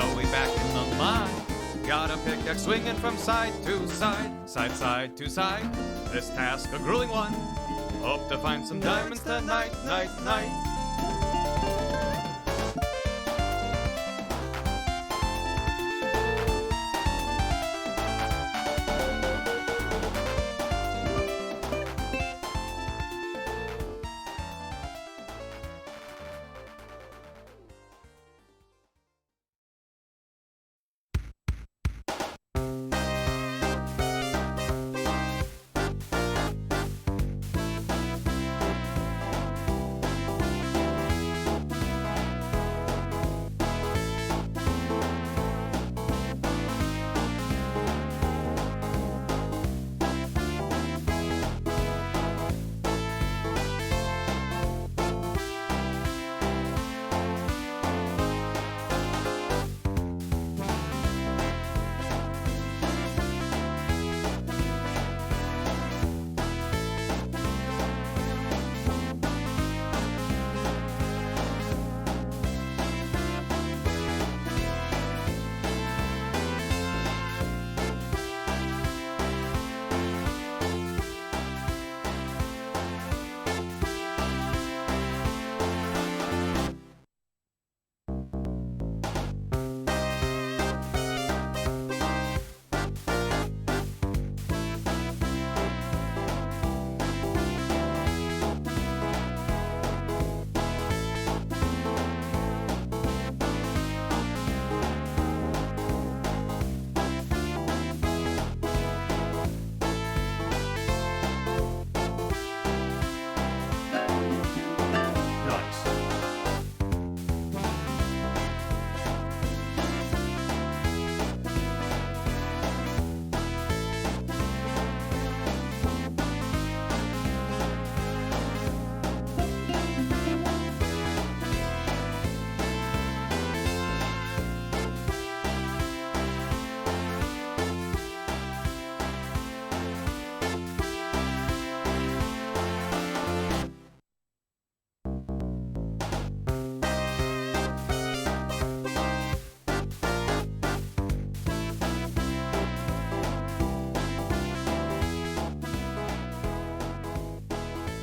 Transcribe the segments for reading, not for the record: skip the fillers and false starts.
So we back in the mine. Got a pickaxe swinging from side to side, side to side. This task a grueling one. Hope to find some diamonds tonight, night.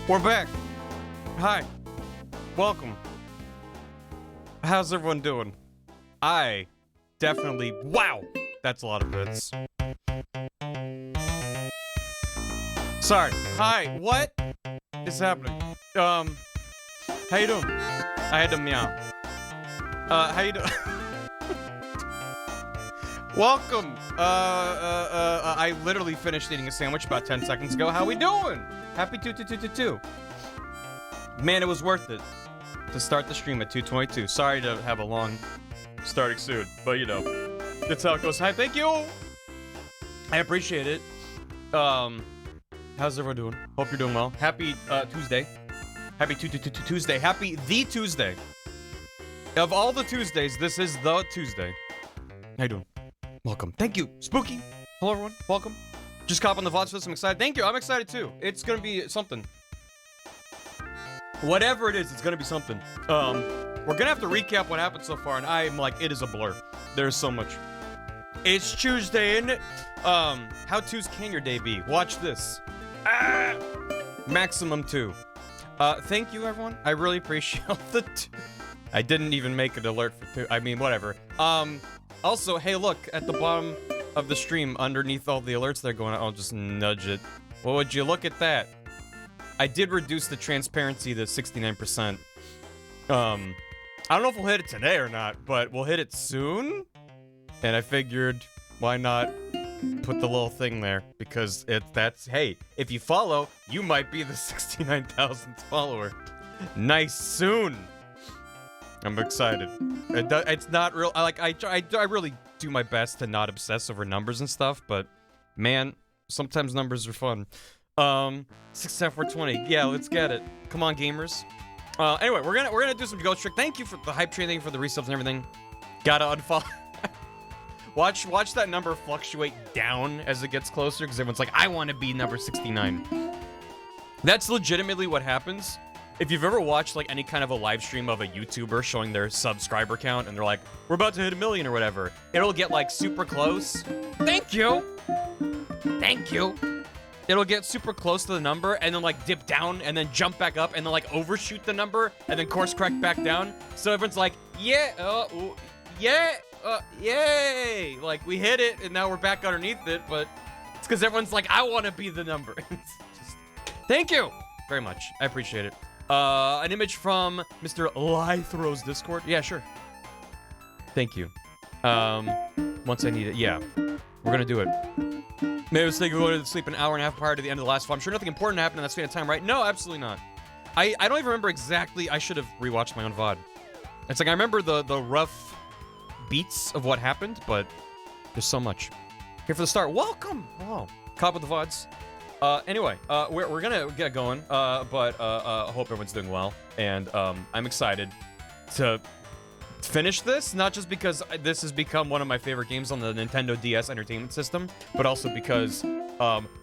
We're back. Hi. Welcome. How's everyone doing? I definitely... Wow! That's a lot of bits. Sorry. Hi. What is happening? How you doing? I had to meow. How you doing? Welcome. I literally finished eating a sandwich about 10 seconds ago. How we doing? Happy 2222. Man, it was worth it to start the stream at 2:22. Sorry to have a long starting soon, but you know, that's how it goes. Hi, thank you. I appreciate it. How's everyone doing? Hope you're doing well. Happy Tuesday. Happy Tuesday. Happy the Tuesday. Of all the Tuesdays, this is the Tuesday. How you doing? Welcome. Thank you. Spooky. Hello, everyone. Welcome. Just cop on the VOD for this. I'm excited. Thank you. I'm excited, too. It's gonna be something. Whatever it is, it's gonna be something. We're gonna have to recap what happened so far, and I'm like, it is a blur. There's so much. It's Tuesday, isn't it? How Tues can your day be? Watch this. Maximum 2. Thank you, everyone. I really appreciate the I didn't even make an alert for 2. I mean, whatever. Also, hey, look, at the bottom of the stream, underneath all the alerts that are going on, I'll just nudge it. Well, would you look at that? I did reduce the transparency to 69%. I don't know if we'll hit it today or not, but we'll hit it soon. And I figured, why not put the little thing there? Because hey, if you follow, you might be the 69,000th follower. Nice soon. I'm excited. It's not real. I really do my best to not obsess over numbers and stuff, but man, sometimes numbers are fun. 67420. Yeah, let's get it. Come on, gamers. Anyway, we're gonna do some ghost trick. Thank you for the hype train. Thank you for the resubs and everything. Gotta unfollow. Watch that number fluctuate down as it gets closer, because everyone's like, I want to be number 69. That's legitimately what happens. if you've ever watched like any kind of a live stream of a YouTuber showing their subscriber count and they're like, we're about to hit 1 million or whatever, it'll get like super close. Thank you. Thank you. It'll get super close to the number and then like dip down and then jump back up and then like overshoot the number and then course correct back down. So everyone's like, yeah, yeah, yay. Like we hit it and now we're back underneath it, but it's because everyone's like, I want to be the number. Thank you very much. I appreciate it. An image from Mr. Lythro's Discord. Yeah, sure. Thank you. Once I need it. Yeah, we're gonna do it. Maybe I was thinking going to sleep an hour and a half prior to the end of the last fall. I'm sure nothing important happened in that span of time, right? No, absolutely not. I don't even remember exactly. I should have rewatched my own VOD. It's like I remember the rough beats of what happened, but there's so much. Here for the start. Welcome. Wow. Caught with the VODs. Anyway, we're gonna get going, but I hope everyone's doing well, and I'm excited to finish this, not just because this has become one of my favorite games on the Nintendo DS Entertainment System, but also because,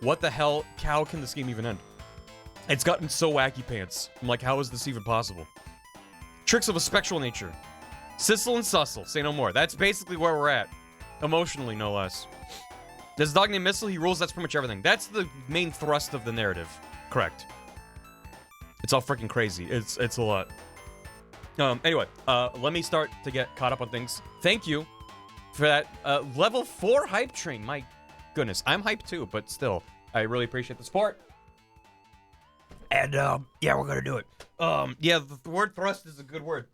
what the hell, how can this game even end? It's gotten so wacky pants. I'm like, how is this even possible? Tricks of a spectral nature. Sissel and Sussel, say no more. That's basically where we're at. Emotionally, no less. There's a dog named Missile, he rules, that's pretty much everything. That's the main thrust of the narrative. Correct. It's all freaking crazy. It's a lot. Anyway, let me start to get caught up on things. Thank you for that, level 4 hype train. My goodness, I'm hyped too, but still, I really appreciate the support. And, yeah, we're gonna do it. Yeah, the word thrust is a good word.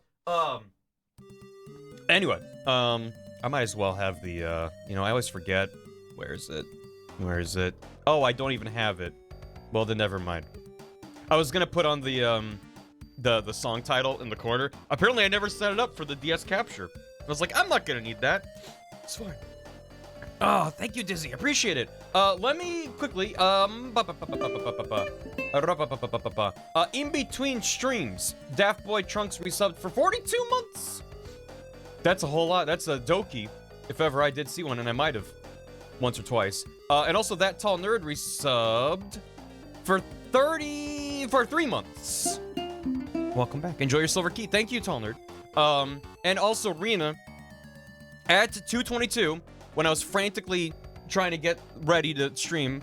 Anyway, I might as well have the, you know, I always forget. Where is it? Where is it? Oh, I don't even have it. Well, then never mind. I was gonna put on the song title in the corner. Apparently, I never set it up for the DS capture. I was like, I'm not gonna need that. It's fine. Oh, thank you, Dizzy. Appreciate it. Let me quickly, in between streams, Daft Boy Trunks resubbed for 42 months. That's a whole lot. That's a Doki, if ever I did see one, and I might have once or twice. And also that tall nerd resubbed for 3 months. Welcome back. Enjoy your silver key. Thank you, tall nerd. And also Rena at 2:22 when I was frantically trying to get ready to stream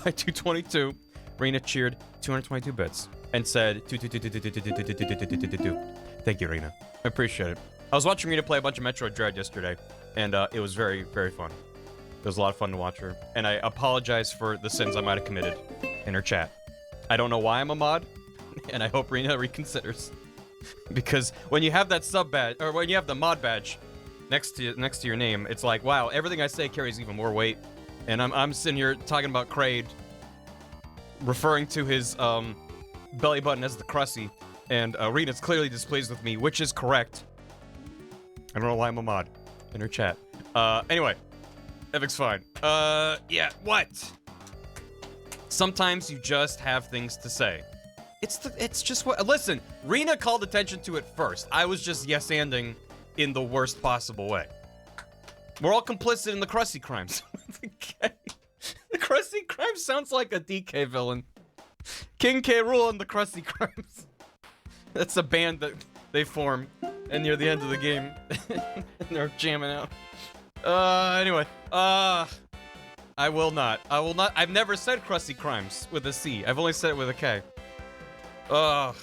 by 2:22. Rena cheered 222 bits and said Thank you, Rena. I appreciate it. I was watching Rena play a bunch of Metroid Dread yesterday, and it was very, very fun. It was a lot of fun to watch her, and I apologize for the sins I might have committed in her chat. I don't know why I'm a mod, and I hope Rena reconsiders. Because when you have that sub badge, or when you have the mod badge next to your name, it's like, wow, everything I say carries even more weight. And I'm sitting here talking about Kraid, referring to his belly button as the Crusty, and Rena's clearly displeased with me, which is correct. I don't know why I'm a mod in her chat. Anyway, everything's fine. Yeah, what? Sometimes you just have things to say. It's just what. Listen, Rena called attention to it first. I was just yes-anding in the worst possible way. We're all complicit in the Krusty crimes. The Krusty crimes sounds like a DK villain. King K. Rool and the Krusty crimes. That's a band that they form, and near the end of the game, and they're jamming out. Anyway, I will not. I've never said Krusty Crimes with a C. I've only said it with a K. I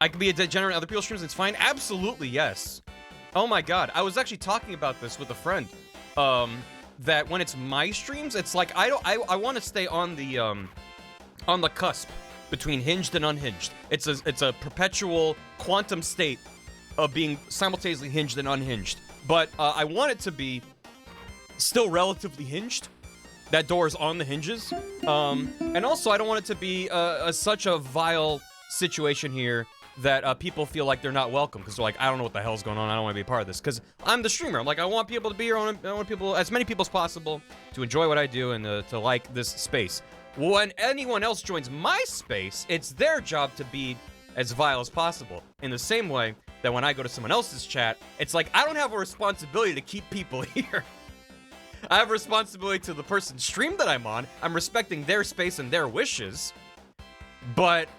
could be a degenerate on other people's streams, it's fine? Absolutely, yes. Oh my god, I was actually talking about this with a friend. That when it's my streams, it's like, I want to stay on the cusp between hinged and unhinged. It's a perpetual quantum state of being simultaneously hinged and unhinged. But I want it to be still relatively hinged. That door is on the hinges. And also, I don't want it to be such a vile situation here that people feel like they're not welcome because they're like, I don't know what the hell's going on. I don't want to be a part of this because I'm the streamer. I'm like, I want people to be here. I want people, as many people as possible, to enjoy what I do and to like this space. When anyone else joins my space, it's their job to be as vile as possible. In the same way that when I go to someone else's chat, it's like, I don't have a responsibility to keep people here. I have a responsibility to the person's stream that I'm on. I'm respecting their space and their wishes. But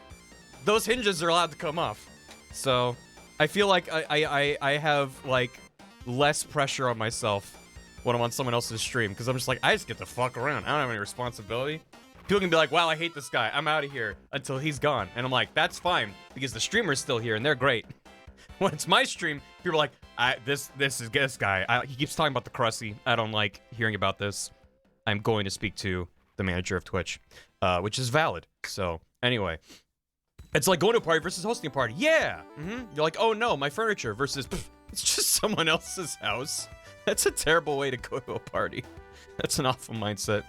those hinges are allowed to come off. So I feel like I have like less pressure on myself when I'm on someone else's stream, because I'm just like, I just get to fuck around. I don't have any responsibility. People can be like, wow, I hate this guy. I'm out of here until he's gone. And I'm like, that's fine, because the streamer's still here and they're great. When it's my stream, people are like, this is this guy. He keeps talking about the Crusty. I don't like hearing about this. I'm going to speak to the manager of Twitch, which is valid. So anyway, it's like going to a party versus hosting a party. Yeah. You're like, oh no, my furniture versus it's just someone else's house. That's a terrible way to go to a party. That's an awful mindset.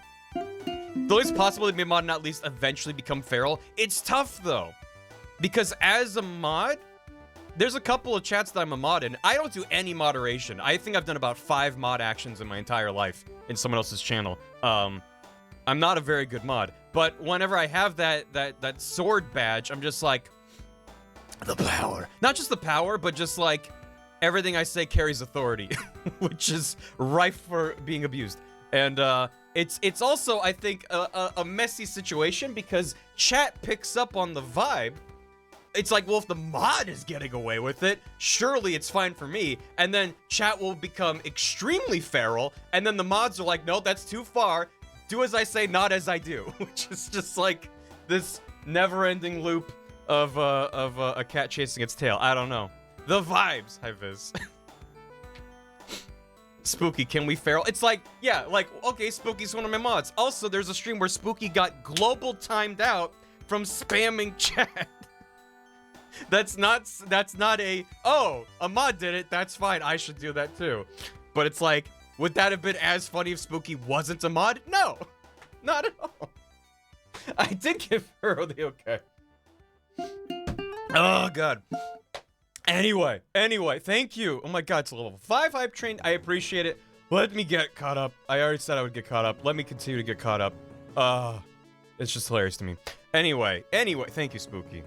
Though it's possible to be a mod and at least eventually become feral. It's tough though, because as a mod, there's a couple of chats that I'm a mod in. I don't do any moderation. I think I've done about 5 mod actions in my entire life in someone else's channel. I'm not a very good mod, but whenever I have that sword badge, I'm just like, the power. Not just the power, but just like everything I say carries authority, which is rife for being abused. And it's also, I think, a messy situation, because chat picks up on the vibe. It's like, well, if the mod is getting away with it, surely it's fine for me. And then chat will become extremely feral, and then the mods are like, no, that's too far. Do as I say, not as I do. Which is just like this never-ending loop of a cat chasing its tail. I don't know. The vibes, hi Viz. Spooky, can we feral? It's like, yeah, like, okay, Spooky's one of my mods. Also, there's a stream where Spooky got global timed out from spamming chat. That's not a, oh, a mod did it, that's fine, I should do that too. But it's like, would that have been as funny if Spooky wasn't a mod? No, not at all. I did give her the okay. Oh, God. Anyway, thank you. Oh my God, it's a level 5 hype train. I appreciate it. Let me get caught up. I already said I would get caught up. Let me continue to get caught up. It's just hilarious to me. Anyway, thank you, Spooky.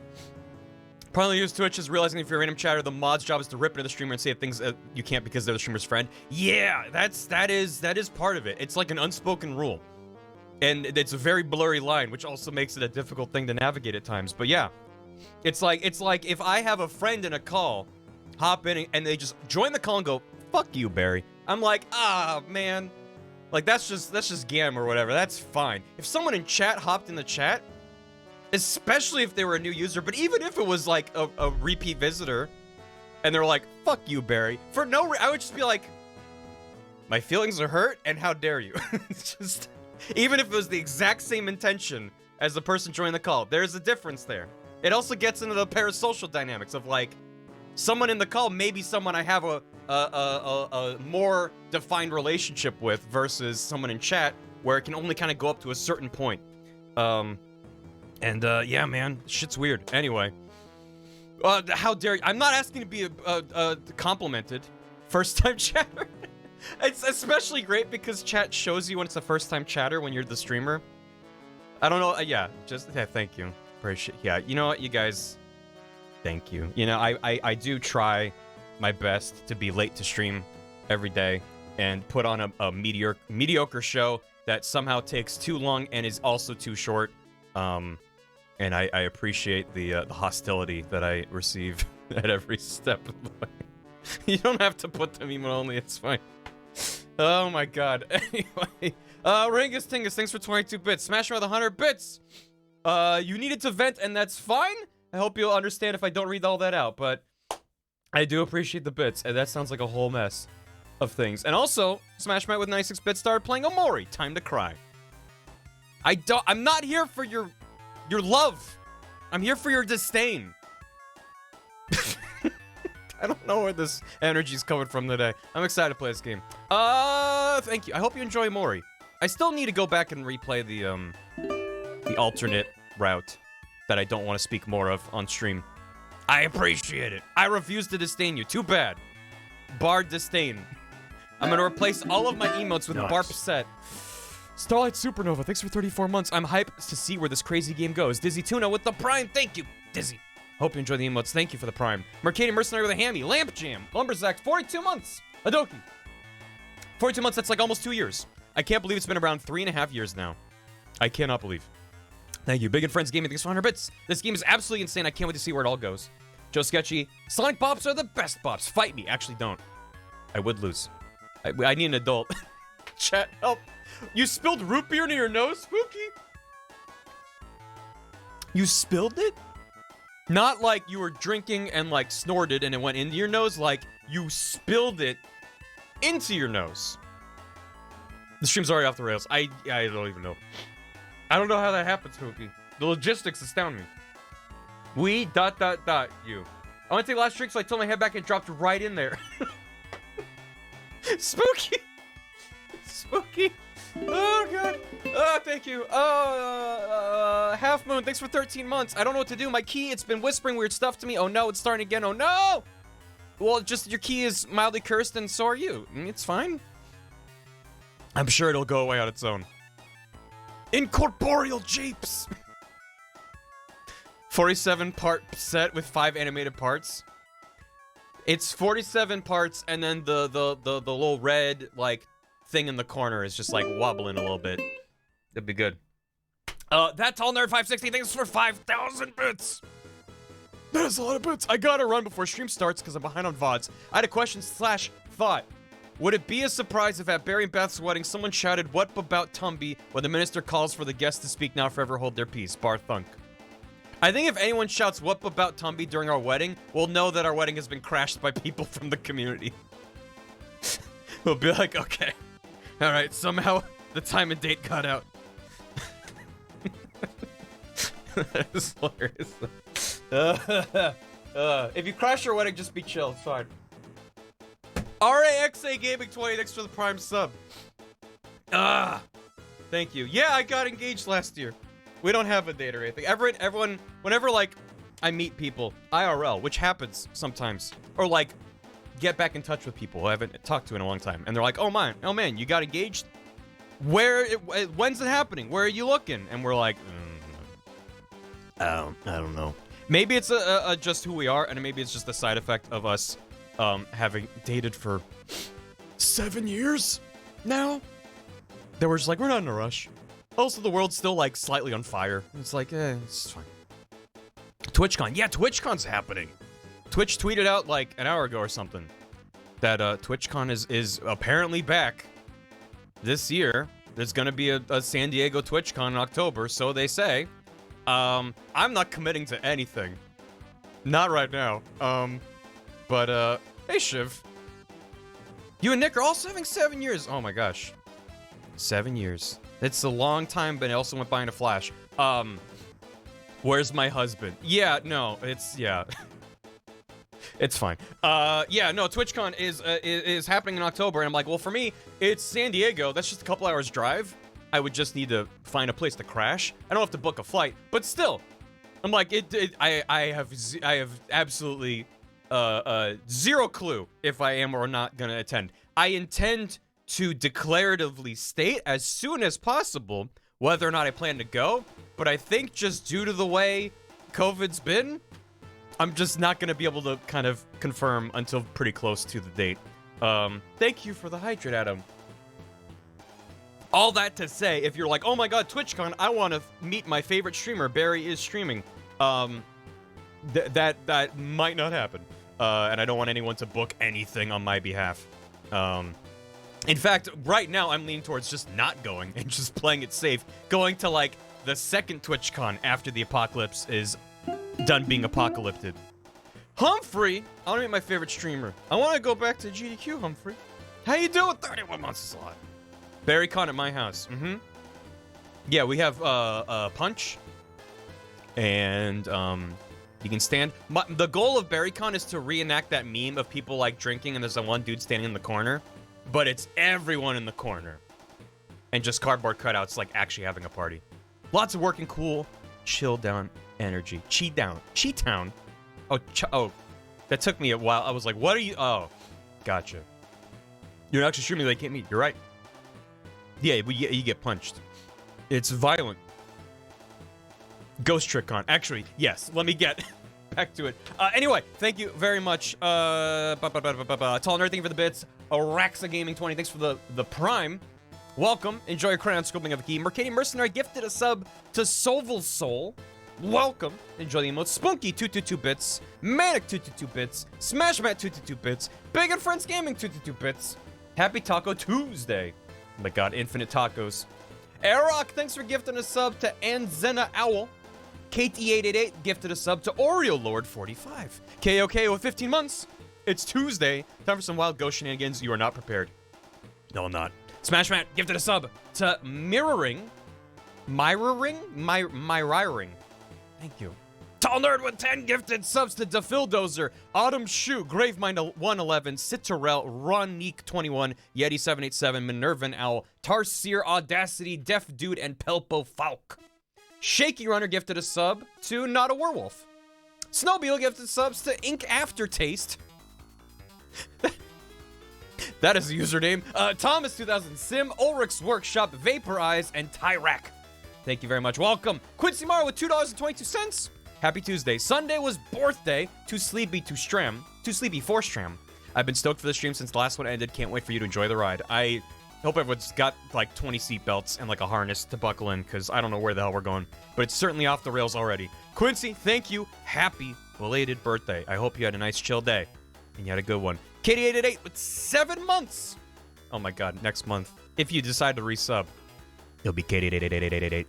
Probably use Twitch is realizing if you're a random chatter, the mod's job is to rip into the streamer and say things you can't because they're the streamer's friend. Yeah, that is part of it. It's like an unspoken rule. And it's a very blurry line, which also makes it a difficult thing to navigate at times. But yeah. It's like if I have a friend in a call, hop in and they just join the call and go, fuck you, Barry. I'm like, man. Like, that's just Gam or whatever. That's fine. If someone in chat hopped in the chat, especially if they were a new user, but even if it was like a repeat visitor, and they're like, fuck you, Barry, for no reason, I would just be like, my feelings are hurt, and how dare you? It's just, even if it was the exact same intention as the person joining the call, there's a difference there. It also gets into the parasocial dynamics of like, someone in the call may be someone I have a more defined relationship with versus someone in chat where it can only kind of go up to a certain point. Yeah, man, shit's weird. Anyway, how dare you? I'm not asking to be complimented. First-time chatter. It's especially great because chat shows you when it's a first-time chatter when you're the streamer. I don't know. Yeah, thank you. Appreciate. Yeah, you know what, you guys. Thank you. You know, I do try my best to be late to stream every day and put on a mediocre show that somehow takes too long and is also too short. And I appreciate the hostility that I receive at every step of the way. You don't have to put them email only, it's fine. Oh my God. Anyway, Ringus Tingus, thanks for 22 bits. Smash with 100 bits. You needed to vent, and that's fine. I hope you'll understand if I don't read all that out, but I do appreciate the bits, and that sounds like a whole mess of things. And also, Smash Mite with 96 bits started playing Omori. Time to cry. I'm not here for your love. I'm here for your disdain. I don't know where this energy's coming from today. I'm excited to play this game. Thank you. I hope you enjoy Mori. I still need to go back and replay the alternate route that I don't want to speak more of on stream. I appreciate it. I refuse to disdain you. Too bad. Bar disdain. I'm gonna replace all of my emotes with Barp set. Starlight Supernova, thanks for 34 months. I'm hyped to see where this crazy game goes. Dizzy Tuna with the Prime. Thank you, Dizzy. Hope you enjoy the emotes. Thank you for the Prime. Mercadian Mercenary with a Hammy. Lamp Jam. Lumberzack, 42 months. Adoki. 42 months, that's like almost 2 years. I can't believe it's been around 3.5 years now. I cannot believe. Thank you. Big and Friends Gaming, thanks for 100 bits. This game is absolutely insane. I can't wait to see where it all goes. Joe Sketchy, Sonic Bops are the best bops. Fight me. Actually, don't. I would lose. I need an adult. Chat, help. You spilled root beer near your nose, Spooky? You spilled it? Not like you were drinking and like snorted and it went into your nose, like you spilled it into your nose. The stream's already off the rails. I don't even know. I don't know how that happens, Spooky. The logistics astound me. We ... you. I want to take last drink, so I tilt my head back and dropped right in there. Spooky. Spooky. Oh, God. Oh, thank you. Half Moon, thanks for 13 months. I don't know what to do. My key, it's been whispering weird stuff to me. Oh, no, it's starting again. Oh, no. Well, just your key is mildly cursed, and so are you. It's fine. I'm sure it'll go away on its own. Incorporeal Jeeps. 47-part set with 5 animated parts. It's 47 parts, and then the little red, like, thing in the corner is just, like, wobbling a little bit. It'd be good. That Tall Nerd 560, thanks for 5,000 bits! That is a lot of bits. I gotta run before stream starts because I'm behind on VODs. I had a question / thought. Would it be a surprise if at Barry and Beth's wedding someone shouted, "What about Tumby?" when the minister calls for the guests to speak now forever hold their peace? Bar thunk. I think if anyone shouts, "What about Tumby?" during our wedding, we'll know that our wedding has been crashed by people from the community. We'll be like, okay. Alright, somehow the time and date got out. That is hilarious. If you crash your wedding, just be chill. It's fine. RAXA Gaming 20, thanks for the Prime sub. Thank you. Yeah, I got engaged last year. We don't have a date or anything. Everyone, whenever, like, I meet people, IRL, which happens sometimes, or, like, get back in touch with people I haven't talked to in a long time, and they're like, oh man, you got engaged? When's it happening? Where are you looking? And we're like, I don't know. Maybe it's a just who we are, and maybe it's just a side effect of us having dated for 7 years now. That we're just like, we're not in a rush. Also, the world's still, like, slightly on fire. It's like, it's fine. TwitchCon. Yeah, TwitchCon's happening. Twitch tweeted out, like, an hour ago or something that TwitchCon is apparently back this year. There's gonna be a San Diego TwitchCon in October, so they say. I'm not committing to anything. Not right now. But, hey, Shiv. You and Nick are also having 7 years. Oh, my gosh. 7 years. It's a long time, but it also went by in a flash. Where's my husband? Yeah, no, yeah. It's fine. Yeah, no, TwitchCon is happening in October, and I'm like, well, for me, it's San Diego. That's just a couple hours drive. I would just need to find a place to crash. I don't have to book a flight, but still, I'm like, I have absolutely zero clue if I am or not gonna attend. I intend to declaratively state as soon as possible whether or not I plan to go, but I think just due to the way COVID's been, I'm just not going to be able to kind of confirm until pretty close to the date. Thank you for the hydrate, Adam. All that to say, if you're like, oh my god, TwitchCon, I want to meet my favorite streamer, BarryIsStreaming, that might not happen. And I don't want anyone to book anything on my behalf. In fact, right now, I'm leaning towards just not going and just playing it safe. Going to, like, the second TwitchCon after the apocalypse is done being apocalypted. Humphrey! I want to meet my favorite streamer. I want to go back to GDQ, Humphrey. How you doing? 31 months is a lot. BarryCon at my house. Yeah, we have, Punch. And, you can stand. The goal of BarryCon is to reenact that meme of people, like, drinking and there's that one dude standing in the corner. But it's everyone in the corner. And just cardboard cutouts, like, actually having a party. Lots of working cool, chill down energy. Cheat down. Cheat town. Oh, that took me a while. I was like, what are you? Oh, gotcha. You're actually streaming they can't meet. You're right. Yeah, you get punched. It's violent. Ghost Trick Con. Actually, yes. Let me get back to it. Anyway, thank you very much. Tall Nerd, thank you for the bits. Araxa Gaming 20, thanks for the Prime. Welcome. Enjoy your crown scribbling of a key. Mercadian Mercenary gifted a sub to Soul Soul. Welcome. Enjoy the emotes. Spunky 222 bits. Manic 222 bits. Smash Matt 222 bits. Big and Friends Gaming 222 bits. Happy Taco Tuesday. Oh my god, infinite tacos. Airrock, thanks for gifting a sub to Anzena Owl. KT888 gifted a sub to Oreo Lord 45. KOK with 15 months. It's Tuesday. Time for some wild ghost shenanigans. You are not prepared. No, I'm not. Smash Matt gifted a sub to Mirroring. Myriring. Thank you. Tall Nerd with 10 gifted subs to Defildozer, Autumn Shoe, Gravemind 111, Citterell, Ronique 21, Yeti 787, Minervan Owl, Tarsier Audacity, Deaf Dude, and Pelpo Falk. Shaky Runner gifted a sub to Not a Werewolf. Snowbeal gifted subs to Ink Aftertaste. That is the username. Thomas 2000 Sim, Ulrich's Workshop, Vaporize, and Tyrak. Thank you very much. Welcome. Quincy Mara with $2.22. Happy Tuesday. Sunday was birthday. Too sleepy for Stram. I've been stoked for the stream since the last one ended. Can't wait for you to enjoy the ride. I hope everyone's got like 20 seatbelts and like a harness to buckle in, because I don't know where the hell we're going. But it's certainly off the rails already. Quincy, thank you. Happy belated birthday. I hope you had a nice chill day. And you had a good one. Katie888 with 7 months. Oh my god, next month. If you decide to resub, it'll be Katie8888888.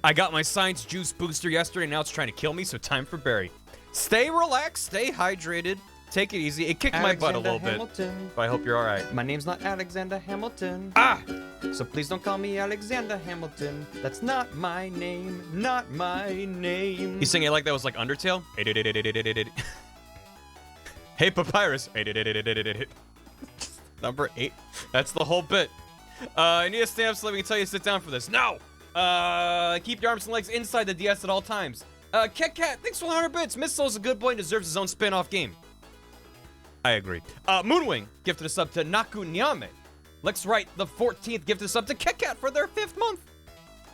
I got my Science Juice booster yesterday, now it's trying to kill me, so time for Barry. Stay relaxed, stay hydrated, take it easy. It kicked my butt a little bit, but I hope you're alright. My name's not Alexander Hamilton. Ah! So please don't call me Alexander Hamilton. That's not my name, not my name. You singing it like that was like Undertale? Hey Papyrus. Number 8. That's the whole bit. I need a stamp so let me tell you to sit down for this. No! Keep your arms and legs inside the DS at all times. Ket Kat, thanks for 100 bits. Missle's a good boy and deserves his own spin-off game. I agree. Moonwing gifted a sub to Naku Nyame. Lex Wright, the 14th, gifted a sub to Ket Kat for their 5th month.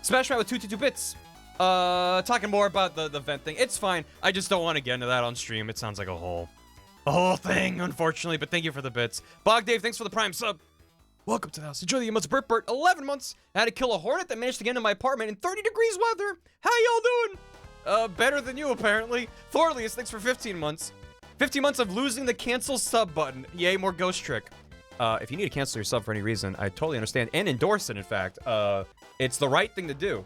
Smash Mouth with 222 bits. Talking more about the vent thing. It's fine. I just don't want to get into that on stream. It sounds like a whole thing, unfortunately, but thank you for the bits. Bog Dave, thanks for the prime sub. Welcome to the house. Enjoy the emotes. Bert, 11 months. I had to kill a hornet that managed to get into my apartment in 30 degrees weather. How y'all doing? Better than you, apparently. Thorlius, thanks for 15 months. 15 months of losing the cancel sub button. Yay, more ghost trick. If you need to cancel your sub for any reason, I totally understand and endorse it, in fact. It's the right thing to do.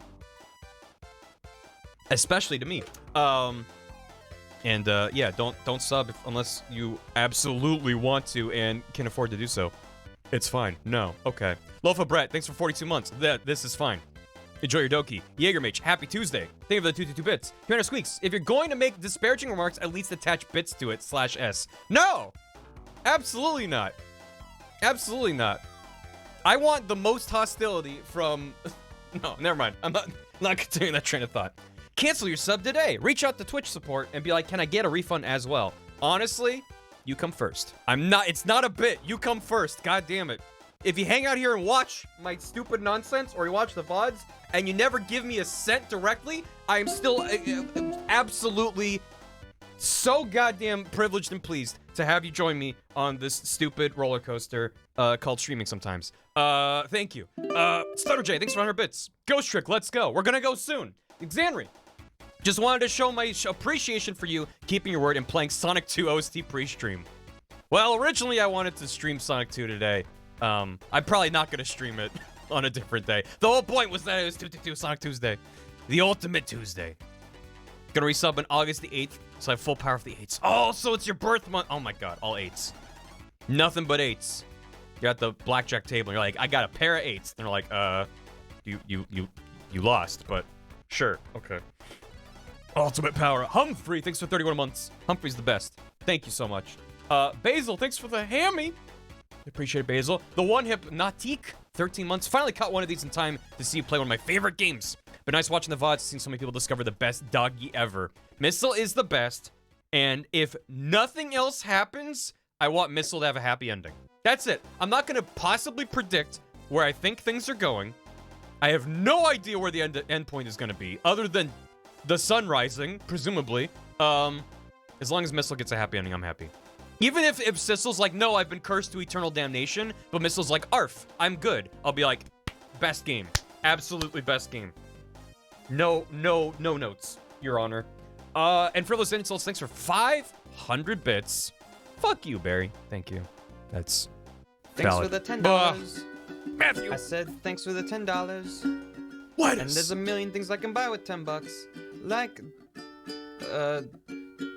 Especially to me. Yeah, don't sub unless you absolutely want to and can afford to do so. It's fine. No. Okay. Lofa Brett, thanks for 42 months. This is fine. Enjoy your Doki. Jaegermage, happy Tuesday. Thank you for the 222 bits. Commander Squeaks, if you're going to make disparaging remarks, at least attach bits to it, /s. No! Absolutely not. Absolutely not. I want the most hostility from... No, never mind. I'm not continuing that train of thought. Cancel your sub today. Reach out to Twitch support and be like, can I get a refund as well? Honestly, you come first. It's not a bit. You come first. God damn it. If you hang out here and watch my stupid nonsense, or you watch the VODs, and you never give me a cent directly, I am still absolutely so goddamn privileged and pleased to have you join me on this stupid roller coaster called streaming sometimes. Thank you. Stutter J, thanks for 100 bits. Ghost Trick, let's go. We're gonna go soon. Xanry, just wanted to show my appreciation for you keeping your word and playing Sonic 2 OST pre-stream. Well, originally I wanted to stream Sonic 2 today. I'm probably not gonna stream it on a different day. The whole point was that it was 222 Sonic Tuesday. The ultimate Tuesday. Gonna resub on August the 8th, so I have full power of the 8s. Oh, so it's your birth month. Oh my god, all 8s. Nothing but 8s. You're at the blackjack table and you're like, I got a pair of 8s. And they're like, you lost, but sure, okay. Ultimate power. Humphrey, thanks for 31 months. Humphrey's the best. Thank you so much. Basil, thanks for the hammy. Appreciate it, Basil. The One Hip Natik, 13 months. Finally caught one of these in time to see you play one of my favorite games. But nice watching the VODs, seeing so many people discover the best doggy ever. Missile is the best, and if nothing else happens, I want Missile to have a happy ending. That's it. I'm not gonna possibly predict where I think things are going. I have no idea where the end point is gonna be, other than the sun rising, presumably. As long as Missile gets a happy ending, I'm happy. Even if Sizzle's like, no, I've been cursed to eternal damnation, but Missile's like, arf, I'm good. I'll be like, best game. Absolutely best game. No notes, Your Honor. And Frivolous Insults, thanks for 500 bits. Fuck you, Barry. Thank you. That's Thanks valid. for the $10. Matthew. I said thanks for the $10. What? And there's a million things I can buy with $10, like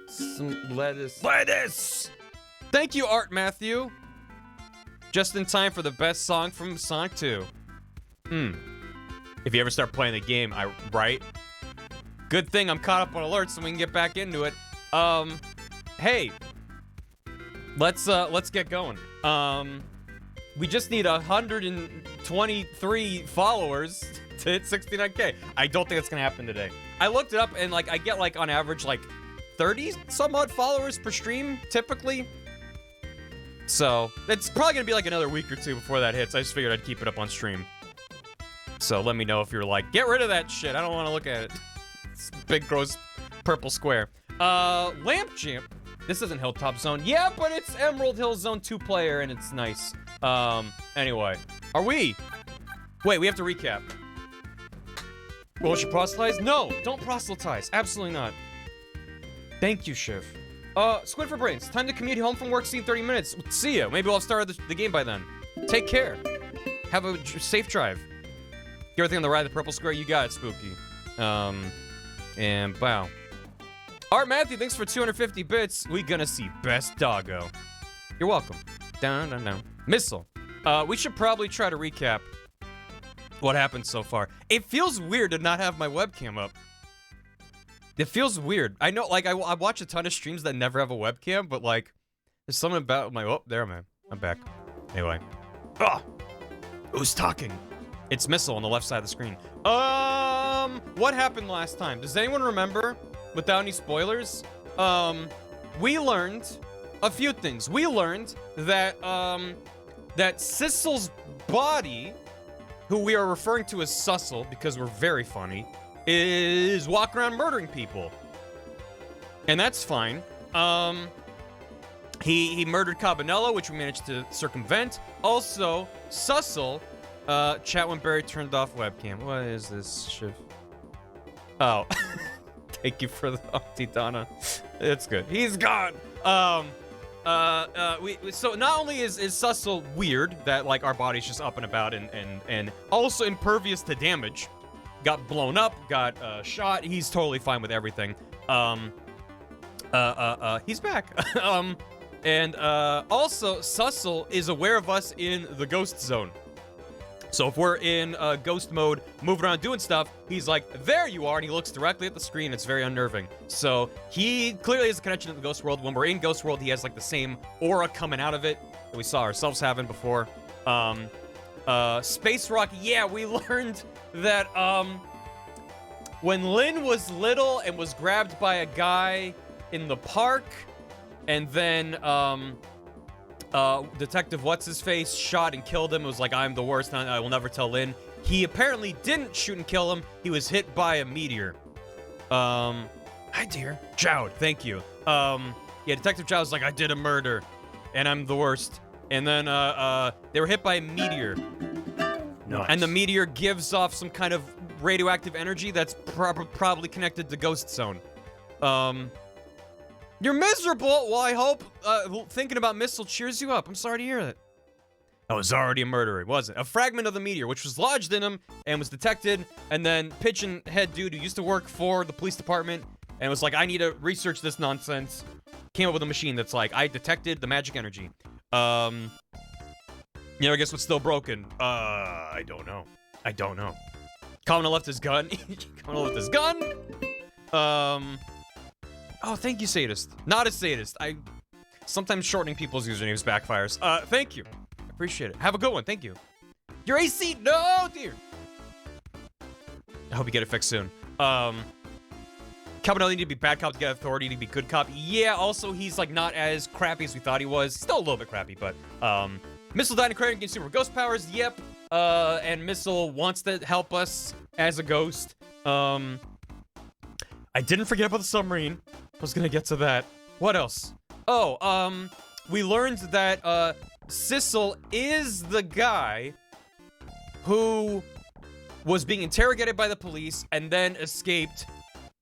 some lettuce. Lettuce. Thank you, Art Matthew. Just in time for the best song from Sonic 2. If you ever start playing the game, right? Good thing I'm caught up on alerts so we can get back into it. Hey, let's get going. We just need 123 followers to hit 69K. I don't think it's gonna happen today. I looked it up and like I get like on average like 30 some odd followers per stream typically. So it's probably gonna be like another week or two before that hits. I just figured I'd keep it up on stream. So let me know if you're like, get rid of that shit. I don't want to look at it. It's big gross purple square. Lamp Champ. This isn't Hilltop Zone. Yeah, but it's Emerald Hill Zone 2-player and it's nice. Anyway. Are we? Wait, we have to recap. Well, should proselytize? No, don't proselytize. Absolutely not. Thank you, Shiv. Squid for Brains. Time to commute home from work. See you in 30 minutes. See ya. Maybe I'll have started the game by then. Take care. Have a safe drive. Get everything on the right of the purple square. You got it, Spooky. And wow. Art Matthew, thanks for 250 bits. We gonna see Best Doggo. You're welcome. Down. Missile. We should probably try to recap what happened so far. It feels weird to not have my webcam up. It feels weird. I know, like, I watch a ton of streams that never have a webcam, but, like, there's something about my... Oh, there, man. I'm back. Anyway. Who's talking? It's Missile on the left side of the screen. What happened last time? Does anyone remember? Without any spoilers? We learned a few things. We learned that, that Sissel's body, who we are referring to as Sussel because we're very funny, is walking around murdering people. And that's fine. He murdered Cabanello, which we managed to circumvent. Also, Sussel, chat when Barry turned off webcam. What is this, Shiv? Oh. Thank you for the Auntie Donna. It's good. He's gone. So not only is Sussel weird that like our body's just up and about and also impervious to damage, got blown up, got shot. He's totally fine with everything. He's back. And also Sussel is aware of us in the ghost zone. So if we're in ghost mode, moving around doing stuff, he's like, there you are, and he looks directly at the screen. It's very unnerving. So he clearly has a connection to the ghost world. When we're in ghost world, he has like the same aura coming out of it that we saw ourselves having before. Space Rock, yeah, we learned that when Lynn was little and was grabbed by a guy in the park, and then Detective What's-His-Face shot and killed him. It was like, I'm the worst, I will never tell Lynn. He apparently didn't shoot and kill him. He was hit by a meteor. Hi, dear. Jowd, thank you. Yeah, Detective Jowd was like, I did a murder, and I'm the worst. And then, they were hit by a meteor. Nice. And the meteor gives off some kind of radioactive energy that's probably connected to Ghost Zone. You're miserable. Well, I hope thinking about Missile cheers you up. I'm sorry to hear that. I was already a murderer, wasn't it? A fragment of the meteor, which was lodged in him and was detected, and then Pigeon Head dude who used to work for the police department and was like, I need to research this nonsense, came up with a machine that's like, I detected the magic energy. I guess what's still broken? I don't know. Kamina left his gun. Kamina left his gun. Oh, thank you, Sadist. Not a Sadist. Sometimes shortening people's usernames backfires. Thank you. Appreciate it. Have a good one. Thank you. Your AC. No, dear. I hope you get it fixed soon. Cabanelli need to be bad cop to get authority to be good cop. Yeah, also, he's, like, not as crappy as we thought he was. Still a little bit crappy, but, Missile died in Crater and gained super ghost powers. Yep. And Missile wants to help us as a ghost. I didn't forget about the submarine. I was gonna get to that. What else? Oh, we learned that, Sissel is the guy who was being interrogated by the police and then escaped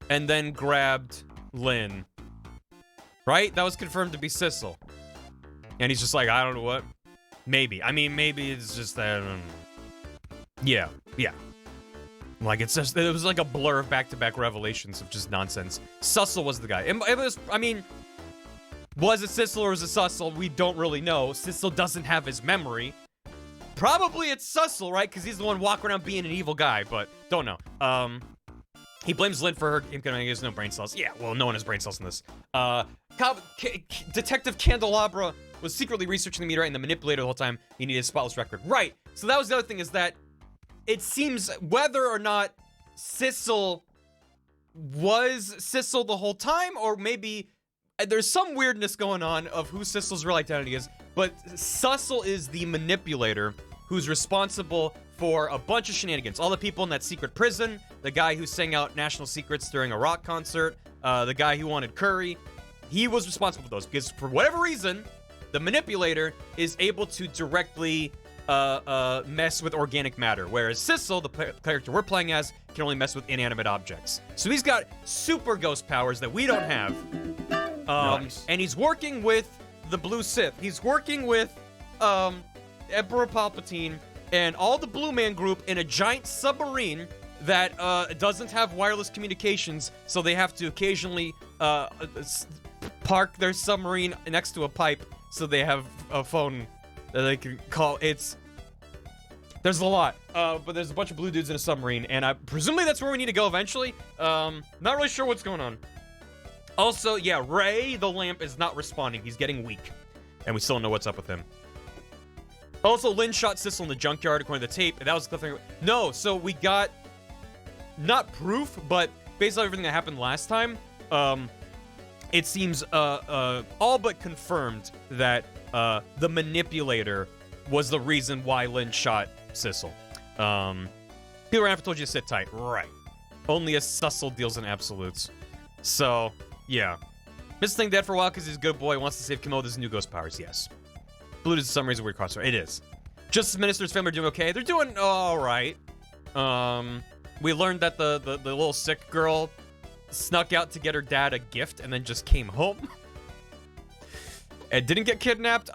and then grabbed Lynn. Right? That was confirmed to be Sissel. And he's just like, I don't know what. Maybe. I mean, maybe it's just that. Yeah. Like, it's just, it was like a blur of back-to-back revelations of just nonsense. Sussel was the guy. It was, I mean, was it Sissel or was it Sussel? We don't really know. Sissel doesn't have his memory. Probably it's Sussel, right? Because he's the one walking around being an evil guy, but don't know. He blames Lynn for him getting his no brain cells. Yeah, well, no one has brain cells in this. Detective Candelabra was secretly researching the meteorite and the manipulator the whole time. He needed a spotless record. Right. So that was the other thing, is that it seems whether or not Sissel was Sissel the whole time, or maybe there's some weirdness going on of who Sissel's real identity is, but Sussel is the manipulator who's responsible for a bunch of shenanigans. All the people in that secret prison, the guy who sang out national secrets during a rock concert, the guy who wanted curry, he was responsible for those, because for whatever reason, the manipulator is able to directly mess with organic matter, whereas Sissel, the character we're playing as, can only mess with inanimate objects. So he's got super ghost powers that we don't have. Nice. And he's working with the Blue Sith. He's working with Emperor Palpatine and all the Blue Man group in a giant submarine that doesn't have wireless communications, so they have to occasionally park their submarine next to a pipe so they have a phone that they can call. There's a lot, but there's a bunch of blue dudes in a submarine, and presumably that's where we need to go eventually. Not really sure what's going on. Also, yeah, Ray, the lamp, is not responding. He's getting weak, and we still don't know what's up with him. Also, Lynn shot Sissel in the junkyard, according to the tape, and that was the thing. No, so we got, not proof, but based on everything that happened last time, it seems all but confirmed that the manipulator was the reason why Lynn shot Sissel. Peter Ranford told you to sit tight. Right. Only a Sussel deals in absolutes. So, yeah. Mrs. Thing dead for a while because he's a good boy, wants to save Camille with his new ghost powers, yes. Blue is for some reason a weird crossover. It is. Justice Minister's family are doing okay. They're doing alright. We learned that the little sick girl snuck out to get her dad a gift and then just came home. And didn't get kidnapped.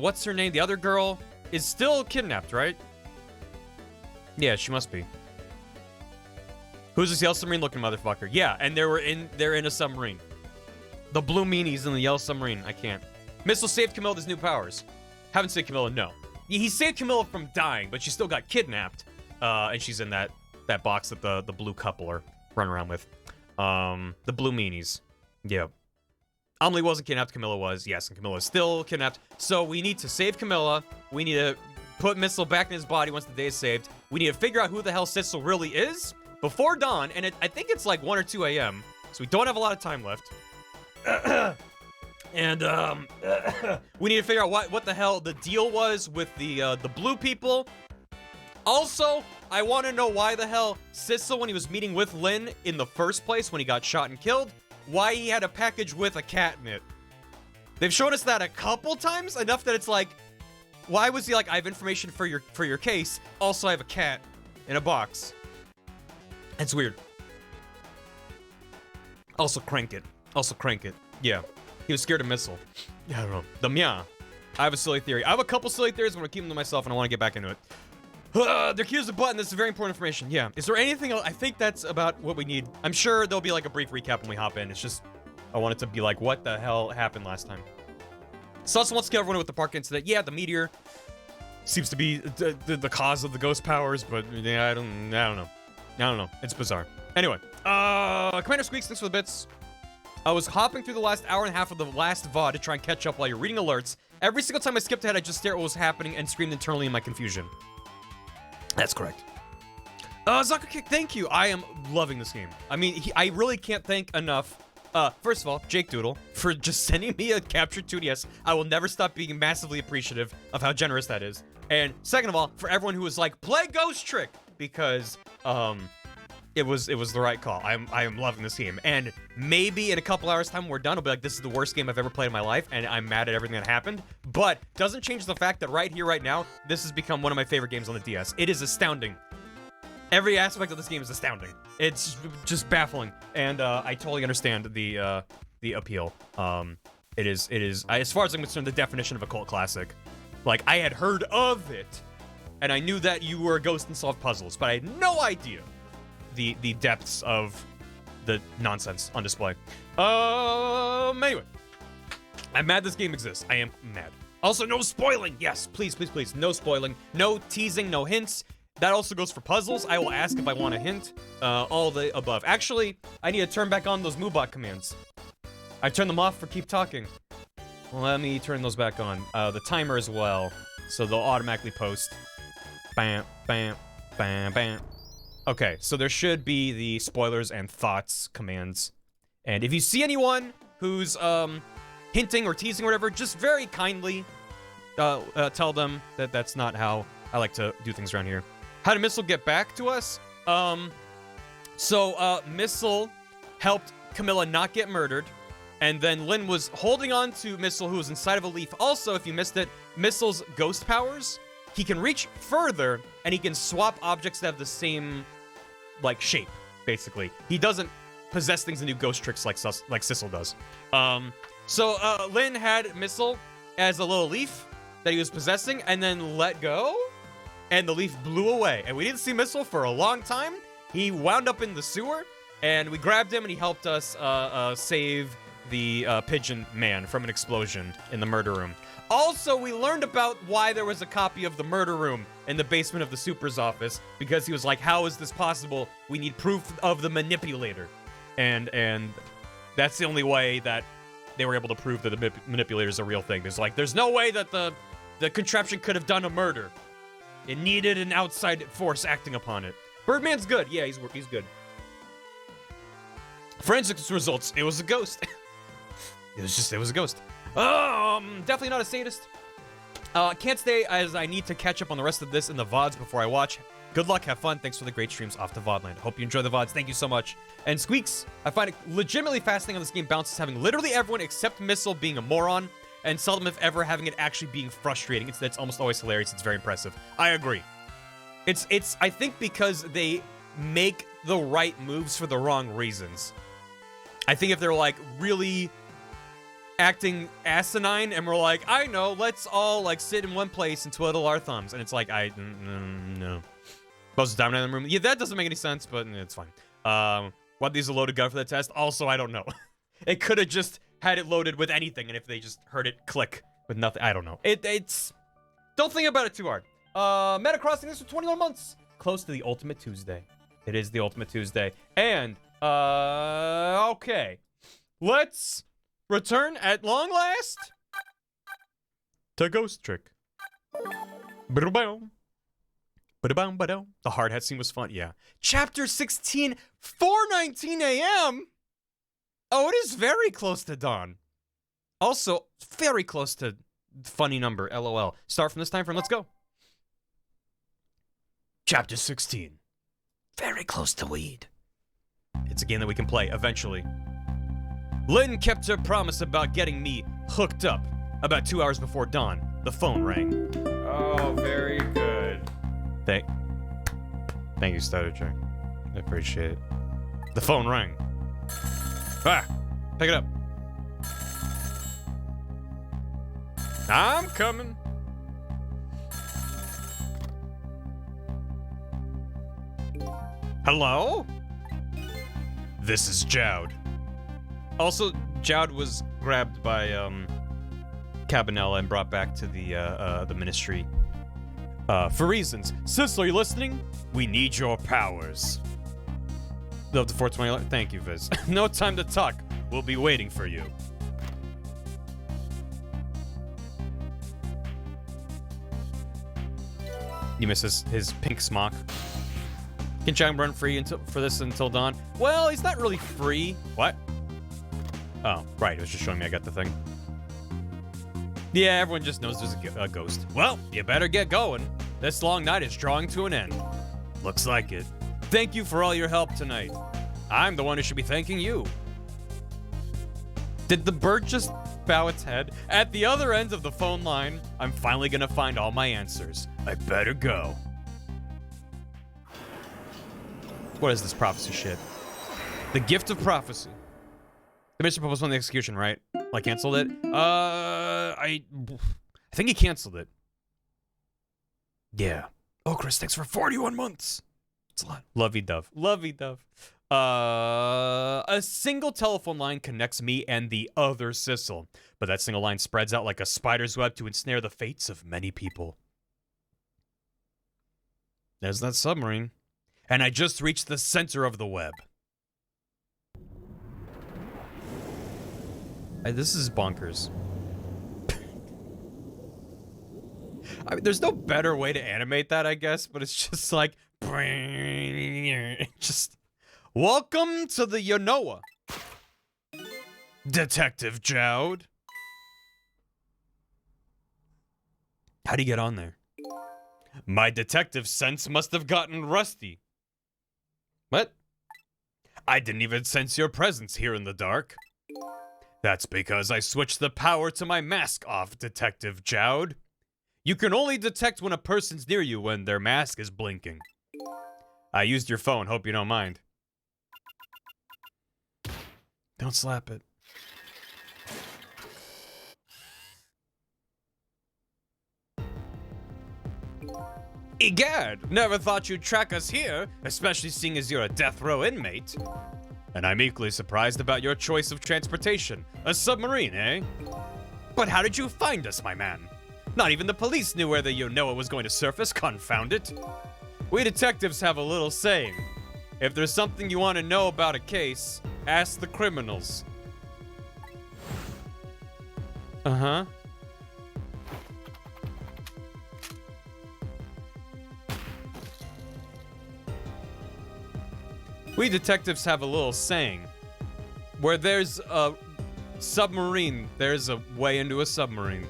What's her name? The other girl is still kidnapped, right? Yeah, she must be. Who's this yellow submarine looking motherfucker? Yeah, and they're in a submarine. The blue meanies in the yellow submarine. I can't. Missile saved Camilla with his new powers. Haven't saved Camilla, no. He saved Camilla from dying, but she still got kidnapped. And she's in that box that the blue couple are running around with. The blue meanies. Yeah. Amelie wasn't kidnapped, Camilla was. Yes, and Camilla is still kidnapped. So we need to save Camilla. We need to put Missile back in his body once the day is saved. We need to figure out who the hell Sissel really is before dawn. And I think it's like 1 or 2 a.m. So we don't have a lot of time left. And we need to figure out what the hell the deal was with the blue people. Also, I want to know why the hell Sissel, when he was meeting with Lynn in the first place, when he got shot and killed, why he had a package with a cat in it. They've shown us that a couple times, enough that it's like, why was he like, I have information for your case, also I have a cat in a box. That's weird. Also crank it. Yeah. He was scared of Missile. Yeah, I don't know. The Mia. I have a silly theory. I have a couple silly theories. I'm going to keep them to myself, and I want to get back into it. There cues a button. This is very important information. Yeah. Is there anything else? I think that's about what we need. I'm sure there'll be like a brief recap when we hop in. It's just, I want it to be like, what the hell happened last time? Sussel wants to kill everyone with the park incident. Yeah, the meteor seems to be the cause of the ghost powers, but yeah, I don't know. It's bizarre. Anyway, Commander Squeaks, thanks for the bits. I was hopping through the last hour and a half of the last VOD to try and catch up while you're reading alerts. Every single time I skipped ahead, I just stared at what was happening and screamed internally in my confusion. That's correct. Zucker Kick, thank you. I am loving this game. I mean, I really can't thank enough. First of all, Jake Doodle, for just sending me a captured 2DS. I will never stop being massively appreciative of how generous that is. And second of all, for everyone who was like, play Ghost Trick, because, it was the right call. I am loving this game, and maybe in a couple hours time we're done. I'll be like, this is the worst game I've ever played in my life, and I'm mad at everything that happened. But doesn't change the fact that right here, right now, this has become one of my favorite games on the DS. It is astounding. Every aspect of this game is astounding. It's just baffling, and I totally understand the appeal. It is as far as I'm concerned, the definition of a cult classic. Like, I had heard of it, and I knew that you were a ghost and solved puzzles, but I had no idea the depths of the nonsense on display. Anyway, I'm mad this game exists. I am mad. Also, no spoiling. Yes, please, please, please, no spoiling, no teasing, no hints. That also goes for puzzles. I will ask if I want a hint. All the above. Actually, I need to turn back on those Moobot commands. I turned them off for keep talking. Let me turn those back on. The timer as well, so they'll automatically post. Bam, bam, bam, bam. Okay, so there should be the spoilers and thoughts commands. And if you see anyone who's hinting or teasing or whatever, just very kindly tell them that that's not how I like to do things around here. How did Missile get back to us? Missile helped Camilla not get murdered, and then Lynn was holding on to Missile, who was inside of a leaf. Also, if you missed it, Missile's ghost powers, he can reach further, and he can swap objects that have the same, like, shape, basically. He doesn't possess things and do ghost tricks like Sissel does. Lynn had Missile as a little leaf that he was possessing, and then let go, and the leaf blew away. And we didn't see Missile for a long time. He wound up in the sewer, and we grabbed him, and he helped us save the pigeon man from an explosion in the murder room. Also, we learned about why there was a copy of the murder room in the basement of the super's office, because he was like, how is this possible? We need proof of the manipulator. And that's the only way that they were able to prove that the manipulator is a real thing. There's no way that the contraption could have done a murder. It needed an outside force acting upon it. Birdman's good. Yeah, he's good. Forensics results. It was a ghost. It was a ghost. Definitely not a sadist. Can't stay as I need to catch up on the rest of this in the VODs before I watch. Good luck, have fun. Thanks for the great streams off to VODland. Hope you enjoy the VODs. Thank you so much. And Squeaks, I find it legitimately fascinating how this game bounces having literally everyone except Missile being a moron, and seldom if ever having it actually being frustrating. It's almost always hilarious. It's very impressive. I agree. It's I think because they make the right moves for the wrong reasons. I think if they're like really acting asinine and we're like, I know, let's all like sit in one place and twiddle our thumbs, and it's like, no. Supposed to dominate the room. Yeah, that doesn't make any sense, but it's fine. What these a loaded gun for the test? Also, I don't know. It could have just had it loaded with anything, and if they just heard it click with nothing, I don't know. It's don't think about it too hard. Metacrossing this for 21 months. Close to the Ultimate Tuesday. It is the Ultimate Tuesday. And, okay. Let's return at long last to Ghost Trick. The hard hat scene was fun, yeah. Chapter 16, 4:19 a.m. Oh, it is very close to dawn. Also, very close to funny number, LOL. Start from this time frame, let's go. Chapter 16. Very close to weed. It's a game that we can play, eventually. Lynn kept her promise about getting me hooked up. About 2 hours before dawn, the phone rang. Oh, very good. Thank you, Stutter Jack. I appreciate it. The phone rang. Pick it up. I'm coming. Hello? This is Jowd. Also, Jowd was grabbed by Cabanela and brought back to the ministry for reasons. Sis, are you listening? We need your powers. Up to 420. Thank you, Viz. No time to talk. We'll be waiting for you. You miss his pink smock. Can Chang run free until dawn? Well, he's not really free. What? Oh, right. It was just showing me I got the thing. Yeah, everyone just knows there's a ghost. Well, you better get going. This long night is drawing to an end. Looks like it. Thank you for all your help tonight. I'm the one who should be thanking you. Did the bird just bow its head? At the other end of the phone line, I'm finally gonna find all my answers. I better go. What is this prophecy shit? The gift of prophecy. The mission proposed on the execution, right? Like canceled it? I think he canceled it. Yeah. Oh, Chris, thanks for 41 months. It's a lot. Lovey-dove. Lovey-dove. A single telephone line connects me and the other Sissel, but that single line spreads out like a spider's web to ensnare the fates of many people. There's that submarine. And I just reached the center of the web. This is bonkers. I mean, there's no better way to animate that, I guess, but it's just like... Just... Welcome to the Yonoa. Detective Jowd. How'd he get on there? My detective sense must have gotten rusty. What? I didn't even sense your presence here in the dark. That's because I switched the power to my mask off, Detective Jowd. You can only detect when a person's near you when their mask is blinking. I used your phone, hope you don't mind. Don't slap it. Egad, never thought you'd track us here, especially seeing as you're a death row inmate. And I'm equally surprised about your choice of transportation. A submarine, eh? But how did you find us, my man? Not even the police knew where the Yonoa was going to surface, confound it. We detectives have a little saying. If there's something you want to know about a case, ask the criminals. Uh-huh. We detectives have a little saying. Where there's a submarine, there's a way into a submarine.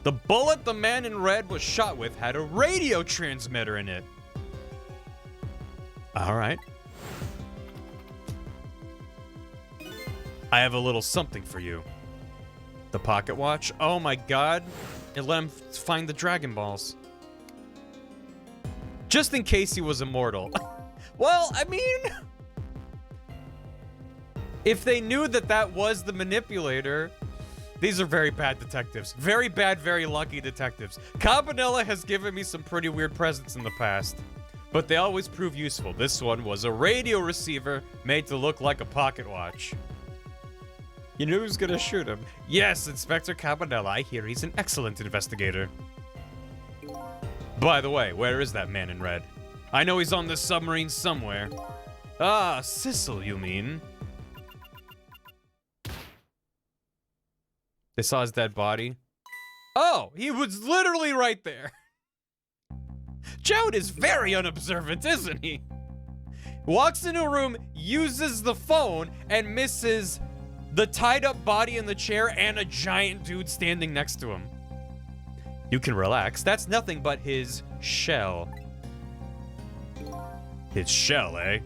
The bullet the man in red was shot with had a radio transmitter in it. Alright. I have a little something for you. The pocket watch? Oh my god. It let him find the Dragon Balls. Just in case he was immortal. Well, I mean... if they knew that that was the manipulator... These are very bad detectives. Very bad, very lucky detectives. Cabanela has given me some pretty weird presents in the past. But they always prove useful. This one was a radio receiver made to look like a pocket watch. You knew who's gonna shoot him. Yes, Inspector Cabanela. I hear he's an excellent investigator. By the way, where is that man in red? I know he's on this submarine somewhere. Ah, Sissel, you mean? They saw his dead body. Oh, he was literally right there. Jowd is very unobservant, isn't he? Walks into a room, uses the phone, and misses the tied up body in the chair and a giant dude standing next to him. You can relax. That's nothing but his shell. His shell, eh?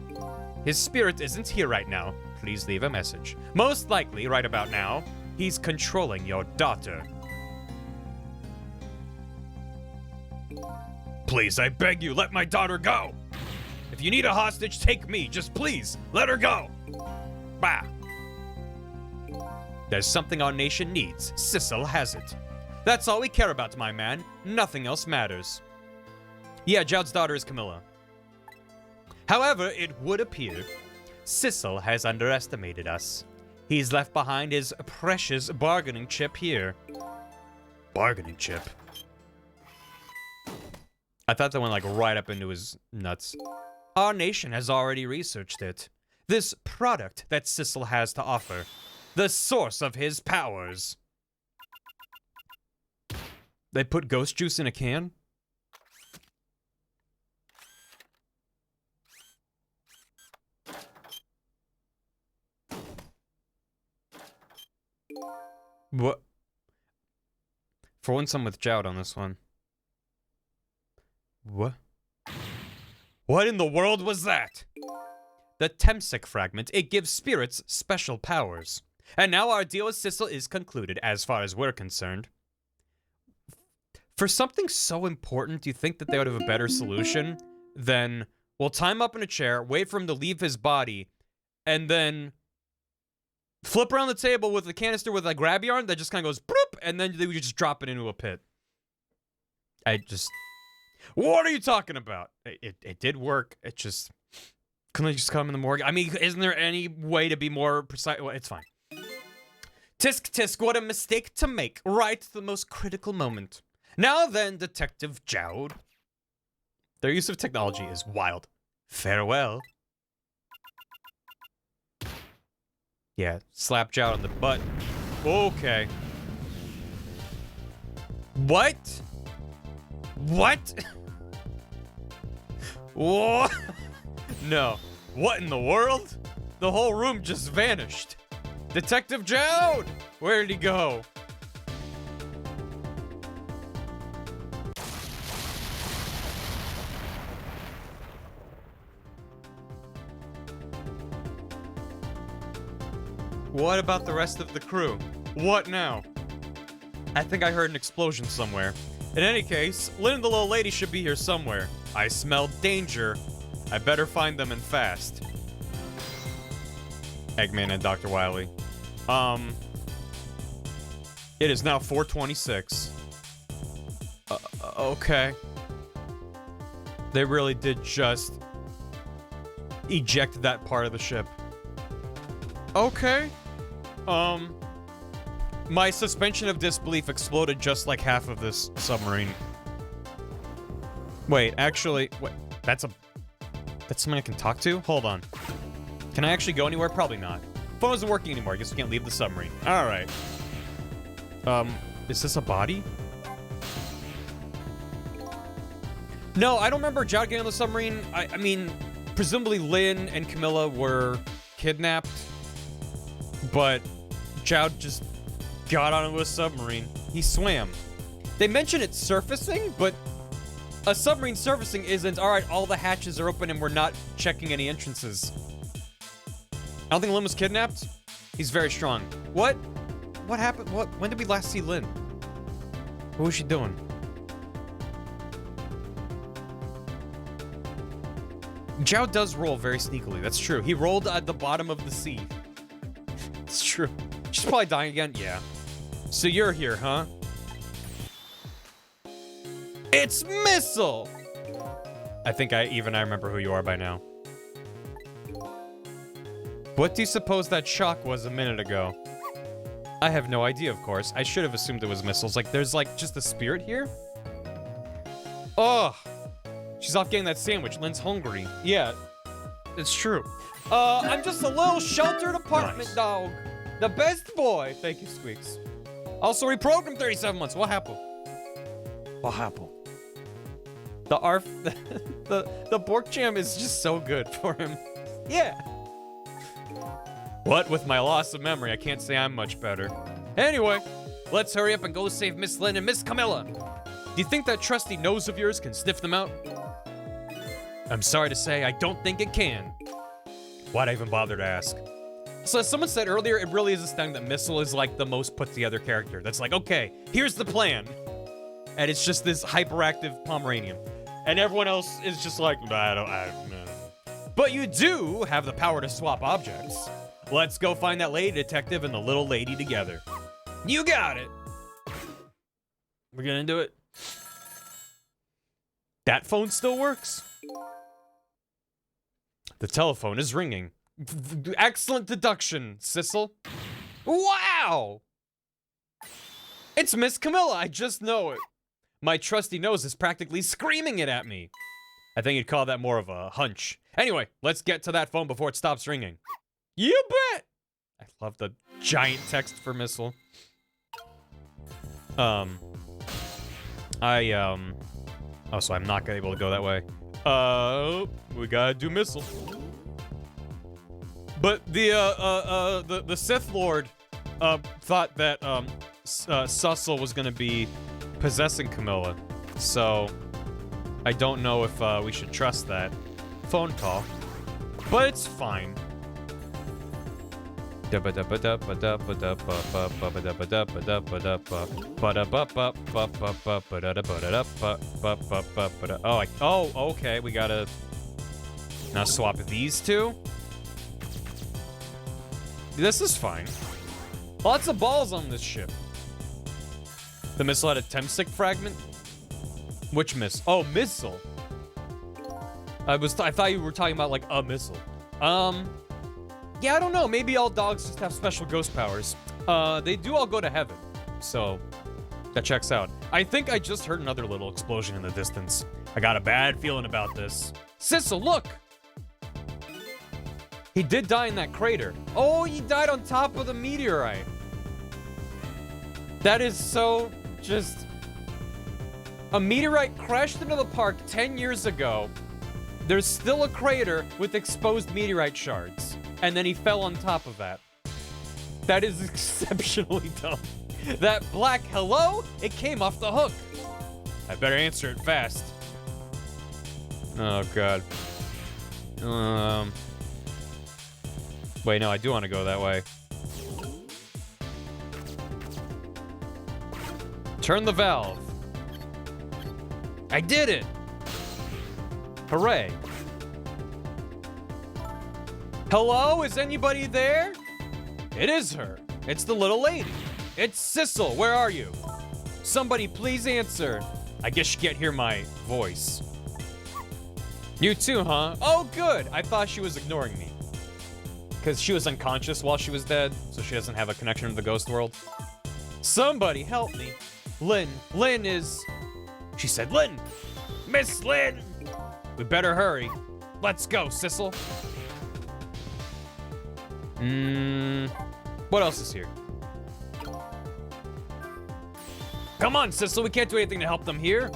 His spirit isn't here right now. Please leave a message. Most likely, right about now, he's controlling your daughter. Please, I beg you, let my daughter go. If you need a hostage, take me. Just please, let her go. Bah. There's something our nation needs. Sissel has it. That's all we care about, my man. Nothing else matters. Yeah, Jowd's daughter is Camilla. However, it would appear Sissel has underestimated us. He's left behind his precious bargaining chip here. Bargaining chip? I thought that went like right up into his nuts. Our nation has already researched it. This product that Sissel has to offer. The source of his powers. They put ghost juice in a can? What? For once I'm with Jowd on this one. What? What in the world was that? The Temsec fragment. It gives spirits special powers. And now our deal with Sissel is concluded, as far as we're concerned. For something so important, do you think that they would have a better solution than, we'll tie him up in a chair, wait for him to leave his body, and then flip around the table with a canister with a grab yarn that just kind of goes bloop, and then they would just drop it into a pit. What are you talking about? It did work. It just, couldn't they just come in the morgue? I mean, isn't there any way to be more precise? Well, it's fine. Tisk tisk, what a mistake to make, right at the most critical moment. Now then, Detective Jowd. Their use of technology is wild. Farewell. Yeah, slap Jowd on the butt. Okay. What? What? What? No. What in the world? The whole room just vanished. Detective Jowd! Where did he go? What about the rest of the crew? What now? I think I heard an explosion somewhere. In any case, Lynn and the little lady should be here somewhere. I smell danger. I better find them and fast. Eggman and Dr. Wily. It is now 4:26. Okay. They really did just eject that part of the ship. Okay. My suspension of disbelief exploded just like half of this submarine. Wait, actually, wait, that's someone I can talk to? Hold on. Can I actually go anywhere? Probably not. Phone isn't working anymore. I guess we can't leave the submarine. All right. Is this a body? No, I don't remember Jowd getting on the submarine. I mean, presumably Lynn and Camilla were kidnapped, but Jowd just got onto a submarine. He swam. They mention it surfacing, but a submarine surfacing isn't, all right, all the hatches are open and we're not checking any entrances. I don't think Lynn was kidnapped. He's very strong. What? What happened? When did we last see Lynn? What was she doing? Jowd does roll very sneakily. That's true. He rolled at the bottom of the sea. It's true. She's probably dying again. Yeah. So you're here, huh? It's Missile! I think I remember who you are by now. What do you suppose that shock was a minute ago? I have no idea, of course. I should have assumed it was missiles. Like, there's, like, just a spirit here? Oh! She's off getting that sandwich. Lynn's hungry. Yeah, it's true. I'm just a little sheltered apartment dog. The best boy. Thank you, Squeaks. Also reprogrammed 37 months. What happened? What happened? The ARF, the pork jam is just so good for him. Yeah. What with my loss of memory, I can't say I'm much better. Anyway, let's hurry up and go save Miss Lynn and Miss Camilla. Do you think that trusty nose of yours can sniff them out? I'm sorry to say, I don't think it can. Why'd I even bother to ask? So as someone said earlier, it really is astounding that Missile is like the most put together character. That's like, okay, here's the plan. And it's just this hyperactive Pomeranian. And everyone else is just like, no. But you do have the power to swap objects. Let's go find that lady detective and the little lady together. You got it. We're gonna do it. That phone still works? The telephone is ringing. Excellent deduction, Sissel. Wow! It's Miss Camilla, I just know it. My trusty nose is practically screaming it at me. I think you'd call that more of a hunch. Anyway, let's get to that phone before it stops ringing. You bet! I love the giant text for Missile. Oh, so I'm not gonna be able to go that way. We gotta do Missile. But the Sith Lord, thought that, Sussel was gonna be possessing Camilla. So, I don't know if, we should trust that. phone call. But it's fine. Oh, okay, we gotta now swap these two. This is fine. Lots of balls on this ship. The missile had a Temstick fragment? Which missile? Oh, missile. I thought you were talking about like a missile. Yeah, I don't know. Maybe all dogs just have special ghost powers. They do all go to heaven. So, that checks out. I think I just heard another little explosion in the distance. I got a bad feeling about this. Sissel, look! He did die in that crater. Oh, he died on top of the meteorite. That is so just... A meteorite crashed into the park 10 years ago. There's still a crater with exposed meteorite shards. And then he fell on top of that. That is exceptionally dumb. That black hello, it came off the hook. I better answer it fast. Oh, God. Wait, no, I do want to go that way. Turn the valve. I did it! Hooray. Hello? Is anybody there? It is her. It's the little lady. It's Sissel. Where are you? Somebody please answer. I guess you can't hear my voice. You too, huh? Oh, good. I thought she was ignoring me. Because she was unconscious while she was dead, so she doesn't have a connection to the ghost world. Somebody help me. Lynn. Lynn is... She said, Lynn! Miss Lynn! We better hurry. Let's go, Sissel. What else is here? Come on, Sissel, we can't do anything to help them here.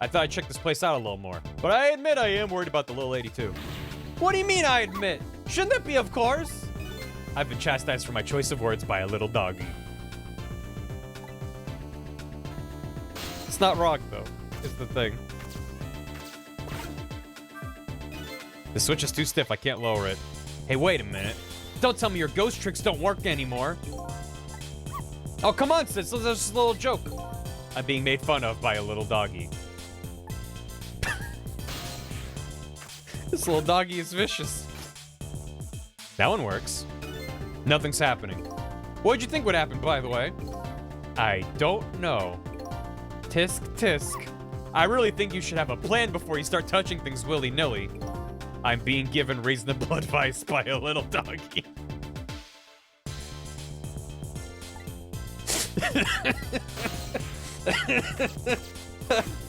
I thought I'd check this place out a little more. But I admit I am worried about the little lady, too. What do you mean, I admit? Shouldn't that be of course? I've been chastised for my choice of words by a little doggy. It's not wrong, though, is the thing. The switch is too stiff, I can't lower it. Hey, wait a minute. Don't tell me your ghost tricks don't work anymore. Oh, come on, sis, that's just a little joke. I'm being made fun of by a little doggy. This little doggy is vicious. That one works. Nothing's happening. What'd you think would happen, by the way? I don't know. Tisk, tisk. I really think you should have a plan before you start touching things willy-nilly. I'm being given reasonable advice by a little doggy.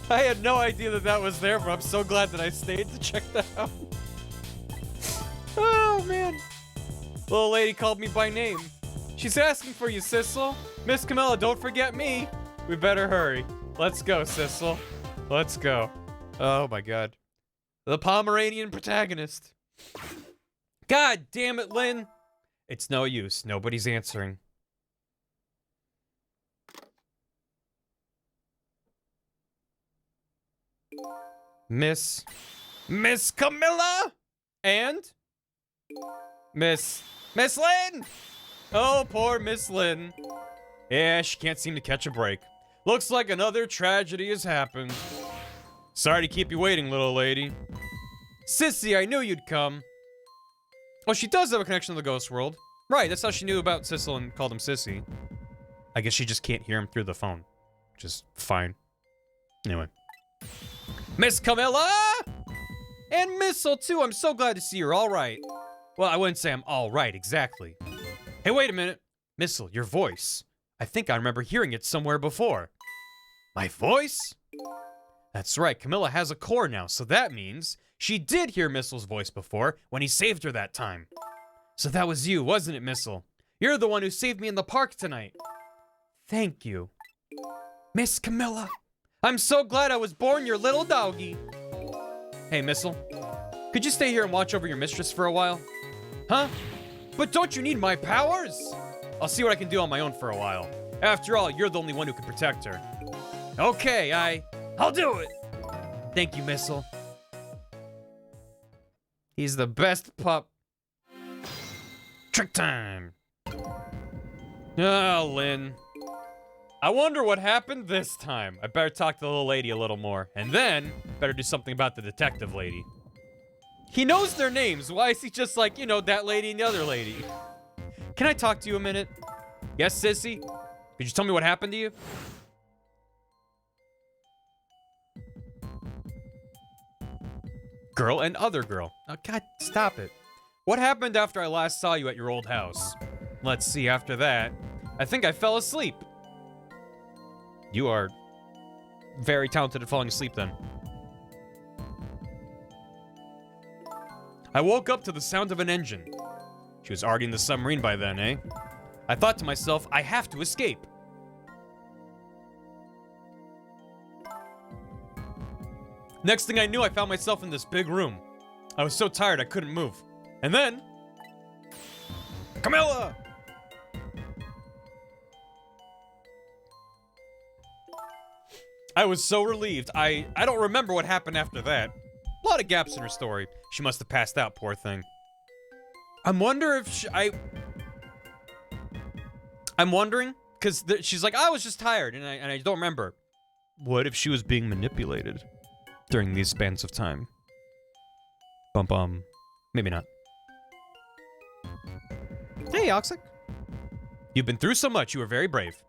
I had no idea that that was there, but I'm so glad that I stayed to check that out. Oh, man. Little lady called me by name. She's asking for you, Sissel. Miss Camilla, don't forget me. We better hurry. Let's go, Sissel. Let's go. Oh, my God. The Pomeranian protagonist. God damn it, Lynn. It's no use. Nobody's answering. Miss Camilla? And? Miss Lynn! Oh, poor Miss Lynn. Yeah, she can't seem to catch a break. Looks like another tragedy has happened. Sorry to keep you waiting, little lady. Sissy, I knew you'd come. Oh, she does have a connection to the ghost world. Right, that's how she knew about Sissel and called him Sissy. I guess she just can't hear him through the phone. Which is fine. Anyway. Miss Camilla! And Missile, too. I'm so glad to see you're all right. Well, I wouldn't say I'm all right, exactly. Hey, wait a minute. Missile, your voice. I think I remember hearing it somewhere before. My voice? That's right, Camilla has a core now, so that means she did hear Missile's voice before when he saved her that time. So that was you, wasn't it, Missile? You're the one who saved me in the park tonight. Thank you. Miss Camilla. I'm so glad I was born your little doggy. Hey, Missile. Could you stay here and watch over your mistress for a while? Huh? But don't you need my powers? I'll see what I can do on my own for a while. After all, you're the only one who can protect her. Okay, I'll do it. Thank you, Missile. He's the best pup. Trick time. Oh, Lynn. I wonder what happened this time. I better talk to the little lady a little more. And then, better do something about the detective lady. He knows their names. Why is he just like, you know, that lady and the other lady? Can I talk to you a minute? Yes, sissy? Could you tell me what happened to you? Girl and other girl. Oh, God, stop it. What happened after I last saw you at your old house? Let's see, after that, I think I fell asleep. You are very talented at falling asleep then. I woke up to the sound of an engine. She was already in the submarine by then, eh? I thought to myself, I have to escape. Next thing I knew, I found myself in this big room. I was so tired I couldn't move. And then... Camilla! I was so relieved. I don't remember what happened after that. A lot of gaps in her story. She must have passed out, poor thing. I'm wondering if I'm wondering, because she's like, I was just tired, and I don't remember. What if she was being manipulated during these spans of time? Bum. Maybe not. Hey, Oxic. You've been through so much. You were very brave.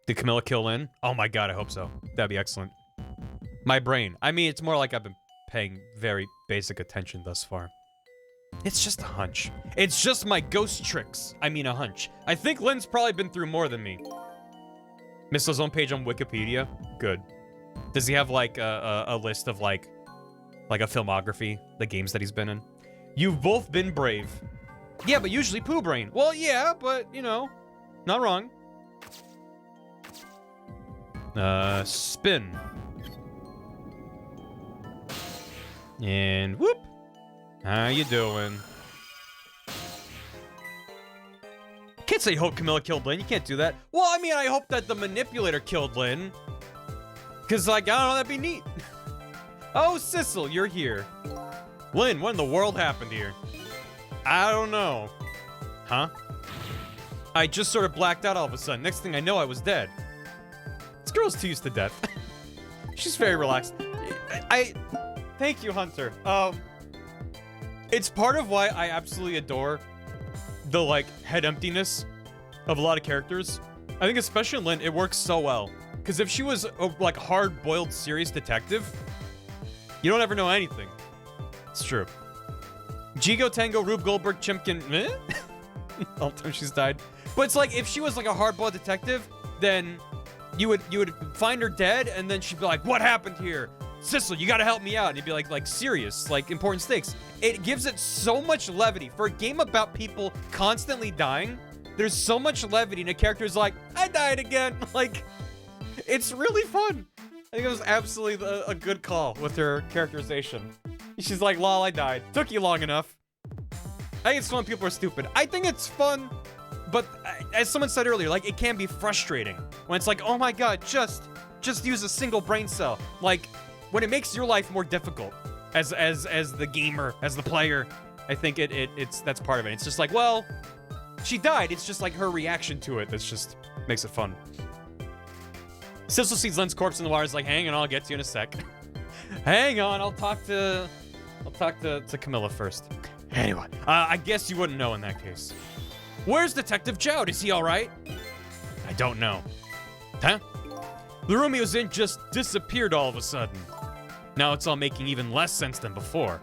Did Camilla kill Lynn? Oh my god, I hope so. That'd be excellent. My brain. I mean, it's more like I've been paying very basic attention thus far. It's just a hunch. It's just my ghost tricks. I mean, a hunch. I think Lynn's probably been through more than me. Missed his own page on Wikipedia? Good. Does he have, like, a list of, like a filmography, the games that he's been in? You've both been brave. Yeah, but usually Pooh Brain. Well, yeah, but, you know, not wrong. Spin. And whoop. How you doing? Can't say hope Camilla killed Lynn. You can't do that. Well, I mean, I hope that the manipulator killed Lynn. Because, like, I don't know, that'd be neat. Oh, Sissel, you're here. Lynn, what in the world happened here? I don't know. Huh? I just sort of blacked out all of a sudden. Next thing I know, I was dead. This girl's too used to death. She's very relaxed. Thank you, Hunter. It's part of why I absolutely adore the, like, head emptiness of a lot of characters. I think especially in Lynn, it works so well. Because if she was a, like, hard-boiled, serious detective, you don't ever know anything. It's true. Jigo, Tango, Rube Goldberg, Chimkin, all the time she's died. But it's like, if she was like a hard-boiled detective, then you would find her dead, and then she'd be like, what happened here? Sissel, you gotta help me out. And you'd be like serious, like important stakes. It gives it so much levity. For a game about people constantly dying, there's so much levity, and a character's like, I died again. Like, it's really fun. I think it was absolutely a good call with her characterization. She's like, lol, I died. Took you long enough. I think it's fun people are stupid. I think it's fun, but as someone said earlier, like, it can be frustrating. When it's like, oh my god, just use a single brain cell. Like, when it makes your life more difficult as the gamer, as the player, I think that's part of it. It's just like, well, she died. It's just like her reaction to it that's just makes it fun. Sissel sees Lynn's corpse in the water. Is like, hang on, I'll get to you in a sec. Hang on, I'll talk to Camilla first. Anyway, I guess you wouldn't know in that case. Where's Detective Jowd? Is he all right? I don't know. Huh? The room he was in just disappeared all of a sudden. Now it's all making even less sense than before.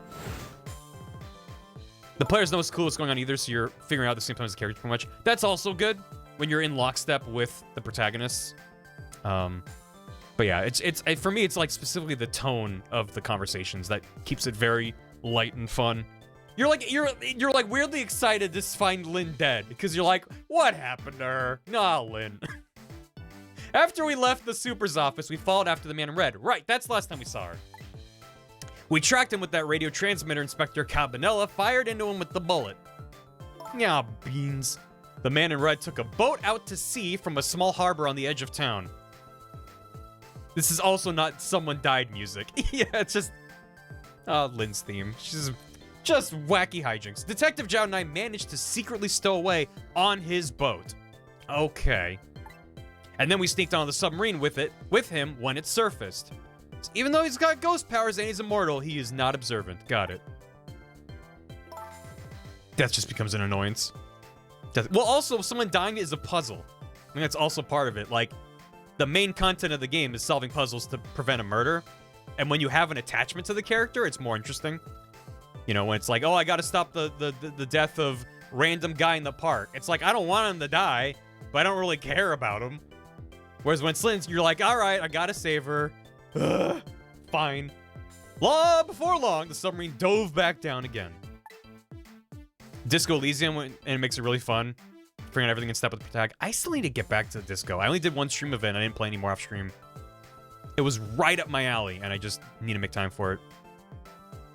The players know it's cool what's going on either, so you're figuring out at the same time as the characters pretty much. That's also good when you're in lockstep with the protagonists. But yeah, it's for me, it's like specifically the tone of the conversations that keeps it very light and fun. You're like weirdly excited to find Lynn dead because you're like, what happened to her? Nah, Lynn. After we left the Super's office, we followed after the man in red. Right, that's the last time we saw her. We tracked him with that radio transmitter Inspector Cabanella fired into him with the bullet. Yeah, beans. The man in red took a boat out to sea from a small harbor on the edge of town. This is also not someone died music. Yeah, it's just... Lynn's theme. She's just wacky hijinks. Detective Zhao and I managed to secretly stow away on his boat. Okay. And then we sneaked on the submarine with him when it surfaced. Even though he's got ghost powers and he's immortal, he is not observant. Got it. Death just becomes an annoyance. Well, also, someone dying is a puzzle. I mean, that's also part of it. Like, the main content of the game is solving puzzles to prevent a murder. And when you have an attachment to the character, it's more interesting. You know, when it's like, oh, I gotta stop the death of random guy in the park. It's like, I don't want him to die, but I don't really care about him. Whereas when Slynn's, you're like, all right, I gotta save her. Ugh, fine. Before long, the submarine dove back down again. Disco Elysium went, and it makes it really fun. Figuring out everything in step with the tag. I still need to get back to Disco. I only did one stream event. I didn't play any more off stream. It was right up my alley, and I just need to make time for it.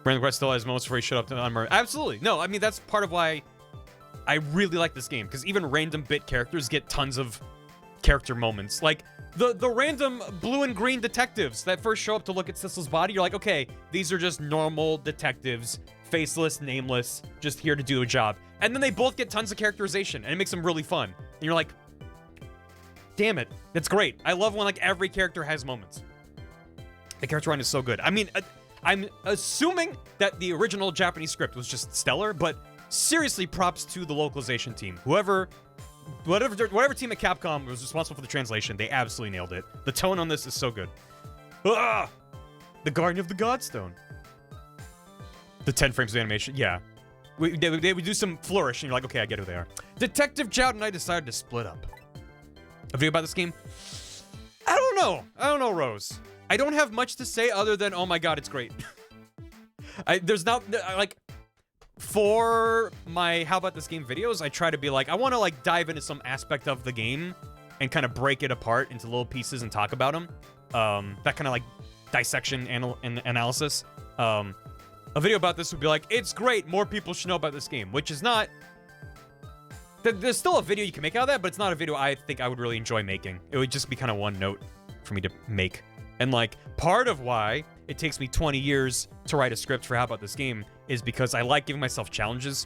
Brandon Quest still has moments before he showed up to unmurder. Absolutely. No, I mean, that's part of why I really like this game, because even random bit characters get tons of character moments. Like, the random blue and green detectives that first show up to look at Sissel's body, you're like, okay, these are just normal detectives, faceless, nameless, just here to do a job. And then they both get tons of characterization, and it makes them really fun. And you're like, damn it, that's great. I love when, like, every character has moments. The character design is so good. I mean, I'm assuming that the original Japanese script was just stellar, but seriously, props to the localization team. Whatever team at Capcom was responsible for the translation, they absolutely nailed it. The tone on this is so good. Ah! The Guardian of the Godstone. The 10 frames of animation, yeah. They would do some flourish, and you're like, okay, I get who they are. Detective Jout and I decided to split up. A video about this game? I don't know, Rose. I don't have much to say other than, oh my god, it's great. There's not, like, for my How About This Game videos, I try to be like, I want to, like, dive into some aspect of the game and kind of break it apart into little pieces and talk about them. That kind of, like, dissection and analysis. A video about this would be like, it's great, more people should know about this game, which is not... There's still a video you can make out of that, but it's not a video I think I would really enjoy making. It would just be kind of one note for me to make. And, like, part of why it takes me 20 years to write a script for How About This Game is because I like giving myself challenges.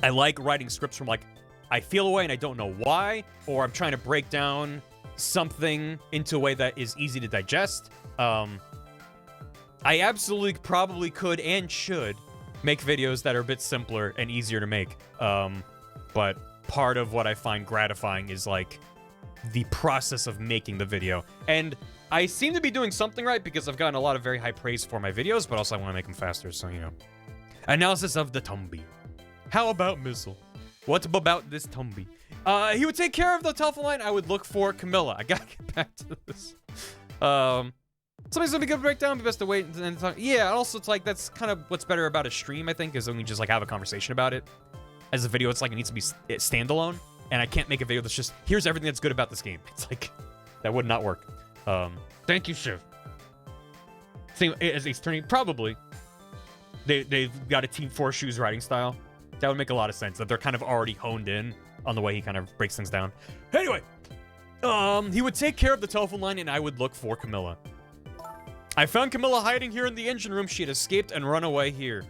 I like writing scripts from, like, I feel a way and I don't know why, or I'm trying to break down something into a way that is easy to digest. I absolutely probably could and should make videos that are a bit simpler and easier to make. But part of what I find gratifying is, like, the process of making the video. And I seem to be doing something right because I've gotten a lot of very high praise for my videos, but also I want to make them faster, so, you know. Analysis of the Tumby. How about Missile? What about this Tumby? He would take care of the telephone line. I would look for Camilla. I gotta get back to this. Somebody's gonna be good breakdown, be best to wait and talk. Yeah, also it's like, that's kind of what's better about a stream, I think, is when we just, like, have a conversation about it. As a video, it's like, it needs to be standalone, and I can't make a video that's just, here's everything that's good about this game. It's like, that would not work. Thank you, Shiv. Same as Ace Attorney, probably. They've got a Team 4 Shoes writing style. That would make a lot of sense, that they're kind of already honed in on the way he kind of breaks things down. Anyway, he would take care of the telephone line, and I would look for Camilla. I found Camilla hiding here in the engine room. She had escaped and run away here.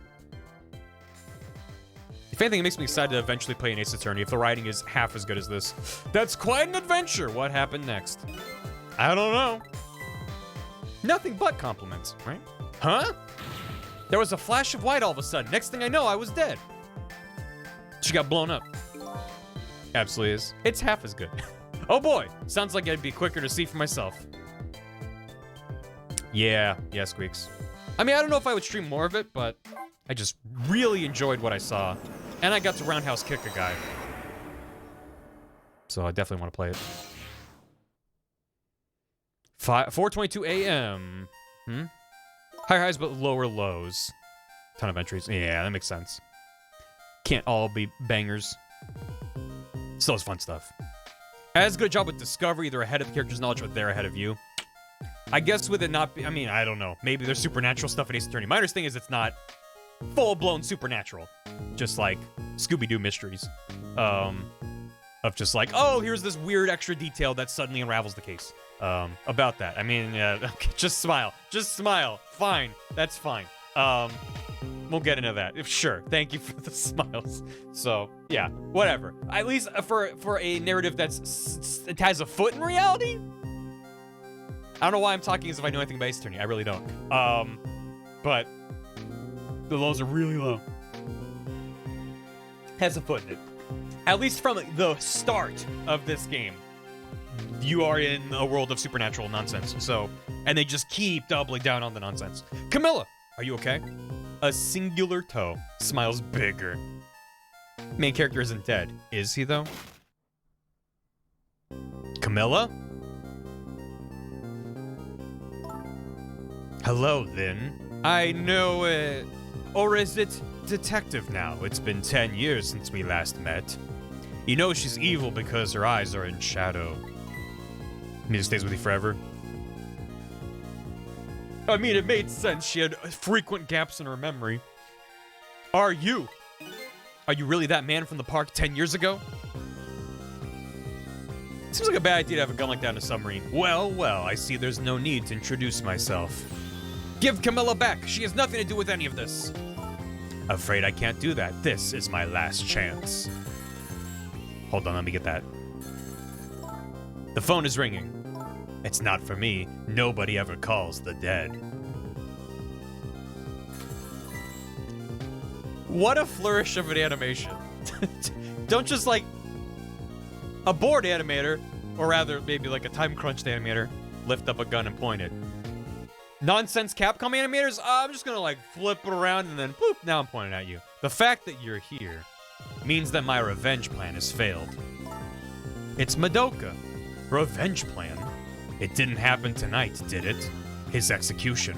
If anything, it makes me excited to eventually play an Ace Attorney if the writing is half as good as this. That's quite an adventure. What happened next? I don't know. Nothing but compliments, right? Huh? There was a flash of white all of a sudden. Next thing I know, I was dead. She got blown up. Absolutely is. It's half as good. Oh boy. Sounds like it'd be quicker to see for myself. Yeah, Squeaks. I mean, I don't know if I would stream more of it, but I just really enjoyed what I saw. And I got to roundhouse kick a guy. So I definitely want to play it. 4:22 a.m. Higher highs, but lower lows. Ton of entries. Yeah, that makes sense. Can't all be bangers. Still has fun stuff. As good a job with discovery. They're ahead of the character's knowledge, but they're ahead of you. I guess with it not be, I mean, I don't know. Maybe there's supernatural stuff in Ace Attorney. My understanding is it's not full-blown supernatural. Just like Scooby-Doo mysteries. Of just like, oh, here's this weird extra detail that suddenly unravels the case. About that. I mean, okay, just smile. Just smile. Fine. That's fine. We'll get into that. Sure. Thank you for the smiles. So, yeah, whatever. At least for a narrative it has a foot in reality. I don't know why I'm talking as if I know anything about Ace Attorney. I really don't. But the lows are really low. Has a foot in it. At least from the start of this game, you are in a world of supernatural nonsense. So, and they just keep doubling down on the nonsense. Camilla, are you okay? A singular toe smiles bigger. Main character isn't dead, is he though? Camilla? Hello, Lynn. I know it. Or is it detective now? It's been 10 years since we last met. You know she's evil because her eyes are in shadow. I mean, it stays with you forever. I mean, it made sense. She had frequent gaps in her memory. Are you really that man from the park 10 years ago? Seems like a bad idea to have a gun like that in a submarine. Well, I see there's no need to introduce myself. Give Camilla back. She has nothing to do with any of this. Afraid I can't do that. This is my last chance. Hold on, let me get that. The phone is ringing. It's not for me. Nobody ever calls the dead. What a flourish of an animation. Don't just like a bored animator, or rather maybe like a time crunched animator, lift up a gun and point it. Nonsense Capcom animators, I'm just gonna like flip it around and then boop, now I'm pointing at you. The fact that you're here means that my revenge plan has failed. It's Madoka. Revenge plan? It didn't happen tonight, did it? His execution.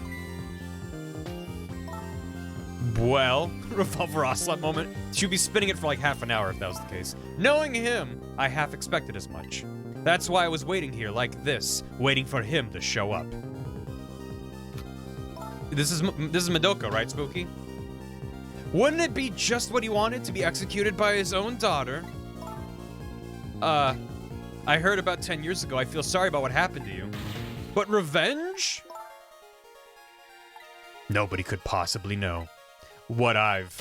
Well, Revolver Ocelot moment. She'd be spinning it for like half an hour if that was the case. Knowing him, I half expected as much. That's why I was waiting here like this, waiting for him to show up. This is Madoka, right, Spooky? Wouldn't it be just what he wanted, to be executed by his own daughter? I heard about 10 years ago. I feel sorry about what happened to you. But revenge? Nobody could possibly know what I've...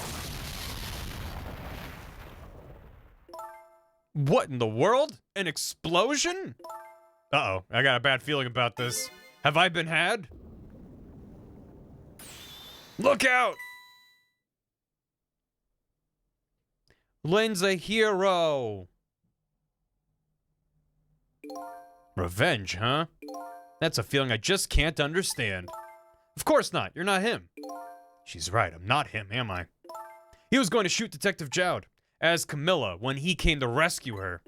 What in the world? An explosion? Uh-oh, I got a bad feeling about this. Have I been had? Look out! Lynn's a hero. Revenge, huh? That's a feeling I just can't understand. Of course not. You're not him. She's right. I'm not him, am I? He was going to shoot Detective Jowd as Camilla when he came to rescue her.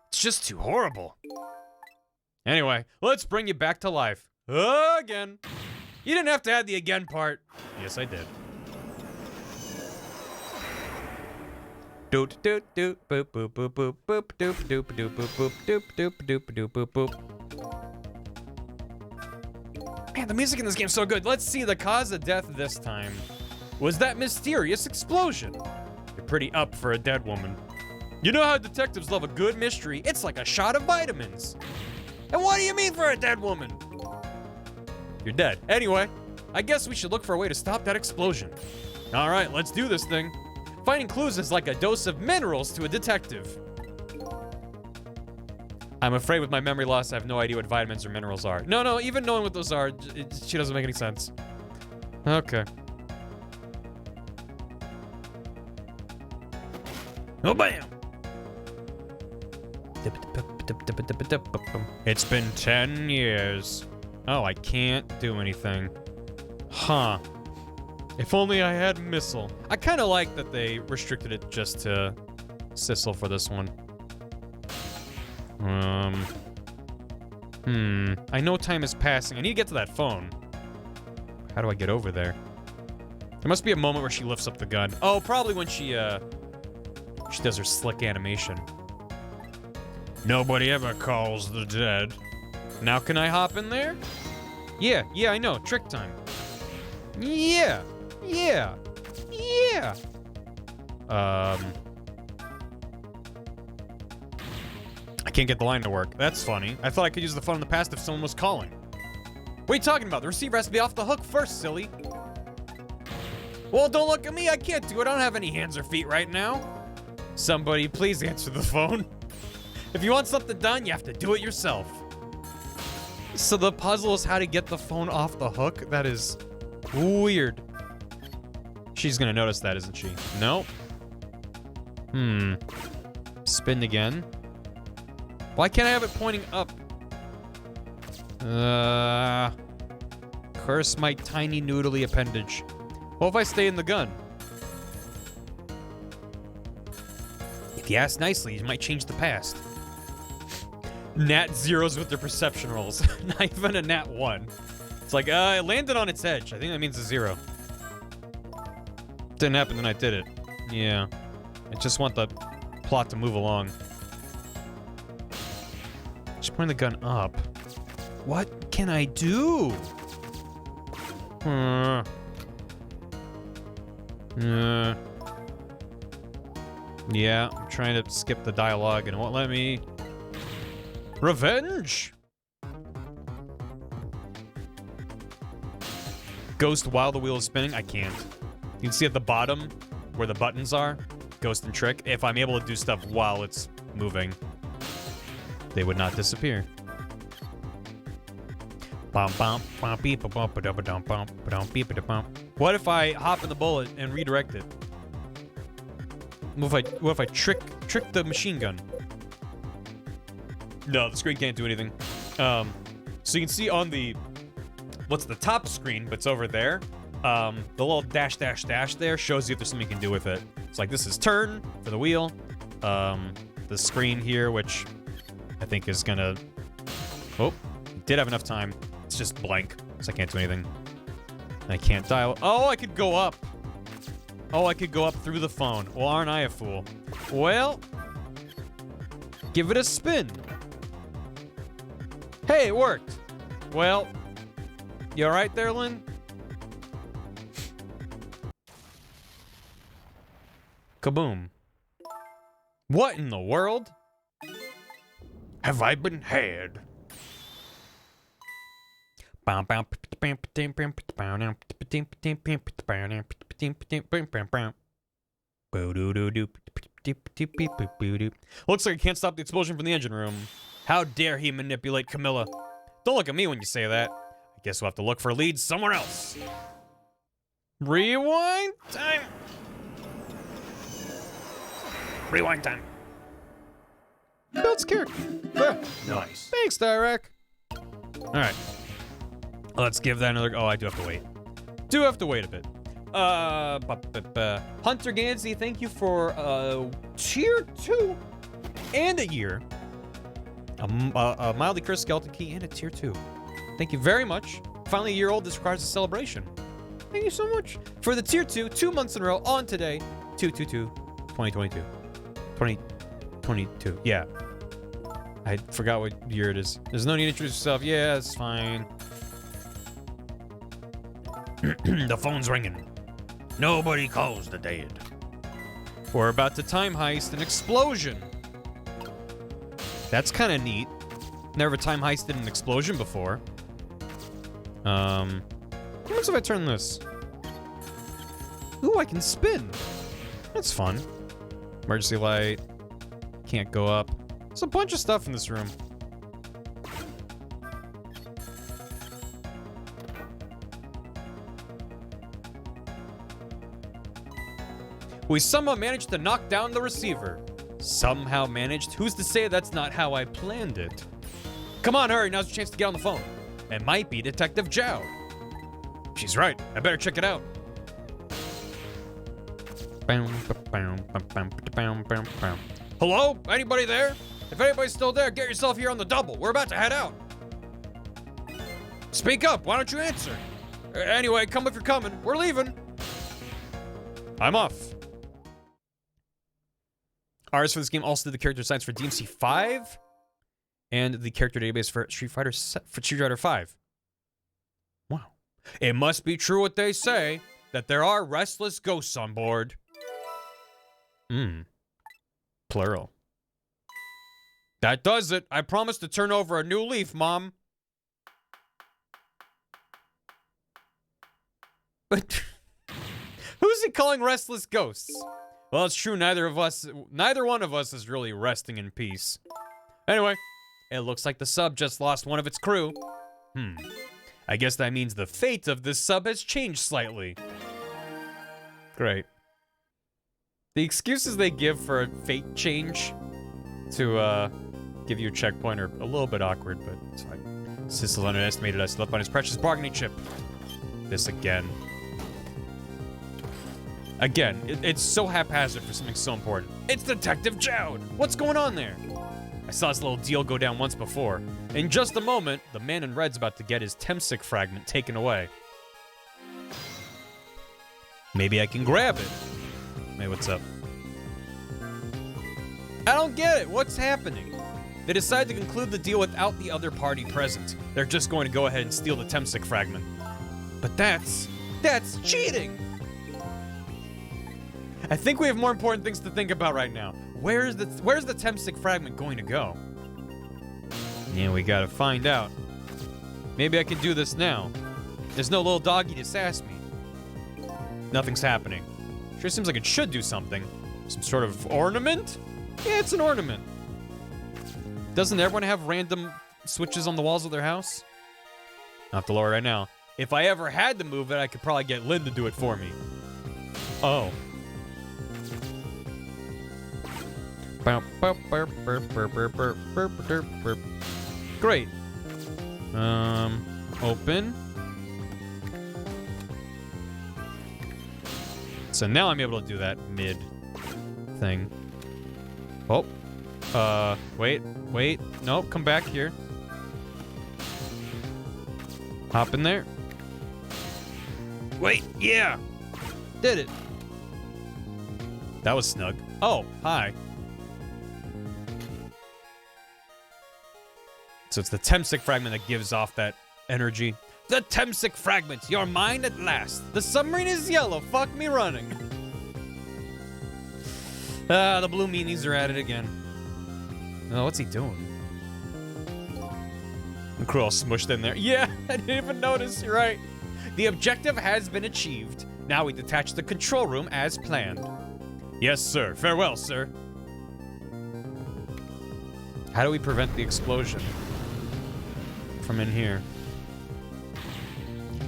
It's just too horrible. Anyway, let's bring you back to life. Again. You didn't have to add the again part. Yes, I did. Doot doot doot boop boop boop boop boop doop doop doop boop boop doop doop doop doop boop boop. Man, the music in this game's so good. Let's see the cause of death this time. Was that mysterious explosion? You're pretty up for a dead woman. You know how detectives love a good mystery? It's like a shot of vitamins. And what do you mean for a dead woman? You're dead. Anyway, I guess we should look for a way to stop that explosion. All right, let's do this thing. Finding clues is like a dose of minerals to a detective. I'm afraid with my memory loss, I have no idea what vitamins or minerals are. No, even knowing what those are, she doesn't make any sense. Okay. Oh, bam! It's been 10 years. Oh, I can't do anything. Huh. If only I had Missile. I kind of like that they restricted it just to Sissel for this one. I know time is passing. I need to get to that phone. How do I get over there? There must be a moment where she lifts up the gun. Oh, probably when she does her slick animation. Nobody ever calls the dead. Now can I hop in there? Yeah, I know. Trick time. Yeah. I can't get the line to work. That's funny. I thought I could use the phone in the past if someone was calling. What are you talking about? The receiver has to be off the hook first, silly. Well, don't look at me. I can't do it. I don't have any hands or feet right now. Somebody, please answer the phone. If you want something done, you have to do it yourself. So the puzzle is how to get the phone off the hook? That is weird. She's gonna notice that, isn't she? Nope. Spin again. Why can't I have it pointing up? Curse my tiny noodly appendage. What if I stay in the gun? If you ask nicely, you might change the past. Nat zeros with their perception rolls. Not even a nat 1. It's like, it landed on its edge. I think that means a 0. Didn't happen when I did it. Yeah. I just want the plot to move along. Just pointing the gun up. What can I do? Yeah, I'm trying to skip the dialogue and it won't let me. Revenge! Ghost while the wheel is spinning? I can't. You can see at the bottom where the buttons are. Ghost and trick. If I'm able to do stuff while it's moving, they would not disappear. What if I hop in the bullet and redirect it? What if I trick the machine gun? No, the screen can't do anything. So you can see on the what's the top screen, but it's over there. The little dash there shows you if there's something you can do with it. It's like this is turn for the wheel. The screen here, which I think is gonna. Oh, did have enough time. It's just blank, so I can't do anything. I can't dial. Oh, I could go up. Oh, I could go up through the phone. Well, aren't I a fool? Well, give it a spin. Hey, it worked. Well, you all right there, Lynn? Kaboom. What in the world? Have I been had? Looks like I can't stop the explosion from the engine room. How dare he manipulate Camilla? Don't look at me when you say that. I guess we'll have to look for leads somewhere else. Rewind time. Rewind time. That's character. Nice. Thanks, Dirac. All right. Let's give that another. Oh, I do have to wait. Do have to wait a bit. Hunter Gansey, thank you for tier 2 and a year. A mildly cursed skeleton key and a tier 2. Thank you very much. Finally a year old. This requires a celebration. Thank you so much for the tier 2, 2 months in a row on today, 2/22/2022. 2022. Yeah. I forgot what year it is. There's no need to introduce yourself. Yeah, it's fine. The phone's ringing. Nobody calls the dead. We're about to time heist an explosion. That's kind of neat. Never time heisted an explosion before. What happens if I turn this? Ooh, I can spin. That's fun. Emergency light. Can't go up. There's a bunch of stuff in this room. We somehow managed to knock down the receiver. Somehow managed? Who's to say that's not how I planned it? Come on, hurry. Now's your chance to get on the phone. It might be Detective Zhao. She's right. I better check it out. Hello? Anybody there? If anybody's still there, get yourself here on the double. We're about to head out. Speak up. Why don't you answer? Anyway, come if you're coming. We're leaving. I'm off. Artists for this game also did the character designs for DMC 5 and the character database for Street Fighter 5. Wow. It must be true what they say, that there are restless ghosts on board. Plural. That does it. I promise to turn over a new leaf, Mom. But who is he calling restless ghosts? Well, it's true, neither one of us is really resting in peace. Anyway, it looks like the sub just lost one of its crew. I guess that means the fate of this sub has changed slightly. Great. The excuses they give for a fate change to give you a checkpoint are a little bit awkward, but it's fine. Sissel underestimated us, left on his precious bargaining chip. This again. Again, it's so haphazard for something so important. It's Detective Jowd! What's going on there? I saw this little deal go down once before. In just a moment, the man in red's about to get his Temsic fragment taken away. Maybe I can grab it. Hey, what's up? I don't get it. What's happening? They decide to conclude the deal without the other party present. They're just going to go ahead and steal the Temsic fragment. But that's cheating! I think we have more important things to think about right now. Where's the Temsic fragment going to go? Yeah, we gotta find out. Maybe I can do this now. There's no little doggy to sass me. Nothing's happening. Sure seems like it should do something. Some sort of ornament? Yeah, it's an ornament. Doesn't everyone have random switches on the walls of their house? I'll have to lower it right now. If I ever had to move it, I could probably get Lynn to do it for me. Oh. Great. Open. So now I'm able to do that mid thing. Oh. Wait. Nope, come back here. Hop in there. Wait, yeah. Did it. That was snug. Oh, hi. So it's the Temsic fragment that gives off that energy. The Temsic fragment, you're mine at last. The submarine is yellow, fuck me running. The blue meanies are at it again. Oh, what's he doing? The crew all smushed in there. Yeah, I didn't even notice, you're right. The objective has been achieved. Now we detach the control room as planned. Yes, sir. Farewell, sir. How do we prevent the explosion from in here?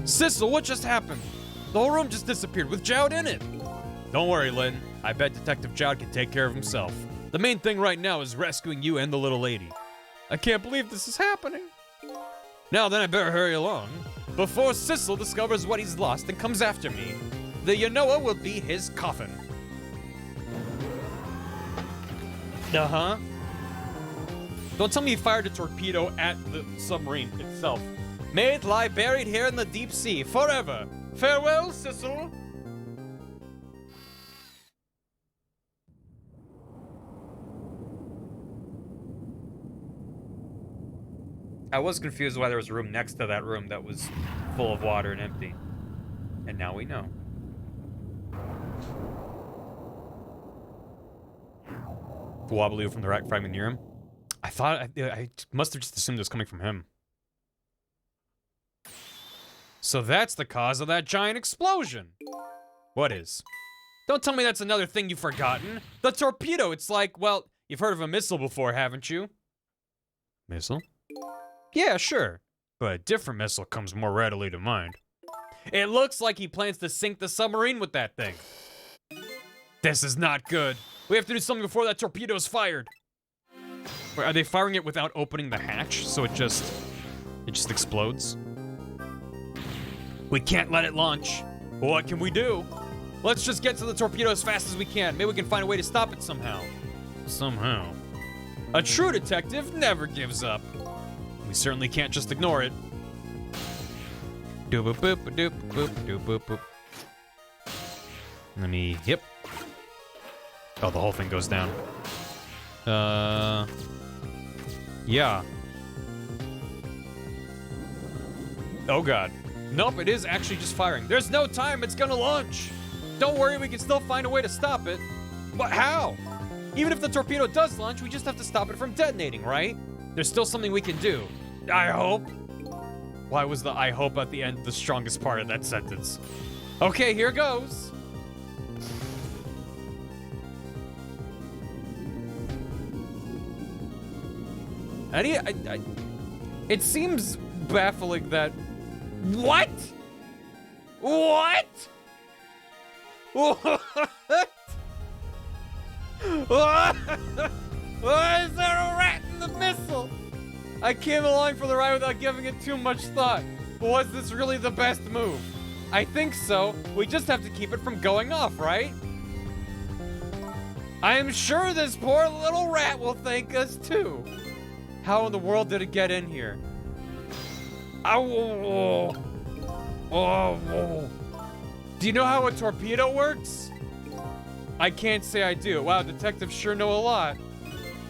Sissel, what just happened? The whole room just disappeared with Jowd in it. Don't worry, Lynn. I bet Detective Jowd can take care of himself. The main thing right now is rescuing you and the little lady. I can't believe this is happening. Now then, I better hurry along. Before Sissel discovers what he's lost and comes after me, the Yanoa will be his coffin. Uh-huh. Don't tell me he fired a torpedo at the submarine itself. May it lie buried here in the deep sea forever. Farewell, Sissel. I was confused why there was a room next to that room that was full of water and empty. And now we know. Wobbly from the rack fragment near him. I must have just assumed it was coming from him. So that's the cause of that giant explosion. What is? Don't tell me that's another thing you've forgotten. The torpedo, it's like, well, you've heard of a missile before, haven't you? Missile? Yeah, sure. But a different missile comes more readily to mind. It looks like he plans to sink the submarine with that thing. This is not good. We have to do something before that torpedo is fired. Wait, are they firing it without opening the hatch, so it just explodes? We can't let it launch. What can we do? Let's just get to the torpedo as fast as we can. Maybe we can find a way to stop it somehow. Somehow. A true detective never gives up. We certainly can't just ignore it. Doop boop doop boop doop boop boop. Let me, yep. Oh, the whole thing goes down. Yeah. Oh god. Nope, it is actually just firing. There's no time, it's gonna launch. Don't worry, we can still find a way to stop it. But how? Even if the torpedo does launch, we just have to stop it from detonating, right? There's still something we can do. I hope. Why was the I hope at the end the strongest part of that sentence? Okay, here goes. It seems baffling that... What? What? What? What? Why is there a rat in the missile? I came along for the ride without giving it too much thought. But was this really the best move? I think so. We just have to keep it from going off, right? I am sure this poor little rat will thank us too. How in the world did it get in here? Oh. Do you know how a torpedo works? I can't say I do. Wow, detectives sure know a lot.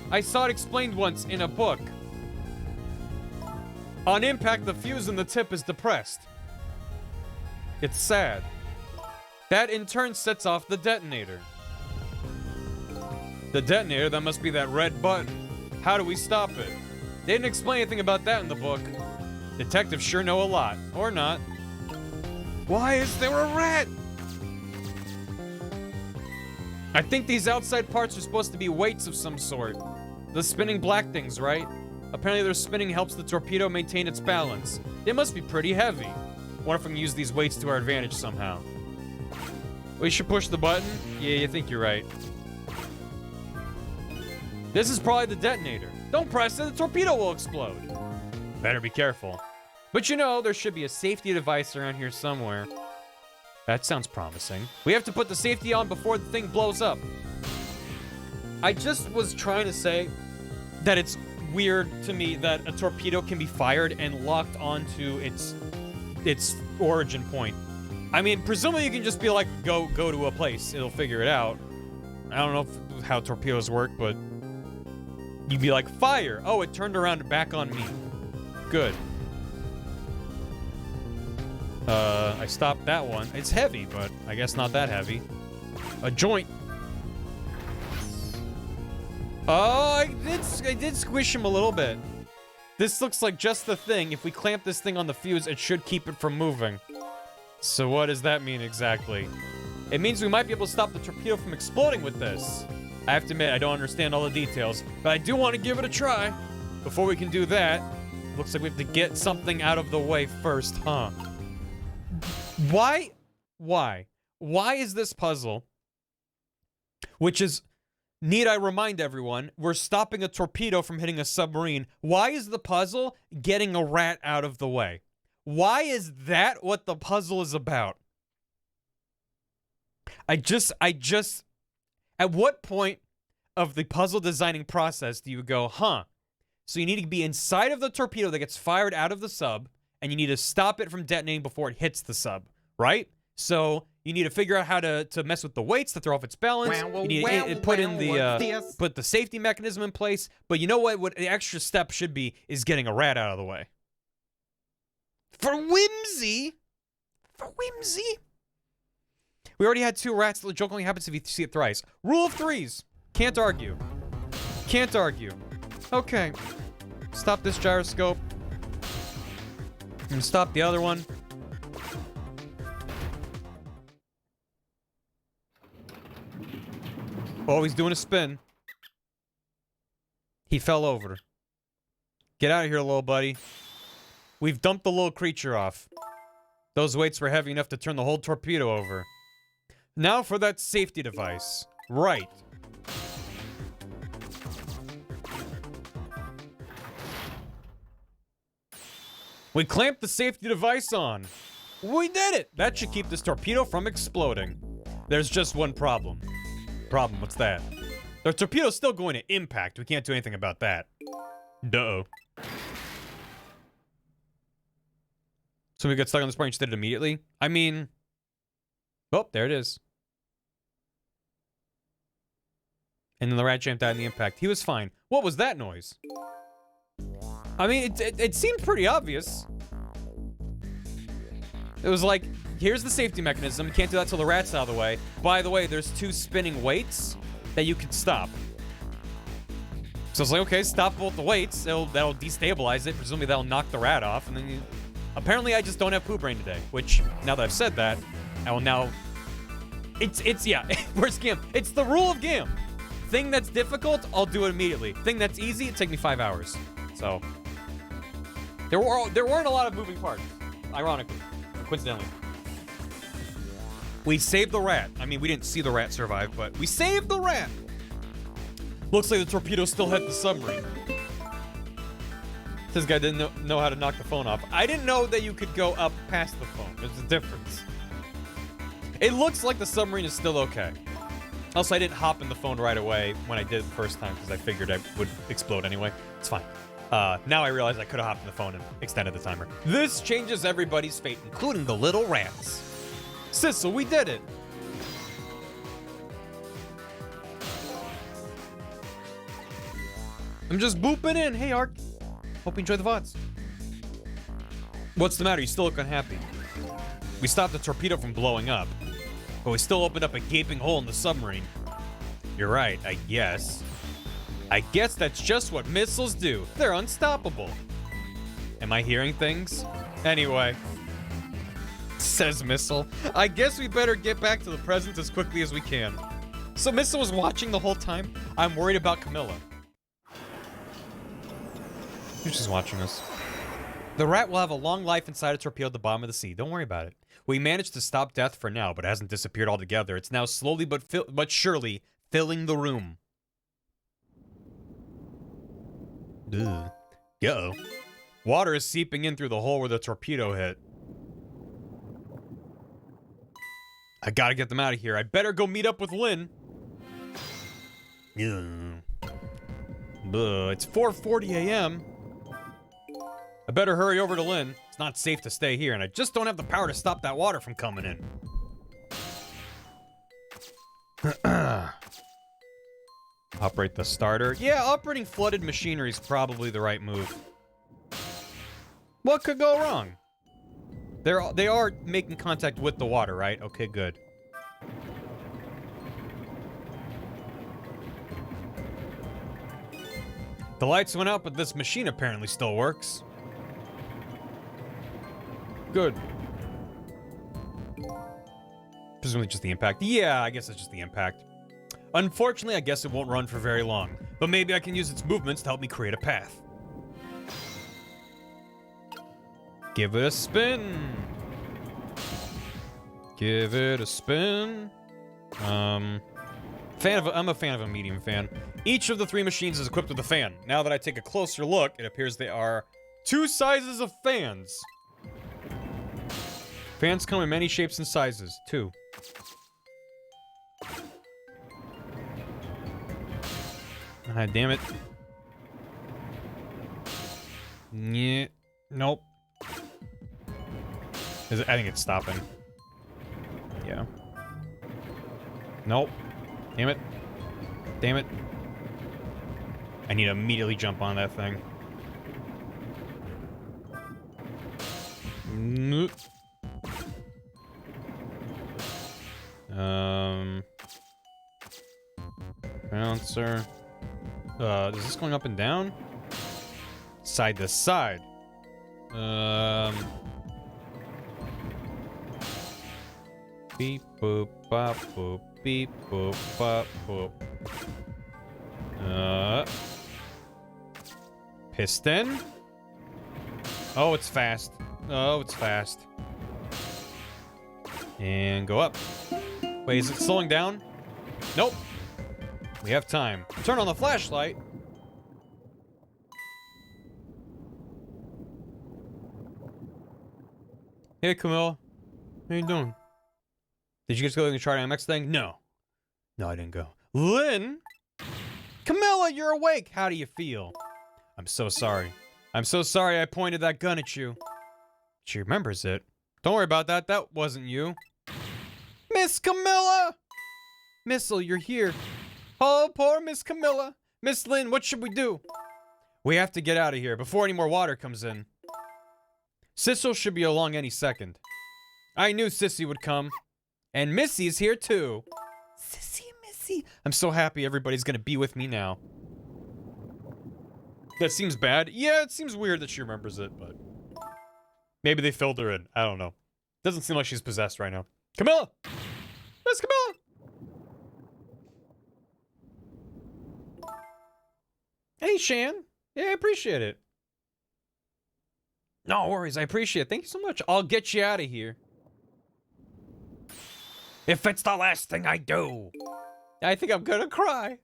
I saw it explained once in a book. On impact, the fuse in the tip is depressed. It's sad. That in turn sets off the detonator. The detonator, that must be that red button. How do we stop it? They didn't explain anything about that in the book. Detectives sure know a lot. Or not. Why is there a rat? I think these outside parts are supposed to be weights of some sort. The spinning black things, right? Apparently their spinning helps the torpedo maintain its balance. They must be pretty heavy. Wonder if we can use these weights to our advantage somehow. We should push the button? Yeah, you think you're right. This is probably the detonator. Don't press it, the torpedo will explode. Better be careful. But you know, there should be a safety device around here somewhere. That sounds promising. We have to put the safety on before the thing blows up. I just was trying to say that it's weird to me that a torpedo can be fired and locked onto its origin point. I mean, presumably you can just be like, go to a place, it'll figure it out. I don't know how torpedoes work, but you'd be like, fire! Oh, it turned around and back on me. Good. I stopped that one. It's heavy, but I guess not that heavy. A joint. Oh, I did squish him a little bit. This looks like just the thing. If we clamp this thing on the fuse, it should keep it from moving. So what does that mean exactly? It means we might be able to stop the torpedo from exploding with this. I have to admit, I don't understand all the details, but I do want to give it a try. Before we can do that, looks like we have to get something out of the way first, huh? Why is this puzzle, which is, need I remind everyone, we're stopping a torpedo from hitting a submarine. Why is the puzzle getting a rat out of the way? Why is that what the puzzle is about? I just, at what point of the puzzle designing process do you go, huh? So you need to be inside of the torpedo that gets fired out of the sub, and you need to stop it from detonating before it hits the sub, right? So you need to figure out how to mess with the weights to throw off its balance. You need to put the safety mechanism in place. But you know what? What the extra step should be is getting a rat out of the way. For whimsy. We already had 2 rats. The joke only happens if you see it thrice. Rule of 3s. Can't argue. Okay. Stop this gyroscope. And stop the other one. Oh, he's doing a spin. He fell over. Get out of here, little buddy. We've dumped the little creature off. Those weights were heavy enough to turn the whole torpedo over. Now for that safety device. Right. We clamped the safety device on. We did it! That should keep this torpedo from exploding. There's just one problem. What's that? The torpedo's still going to impact. We can't do anything about that. Duh. So we got stuck on this point and just did it immediately? I mean... Oh, there it is. And then the rat jumped out in the impact. He was fine. What was that noise? I mean, it seemed pretty obvious. It was like, here's the safety mechanism. Can't do that till the rat's out of the way. By the way, there's 2 spinning weights that you can stop. So it's like, okay, stop both the weights. That'll destabilize it. Presumably that'll knock the rat off. And then you... Apparently I just don't have poo brain today. Which, now that I've said that, I will now... yeah, where's Gam? It's the rule of Gam. Thing that's difficult, I'll do it immediately. Thing that's easy, it'll take me 5 hours. So there weren't a lot of moving parts, ironically, coincidentally. We saved the rat. I mean, we didn't see the rat survive, but we saved the rat. Looks like the torpedo still hit the submarine. This guy didn't know how to knock the phone off. I didn't know that you could go up past the phone. There's a difference. It looks like the submarine is still okay. Also, I didn't hop in the phone right away when I did it the first time because I figured I would explode anyway. It's fine. Now I realize I could have hopped in the phone and extended the timer. This changes everybody's fate, including the little rats. Sissel, we did it! I'm just booping in. Hey, Art. Hope you enjoy the VODs. What's the matter? You still look unhappy. We stopped the torpedo from blowing up, but we still opened up a gaping hole in the submarine. You're right, I guess. I guess that's just what missiles do. They're unstoppable. Am I hearing things? Anyway. Says Missile. I guess we better get back to the present as quickly as we can. So Missile was watching the whole time? I'm worried about Camilla. Who's just watching us? The rat will have a long life inside a torpedo at the bottom of the sea. Don't worry about it. We managed to stop death for now, but it hasn't disappeared altogether. It's now slowly but surely filling the room. Ugh. Uh-oh. Water is seeping in through the hole where the torpedo hit. I gotta get them out of here. I better go meet up with Lynn. It's 4:40 a.m. I better hurry over to Lynn. It's not safe to stay here, and I just don't have the power to stop that water from coming in. Operate the starter. Yeah, operating flooded machinery is probably the right move. What could go wrong? They are making contact with the water, right? Okay, good. The lights went out, but this machine apparently still works. Good. Presumably just the impact. Yeah, I guess it's just the impact. Unfortunately, I guess it won't run for very long. But maybe I can use its movements to help me create a path. Give it a spin. Give it a spin. I'm a fan of a medium fan. Each of the three machines is equipped with a fan. Now that I take a closer look, it appears they are two sizes of fans. Fans come in many shapes and sizes, too. Ah, damn it. Yeah. Nope. I think it's stopping. Yeah. Nope. Damn it. Damn it. I need to immediately jump on that thing. Nope. Bouncer. Is this going up and down? Side to side. Beep boop bop boop beep boop bop boop. Piston. Oh, it's fast. Oh, it's fast. And go up. Wait, is it slowing down? Nope. We have time. Turn on the flashlight. Hey, Camilla. How you doing? Did you guys go to the Chart MX thing? No. No, I didn't go. Lynn? Camilla, you're awake. How do you feel? I'm so sorry. I'm so sorry I pointed that gun at you. She remembers it. Don't worry about that. That wasn't you. Miss Camilla! Missile, you're here. Oh, poor Miss Camilla. Miss Lynn, what should we do? We have to get out of here before any more water comes in. Sissel should be along any second. I knew Sissy would come. And Missy's here too. Sissy and Missy. I'm so happy everybody's gonna be with me now. That seems bad. Yeah, it seems weird that she remembers it, but... maybe they filled her in. I don't know. Doesn't seem like she's possessed right now. Camilla! Miss Camilla! Hey, Shan. Yeah, I appreciate it. No worries, I appreciate it. Thank you so much. I'll get you out of here. If it's the last thing I do. I think I'm gonna cry.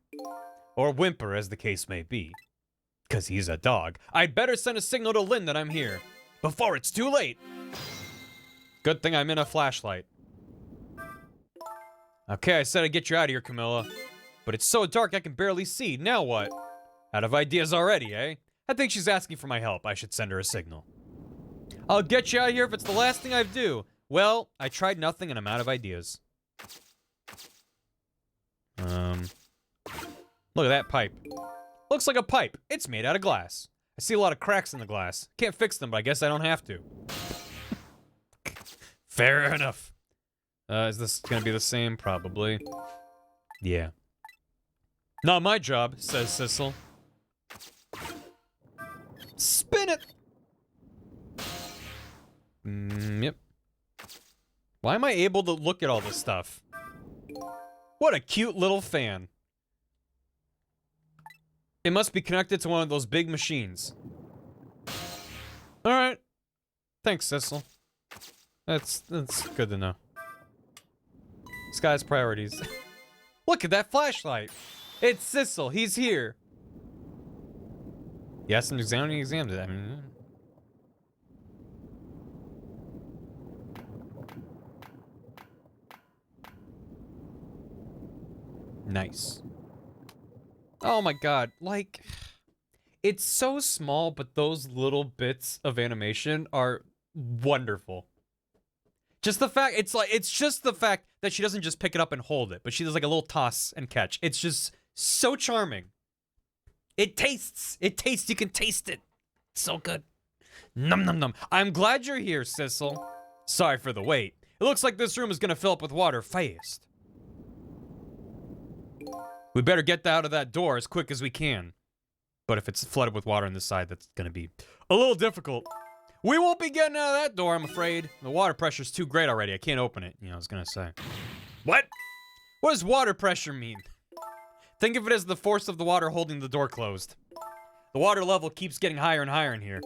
Or whimper, as the case may be. Because he's a dog. I'd better send a signal to Lynn that I'm here. Before it's too late. Good thing I'm in a flashlight. Okay, I said I'd get you out of here, Camilla. But it's so dark I can barely see. Now what? Out of ideas already, eh? I think she's asking for my help. I should send her a signal. I'll get you out of here if it's the last thing I do. Well, I tried nothing and I'm out of ideas. Look at that pipe. Looks like a pipe. It's made out of glass. I see a lot of cracks in the glass. Can't fix them, but I guess I don't have to. Fair enough. Is this gonna be the same? Probably. Yeah. Not my job, says Sissel. Spin it! Yep. Why am I able to look at all this stuff? What a cute little fan. It must be connected to one of those big machines. Alright. Thanks, Sissel. That's good to know. This guy's priorities. Look at that flashlight. It's Sissel. He's here. Yes, I'm examining it. I mean, nice. Oh my god, like, it's so small, but those little bits of animation are wonderful. Just the fact, it's just the fact that she doesn't just pick it up and hold it, but she does like a little toss and catch. It's just so charming. It tastes, you can taste it. It's so good. Num num num. I'm glad you're here, Sissel. Sorry for the wait. It looks like this room is gonna fill up with water fast. We better get out of that door as quick as we can. But if it's flooded with water on this side, that's gonna be a little difficult. We won't be getting out of that door, I'm afraid. The water pressure's too great already. I can't open it. You know, I was gonna say. What? What does water pressure mean? Think of it as the force of the water holding the door closed. The water level keeps getting higher and higher in here.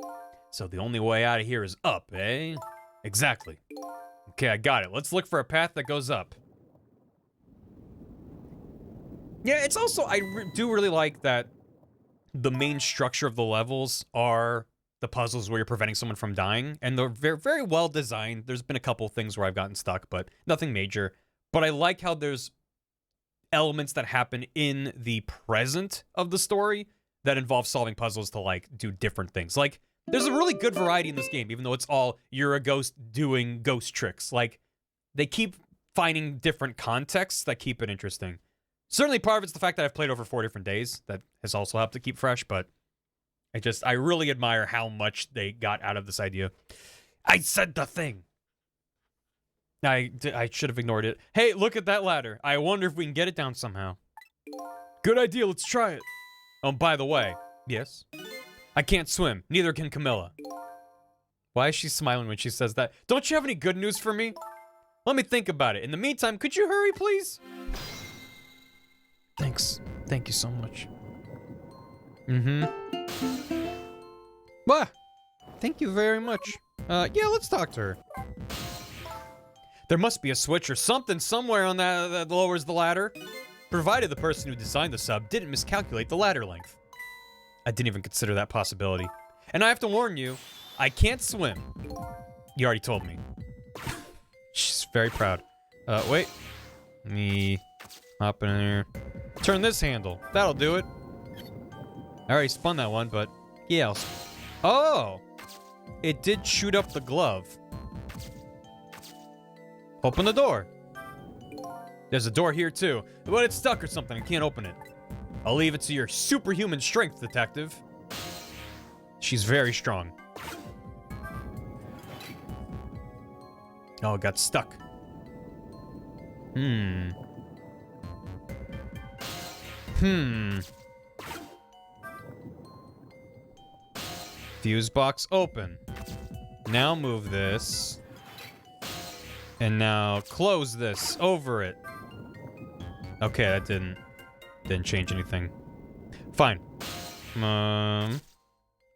So the only way out of here is up, eh? Exactly. Okay, I got it. Let's look for a path that goes up. Yeah, it's also, I do really like that the main structure of the levels are the puzzles where you're preventing someone from dying, and they're very, very well designed. There's been a couple things where I've gotten stuck, but nothing major. But I like how there's elements that happen in the present of the story that involve solving puzzles to, like, do different things. Like, there's a really good variety in this game, even though it's all, you're a ghost doing ghost tricks. Like, they keep finding different contexts that keep it interesting. Certainly part of it's the fact that I've played over 4 different days. That has also helped to keep fresh, but I really admire how much they got out of this idea. I said the thing. I should have ignored it. Hey, look at that ladder. I wonder if we can get it down somehow. Good idea, let's try it. Oh, by the way, yes? I can't swim, neither can Camilla. Why is she smiling when she says that? Don't you have any good news for me? Let me think about it. In the meantime, could you hurry, please? Thanks. Thank you so much. Bah! Thank you very much. Yeah, let's talk to her. There must be a switch or something somewhere on that lowers the ladder. Provided the person who designed the sub didn't miscalculate the ladder length. I didn't even consider that possibility. And I have to warn you, I can't swim. You already told me. She's very proud. Wait. Let me hop in here. Turn this handle. That'll do it. I already spun that one, but yeah. Oh! It did shoot up the glove. Open the door. There's a door here too, but it's stuck or something. I can't open it. I'll leave it to your superhuman strength, detective. She's very strong. Oh, it got stuck. Fuse box open. Now move this. And now close this over it. Okay, that didn't change anything. Fine.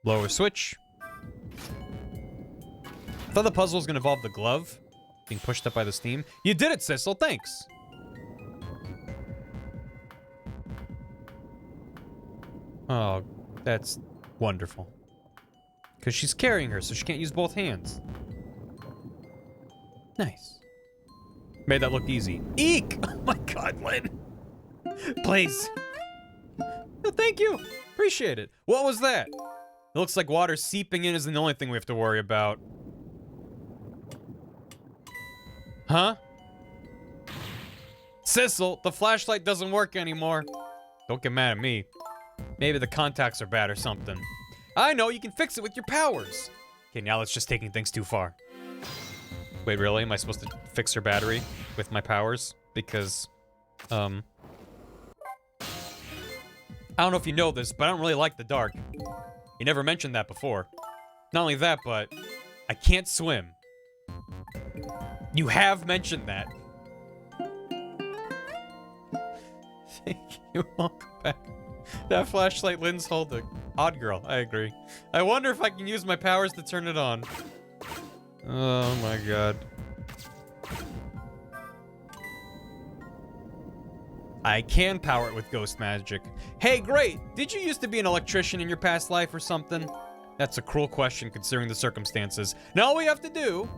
Lower switch. thought the puzzle was gonna involve the glove being pushed up by the steam. You did it, Sissel. Thanks. Oh, that's wonderful. Because she's carrying her, so she can't use both hands. Nice. Made that look easy. Eek! Oh my god, Lynn. Please. No, thank you. Appreciate it. What was that? It looks like water seeping in isn't the only thing we have to worry about. Huh? Sissel, the flashlight doesn't work anymore. Don't get mad at me. Maybe the contacts are bad or something. I know, you can fix it with your powers. Okay, now that's just taking things too far. Wait, really? Am I supposed to fix her battery with my powers? Because, I don't know if you know this, but I don't really like the dark. You never mentioned that before. Not only that, but I can't swim. You have mentioned that. Thank you. Welcome back. That flashlight Lynn's holding. Odd girl, I agree. I wonder if I can use my powers to turn it on. Oh my god. I can power it with ghost magic. Hey, great! Did you used to be an electrician in your past life or something? That's a cruel question considering the circumstances. Now all we have to do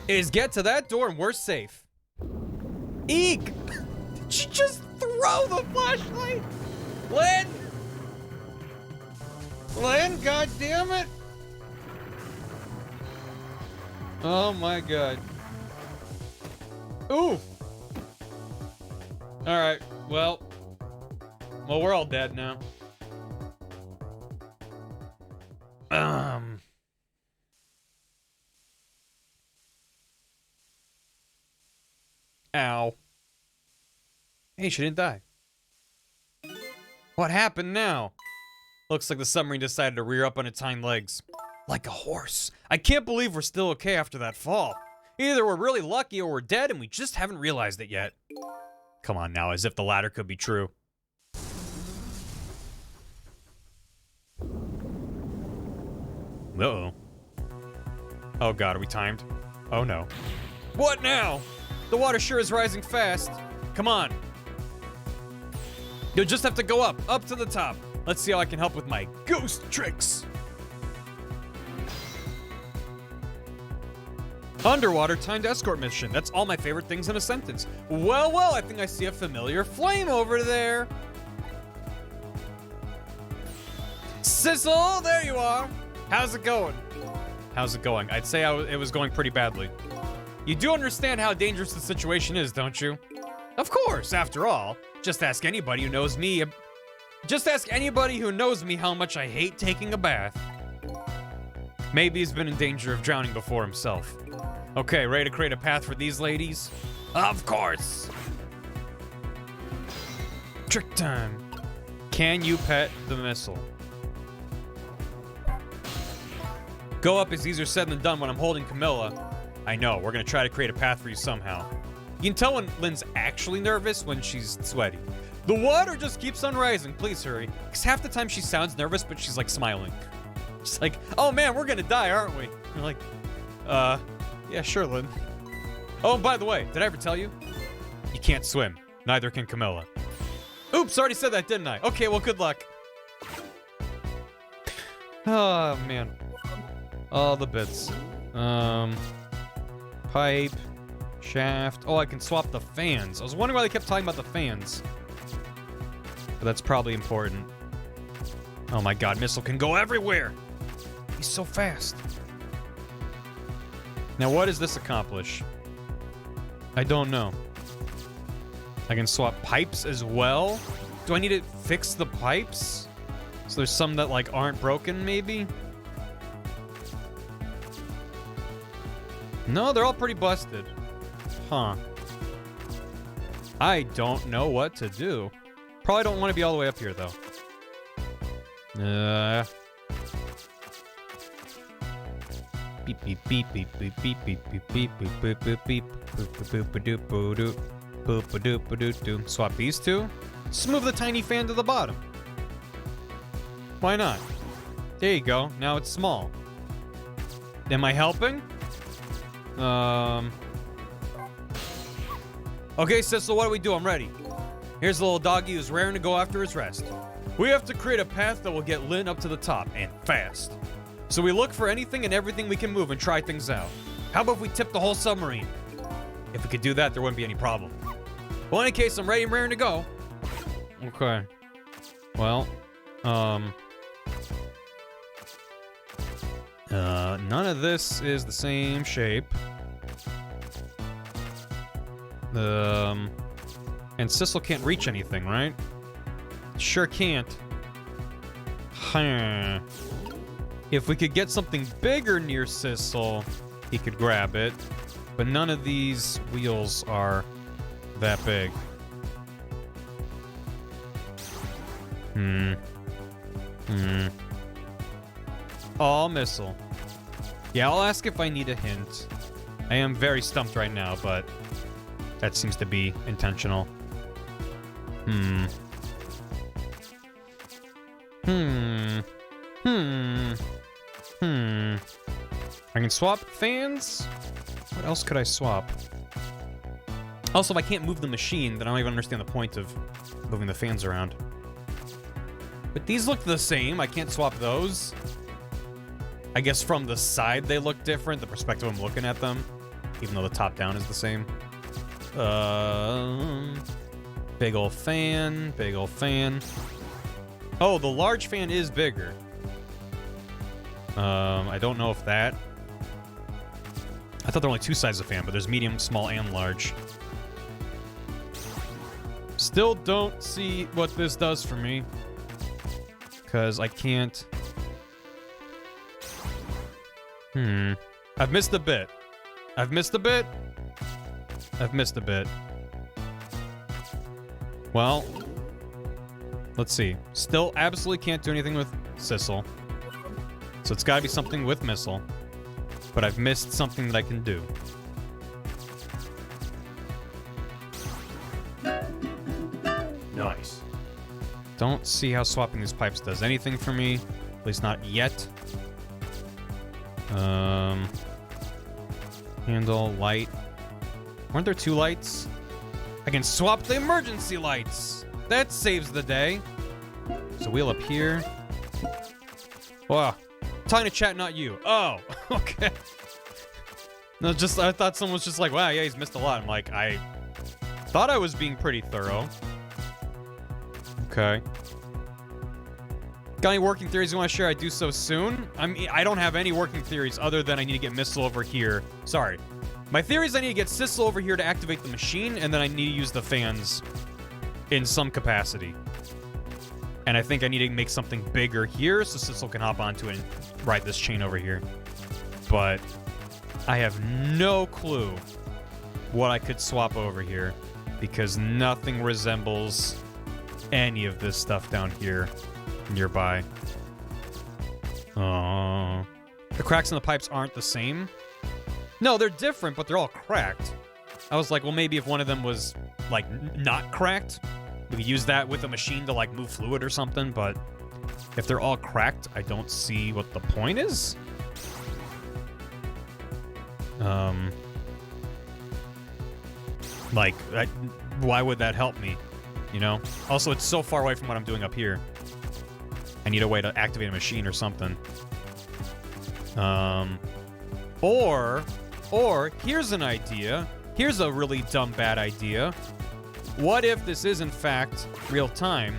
is get to that door and we're safe. Eek! Did she just throw the flashlight? Lynn! Lynn, goddammit! Oh my god. Ooh! Alright, well, we're all dead now. Ow. Hey, she didn't die. What happened now? Looks like the submarine decided to rear up on its hind legs. Like a horse. I can't believe we're still okay after that fall. Either we're really lucky or we're dead and we just haven't realized it yet. Come on now, as if the latter could be true. Uh-oh. Oh god, are we timed? Oh no. What now? The water sure is rising fast. Come on. You'll just have to go up to the top. Let's see how I can help with my ghost tricks. Underwater timed escort mission. That's all my favorite things in a sentence. Well, well, I think I see a familiar flame over there. Sissel, there you are. How's it going? How's it going? I'd say it was going pretty badly. You do understand how dangerous the situation is, don't you? Of course, after all. Just ask anybody who knows me. Just ask anybody who knows me how much I hate taking a bath. Maybe he's been in danger of drowning before himself. Okay, ready to create a path for these ladies? Of course! Trick time. Can you pet the missile? Go up is easier said than done when I'm holding Camilla. I know, we're gonna try to create a path for you somehow. You can tell when Lynn's actually nervous when she's sweaty. The water just keeps on rising, please hurry. Because half the time she sounds nervous, but she's like smiling. She's like, oh man, we're gonna die, aren't we? You're like, yeah, sure, Lynn. Oh, and by the way, did I ever tell you? You can't swim. Neither can Camilla. Oops, already said that, didn't I? Okay, well, good luck. Oh, man. All the bits. Pipe. Shaft. Oh, I can swap the fans. I was wondering why they kept talking about the fans. But that's probably important. Oh my god, Missile can go everywhere! He's so fast. Now, what does this accomplish? I don't know. I can swap pipes as well? Do I need to fix the pipes? So there's some that, like, aren't broken, maybe? No, they're all pretty busted. Huh. I don't know what to do. Probably don't want to be all the way up here, though. Beep beep beep beep beep beep beep beep beep beep beep beep beep boop a doop boo doop boop a doop a doop doop. Swap these two. Just move the tiny fan to the bottom. Why not? There you go. Now it's small. Am I helping? Okay, Sissel, what do we do? I'm ready. Here's the little doggy who's raring to go after his rest. We have to create a path that will get Lynn up to the top, and fast. So we look for anything and everything we can move and try things out. How about if we tip the whole submarine? If we could do that, there wouldn't be any problem. Well, in any case, I'm ready and raring to go. Okay. Well, none of this is the same shape. And Sissel can't reach anything, right? Sure can't. Huh. If we could get something bigger near Sissel, he could grab it. But none of these wheels are that big. Oh, missile. Yeah, I'll ask if I need a hint. I am very stumped right now, but that seems to be intentional. I can swap fans? What else could I swap? Also, if I can't move the machine, then I don't even understand the point of moving the fans around. But these look the same. I can't swap those. I guess from the side they look different, the perspective I'm looking at them, even though the top down is the same. Big ol' fan, big ol' fan. Oh, the large fan is bigger. I don't know if that... I thought there were only two sizes of fan, but there's medium, small, and large. Still don't see what this does for me. Because I can't... I've missed a bit. I've missed a bit. I've missed a bit. Well, let's see. Still absolutely can't do anything with Sissel. So it's got to be something with Missile. But I've missed something that I can do. Nice. Don't see how swapping these pipes does anything for me. At least not yet. Handle, light. Weren't there two lights? I can swap the emergency lights. That saves the day. There's a wheel up here. Wow. Talking to chat, not you. Oh, okay. No, just I thought someone was just like, wow, yeah, he's missed a lot. I'm like, I thought I was being pretty thorough. Okay. Got any working theories you want to share? I do so soon. I mean, I don't have any working theories other than I need to get Missile over here. Sorry. My theory is I need to get Sissel over here to activate the machine, and then I need to use the fans in some capacity. And I think I need to make something bigger here so Sissel can hop onto it and ride this chain over here. But I have no clue what I could swap over here because nothing resembles any of this stuff down here nearby. Oh. The cracks in the pipes aren't the same. No, they're different, but they're all cracked. I was like, well, maybe if one of them was, like, not cracked, we could use that with a machine to, like, move fluid or something, but if they're all cracked, I don't see what the point is. Like, why would that help me? You know? Also, it's so far away from what I'm doing up here. I need a way to activate a machine or something. Or, here's an idea. Here's a really dumb, bad idea. What if this is, in fact, real time,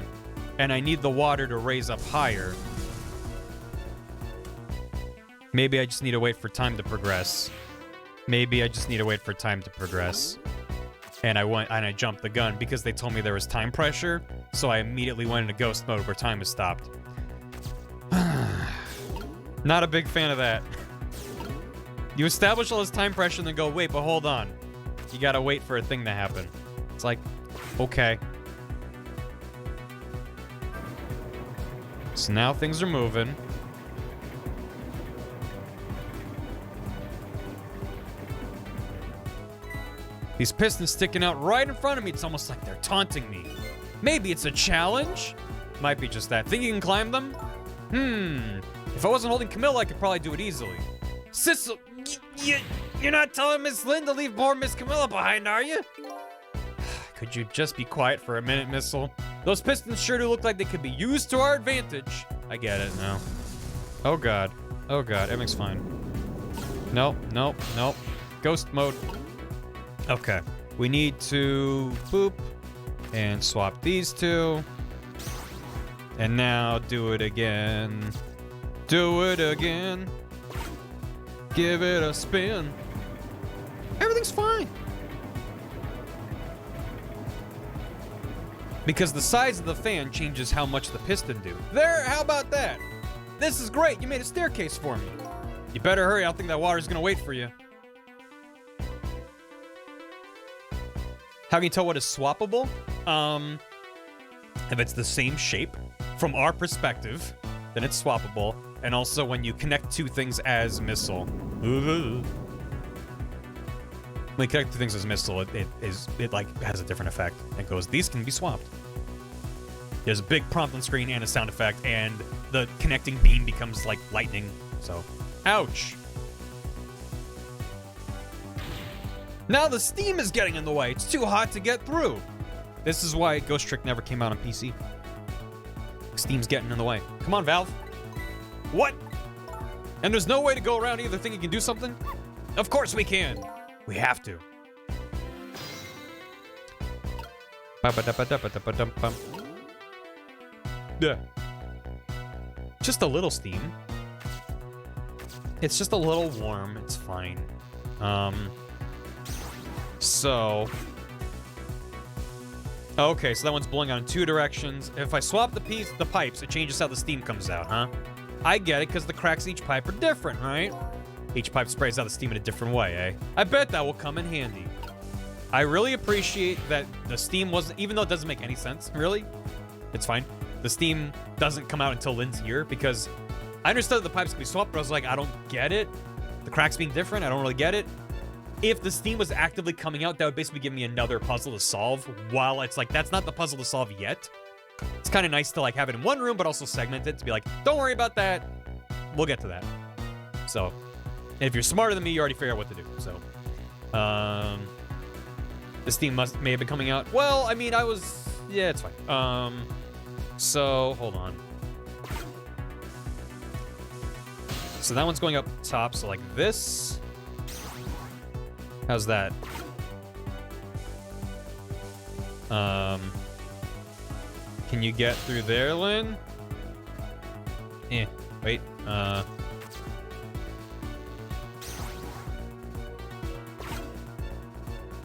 and I need the water to raise up higher? Maybe I just need to wait for time to progress. Maybe I just need to wait for time to progress. And I jumped the gun because they told me there was time pressure, so I immediately went into ghost mode where time is stopped. Not a big fan of that. You establish all this time pressure and then go, wait, but hold on. You gotta wait for a thing to happen. It's like, okay. So now things are moving. These pistons sticking out right in front of me. It's almost like they're taunting me. Maybe it's a challenge? Might be just that. Think you can climb them? If I wasn't holding Camilla, I could probably do it easily. Sissel, you're not telling Miss Lynn to leave poor Miss Camilla behind, are you? Could you just be quiet for a minute, Missile? Those pistons sure do look like they could be used to our advantage. I get it now. Oh god. Oh god, everything's fine. Nope, nope, nope. Ghost mode. Okay. We need to boop and swap these two. And now do it again. Do it again. Give it a spin. Everything's fine. Because the size of the fan changes how much the piston do. There, how about that? This is great, you made a staircase for me. You better hurry, I don't think that water's gonna wait for you. How can you tell what is swappable? If it's the same shape, from our perspective, then it's swappable. And also when you connect two things as Missile. When you connect two things as Missile, it like has a different effect. It goes, these can be swapped. There's a big prompt on screen and a sound effect, and the connecting beam becomes like lightning. So, ouch. Now the steam is getting in the way. It's too hot to get through. This is why Ghost Trick never came out on PC. Steam's getting in the way. Come on, Valve. What? And there's no way to go around either thinking you can do something? Of course we can. We have to. Yeah. Just a little steam. It's just a little warm. It's fine. So... Okay, so that one's blowing out in two directions. If I swap the pipes, it changes how the steam comes out, huh? I get it, because the cracks in each pipe are different, right? Each pipe sprays out the steam in a different way, eh? I bet that will come in handy. I really appreciate that the steam wasn't... Even though it doesn't make any sense, really. It's fine. The steam doesn't come out until Lynn's here, because I understood the pipes could be swapped, but I was like, I don't get it. The cracks being different, I don't really get it. If the steam was actively coming out, that would basically give me another puzzle to solve, while it's like, that's not the puzzle to solve yet. It's kind of nice to like have it in one room, but also segment it to be like, don't worry about that. We'll get to that. So, if you're smarter than me, you already figure out what to do. So, the steam may have been coming out. Well, I mean, yeah, it's fine. So, hold on. So that one's going up top, so like this. How's that? Can you get through there, Lynn? Wait,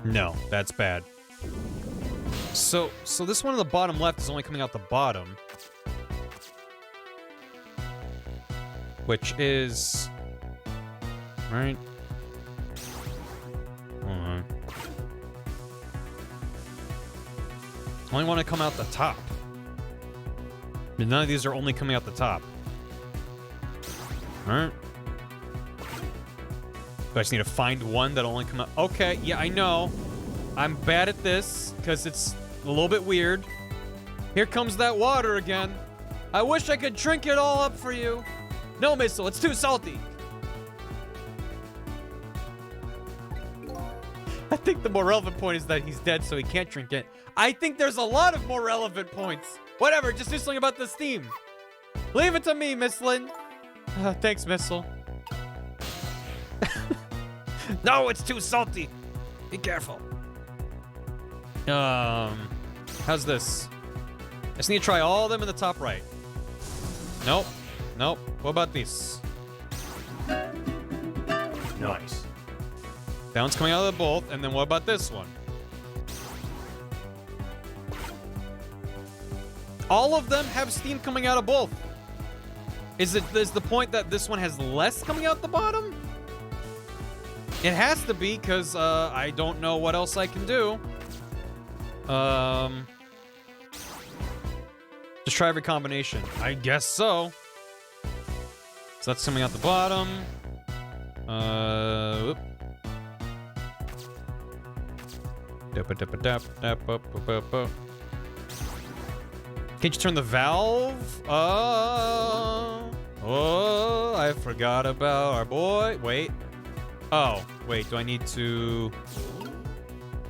no, that's bad. So this one on the bottom left is only coming out the bottom. Which is... Right? Hold on. Only want to come out the top. But none of these are only coming out the top. Alright. I just need to find one that'll only come out. Okay, yeah, I know. I'm bad at this, because it's a little bit weird. Here comes that water again. I wish I could drink it all up for you. No, Missile, it's too salty. I think the more relevant point is that he's dead, so he can't drink it. I think there's a lot of more relevant points. Whatever, just do something about the steam. Leave it to me, Miss Lynn. Thanks, Missile. No, it's too salty. Be careful. How's this? I just need to try all of them in the top right. Nope. Nope. What about these? Nice. That one's coming out of the both, and then what about this one? All of them have steam coming out of both. Is the point that this one has less coming out the bottom? It has to be, because I don't know what else I can do. Just try every combination. I guess so. So that's coming out the bottom. Whoop. Can't you turn the valve? Oh, I forgot about our boy. Wait. Oh, wait, do I need to...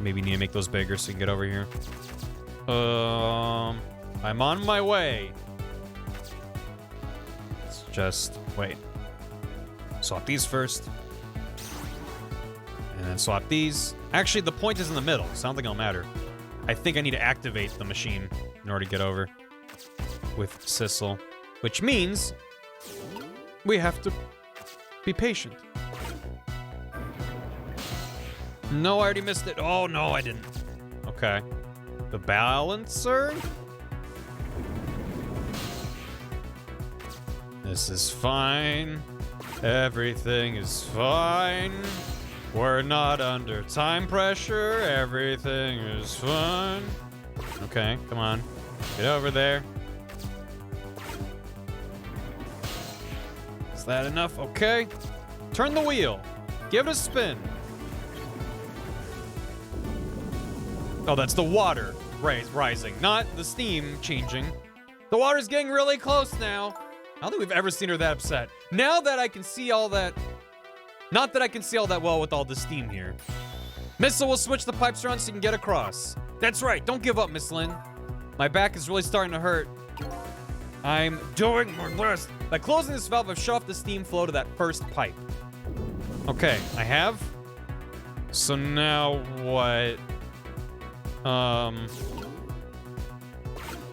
Maybe need to make those bigger so you can get over here. I'm on my way. Let's just... Wait. Swap these first. And then swap these. Actually, the point is in the middle, so I don't think it'll matter. I think I need to activate the machine in order to get over with Sissel. Which means we have to be patient. No, I already missed it. Oh, no, I didn't. Okay. The balancer? This is fine. Everything is fine. We're not under time pressure. Everything is fine. Okay, come on. Get over there. Is that enough? Okay. Turn the wheel. Give it a spin. Oh, that's the water rising, not the steam changing. The water's getting really close now. I don't think we've ever seen her that upset. Now that I can see all that... Not that I can see all that well with all the steam here. Missile will switch the pipes around so you can get across. That's right, don't give up, Miss Lynn. My back is really starting to hurt. I'm doing my best. By closing this valve, I've shut off the steam flow to that first pipe. Okay, I have. So now what?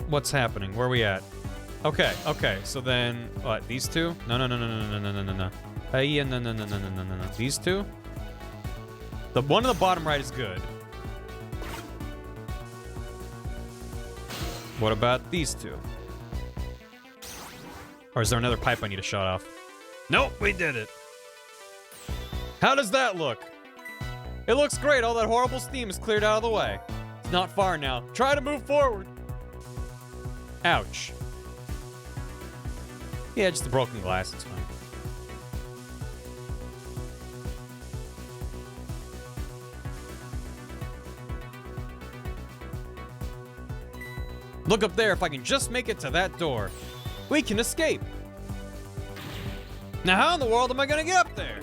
What's happening? Where are we at? Okay, so then, what, these two? No. Yeah, no. These two? The one on the bottom right is good. What about these two? Or is there another pipe I need to shut off? Nope, we did it. How does that look? It looks great. All that horrible steam is cleared out of the way. It's not far now. Try to move forward. Ouch. Yeah, just a broken glass. It's fine. Look up there. If I can just make it to that door, we can escape. Now, how in the world am I gonna get up there?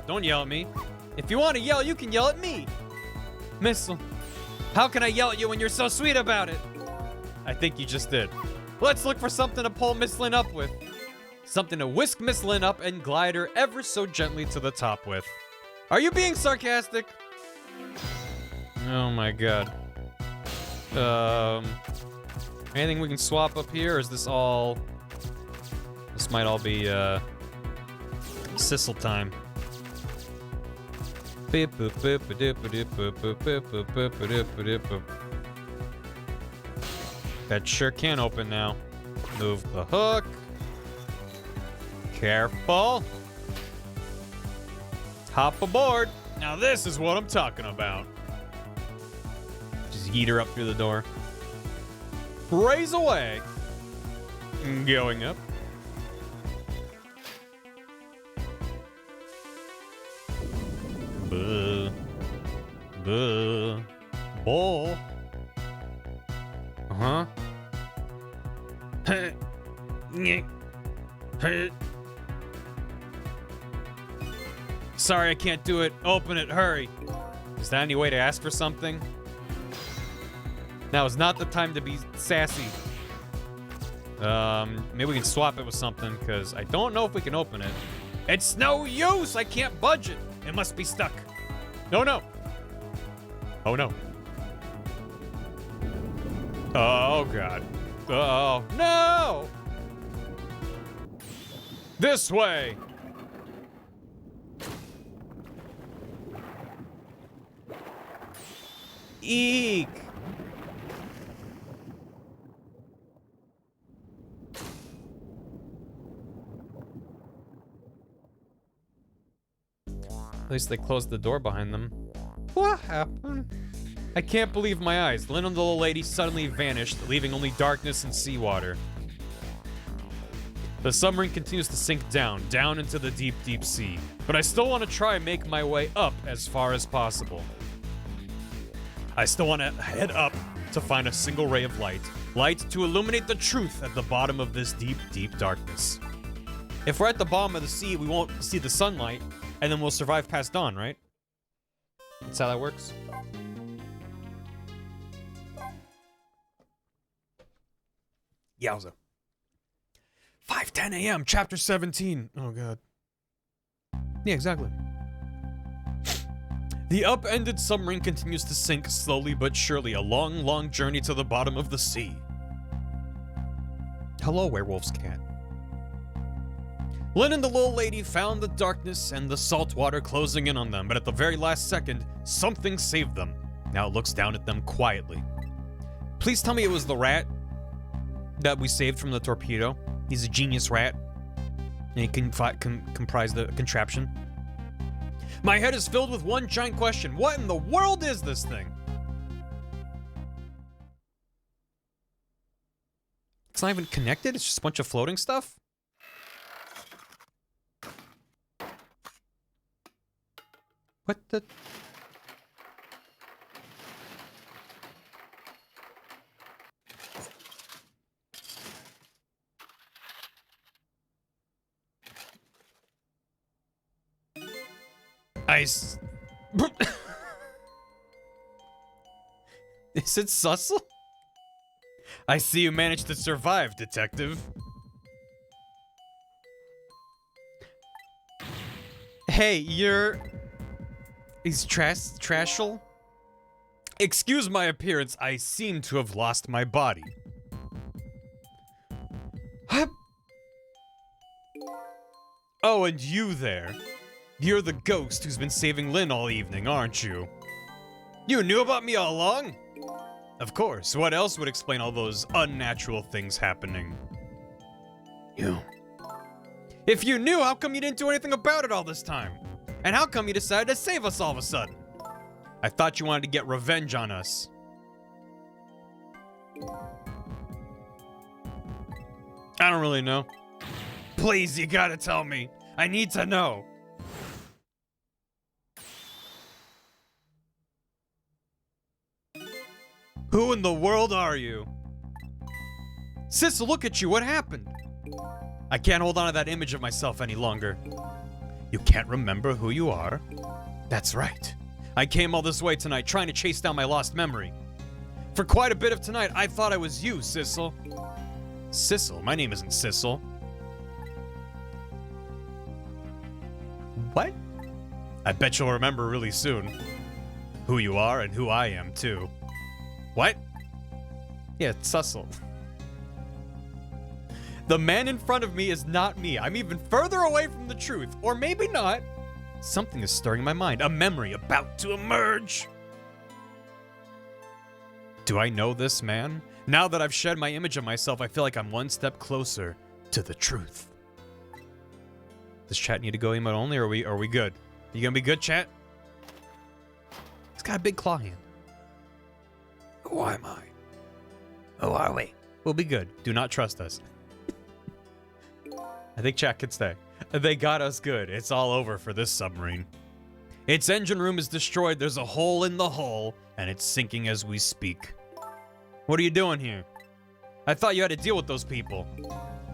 Don't yell at me. If you want to yell, you can yell at me. Missile, how can I yell at you when you're so sweet about it? I think you just did. Let's look for something to pull Miss Lynn up with. Something to whisk Miss Lynn up and glide her ever so gently to the top with. Are you being sarcastic? Oh my god. Anything we can swap up here, or is this all... This might all be, Sissel time. That sure can open now. Move the hook. Careful. Hop aboard. Now this is what I'm talking about. Just yeet her up through the door. Raise away. Going up. Bull. Uh-huh. Sorry, I can't do it. Open it, hurry. Is there any way to ask for something? Now is not the time to be sassy. Maybe we can swap it with something, because I don't know if we can open it. It's no use! I can't budge it! It must be stuck. No. Oh, no. Oh, God. Oh, no! This way! Eek! At least they closed the door behind them. What happened? I can't believe my eyes. Lynn and the little lady suddenly vanished, leaving only darkness and seawater. The submarine continues to sink down into the deep, deep sea. But I still want to try and make my way up as far as possible. I still want to head up to find a single ray of light. Light to illuminate the truth at the bottom of this deep, deep darkness. If we're at the bottom of the sea, we won't see the sunlight, and then we'll survive past dawn, right? That's how that works. Yowza. 5:10 a.m., chapter 17. Oh, God. Yeah, exactly. The upended submarine continues to sink slowly but surely, a long, long journey to the bottom of the sea. Hello, werewolf's cat. Lynn and the little lady found the darkness and the salt water closing in on them, but at the very last second, something saved them. Now it looks down at them quietly. Please tell me it was the rat that we saved from the torpedo. He's a genius rat, and he can comprise the contraption. My head is filled with one giant question. What in the world is this thing? It's not even connected? It's just a bunch of floating stuff? What the... Is it Sussel? I see you managed to survive, detective. Hey, you're... Is Trashel? Excuse my appearance, I seem to have lost my body. Oh, and you there. You're the ghost who's been saving Lynn all evening, aren't you? You knew about me all along? Of course, what else would explain all those unnatural things happening? You. If you knew, how come you didn't do anything about it all this time? And how come you decided to save us all of a sudden? I thought you wanted to get revenge on us. I don't really know. Please, you gotta tell me. I need to know. Who in the world are you? Sis, look at you, what happened? I can't hold on to that image of myself any longer. You can't remember who you are? That's right. I came all this way tonight trying to chase down my lost memory. For quite a bit of tonight, I thought I was you, Sissel. Sissel? My name isn't Sissel. What? I bet you'll remember really soon. Who you are and who I am, too. What? Yeah, it's Sussel. The man in front of me is not me. I'm even further away from the truth. Or maybe not. Something is stirring my mind. A memory about to emerge. Do I know this man? Now that I've shed my image of myself, I feel like I'm one step closer to the truth. Does chat need to go emote only, or are we good? You gonna be good, chat? He's got a big claw hand. Who am I? Who are we? We'll be good. Do not trust us. I think chat can stay. They got us good. It's all over for this submarine. Its engine room is destroyed. There's a hole in the hull, and it's sinking as we speak. What are you doing here? I thought you had to deal with those people.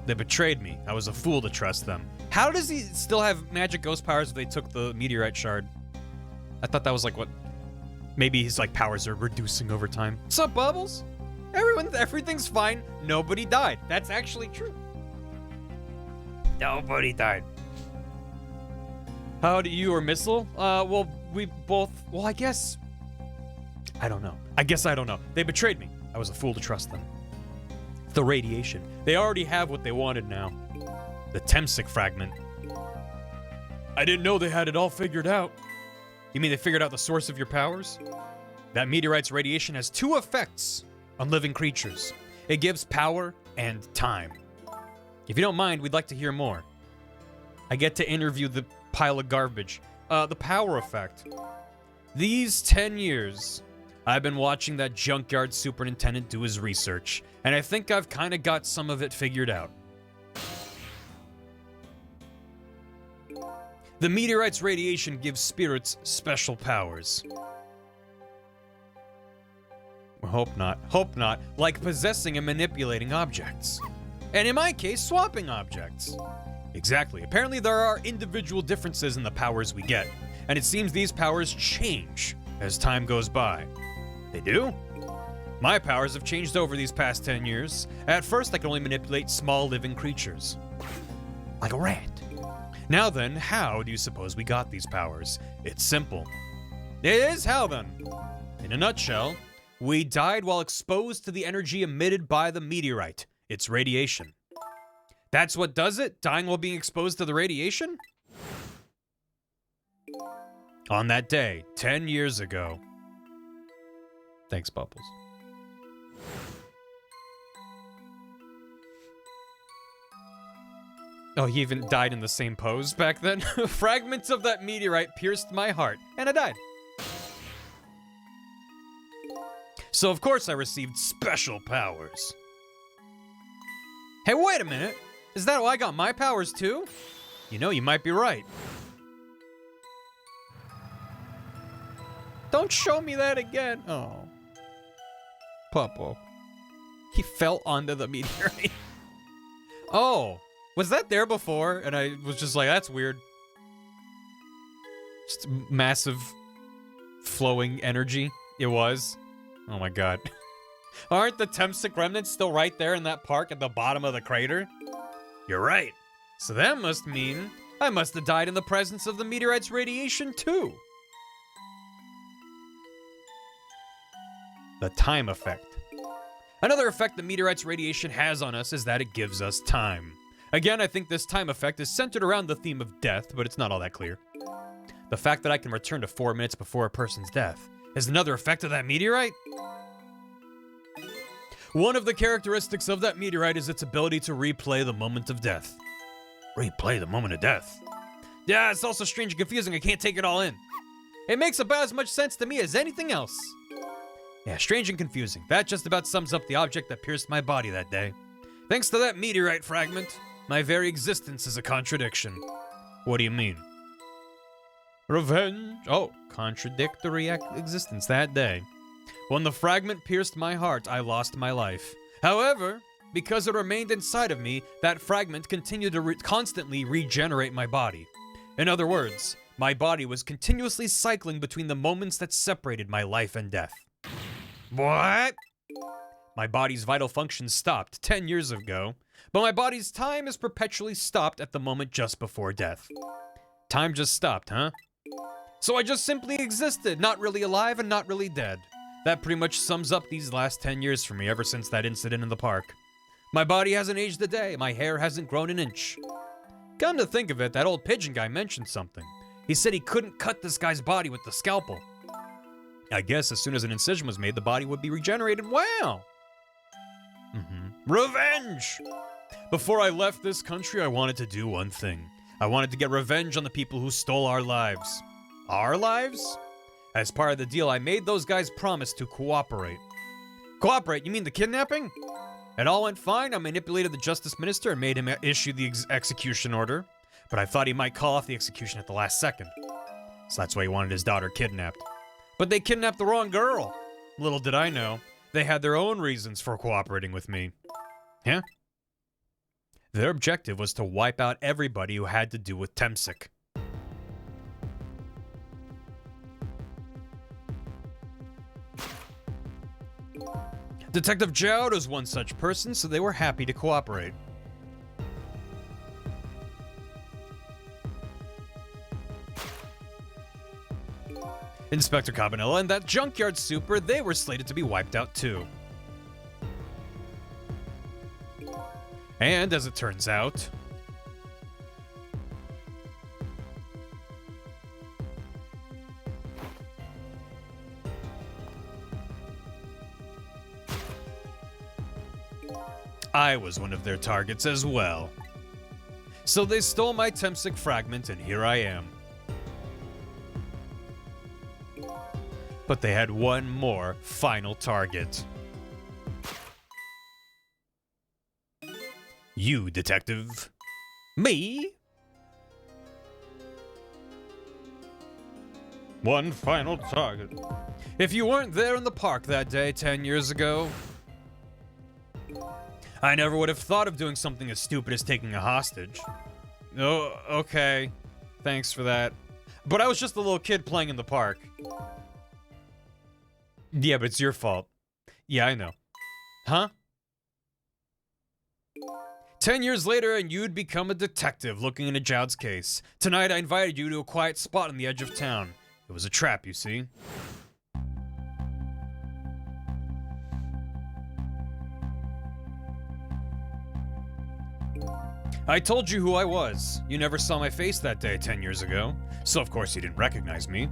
They betrayed me. I was a fool to trust them. How does he still have magic ghost powers if they took the meteorite shard? I thought that was like what... Maybe his like powers are reducing over time. What's up, Bubbles? Everything's fine. Nobody died. That's actually true. Nobody died. How do you or Missile? Well, we both... Well, I guess... I don't know. I don't know. They betrayed me. I was a fool to trust them. The radiation. They already have what they wanted now. The Temsic fragment. I didn't know they had it all figured out. You mean they figured out the source of your powers? That meteorite's radiation has two effects on living creatures. It gives power and time. If you don't mind, we'd like to hear more. I get to interview the pile of garbage. The power effect. These 10 years, I've been watching that junkyard superintendent do his research, and I think I've kind of got some of it figured out. The meteorite's radiation gives spirits special powers. Hope not. Hope not. Like possessing and manipulating objects. And in my case, swapping objects. Exactly. Apparently there are individual differences in the powers we get, and it seems these powers change as time goes by. They do? My powers have changed over these past 10 years. At first, I could only manipulate small living creatures. Like a rat. Now then, how do you suppose we got these powers? It's simple. It is how then? In a nutshell, we died while exposed to the energy emitted by the meteorite. It's radiation. That's what does it? Dying while being exposed to the radiation? On that day, 10 years ago. Thanks, Bubbles. Oh, he even died in the same pose back then? Fragments of that meteorite pierced my heart, and I died. So of course I received special powers. Hey, wait a minute. Is that how I got my powers too? You know, you might be right. Don't show me that again. Oh. Puppo. He fell onto the meteorite. Oh. Was that there before? And I was just like, that's weird. Just massive flowing energy. It was. Oh my god. Aren't the Temsic remnants still right there in that park at the bottom of the crater? You're right. So that must mean I must have died in the presence of the meteorite's radiation too. The time effect. Another effect the meteorite's radiation has on us is that it gives us time. Again, I think this time effect is centered around the theme of death, but it's not all that clear. The fact that I can return to 4 minutes before a person's death is another effect of that meteorite? One of the characteristics of that meteorite is its ability to replay the moment of death. Replay the moment of death? Yeah, it's also strange and confusing. I can't take it all in. It makes about as much sense to me as anything else. Yeah, strange and confusing. That just about sums up the object that pierced my body that day. Thanks to that meteorite fragment, my very existence is a contradiction. What do you mean? Revenge. Oh, contradictory existence that day. When the fragment pierced my heart, I lost my life. However, because it remained inside of me, that fragment continued to constantly regenerate my body. In other words, my body was continuously cycling between the moments that separated my life and death. What? My body's vital functions stopped 10 years ago, but my body's time is perpetually stopped at the moment just before death. Time just stopped, huh? So I just simply existed, not really alive and not really dead. That pretty much sums up these last 10 years for me ever since that incident in the park. My body hasn't aged a day, my hair hasn't grown an inch. Come to think of it, that old pigeon guy mentioned something. He said he couldn't cut this guy's body with the scalpel. I guess as soon as an incision was made, the body would be regenerated. Wow! Revenge! Before I left this country, I wanted to do one thing. I wanted to get revenge on the people who stole our lives. Our lives? As part of the deal, I made those guys promise to cooperate. Cooperate? You mean the kidnapping? It all went fine. I manipulated the justice minister and made him issue the execution order. But I thought he might call off the execution at the last second. So that's why he wanted his daughter kidnapped. But they kidnapped the wrong girl. Little did I know, they had their own reasons for cooperating with me. Yeah? Their objective was to wipe out everybody who had to do with Temsic. Detective Jowd was one such person, so they were happy to cooperate. Inspector Cabanella and that junkyard super, they were slated to be wiped out too. And as it turns out, I was one of their targets as well. So they stole my Temsic fragment and here I am. But they had one more final target. You, detective. Me? One final target. If you weren't there in the park that day 10 years ago, I never would have thought of doing something as stupid as taking a hostage. Oh, okay. Thanks for that. But I was just a little kid playing in the park. Yeah, but it's your fault. Yeah, I know. Huh? 10 years later, and you'd become a detective looking into Joud's case. Tonight, I invited you to a quiet spot on the edge of town. It was a trap, you see. I told you who I was. You never saw my face that day 10 years ago, so of course you didn't recognize me.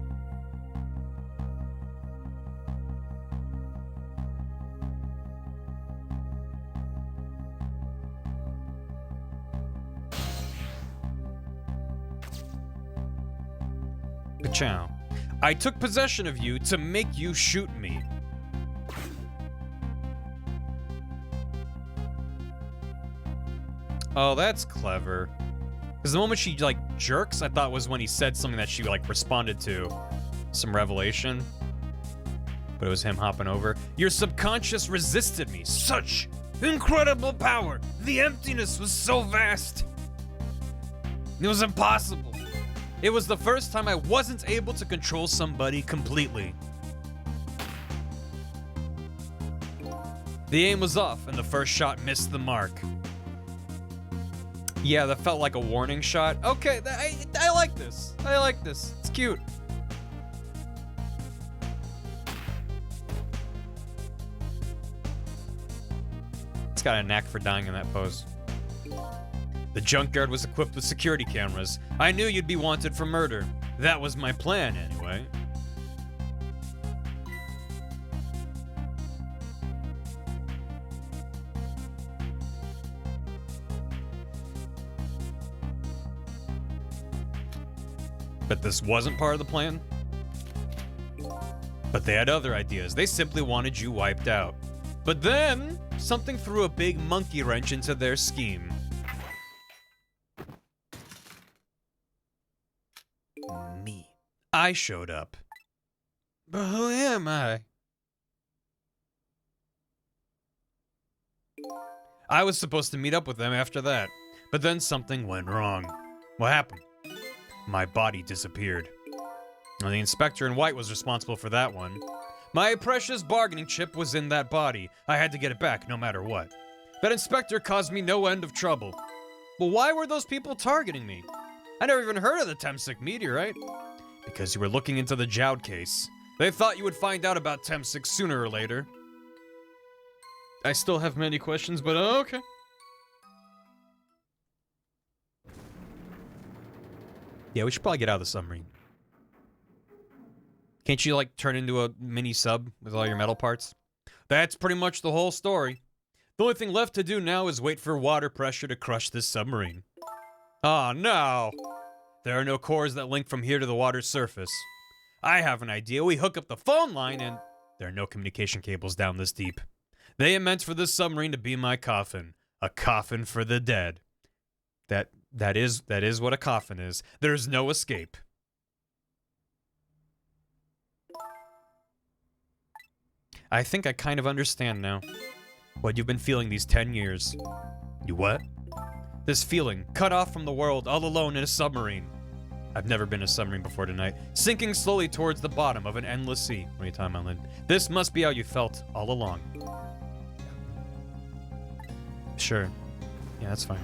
Pachow. I took possession of you to make you shoot me. Oh, that's clever. Because the moment she, like, jerks, I thought was when he said something that she, like, responded to. Some revelation. But it was him hopping over. Your subconscious resisted me. Such incredible power. The emptiness was so vast. It was impossible. It was the first time I wasn't able to control somebody completely. The aim was off, and the first shot missed the mark. Yeah, that felt like a warning shot. Okay, I like this. I like this. It's cute. It's got a knack for dying in that pose. The junkyard was equipped with security cameras. I knew you'd be wanted for murder. That was my plan, anyway. But this wasn't part of the plan? But they had other ideas. They simply wanted you wiped out. But then, something threw a big monkey wrench into their scheme. Me. I showed up. But who am I? I was supposed to meet up with them after that. But then something went wrong. What happened? My body disappeared. And the inspector in white was responsible for that one. My precious bargaining chip was in that body. I had to get it back no matter what. That inspector caused me no end of trouble. But why were those people targeting me? I never even heard of the Temsic meteorite. Because you were looking into the Joud case. They thought you would find out about Temsic sooner or later. I still have many questions, but okay. Yeah, we should probably get out of the submarine. Can't you, like, turn into a mini sub with all your metal parts? That's pretty much the whole story. The only thing left to do now is wait for water pressure to crush this submarine. Oh, no! There are no cores that link from here to the water's surface. I have an idea. We hook up the phone line and... There are no communication cables down this deep. They are meant for this submarine to be my coffin. A coffin for the dead. That is what a coffin is. There's no escape. I think I kind of understand now. What you've been feeling these 10 years. You what? This feeling, cut off from the world, all alone in a submarine. I've never been in a submarine before tonight. Sinking slowly towards the bottom of an endless sea. What are you talking about, Lynn? This must be how you felt all along. Sure. Yeah, that's fine.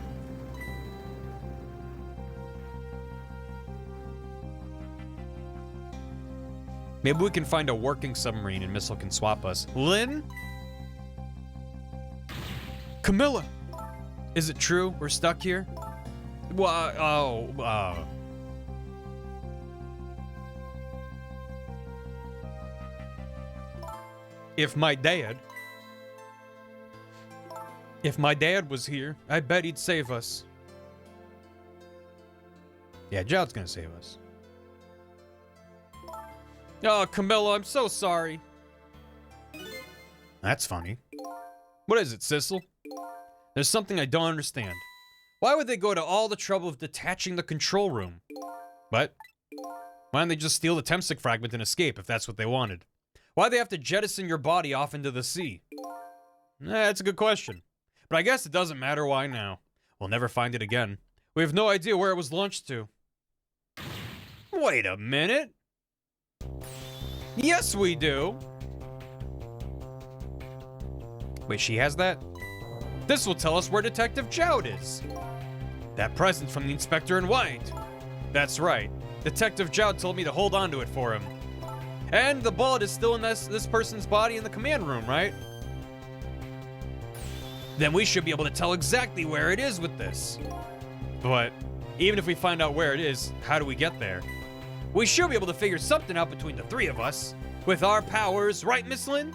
Maybe we can find a working submarine and Missile can swap us. Lynn? Camilla! Is it true? We're stuck here? Well, If my dad was here, I bet he'd save us. Yeah, Joud's gonna save us. Oh, Camilla, I'm so sorry. That's funny. What is it, Sissel? There's something I don't understand. Why would they go to all the trouble of detaching the control room? What? Why don't they just steal the Temsic fragment and escape if that's what they wanted? Why'd they have to jettison your body off into the sea? That's a good question. But I guess it doesn't matter why now. We'll never find it again. We have no idea where it was launched to. Wait a minute. Yes, we do. Wait, she has that? This will tell us where Detective Jowd is. That present from the inspector in white. That's right. Detective Jowd told me to hold on to it for him. And the bullet is still in this person's body in the command room, right? Then we should be able to tell exactly where it is with this. But even if we find out where it is, how do we get there? We should be able to figure something out between the three of us. With our powers, right, Miss Lynn?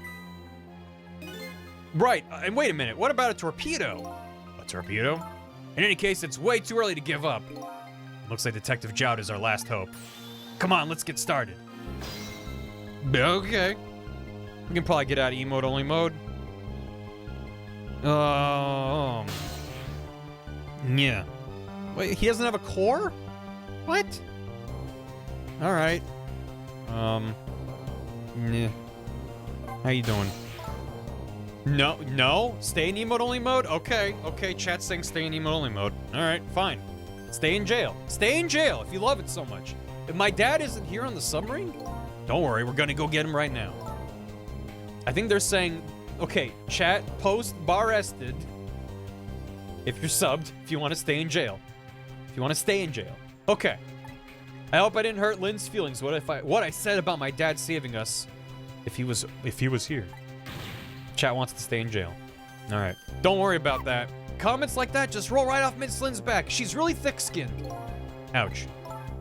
Right, and wait a minute, what about a torpedo? A torpedo? In any case, it's way too early to give up. Looks like Detective Jowd is our last hope. Come on, let's get started. Okay. We can probably get out of emote-only mode. Yeah. Wait, he doesn't have a core? What? Alright. Yeah. How you doing? No? Stay in emote-only mode? Okay, chat's saying stay in emote-only mode. Alright, fine. Stay in jail. Stay in jail if you love it so much. If my dad isn't here on the submarine, don't worry, we're gonna go get him right now. I think they're saying, okay, chat, post bar-rested if you're subbed, if you want to stay in jail. If you want to stay in jail. Okay. I hope I didn't hurt Lynn's feelings. What I said about my dad saving us if he was here. Chat wants to stay in jail. All right. Don't worry about that. Comments like that just roll right off Miss Lynn's back. She's really thick-skinned. Ouch.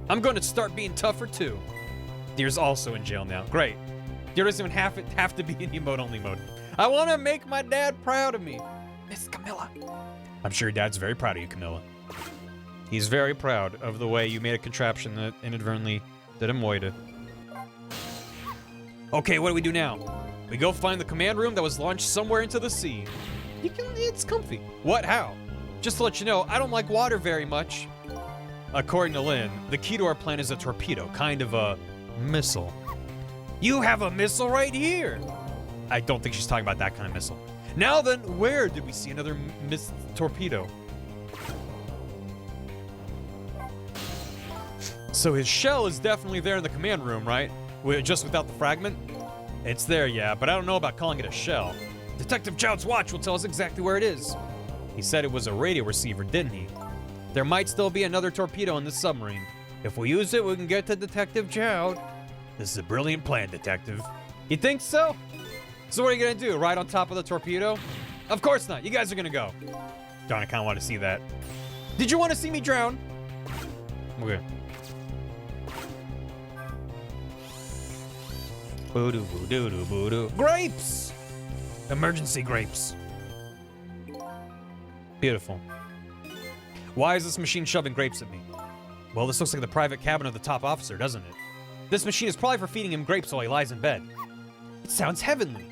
I'm going to start being tougher too. Deer's also in jail now. Great. Deer doesn't even have to be in emote-only mode. I want to make my dad proud of me. Miss Camilla. I'm sure your dad's very proud of you, Camilla. He's very proud of the way you made a contraption that inadvertently did him void. Okay, what do we do now? We go find the command room that was launched somewhere into the sea. It's comfy. What? How? Just to let you know, I don't like water very much. According to Lynn, the key to our plan is a torpedo, kind of a missile. You have a missile right here. I don't think she's talking about that kind of missile. Now then, where did we see another torpedo? So his shell is definitely there in the command room, right? Just without the fragment? It's there, yeah, but I don't know about calling it a shell. Detective Jowd's watch will tell us exactly where it is. He said it was a radio receiver, didn't he? There might still be another torpedo in the submarine. If we use it, we can get to Detective Jowd. This is a brilliant plan, Detective. You think so? So what are you gonna do, ride on top of the torpedo? Of course not, you guys are gonna go. Darn, I kinda wanna see that. Did you wanna see me drown? Okay. Grapes! Emergency grapes. Beautiful. Why is this machine shoving grapes at me? Well, this looks like the private cabin of the top officer, doesn't it? This machine is probably for feeding him grapes while he lies in bed. It sounds heavenly.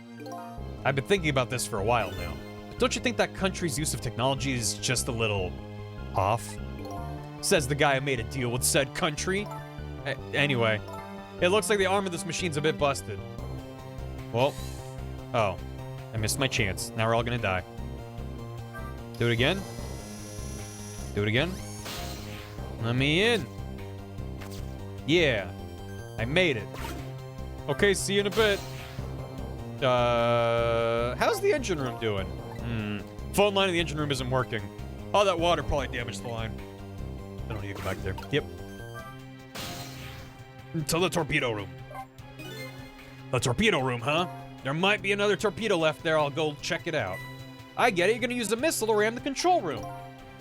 I've been thinking about this for a while now. But don't you think that country's use of technology is just a little off? Says the guy who made a deal with said country. Anyway, it looks like the arm of this machine's a bit busted. Well, oh, I missed my chance. Now we're all gonna die. Do it again. Do it again. Let me in. Yeah, I made it. Okay, see you in a bit. How's the engine room doing? Phone line in the engine room isn't working. Oh, that water probably damaged the line. I don't need to go back there. Yep. To the torpedo room. The torpedo room, huh? There might be another torpedo left there. I'll go check it out. I get it. You're gonna use a missile to ram the control room.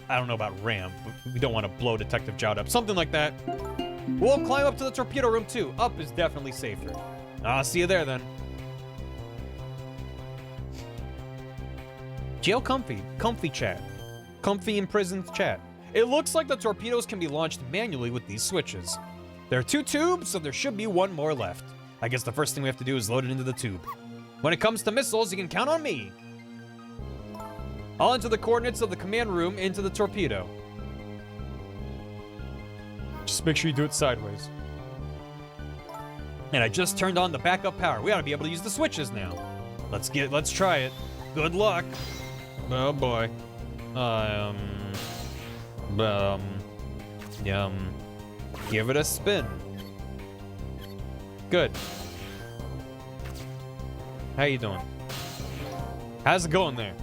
I don't know about ram, but we don't want to blow Detective Jowd up. Something like that. We'll climb up to the torpedo room too. Up is definitely safer. I'll see you there then. Jail comfy. Comfy chat. Comfy imprisoned chat. It looks like the torpedoes can be launched manually with these switches. There are 2 tubes, so there should be 1 more left. I guess the first thing we have to do is load it into the tube. When it comes to missiles, you can count on me. I'll enter the coordinates of the command room into the torpedo. Just make sure you do it sideways. And I just turned on the backup power. We ought to be able to use the switches now. Let's try it. Good luck. Oh boy. Give it a spin. Good. How you doing? How's it going there?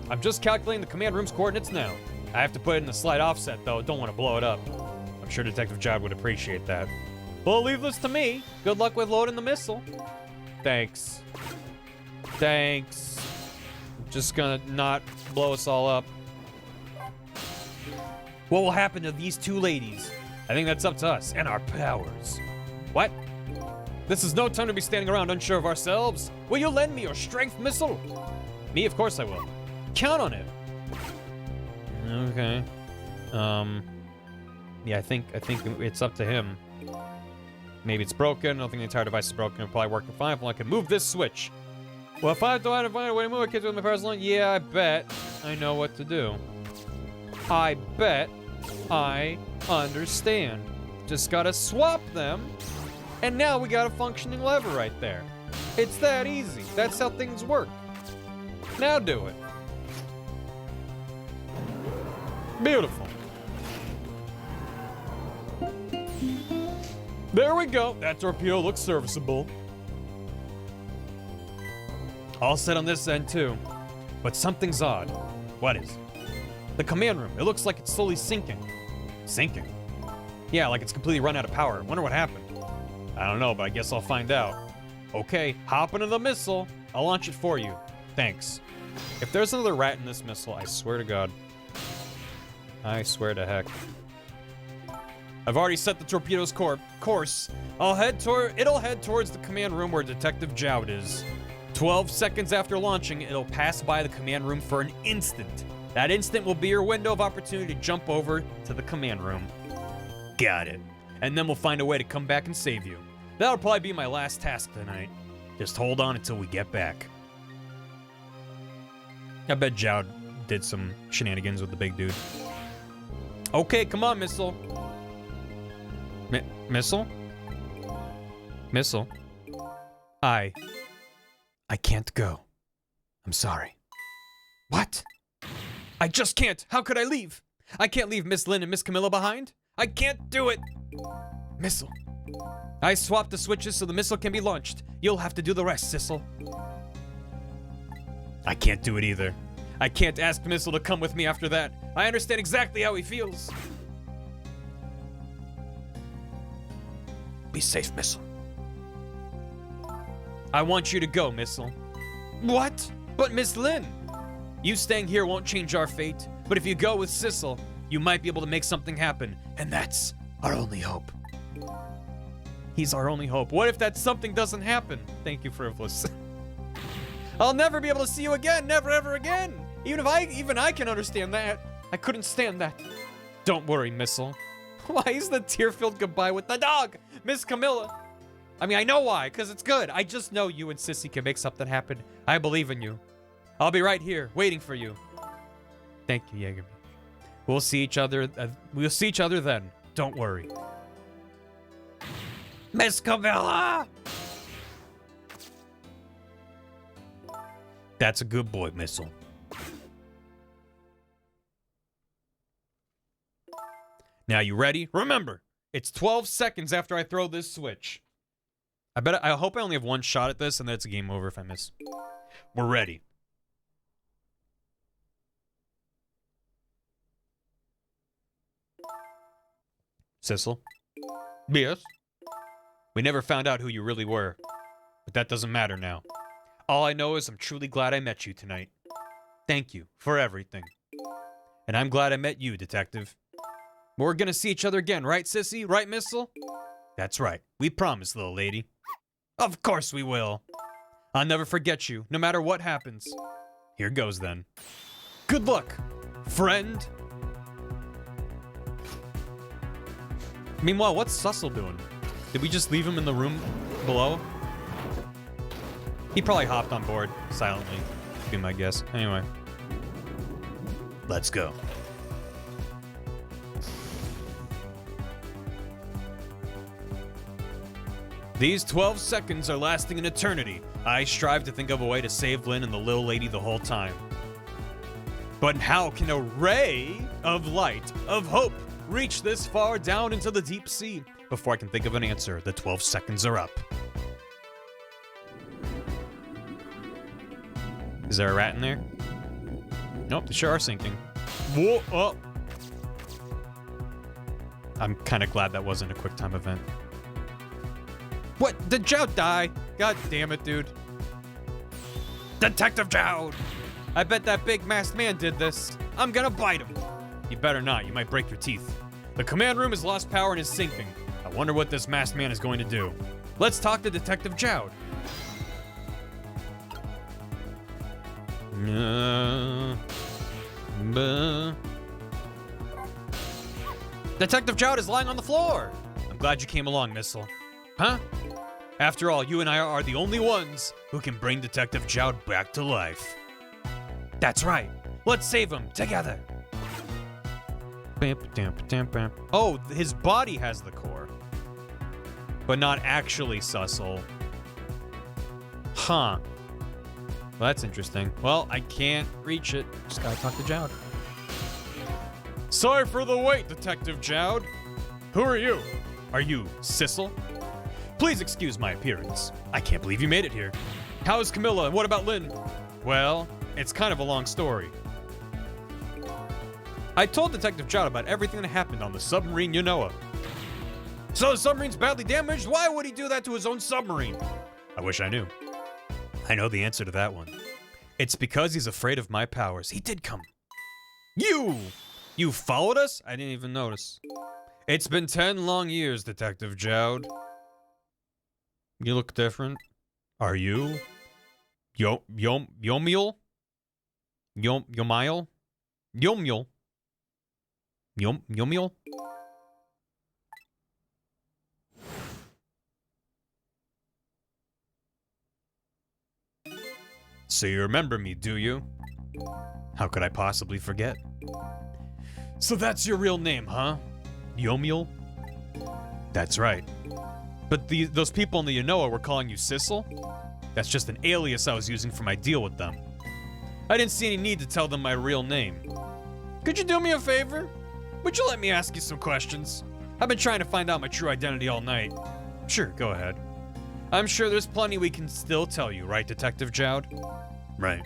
I'm just calculating the command room's coordinates now. I have to put it in a slight offset, though. Don't want to blow it up. I'm sure Detective Jod would appreciate that. Well, leave this to me. Good luck with loading the missile. Thanks. Thanks. Just gonna not blow us all up. What will happen to these two ladies? I think that's up to us and our powers. What? This is no time to be standing around unsure of ourselves. Will you lend me your strength missile? Me, of course I will. Count on it. Okay. Yeah, I think it's up to him. Maybe it's broken. I don't think the entire device is broken. It'll probably work fine if I can move this switch. Well, if I don't find a way to move it, kids with my powers alone, yeah, I bet I know what to do. I bet I understand. Just gotta swap them, and now we got a functioning lever right there. It's that easy. That's how things work. Now do it. Beautiful. There we go. That torpedo looks serviceable. All set on this end, too. But something's odd. What is? The command room. It looks like it's slowly sinking. Sinking? Yeah, like it's completely run out of power. Wonder what happened. I don't know, but I guess I'll find out. Okay, hop into the missile. I'll launch it for you. Thanks. If there's another rat in this missile, I swear to God. I swear to heck. I've already set the torpedo's course. It'll head towards the command room where Detective Jowd is. 12 seconds after launching, it'll pass by the command room for an instant. That instant will be your window of opportunity to jump over to the command room. Got it. And then we'll find a way to come back and save you. That'll probably be my last task tonight. Just hold on until we get back. I bet Jowd did some shenanigans with the big dude. Okay, come on, missile. Missile? Missile? I can't go. I'm sorry. What? I just can't. How could I leave? I can't leave Miss Lynn and Miss Camilla behind. I can't do it. Missile. I swapped the switches so the missile can be launched. You'll have to do the rest, Sissel. I can't do it either. I can't ask Missile to come with me after that. I understand exactly how he feels. Be safe, Missile. I want you to go, Missile. What? But Miss Lynn. You staying here won't change our fate, but if you go with Sissel, you might be able to make something happen, and that's our only hope. He's our only hope. What if that something doesn't happen? Thank you, Frivolous. I'll never be able to see you again, never ever again. Even I can understand that. I couldn't stand that. Don't worry, Missile. Why is the tear-filled goodbye with the dog, Miss Camilla? I mean, I know why, because it's good. I just know you and Sissy can make something happen. I believe in you. I'll be right here, waiting for you. Thank you, Jaeger. We'll see each other. We'll see each other then. Don't worry. Miss Camilla! That's a good boy, Missile. Now, you ready? Remember, it's 12 seconds after I throw this switch. I hope I only have one shot at this, and then it's a game over if I miss. We're ready. Sissel? Yes? We never found out who you really were, but that doesn't matter now. All I know is I'm truly glad I met you tonight. Thank you for everything. And I'm glad I met you, Detective. We're gonna see each other again, right, Sissy? Right, Missile? That's right. We promise, little lady. Of course we will. I'll never forget you, no matter what happens. Here goes, then. Good luck, friend. Meanwhile, what's Sussel doing? Did we just leave him in the room below? He probably hopped on board silently, would be my guess. Anyway. Let's go. These 12 seconds are lasting an eternity. I strive to think of a way to save Lynn and the little lady the whole time. But how can a ray of light, of hope, reach this far down into the deep sea? Before I can think of an answer, the 12 seconds are up. Is there a rat in there? Nope, they sure are sinking. Whoa, oh. I'm kind of glad that wasn't a quick time event. What? Did Joud die? God damn it, dude. Detective Joud! I bet that big masked man did this. I'm gonna bite him. You better not, you might break your teeth. The command room has lost power and is sinking. I wonder what this masked man is going to do. Let's talk to Detective Joud. Detective Joud is lying on the floor. I'm glad you came along, Missile. Huh? After all, you and I are the only ones who can bring Detective Joud back to life. That's right. Let's save him together. Oh, his body has the core. But not actually Sussel. Huh. Well, that's interesting. Well, I can't reach it. Just gotta talk to Joud. Sorry for the wait, Detective Joud. Who are you? Are you Sissel? Please excuse my appearance. I can't believe you made it here. How's Camilla and what about Lynn? Well, it's kind of a long story. I told Detective Joud about everything that happened on the submarine Yanoa. So the submarine's badly damaged? Why would he do that to his own submarine? I wish I knew. I know the answer to that one. It's because he's afraid of my powers. He did come. You followed us? I didn't even notice. It's been 10 long years, Detective Joud. You look different. Are you? Yomiel? Yomiel? Yomiel? Yomiel? So you remember me, do you? How could I possibly forget? So that's your real name, huh? Yomiel? That's right. But those people in the Yanoa were calling you Sissel? That's just an alias I was using for my deal with them. I didn't see any need to tell them my real name. Could you do me a favor? Would you let me ask you some questions? I've been trying to find out my true identity all night. Sure, go ahead. I'm sure there's plenty we can still tell you, right, Detective Joud? Right.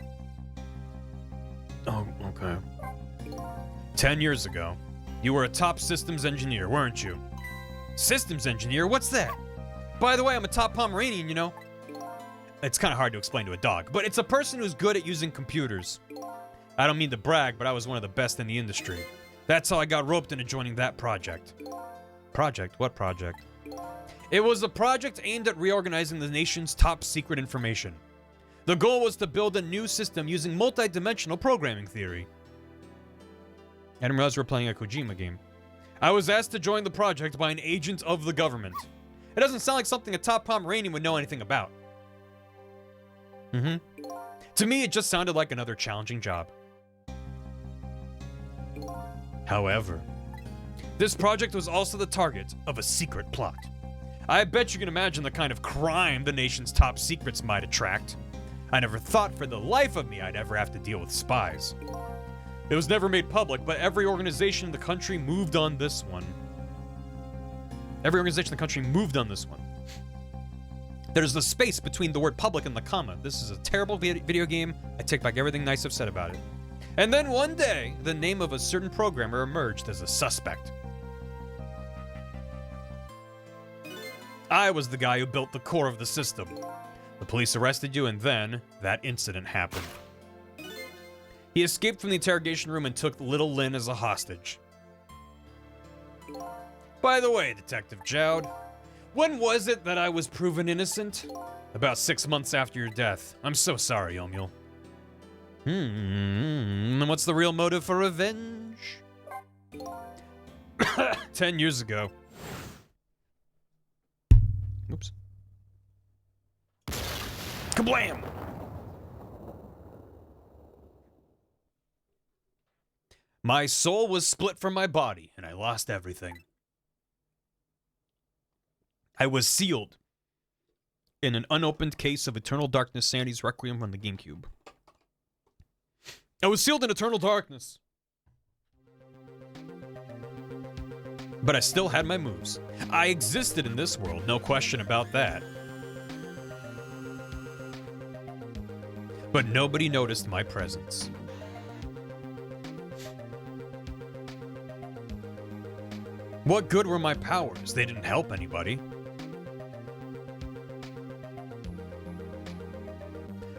Oh, okay. 10 years ago, you were a top systems engineer, weren't you? Systems engineer? What's that? By the way, I'm a top Pomeranian, you know. It's kind of hard to explain to a dog, but it's a person who's good at using computers. I don't mean to brag, but I was one of the best in the industry. That's how I got roped into joining that project. Project? What project? It was a project aimed at reorganizing the nation's top secret information. The goal was to build a new system using multi-dimensional programming theory. I didn't realize we were playing a Kojima game. I was asked to join the project by an agent of the government. It doesn't sound like something a top Pomeranian would know anything about. To me, it just sounded like another challenging job. However, this project was also the target of a secret plot. I bet you can imagine the kind of crime the nation's top secrets might attract. I never thought for the life of me I'd ever have to deal with spies. It was never made public, but every organization in the country moved on this one. Every organization in the country moved on this one. There's the space between the word public and the comma. This is a terrible video game. I take back everything nice I've said about it. And then one day, the name of a certain programmer emerged as a suspect. I was the guy who built the core of the system. The police arrested you, and then that incident happened. He escaped from the interrogation room and took little Lynn as a hostage. By the way, Detective Joud, when was it that I was proven innocent? About 6 months after your death. I'm so sorry, Yomiel. And what's the real motive for revenge? 10 years ago. Oops. Kablam! My soul was split from my body, and I lost everything. I was sealed in an unopened case of Eternal Darkness Sanity's Requiem on the GameCube. I was sealed in eternal darkness. But I still had my moves. I existed in this world, no question about that. But nobody noticed my presence. What good were my powers? They didn't help anybody.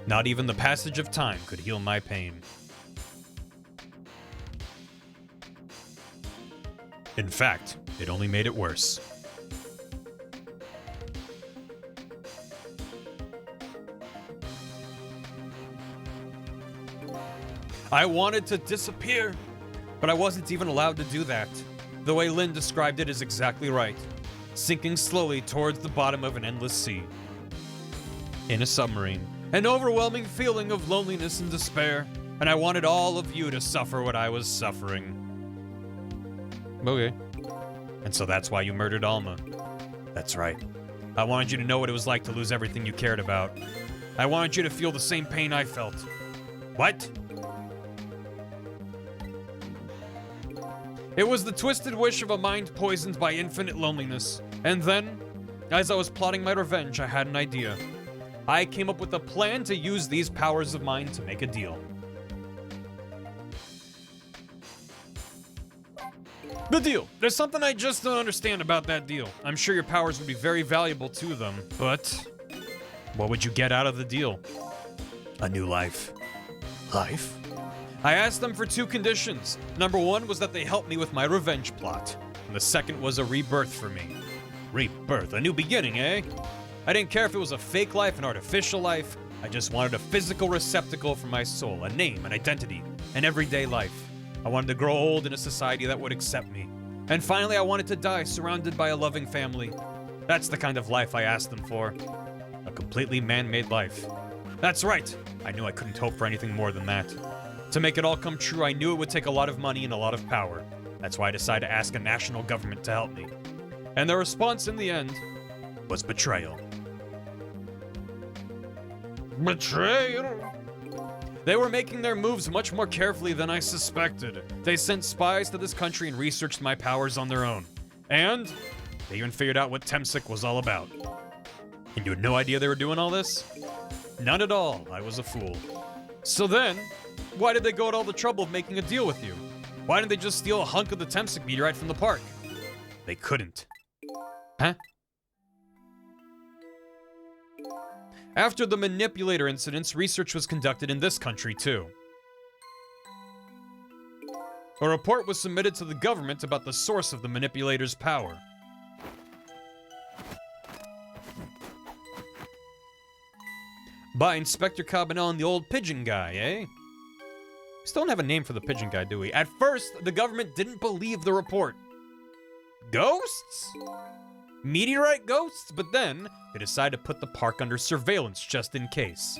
Not even the passage of time could heal my pain. In fact, it only made it worse. I wanted to disappear, but I wasn't even allowed to do that. The way Lynn described it is exactly right. Sinking slowly towards the bottom of an endless sea. In a submarine. An overwhelming feeling of loneliness and despair, and I wanted all of you to suffer what I was suffering. Okay. And so that's why you murdered Alma. That's right. I wanted you to know what it was like to lose everything you cared about. I wanted you to feel the same pain I felt. What? It was the twisted wish of a mind poisoned by infinite loneliness. And then, as I was plotting my revenge, I had an idea. I came up with a plan to use these powers of mine to make a deal. The deal. There's something I just don't understand about that deal. I'm sure your powers would be very valuable to them, but what would you get out of the deal? A new life. Life? I asked them for 2 conditions. Number 1 was that they help me with my revenge plot. And the second was a rebirth for me. Rebirth, a new beginning, eh? I didn't care if it was a fake life, an artificial life. I just wanted a physical receptacle for my soul, a name, an identity, an everyday life. I wanted to grow old in a society that would accept me. And finally, I wanted to die surrounded by a loving family. That's the kind of life I asked them for. A completely man-made life. That's right. I knew I couldn't hope for anything more than that. To make it all come true, I knew it would take a lot of money and a lot of power. That's why I decided to ask a national government to help me. And their response in the end was betrayal. Betrayal? They were making their moves much more carefully than I suspected. They sent spies to this country and researched my powers on their own. And they even figured out what Temsic was all about. And you had no idea they were doing all this? None at all. I was a fool. So then, why did they go to all the trouble of making a deal with you? Why didn't they just steal a hunk of the Temsic meteorite from the park? They couldn't. Huh? After the manipulator incidents, research was conducted in this country too. A report was submitted to the government about the source of the manipulator's power. By Inspector Cabanel and the old pigeon guy, eh? We still don't have a name for the pigeon guy, do we? At first, the government didn't believe the report. Ghosts? Meteorite ghosts? But then, they decided to put the park under surveillance just in case.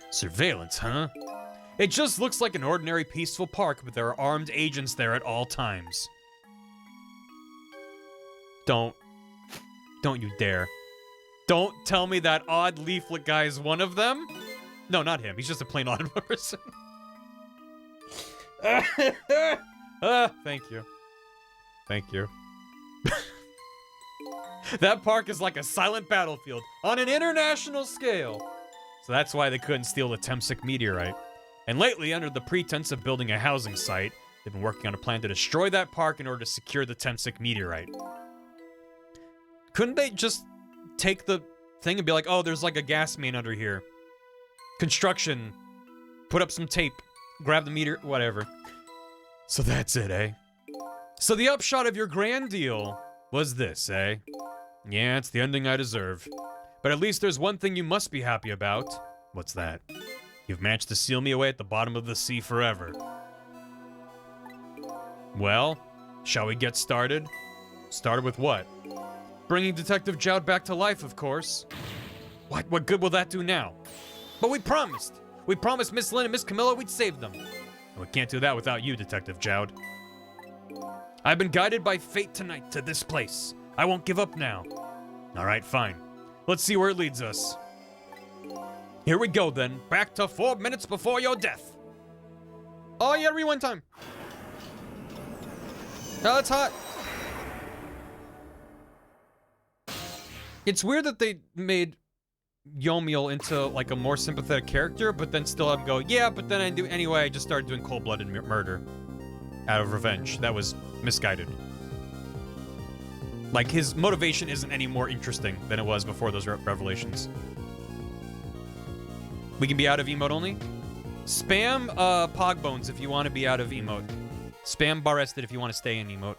Surveillance, huh? It just looks like an ordinary peaceful park, but there are armed agents there at all times. Don't you dare. Don't tell me that odd leaflet guy is one of them? No, not him. He's just a plain odd person. Thank you. Thank you. That park is like a silent battlefield on an international scale. So that's why they couldn't steal the Temsic meteorite. And lately, under the pretense of building a housing site, they've been working on a plan to destroy that park in order to secure the Temsic meteorite. Couldn't they just take the thing and be like, oh, there's like a gas main under here. Construction. Put up some tape. Grab the meter, whatever. So that's it, eh? So the upshot of your grand deal was this, eh? Yeah, it's the ending I deserve. But at least there's one thing you must be happy about. What's that? You've managed to seal me away at the bottom of the sea forever. Well, shall we get started? Started with what? Bringing Detective Jowd back to life, of course. What good will that do now? But we promised! We promised Miss Lynn and Miss Camilla we'd save them. And we can't do that without you, Detective Jowd. I've been guided by fate tonight to this place. I won't give up now. Alright, fine. Let's see where it leads us. Here we go then, back to 4 minutes before your death. Oh, yeah, rewind time. Oh, that's hot. It's weird that they made Yomiel into, like, a more sympathetic character, but then still have him go, yeah, but then anyway, I just started doing cold-blooded murder out of revenge. That was misguided. Like, his motivation isn't any more interesting than it was before those revelations. We can be out of emote only? Spam Pogbones if you want to be out of emote. Spam Barrested if you want to stay in emote.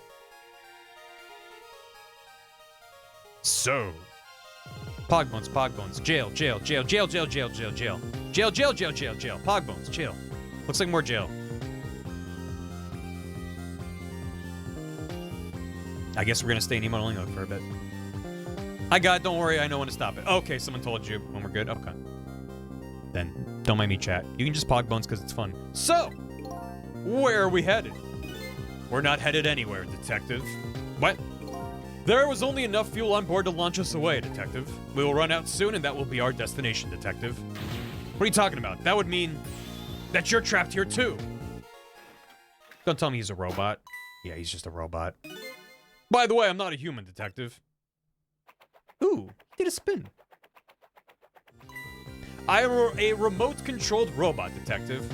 So. Pogbones, Pogbones. Jail, jail, jail, jail, jail, jail, jail, jail. Jail, jail, jail, jail, jail. Pogbones, jail. Looks like more jail. I guess we're gonna stay in emote only for a bit. I got it, don't worry, I know when to stop it. Okay, someone told you when we're good. Okay. Then, don't mind me, chat. You can just Pogbones because it's fun. So, where are we headed? We're not headed anywhere, Detective. What? There was only enough fuel on board to launch us away, Detective. We will run out soon, and that will be our destination, Detective. What are you talking about? That would mean that you're trapped here, too. Don't tell me he's a robot. Yeah, he's just a robot. By the way, I'm not a human, Detective. Ooh, did a spin. I am a remote-controlled robot, Detective.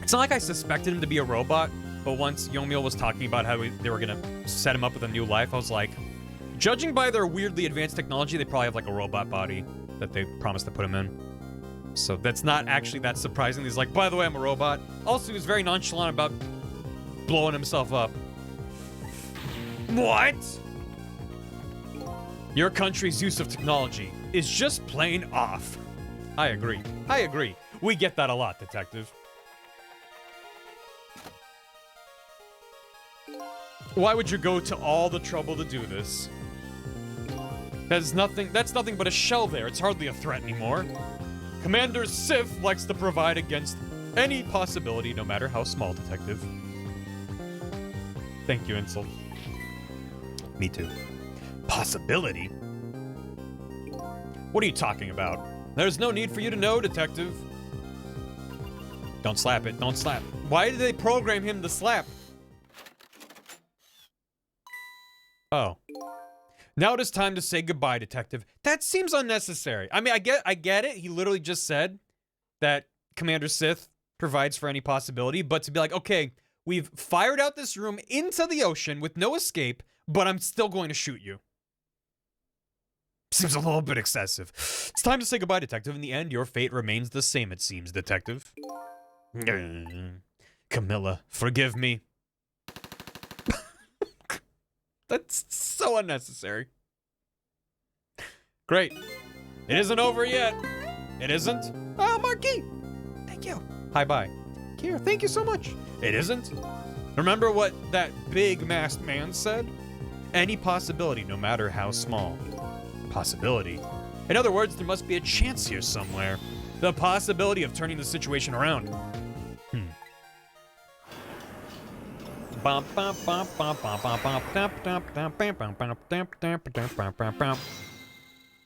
It's not like I suspected him to be a robot, but once Yomiel was talking about how they were gonna set him up with a new life, I was like, judging by their weirdly advanced technology, they probably have like a robot body that they promised to put him in. So that's not actually that surprising. He's like, by the way, I'm a robot. Also, he was very nonchalant about blowing himself up. What? Your country's use of technology is just plain off. I agree. I agree. We get that a lot, Detective. Why would you go to all the trouble to do this? That's nothing but a shell there. It's hardly a threat anymore. Commander Sif likes to provide against any possibility, no matter how small, Detective. Thank you, Insult. Me too. Possibility? What are you talking about? There's no need for you to know, Detective. Don't slap it. Don't slap. Why did they program him to slap? Oh. Now it is time to say goodbye, Detective. That seems unnecessary. I mean, I get it. He literally just said that Commander Sith provides for any possibility, but to be like, okay, we've fired out this room into the ocean with no escape, but I'm still going to shoot you. Seems a little bit excessive. It's time to say goodbye, Detective. In the end, your fate remains the same, it seems, Detective. Camilla, forgive me. That's so unnecessary. Great. It isn't over yet. It isn't? Oh, Marquis. Thank you. Hi, bye. Here, thank you so much. It isn't? Remember what that big masked man said? Any possibility, no matter how small. Possibility. In other words, there must be a chance here somewhere. The possibility of turning the situation around.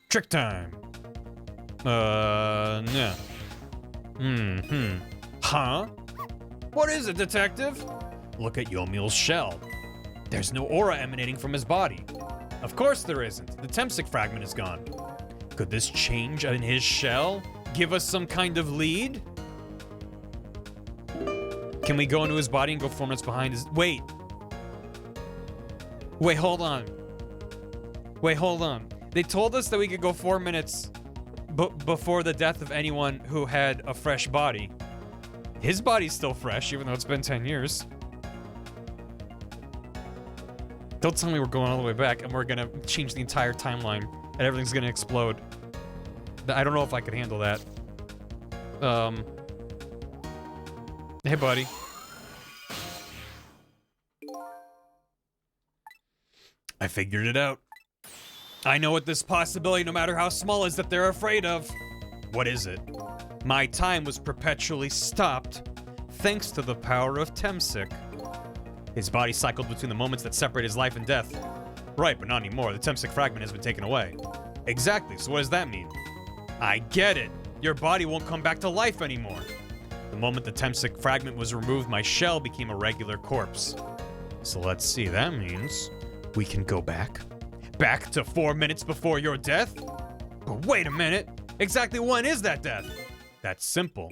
Trick time. No. Huh? What is it, Detective? Look at Yomiel's shell. There's no aura emanating from his body. Of course there isn't. The Temsic fragment is gone. Could this change in his shell give us some kind of lead? Can we go into his body and go 4 minutes behind his... Wait. Wait, hold on. Wait, hold on. They told us that we could go 4 minutes before the death of anyone who had a fresh body. His body's still fresh, even though it's been 10 years. Don't tell me we're going all the way back and we're gonna change the entire timeline and everything's gonna explode. I don't know if I could handle that. Hey, buddy. I figured it out. I know what this possibility, no matter how small, is that they're afraid of. What is it? My time was perpetually stopped, thanks to the power of Temsic. His body cycled between the moments that separate his life and death. Right, but not anymore. The Temsic fragment has been taken away. Exactly, so what does that mean? I get it. Your body won't come back to life anymore. The moment the Temsic fragment was removed, my shell became a regular corpse. So let's see, that means we can go back. Back to 4 minutes before your death? But wait a minute, exactly when is that death? That's simple.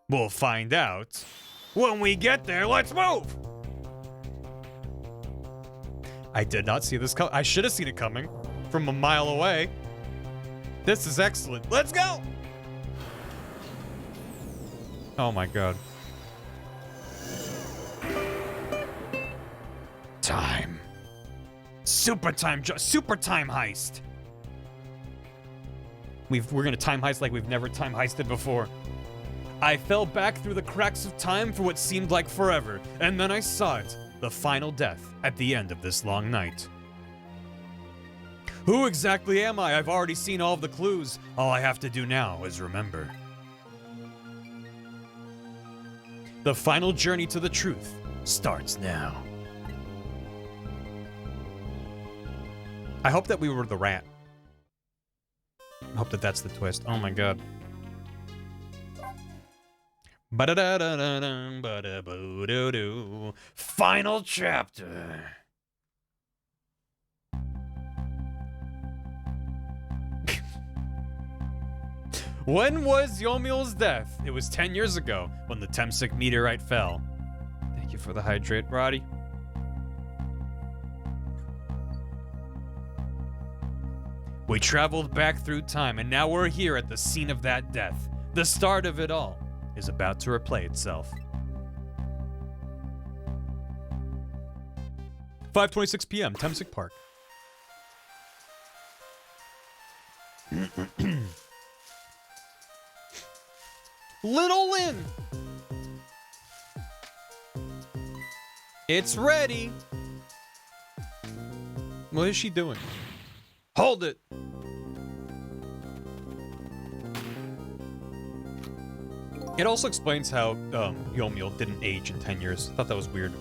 We'll find out when we get there. Let's move! I did not see this I should have seen it coming from a mile away. This is excellent. Let's go! Oh my god. Time. Super time heist. We're gonna time heist like we've never time heisted before. I fell back through the cracks of time for what seemed like forever, and then I saw it. The final death at the end of this long night. Who exactly am I? I've already seen all of the clues. All I have to do now is remember. The final journey to the truth starts now. I hope that we were the rat. I hope that that's the twist. Oh my god. Ba-da-da-da-da-dum, ba-da-boo-doo-doo. Final chapter. When was Yomiel's death? It was 10 years ago when the Temsic meteorite fell. Thank you for the hydrate, Roddy. We traveled back through time, and now we're here at the scene of that death. The start of it all is about to replay itself. 5:26 p.m., Temsic Park. Little Lynn! It's ready! What is she doing? Hold it! It also explains how Yomiel didn't age in 10 years. I thought that was weird.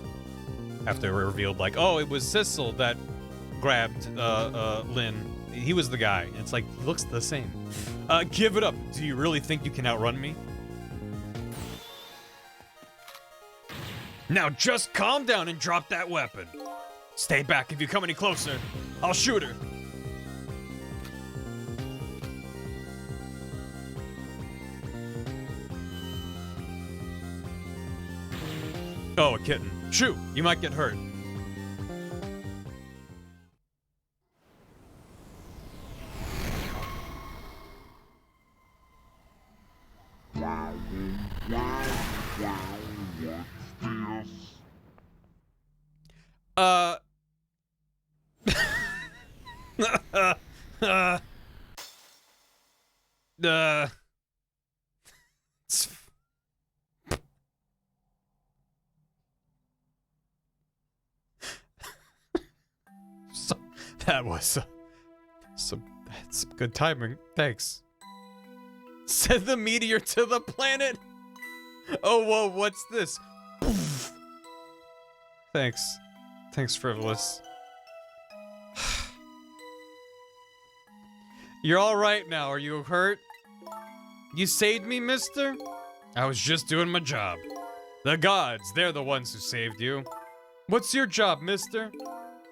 After it revealed, like, oh, it was Sissel that grabbed Lynn. He was the guy. And it's like, he looks the same. Give it up. Do you really think you can outrun me? Now just calm down and drop that weapon. Stay back. If you come any closer, I'll shoot her. Oh, a kitten. Shoot, you might get hurt. That's some good timing. Thanks. Send the meteor to the planet. Oh, whoa, what's this? Thanks. Thanks, Frivolous. You're all right now. Are you hurt? You saved me, mister? I was just doing my job. The gods, they're the ones who saved you. What's your job, mister?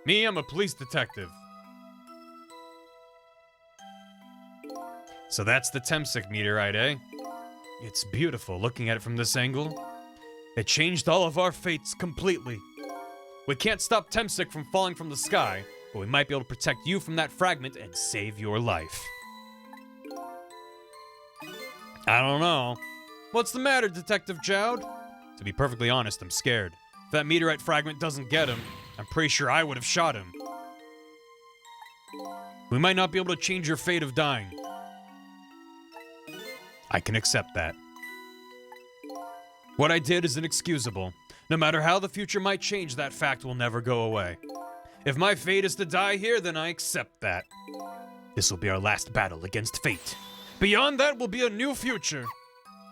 Me, I'm a police detective. So that's the Temsic meteorite, eh? It's beautiful looking at it from this angle. It changed all of our fates completely. We can't stop Temsic from falling from the sky, but we might be able to protect you from that fragment and save your life. I don't know. What's the matter, Detective Jowd? To be perfectly honest, I'm scared. If that meteorite fragment doesn't get him, I'm pretty sure I would have shot him. We might not be able to change your fate of dying. I can accept that. What I did is inexcusable. No matter how the future might change, that fact will never go away. If my fate is to die here, then I accept that. This will be our last battle against fate. Beyond that will be a new future.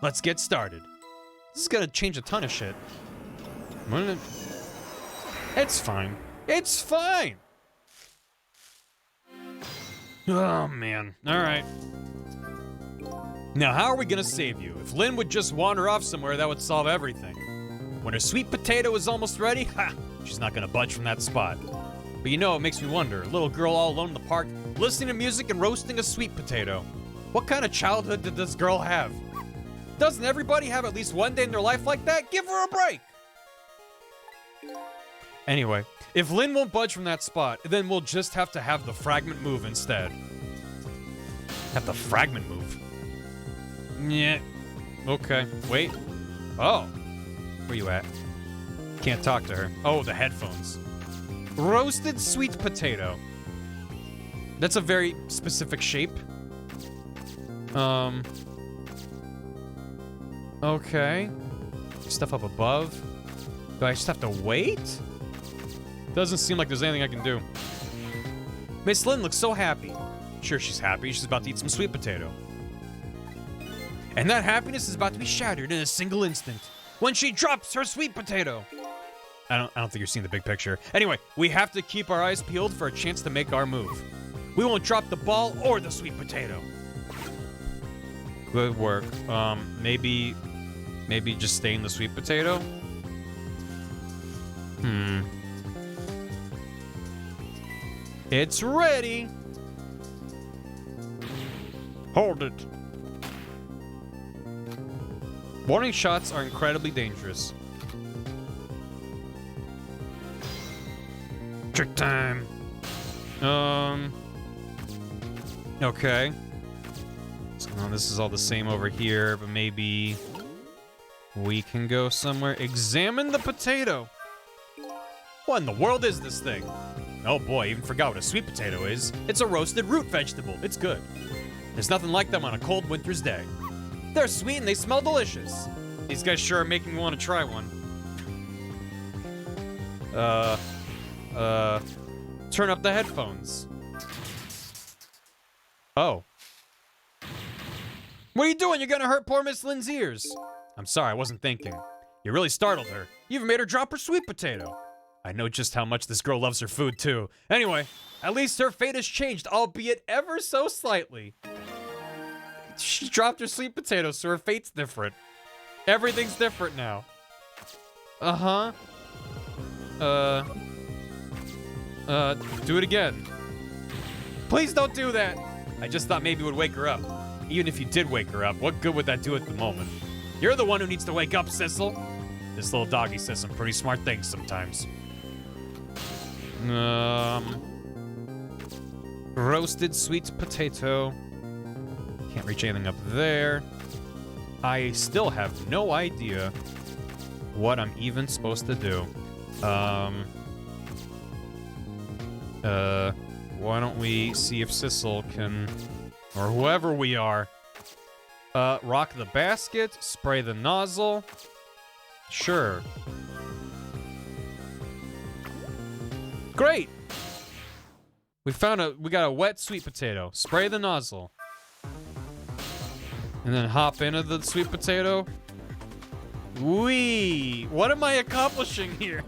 Let's get started. This is gonna change a ton of shit. It's fine. It's fine! Oh, man. Alright. Now, how are we gonna save you? If Lynn would just wander off somewhere, that would solve everything. When her sweet potato is almost ready, she's not gonna budge from that spot. But you know, it makes me wonder, a little girl all alone in the park, listening to music and roasting a sweet potato. What kind of childhood did this girl have? Doesn't everybody have at least one day in their life like that? Give her a break! Anyway, if Lynn won't budge from that spot, then we'll just have to have the fragment move instead. Have the fragment move? Yeah. Okay, wait. Oh. Where you at? Can't talk to her. Oh, the headphones. Roasted sweet potato. That's a very specific shape. Okay. Stuff up above. Do I just have to wait? Doesn't seem like there's anything I can do. Miss Lynn looks so happy. Sure, she's happy. She's about to eat some sweet potato. And that happiness is about to be shattered in a single instant when she drops her sweet potato. I don't think you're seeing the big picture. Anyway, we have to keep our eyes peeled for a chance to make our move. We won't drop the ball or the sweet potato. Good work. Maybe just stay in the sweet potato? It's ready. Hold it. Warning shots are incredibly dangerous. Trick time. Okay. So this is all the same over here, but maybe we can go somewhere. Examine the potato. What in the world is this thing? Oh boy, I even forgot what a sweet potato is. It's a roasted root vegetable. It's good. There's nothing like them on a cold winter's day. They're sweet and they smell delicious. These guys sure are making me want to try one. Turn up the headphones. Oh. What are you doing? You're gonna hurt poor Miss Lynn's ears. I'm sorry, I wasn't thinking. You really startled her. You even made her drop her sweet potato. I know just how much this girl loves her food, too. Anyway, at least her fate has changed, albeit ever so slightly. She dropped her sweet potato, so her fate's different. Everything's different now. Do it again. Please don't do that. I just thought maybe it would wake her up. Even if you did wake her up, what good would that do at the moment? You're the one who needs to wake up, Sissel. This little doggy says some pretty smart things sometimes. Roasted sweet potato. Can't reach anything up there. I still have no idea what I'm even supposed to do. Why don't we see if Sissel can, or whoever we are, rock the basket, spray the nozzle. Sure. Great! We got a wet sweet potato. Spray the nozzle. And then hop into the sweet potato. Wee! What am I accomplishing here?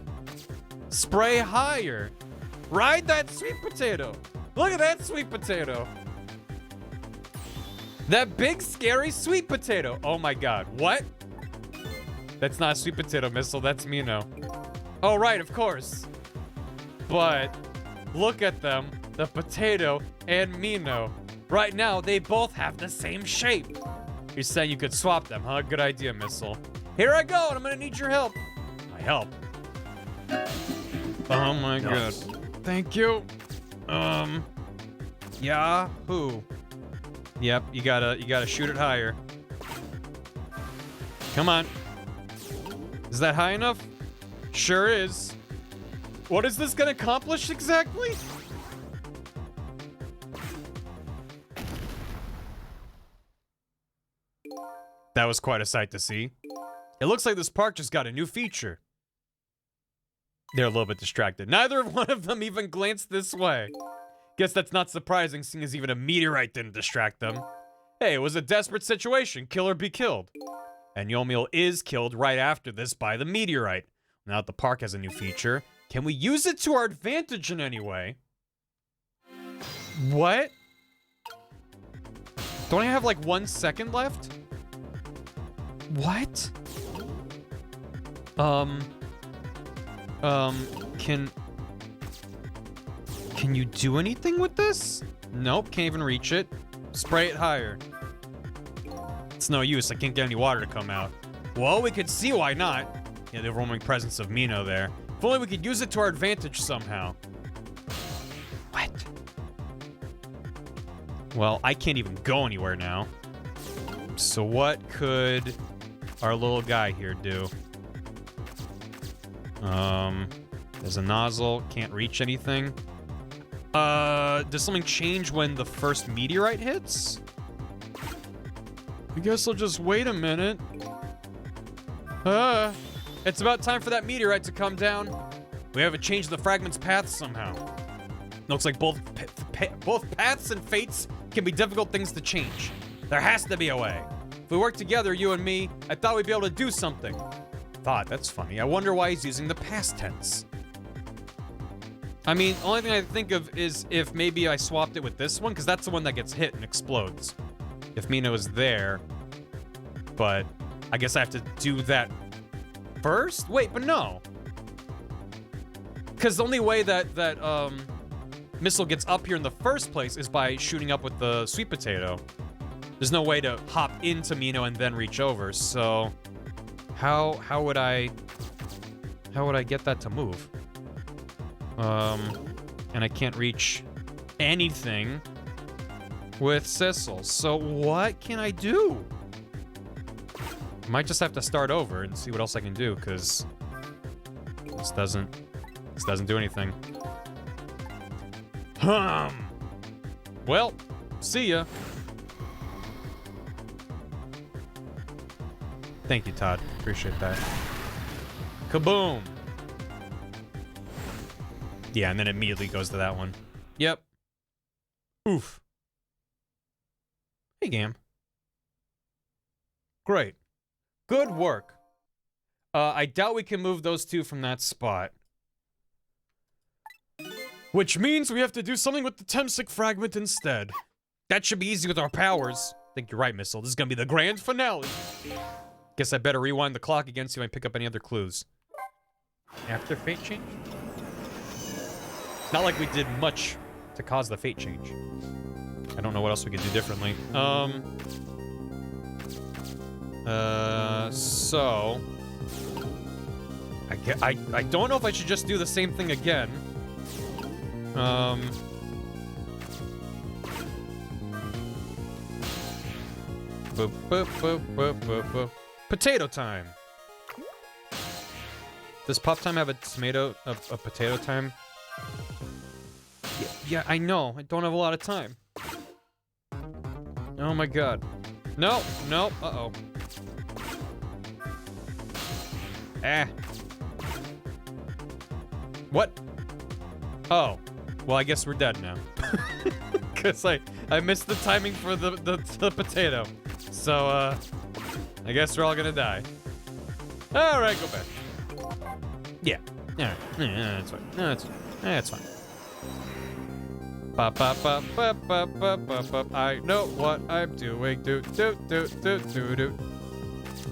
Spray higher. Ride that sweet potato. Look at that sweet potato. That big, scary sweet potato. Oh my god. What? That's not a sweet potato missile. That's Mino. Oh, right, of course. But look at them. The potato and Mino. Right now, they both have the same shape. You're saying you could swap them, huh? Good idea, Missile. Here I go, and I'm gonna need your help. My help? Oh my god. Thank you. Yahoo. Yep, you gotta shoot it higher. Come on. Is that high enough? Sure is. What is this gonna accomplish exactly? That was quite a sight to see. It looks like this park just got a new feature. They're a little bit distracted. Neither one of them even glanced this way. Guess that's not surprising, seeing as even a meteorite didn't distract them. Hey, it was a desperate situation. Kill or be killed. And Yomiel is killed right after this by the meteorite. Now that the park has a new feature, can we use it to our advantage in any way? What? Don't I have like 1 second left? What? Can you do anything with this? Nope, can't even reach it. Spray it higher. It's no use, I can't get any water to come out. Well, we could see why not. Yeah, the overwhelming presence of Mino there. If only we could use it to our advantage somehow. What? Well, I can't even go anywhere now. So what could our little guy here do? There's a nozzle, can't reach anything. Does something change when the first meteorite hits? I guess I'll just wait a minute. It's about time for that meteorite to come down. We haven't changed the fragment's path somehow. Looks like both paths and fates can be difficult things to change. There has to be a way. If we work together, you and me, I thought we'd be able to do something. Thought, that's funny. I wonder why he's using the past tense. I mean, the only thing I think of is if maybe I swapped it with this one, because that's the one that gets hit and explodes. If Mino is there. But I guess I have to do that first? Wait, but no. Because the only way that Missile gets up here in the first place is by shooting up with the sweet potato. There's no way to hop into Mino and then reach over, so how would I get that to move? And I can't reach anything with Sissel. So what can I do? I might just have to start over and see what else I can do, because this doesn't do anything. Well, see ya. Thank you, Todd. Appreciate that. Kaboom! Yeah, and then it immediately goes to that one. Yep. Oof. Hey, Gam. Great. Good work. I doubt we can move those two from that spot. Which means we have to do something with the Temsic fragment instead. That should be easy with our powers. I think you're right, Missile. This is gonna be the grand finale. Guess I better rewind the clock again, see if I pick up any other clues. After fate change? Not like we did much to cause the fate change. I don't know what else we could do differently. So... I don't know if I should just do the same thing again. Boop, boop, boop, boop, boop, boop. Potato time! Does Pop Time have a potato time? Yeah, I know. I don't have a lot of time. Oh my god. No, no, uh-oh. Ah. What? Oh. Well, I guess we're dead now. Because I missed the timing for the potato. So, I guess we're all gonna die. Alright, go back. Yeah. Alright. Yeah, that's fine. No, that's fine. Ba ba ba ba ba ba ba ba. I know what I'm doing. Do. I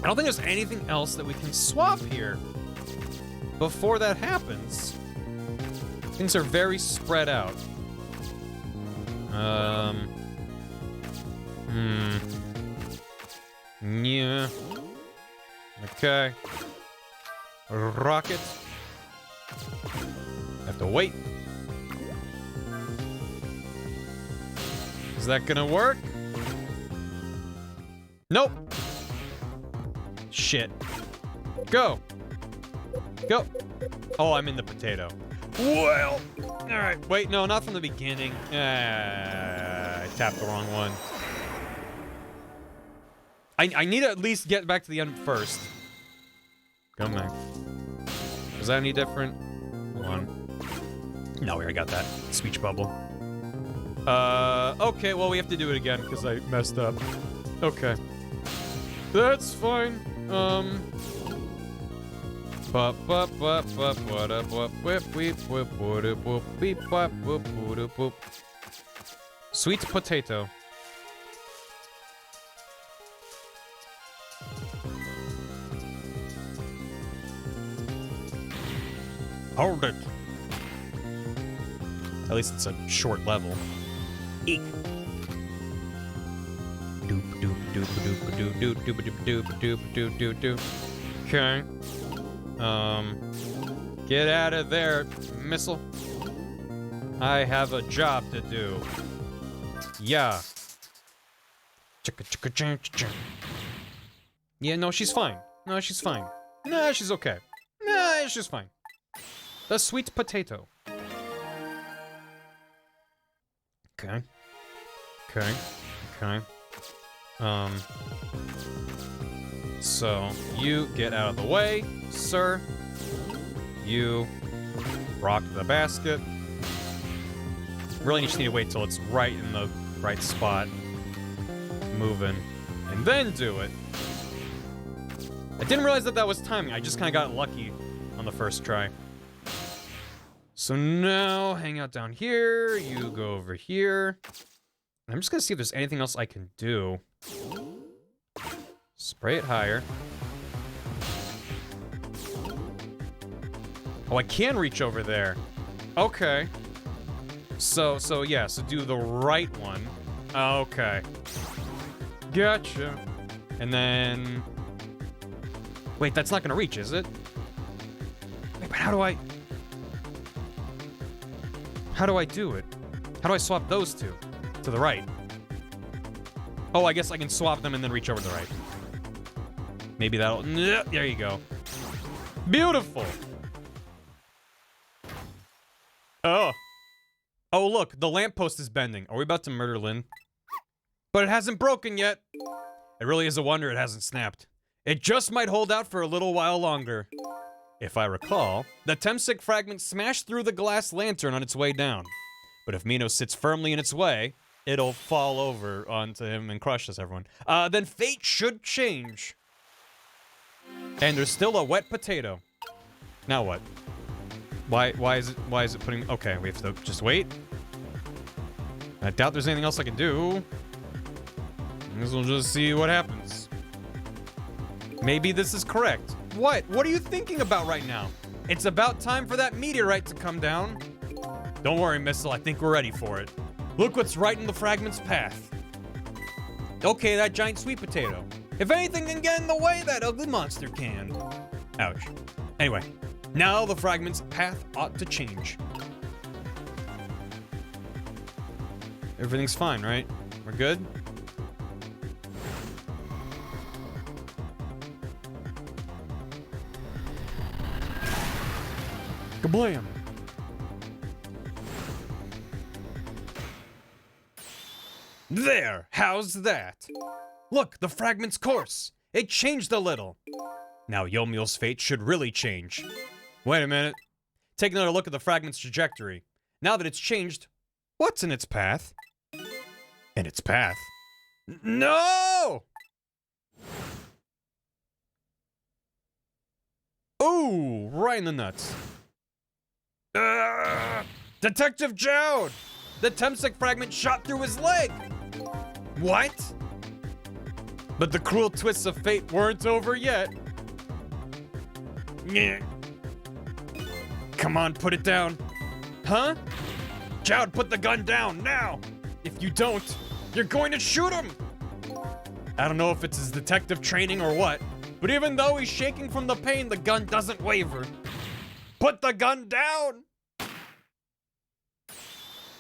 don't think there's anything else that we can swap here before that happens. Things are very spread out. Yeah. Okay. Rocket. Have to wait. Is that gonna work? Nope. Shit. Go. Go. Oh, I'm in the potato. Well. Alright. Wait, no, not from the beginning. I tapped the wrong one. I need to at least get back to the end first. Come back. Was that any different? One. No, we already got that. Speech bubble. Okay, well, we have to do it again because I messed up. Okay. That's fine. Sweet potato. Hold it. At least it's a short level. Eek. Doop doop doop doop doop doop doop doop doop doop doop. Okay. Get out of there, missile. I have a job to do. Yeah. Yeah, no, she's fine. No, she's fine. No, she's okay. No, she's fine. The sweet potato. Okay. Okay. Okay. So, you get out of the way, sir. You rock the basket. Really just need to wait till it's right in the right spot. Moving. And then do it. I didn't realize that was timing. I just kind of got lucky on the first try. So now, hang out down here. You go over here. I'm just gonna see if there's anything else I can do. Spray it higher. Oh, I can reach over there. Okay. So do the right one. Okay. Gotcha. And then... Wait, that's not gonna reach, is it? Wait, but how do I do it? How do I swap those two? To the right. Oh, I guess I can swap them and then reach over to the right. Maybe that'll... There you go. Beautiful! Oh. Oh, look, the lamppost is bending. Are we about to murder Lynn? But it hasn't broken yet. It really is a wonder it hasn't snapped. It just might hold out for a little while longer. If I recall, the Temsic fragment smashed through the glass lantern on its way down. But if Minos sits firmly in its way, it'll fall over onto him and crush us, everyone. Then fate should change. And there's still a wet potato. Now what? Why is it putting... Okay, we have to just wait. I doubt there's anything else I can do. I guess we'll just see what happens. Maybe this is correct. What? What are you thinking about right now? It's about time for that meteorite to come down. Don't worry, Missile. I think we're ready for it. Look what's right in the fragment's path. Okay, that giant sweet potato. If anything can get in the way, that ugly monster can. Ouch. Anyway, now the fragment's path ought to change. Everything's fine, right? We're good? Kablam! There! How's that? Look, the fragment's course! It changed a little! Now Yomiel's fate should really change. Wait a minute. Take another look at the fragment's trajectory. Now that it's changed, what's in its path? In its path? No! Ooh, right in the nuts. Detective Jowd! The Temsic fragment shot through his leg! What? But the cruel twists of fate weren't over yet. Come on, put it down. Huh? Jowd, put the gun down, now! If you don't, you're going to shoot him! I don't know if it's his detective training or what, but even though he's shaking from the pain, the gun doesn't waver. Put the gun down!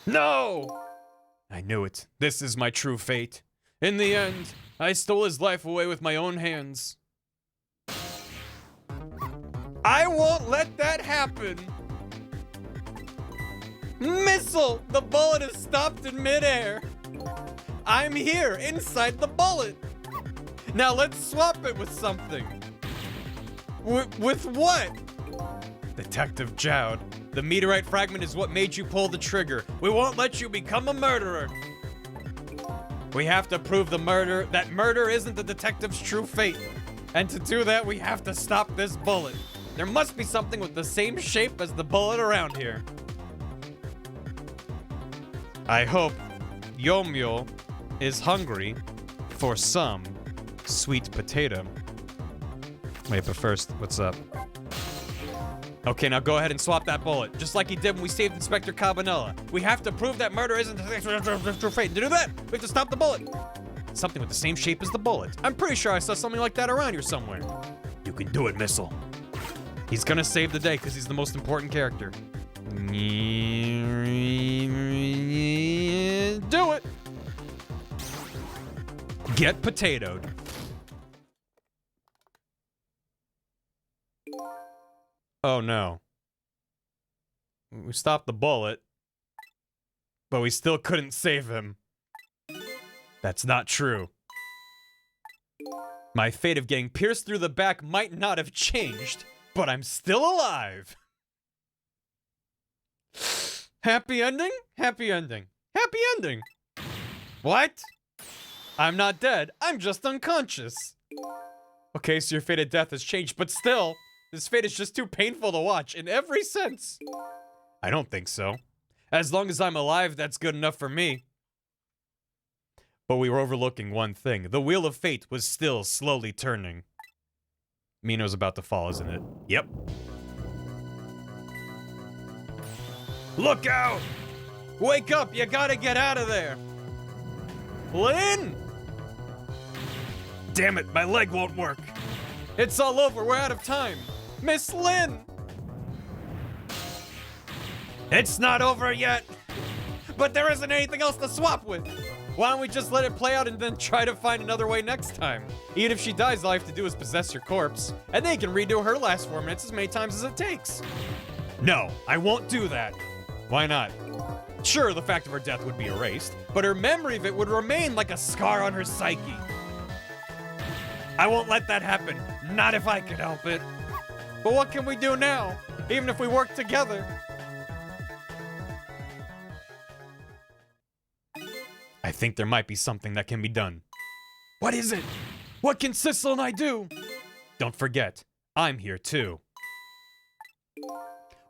No! I knew it. This is my true fate. In the end, I stole his life away with my own hands. I won't let that happen! Missile! The bullet is stopped in midair! I'm here, inside the bullet! Now let's swap it with something! With what? Detective Jowd, the meteorite fragment is what made you pull the trigger. We won't let you become a murderer! We have to prove that murder isn't the detective's true fate. And to do that, we have to stop this bullet. There must be something with the same shape as the bullet around here. I hope Yomiel is hungry for some sweet potato. Wait, but first, what's up? Okay, now go ahead and swap that bullet, just like he did when we saved Inspector Cabanella. We have to prove that murder isn't a fate. To do that, we have to stop the bullet. Something with the same shape as the bullet. I'm pretty sure I saw something like that around here somewhere. You can do it, Missile. He's gonna save the day because he's the most important character. Do it. Get potatoed. Oh no. We stopped the bullet, but we still couldn't save him. That's not true. My fate of getting pierced through the back might not have changed, but I'm still alive. Happy ending? Happy ending. Happy ending. What? I'm not dead. I'm just unconscious. Okay, so your fate of death has changed, but still, this fate is just too painful to watch in every sense. I don't think so. As long as I'm alive, that's good enough for me. But we were overlooking one thing. The wheel of fate was still slowly turning. Mino's about to fall, isn't it? Yep. Look out! Wake up! You gotta get out of there! Lynn! Damn it, my leg won't work. It's all over, we're out of time. Miss Lynn! It's not over yet, but there isn't anything else to swap with. Why don't we just let it play out and then try to find another way next time? Even if she dies, all I have to do is possess your corpse, and they can redo her last 4 minutes as many times as it takes. No, I won't do that. Why not? Sure, the fact of her death would be erased, but her memory of it would remain like a scar on her psyche. I won't let that happen, not if I can help it. But what can we do now, even if we work together? I think there might be something that can be done. What is it? What can Sissel and I do? Don't forget, I'm here too.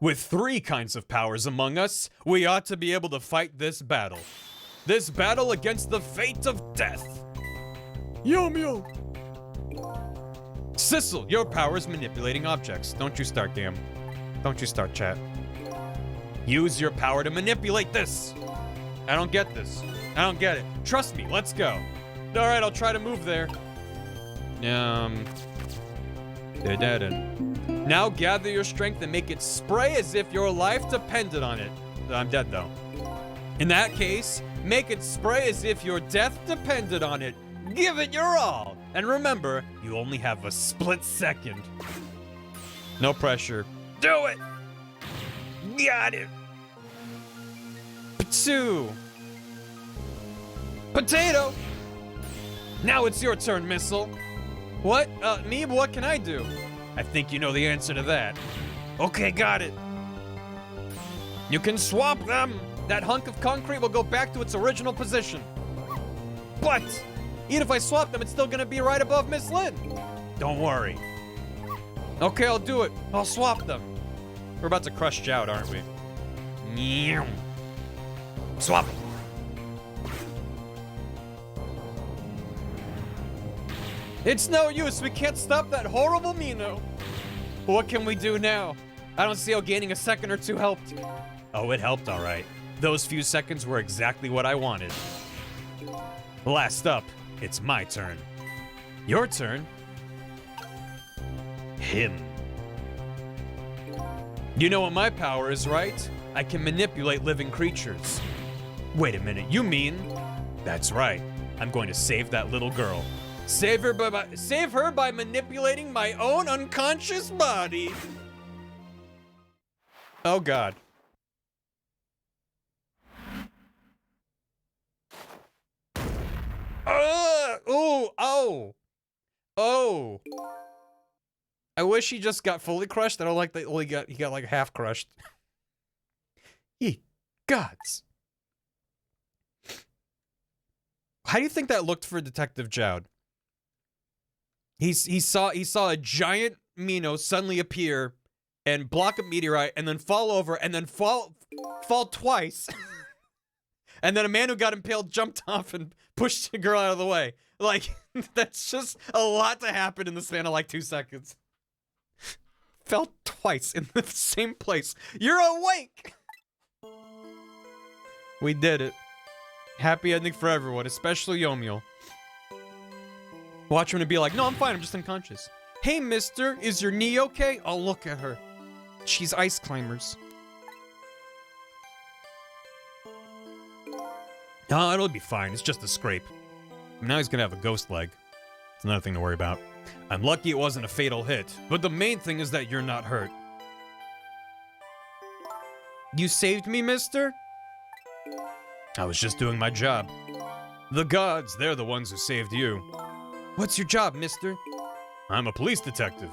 With 3 kinds of powers among us, we ought to be able to fight this battle. This battle against the fate of death. Yum yum. Sissel, your power is manipulating objects. Don't you start, damn. Don't you start, chat. Use your power to manipulate this. I don't get this. I don't get it. Trust me, let's go. All right, I'll try to move there. Now gather your strength and make it spray as if your life depended on it. I'm dead though. In that case, make it spray as if your death depended on it. Give it your all. And remember, you only have a split second. No pressure. Do it! Got it! Pachoo! Potato! Now it's your turn, Missile. What? Me? What can I do? I think you know the answer to that. Okay, got it. You can swap them! That hunk of concrete will go back to its original position. But, even if I swap them, it's still gonna be right above Miss Lynn. Don't worry. Okay, I'll do it. I'll swap them. We're about to crush Joud, aren't we? Swap them. It's no use, we can't stop that horrible Mino. What can we do now? I don't see how gaining a second or 2 helped. Oh, it helped, all right. Those few seconds were exactly what I wanted. Last up, it's my turn. Your turn? Him. You know what my power is, right? I can manipulate living creatures. Wait a minute, you mean? That's right. I'm going to save that little girl. Save her by manipulating my own unconscious body. Oh God. Oh. I wish he just got fully crushed. I don't like that he got like half crushed. Ye gods. How do you think that looked for Detective Joud? He saw a giant Mino suddenly appear and block a meteorite and then fall over and then fall twice. And then a man who got impaled jumped off and pushed the girl out of the way. Like, that's just a lot to happen in the span of like 2 seconds. fell twice in the same place. You're awake! We did it. Happy ending for everyone, especially Yomiel. Watch him to be like, no, I'm fine, I'm just unconscious. Hey, mister, is your knee okay? Oh, look at her. She's ice climbers. No, it'll be fine. It's just a scrape. Now he's gonna have a ghost leg. It's another thing to worry about. I'm lucky it wasn't a fatal hit, but the main thing is that you're not hurt. You saved me, mister? I was just doing my job. The gods, they're the ones who saved you. What's your job, mister? I'm a police detective.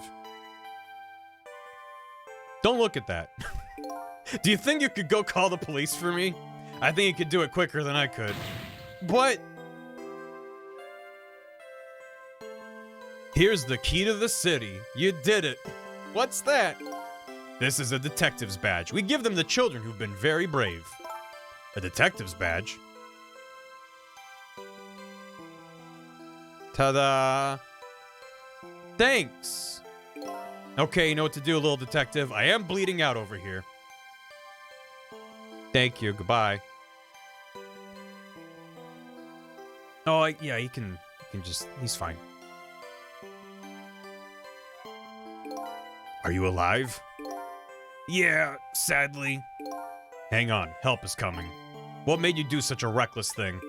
Don't look at that. Do you think you could go call the police for me? I think you could do it quicker than I could. But... Here's the key to the city. You did it. What's that? This is a detective's badge. We give them to children who've been very brave. A detective's badge? Ta-da! Thanks. Okay, you know what to do, little detective. I am bleeding out over here. Thank you, goodbye. Oh, yeah, he can just, he's fine. Are you alive? Yeah, sadly. Hang on, help is coming. What made you do such a reckless thing?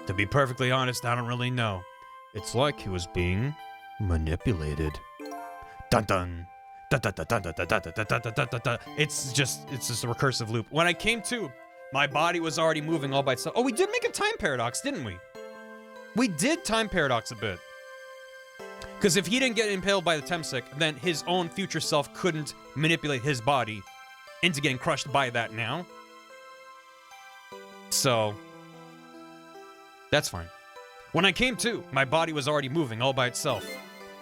To be perfectly honest, I don't really know. It's like he was being manipulated. Dun dun. Dun dun dun dun dun dun dun dun dun dun dun dun dun. It's just a recursive loop. When I came to, my body was already moving all by itself. Oh, we did make a time paradox, didn't we? We did time paradox a bit. Because if he didn't get impaled by the Temsik, then his own future self couldn't manipulate his body into getting crushed by that now. So, that's fine. When I came to, my body was already moving all by itself.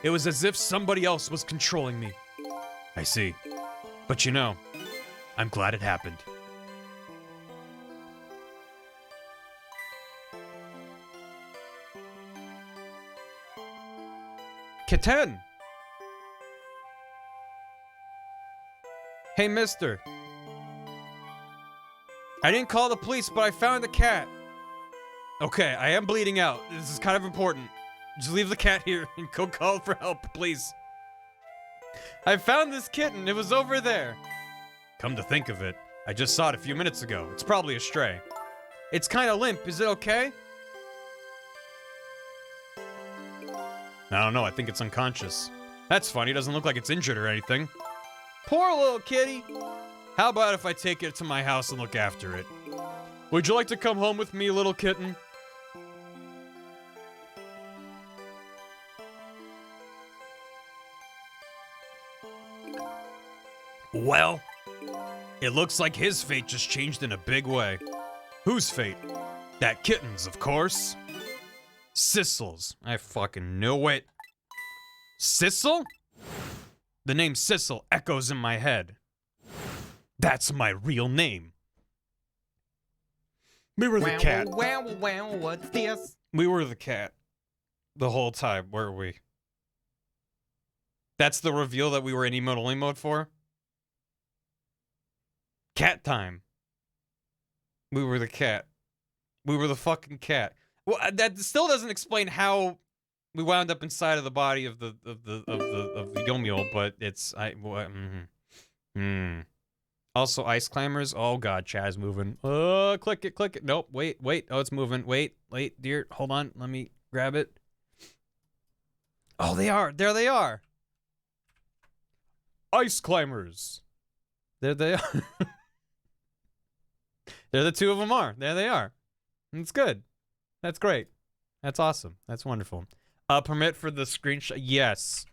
It was as if somebody else was controlling me. I see. But you know, I'm glad it happened. Kitten! Hey, mister. I didn't call the police, but I found the cat. Okay, I am bleeding out. This is kind of important. Just leave the cat here and go call for help, please. I found this kitten. It was over there. Come to think of it, I just saw it a few minutes ago. It's probably a stray. It's kind of limp. Is it okay? I don't know, I think it's unconscious. That's funny, it doesn't look like it's injured or anything. Poor little kitty. How about if I take it to my house and look after it? Would you like to come home with me, little kitten? Well, it looks like his fate just changed in a big way. Whose fate? That kitten's, of course. Sissel's. I fucking knew it. Sissel? The name Sissel echoes in my head. That's my real name. We were the cat. Wow, what's this? We were the cat. The whole time, were we? That's the reveal that we were in emote only mode for? Cat time. We were the cat. We were the fucking cat. Well, that still doesn't explain how we wound up inside of the body of the Yomiel, but it's Also, ice climbers. Oh god, Chaz moving. Click it. Nope, wait. Oh, it's moving. Wait, dear. Hold on. Let me grab it. Oh, they are. There they are. Ice climbers. There they are. There the two of them are. There they are. It's good. That's great. That's awesome. That's wonderful. Permit for the screenshot. Yes.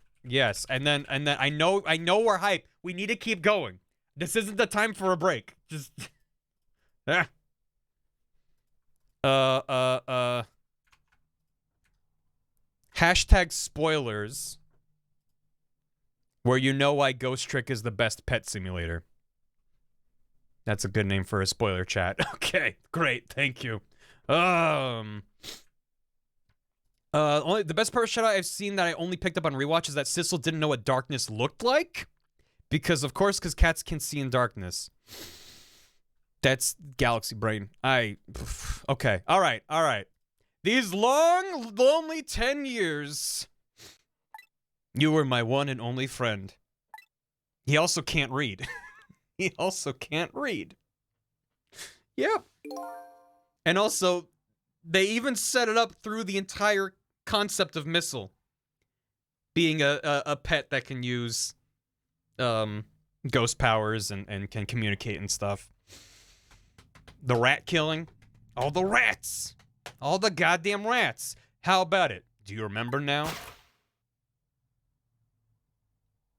And then I know we're hype. We need to keep going. This isn't the time for a break. Just Hashtag spoilers. Where you know why Ghost Trick is the best pet simulator. That's a good name for a spoiler chat. Okay, great. Thank you. Only the best part shout out I've seen that I only picked up on rewatch is that Sissel didn't know what darkness looked like. Because cats can see in darkness. That's galaxy brain. Okay. All right. These long, lonely 10 years. You were my one and only friend. He also can't read. He also can't read. Yep. And also, they even set it up through the entire concept of Missile being a pet that can use ghost powers and can communicate and stuff. The rat killing. All the rats. All the goddamn rats. How about it? Do you remember now?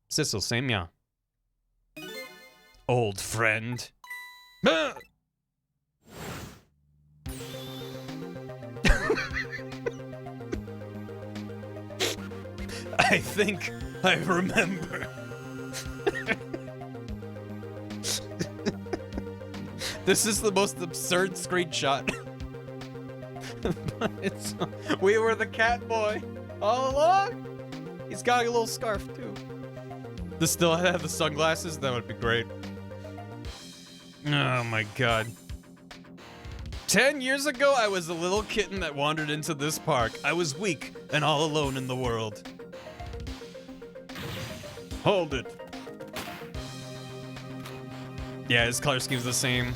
Sissel, same yeah. Old friend. I think I remember. This is the most absurd screenshot. We were the cat boy all along. He's got a little scarf too. Does still have the sunglasses? That would be great. Oh my god. 10 years ago, I was a little kitten that wandered into this park. I was weak and all alone in the world. Hold it. Yeah, his color scheme's the same.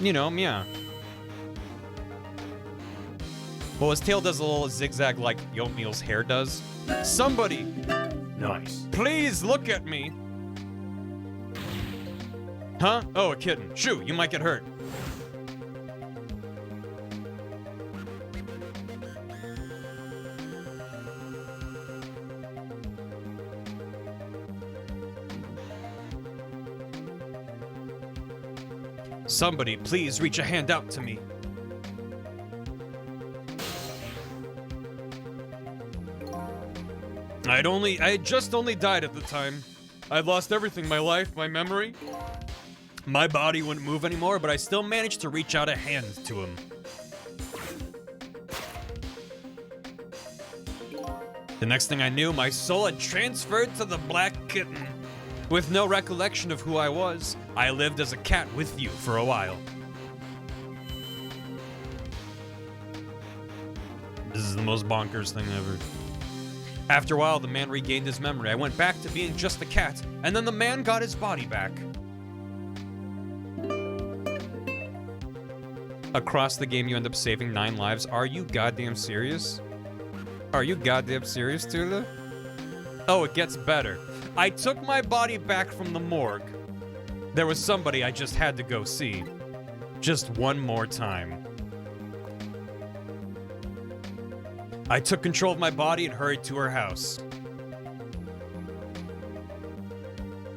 You know, yeah. Well, his tail does a little zigzag like Yomiel's hair does. Somebody! Nice. Please look at me! Huh? Oh, a kitten. Shoo, you might get hurt. Somebody, please reach a hand out to me. I had just only died at the time. I'd lost everything, my life, my memory. My body wouldn't move anymore, but I still managed to reach out a hand to him. The next thing I knew, my soul had transferred to the black kitten. With no recollection of who I was, I lived as a cat with you for a while. This is the most bonkers thing ever. After a while, the man regained his memory. I went back to being just a cat, and then the man got his body back. Across the game, you end up saving 9 lives. Are you goddamn serious? Are you goddamn serious, Tula? Oh, it gets better. I took my body back from the morgue. There was somebody I just had to go see. Just one more time. I took control of my body and hurried to her house.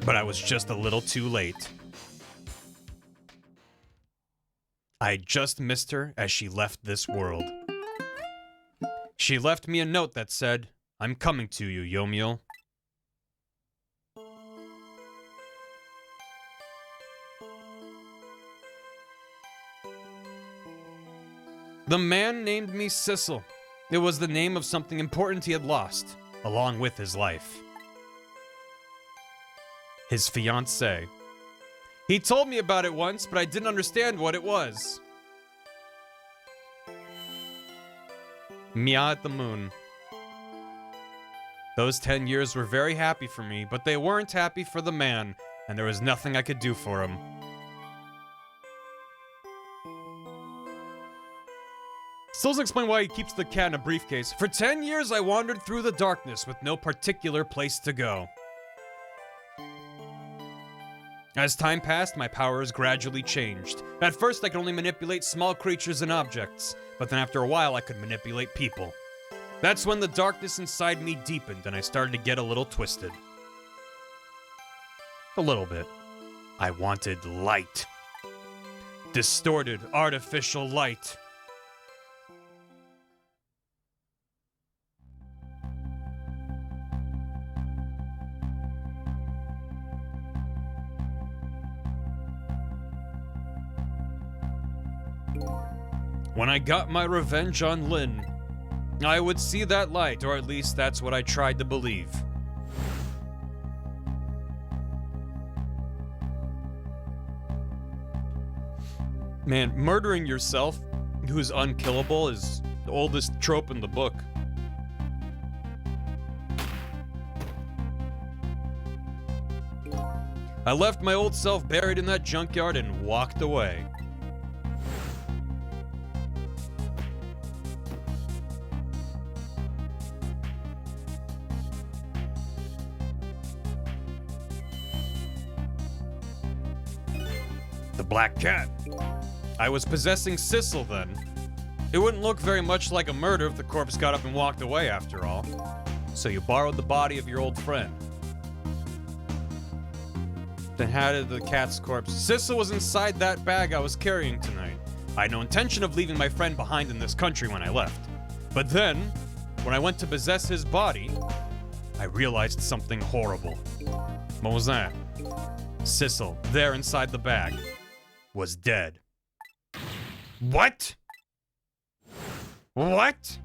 But I was just a little too late. I just missed her as she left this world. She left me a note that said, "I'm coming to you, Yomiel." The man named me Sissel. It was the name of something important he had lost, along with his life. His fiancée. He told me about it once, but I didn't understand what it was. Mia at the moon. Those 10 years were very happy for me, but they weren't happy for the man, and there was nothing I could do for him. Still doesn't explain why he keeps the cat in a briefcase. For 10 years, I wandered through the darkness with no particular place to go. As time passed, my powers gradually changed. At first, I could only manipulate small creatures and objects, but then after a while, I could manipulate people. That's when the darkness inside me deepened and I started to get a little twisted. A little bit. I wanted light. Distorted, artificial light. When I got my revenge on Lynn, I would see that light, or at least that's what I tried to believe. Man, murdering yourself, who's unkillable, is the oldest trope in the book. I left my old self buried in that junkyard and walked away. The black cat. I was possessing Sissel then. It wouldn't look very much like a murder if the corpse got up and walked away after all. So you borrowed the body of your old friend. Then how did the cat's corpse? Sissel was inside that bag I was carrying tonight. I had no intention of leaving my friend behind in this country when I left. But then, when I went to possess his body, I realized something horrible. What was that? Sissel, there inside the bag, was dead. What? What?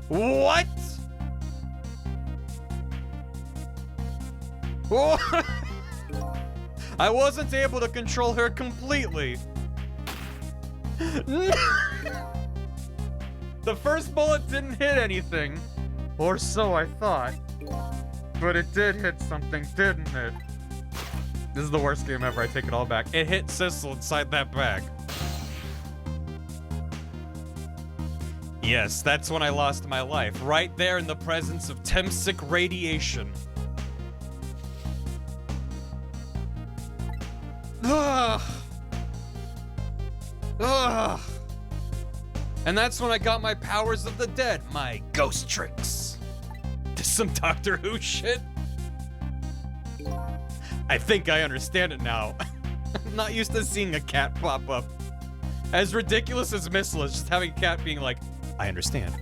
What? What? I wasn't able to control her completely. The first bullet didn't hit anything. Or so I thought. But it did hit something, didn't it? This is the worst game ever, I take it all back. It hit Sissel inside that bag. Yes, that's when I lost my life. Right there in the presence of Temsic radiation. Ugh. Ugh. And that's when I got my powers of the dead, my ghost tricks. Some Doctor Who shit. I think I understand it now. I'm not used to seeing a cat pop up. As ridiculous as Missile is, just having a cat being like, I understand.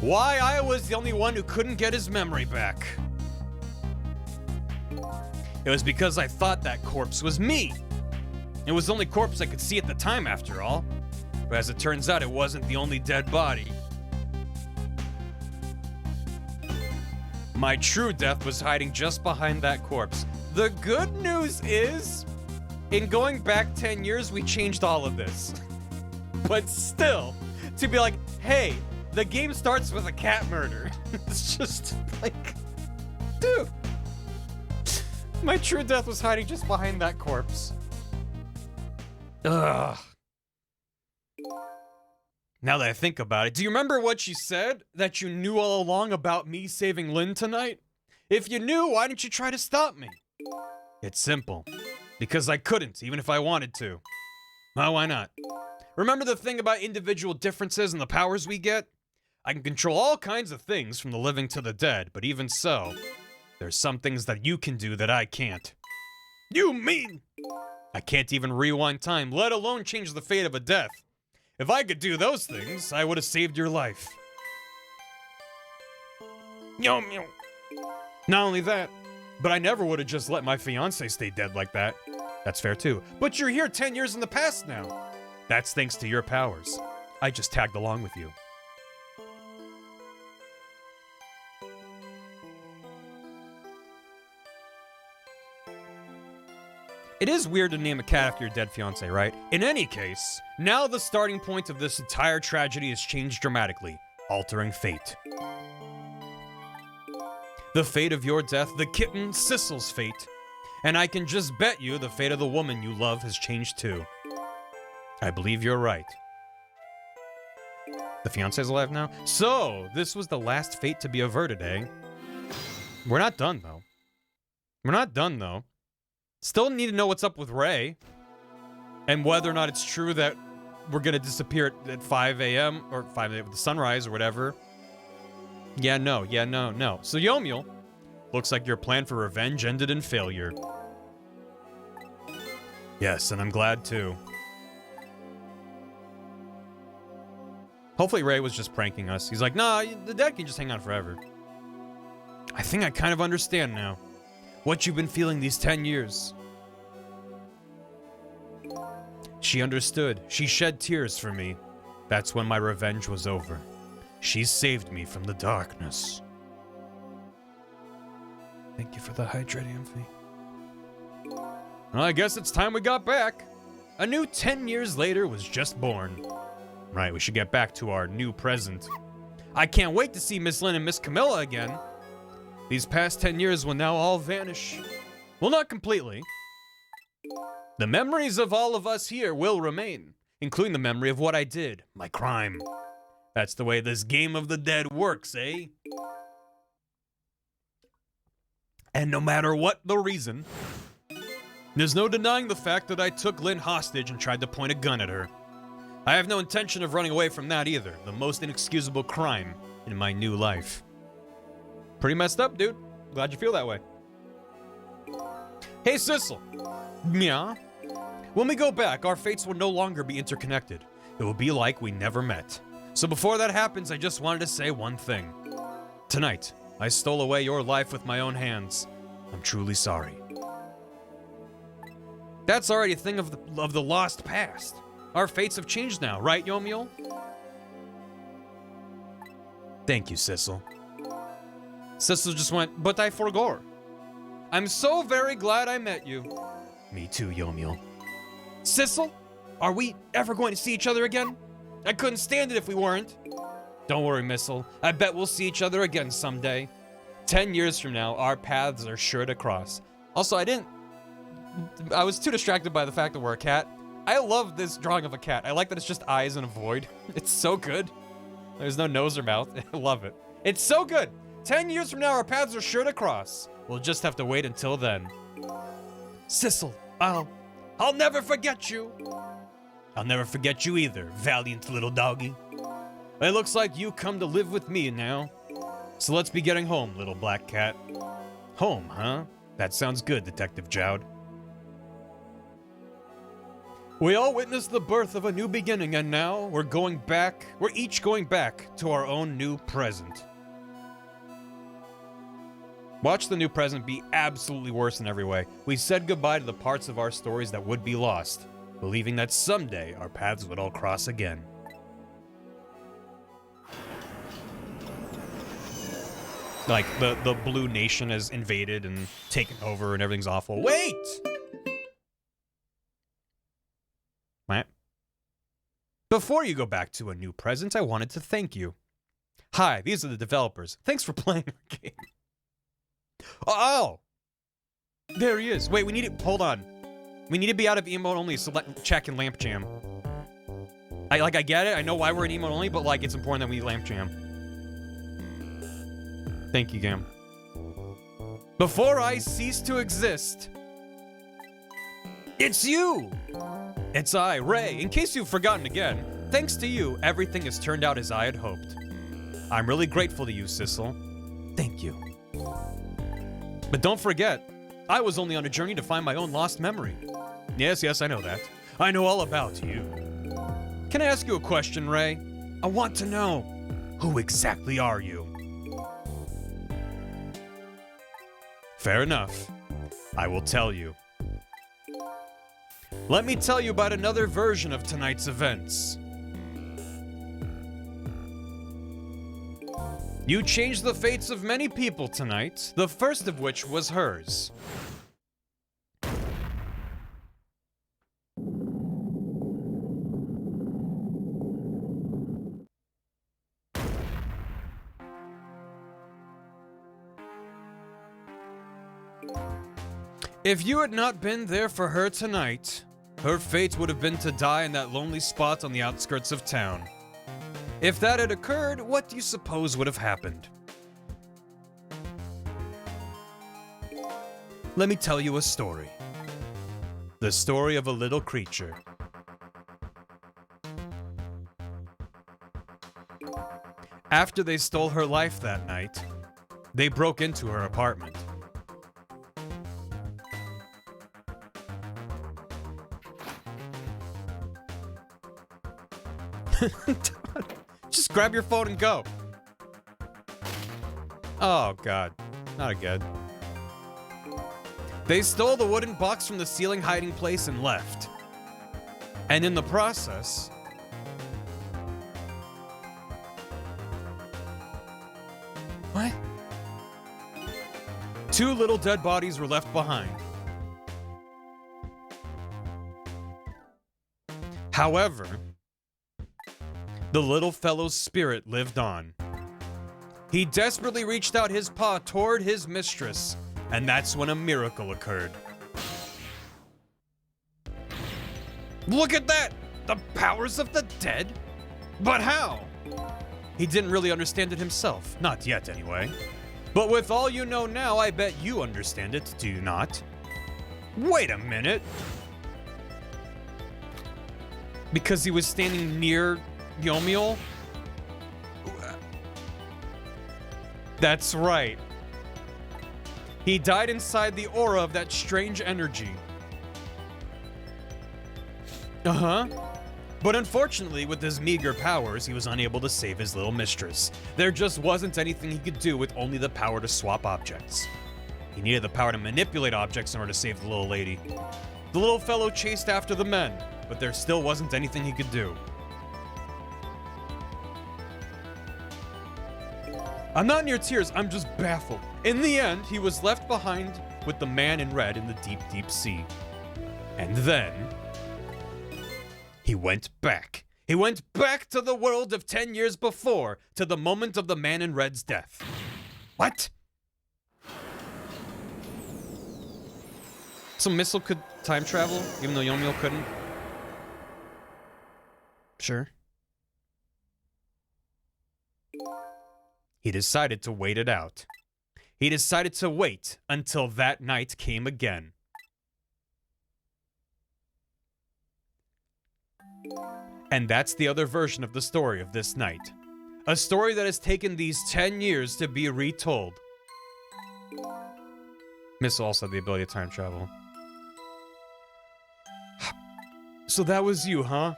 Why I was the only one who couldn't get his memory back. It was because I thought that corpse was me. It was the only corpse I could see at the time, after all. But as it turns out, it wasn't the only dead body. My true death was hiding just behind that corpse. The good news is, in going back 10 years, we changed all of this. But still, to be like, hey, the game starts with a cat murder. It's just like, dude. My true death was hiding just behind that corpse. Ugh. Now that I think about it, do you remember what you said? That you knew all along about me saving Lynn tonight? If you knew, why didn't you try to stop me? It's simple. Because I couldn't, even if I wanted to. Well, why not? Remember the thing about individual differences and the powers we get? I can control all kinds of things from the living to the dead, but even so, there's some things that you can do that I can't. You mean? I can't even rewind time, let alone change the fate of a death. If I could do those things, I would have saved your life. Meow meow. Not only that, but I never would have just let my fiancé stay dead like that. That's fair too. But you're here 10 years in the past now. That's thanks to your powers. I just tagged along with you. It is weird to name a cat after your dead fiancé, right? In any case, now the starting point of this entire tragedy has changed dramatically, altering fate. The fate of your death, the kitten Sissel's fate, and I can just bet you the fate of the woman you love has changed too. I believe you're right. The fiancé's alive now? So, this was the last fate to be averted, eh? We're not done, though. We're not done, though. Still need to know what's up with Ray. And whether or not it's true that we're gonna disappear at 5 a.m. or 5 a.m. with the sunrise or whatever. Yeah, no. So Yomiel, looks like your plan for revenge ended in failure. Yes, and I'm glad too. Hopefully Ray was just pranking us. He's like, nah, the dead can just hang on forever. I think I kind of understand now. What you've been feeling these 10 years. She understood. She shed tears for me. That's when my revenge was over. She saved me from the darkness. Thank you for the hydrating fee. Well, I guess it's time we got back. A new 10 years later was just born. Right, we should get back to our new present. I can't wait to see Miss Lynn and Miss Camilla again. These past 10 years will now all vanish. Well, not completely. The memories of all of us here will remain, including the memory of what I did, my crime. That's the way this game of the dead works, eh? And no matter what the reason, there's no denying the fact that I took Lynn hostage and tried to point a gun at her. I have no intention of running away from that either, the most inexcusable crime in my new life. Pretty messed up, dude. Glad you feel that way. Hey, Sissel. Yeah? When we go back, our fates will no longer be interconnected. It will be like we never met. So before that happens, I just wanted to say one thing. Tonight, I stole away your life with my own hands. I'm truly sorry. That's already a thing of the lost past. Our fates have changed now, right, Yomiel? Thank you, Sissel. Sissel just went, but I forgot. I'm so very glad I met you. Me too, Yomiel. Sissel, are we ever going to see each other again? I couldn't stand it if we weren't. Don't worry, Missile. I bet we'll see each other again someday. 10 years from now, our paths are sure to cross. Also, I was too distracted by the fact that we're a cat. I love this drawing of a cat. I like that it's just eyes and a void. It's so good. There's no nose or mouth. I love it. It's so good. 10 years from now, our paths are sure to cross. We'll just have to wait until then. Sissel, I'll never forget you. I'll never forget you either, valiant little doggy. It looks like you come to live with me now. So let's be getting home, little black cat. Home, huh? That sounds good, Detective Jowd. We all witnessed the birth of a new beginning, and now we're each going back to our own new present. Watch the new present be absolutely worse in every way. We said goodbye to the parts of our stories that would be lost, believing that someday our paths would all cross again. Like, the Blue Nation has invaded and taken over and everything's awful. Wait! What? Before you go back to a new present, I wanted to thank you. Hi, these are the developers. Thanks for playing our game. Oh! There he is. Wait, we need to... Hold on. We need to be out of emote only, so check in Lamp Jam. I get it. I know why we're in emote only, but, like, it's important that we Lamp Jam. Thank you, Gam. Before I cease to exist, it's you! It's I, Ray. In case you've forgotten again, thanks to you, everything has turned out as I had hoped. I'm really grateful to you, Sissel. Thank you. But don't forget, I was only on a journey to find my own lost memory. Yes, I know that. I know all about you. Can I ask you a question, Ray? I want to know, who exactly are you? Fair enough. I will tell you. Let me tell you about another version of tonight's events. You changed the fates of many people tonight, the first of which was hers. If you had not been there for her tonight, her fate would have been to die in that lonely spot on the outskirts of town. If that had occurred, what do you suppose would have happened? Let me tell you a story. The story of a little creature. After they stole her life that night, they broke into her apartment. Just grab your phone and go. Oh, God. Not again. They stole the wooden box from the ceiling hiding place and left. And in the process, what? 2 little dead bodies were left behind. However, the little fellow's spirit lived on. He desperately reached out his paw toward his mistress, and that's when a miracle occurred. Look at that! The powers of the dead? But how? He didn't really understand it himself. Not yet, anyway. But with all you know now, I bet you understand it, do you not? Wait a minute. Because he was standing near Yomiel? That's right. He died inside the aura of that strange energy. Uh-huh. But unfortunately, with his meager powers, he was unable to save his little mistress. There just wasn't anything he could do with only the power to swap objects. He needed the power to manipulate objects in order to save the little lady. The little fellow chased after the men, but there still wasn't anything he could do. I'm not near tears, I'm just baffled. In the end, he was left behind with the man in red in the deep, deep sea. And then he went back. He went back to the world of 10 years before, to the moment of the man in red's death. What? So Missile could time travel, even though Yomiel couldn't? Sure. He decided to wait it out. He decided to wait until that night came again. And that's the other version of the story of this night. A story that has taken these 10 years to be retold. Missile also had the ability to time travel. So that was you, huh?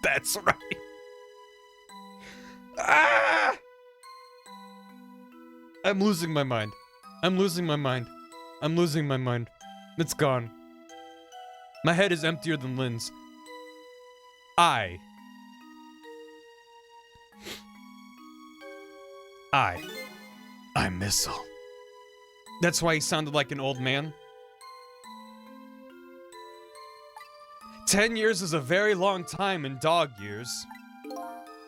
That's right. Ah! I'm losing my mind. I'm losing my mind. I'm losing my mind. It's gone. My head is emptier than Lynn's. I'm Missile. That's why he sounded like an old man. 10 years is a very long time in dog years.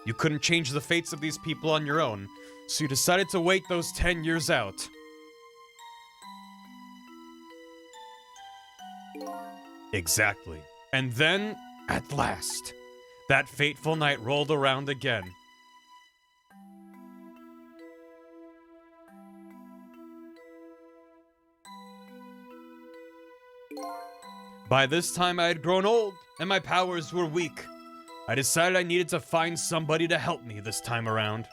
You couldn't change the fates of these people on your own, so you decided to wait those 10 years out. Exactly. And then, at last, that fateful night rolled around again. By this time, I had grown old, and my powers were weak. I decided I needed to find somebody to help me this time around.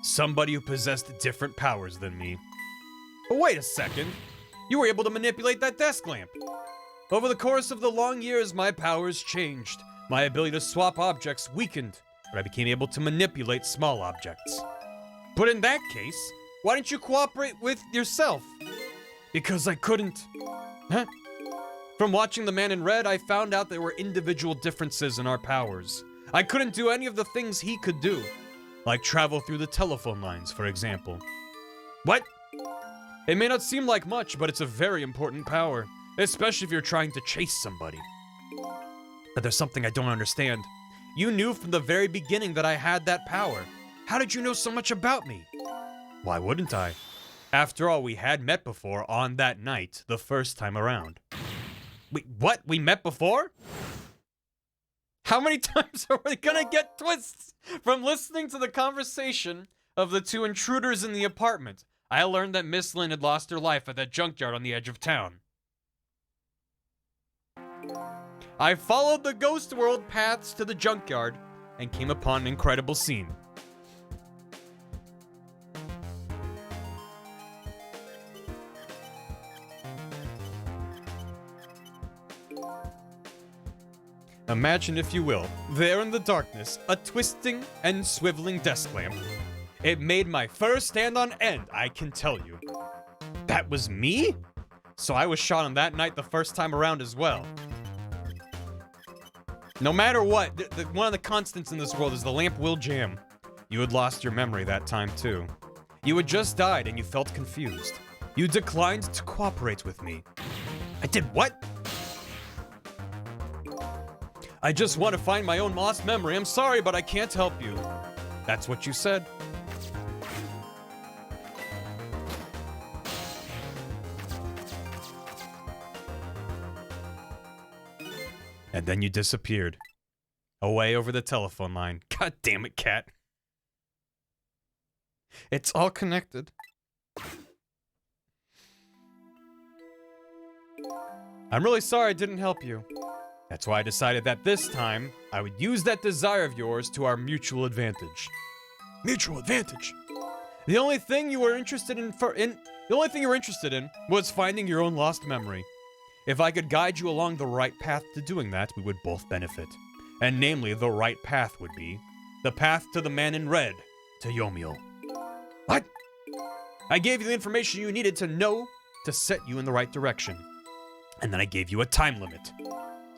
Somebody who possessed different powers than me. But wait a second. You were able to manipulate that desk lamp. Over the course of the long years, my powers changed. My ability to swap objects weakened, but I became able to manipulate small objects. But in that case, why didn't you cooperate with yourself? Because I couldn't. Huh? From watching The Man in Red, I found out there were individual differences in our powers. I couldn't do any of the things he could do. Like travel through the telephone lines, for example. What? It may not seem like much, but it's a very important power. Especially if you're trying to chase somebody. But there's something I don't understand. You knew from the very beginning that I had that power. How did you know so much about me? Why wouldn't I? After all, we had met before on that night, the first time around. Wait, what? We met before? How many times are we gonna get twists from listening to the conversation of the two intruders in the apartment? I learned that Miss Lynn had lost her life at that junkyard on the edge of town. I followed the ghost world paths to the junkyard and came upon an incredible scene. Imagine, if you will, there in the darkness, a twisting and swiveling desk lamp. It made my fur stand on end, I can tell you. That was me? So I was shot on that night the first time around as well. No matter what, one of the constants in this world is the lamp will jam. You had lost your memory that time too. You had just died and you felt confused. You declined to cooperate with me. I did what? I just want to find my own lost memory. I'm sorry, but I can't help you. That's what you said. And then you disappeared. Away over the telephone line. God damn it, cat. It's all connected. I'm really sorry I didn't help you. That's why I decided that this time, I would use that desire of yours to our mutual advantage. Mutual advantage? The only thing you were interested in was finding your own lost memory. If I could guide you along the right path to doing that, we would both benefit. And namely, the right path would be the path to the man in red, to Yomiel. What? I gave you the information you needed to know to set you in the right direction. And then I gave you a time limit.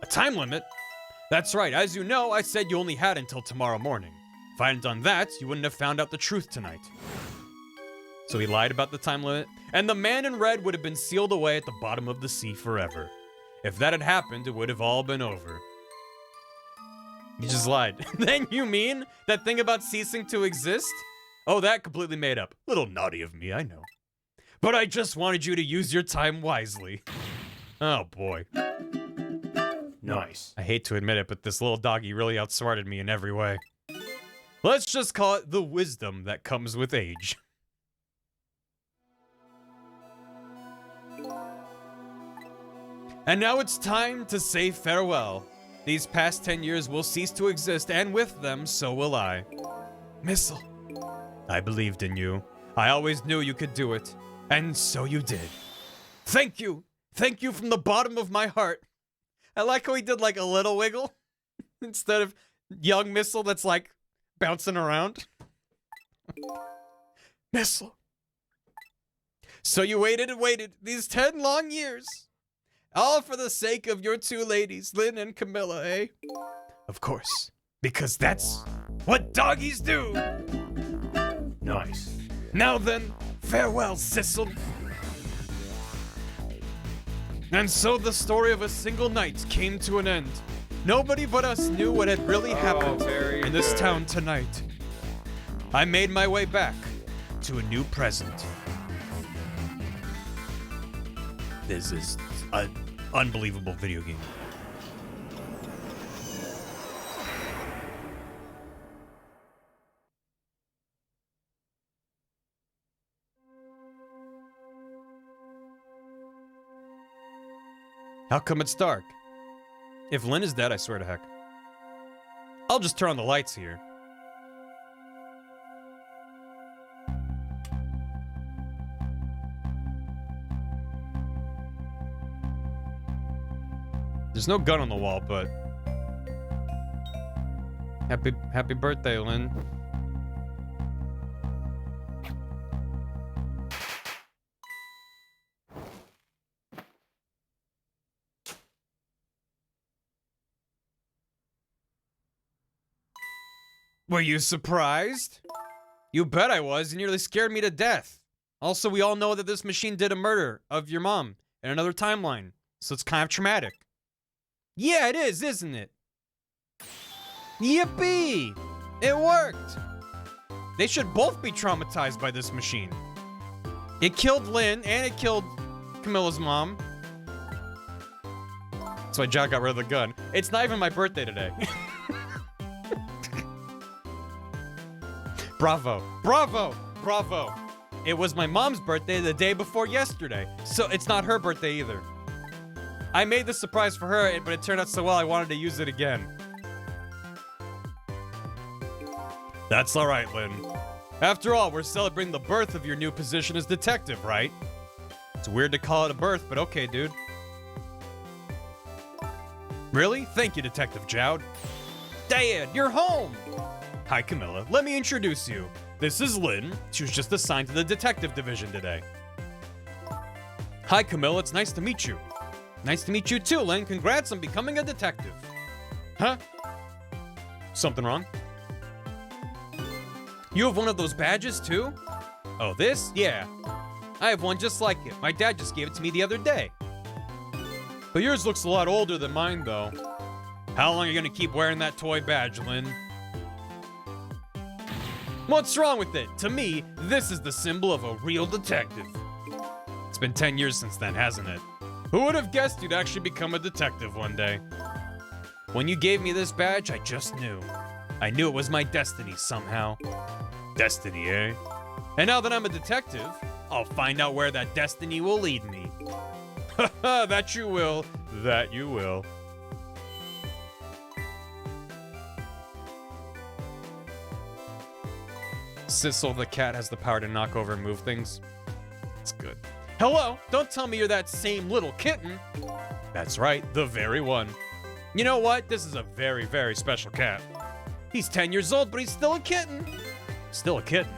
A time limit? That's right, as you know, I said you only had until tomorrow morning. If I hadn't done that, you wouldn't have found out the truth tonight. So he lied about the time limit, and the man in red would have been sealed away at the bottom of the sea forever. If that had happened, it would have all been over. You just lied. Then you mean that thing about ceasing to exist? Oh, that completely made up. Little naughty of me, I know. But I just wanted you to use your time wisely. Oh boy. Nice. I hate to admit it, but this little doggy really outsmarted me in every way. Let's just call it the wisdom that comes with age. And now it's time to say farewell. These past 10 years will cease to exist, and with them, so will I. Missile, I believed in you. I always knew you could do it. And so you did. Thank you. Thank you from the bottom of my heart. I like how he did like a little wiggle instead of young Missile that's like bouncing around. Missile. So you waited and waited these 10 long years. All for the sake of your two ladies, Lynn and Camilla, eh? Of course. Because that's what doggies do. Nice. Now then, farewell, Sissel. And so the story of a single night came to an end. Nobody but us knew what had really happened in this town tonight. I made my way back to a new present. This is an unbelievable video game. How come it's dark? If Lynn is dead, I swear to heck. I'll just turn on the lights here. There's no gun on the wall, but... Happy birthday, Lynn. Were you surprised? You bet I was. You nearly scared me to death. Also, we all know that this machine did a murder of your mom in another timeline, so it's kind of traumatic. Yeah, it is, isn't it? Yippee! It worked! They should both be traumatized by this machine. It killed Lynn, and it killed Camilla's mom. That's why Jack got rid of the gun. It's not even my birthday today. Bravo. Bravo. Bravo. It was my mom's birthday the day before yesterday, so it's not her birthday either. I made this surprise for her, but it turned out so well I wanted to use it again. That's alright, Lynn. After all, we're celebrating the birth of your new position as detective, right? It's weird to call it a birth, but okay, dude. Really? Thank you, Detective Jowd. Dad, you're home! Hi, Camilla. Let me introduce you. This is Lynn. She was just assigned to the detective division today. Hi, Camilla. It's nice to meet you. Nice to meet you too, Lynn. Congrats on becoming a detective. Huh? Something wrong? You have one of those badges too? Oh, this? Yeah. I have one just like it. My dad just gave it to me the other day. But yours looks a lot older than mine, though. How long are you gonna keep wearing that toy badge, Lynn? What's wrong with it? To me, this is the symbol of a real detective. It's been 10 years since then, hasn't it? Who would have guessed you'd actually become a detective one day? When you gave me this badge, I just knew. I knew it was my destiny somehow. Destiny, eh? And now that I'm a detective, I'll find out where that destiny will lead me. Haha, that you will. That you will. Sissel the cat has the power to knock over and move things. It's good. Hello, don't tell me you're that same little kitten. That's right, the very one. You know what? This is a very, very special cat. He's 10 years old, but he's still a kitten. Still a kitten?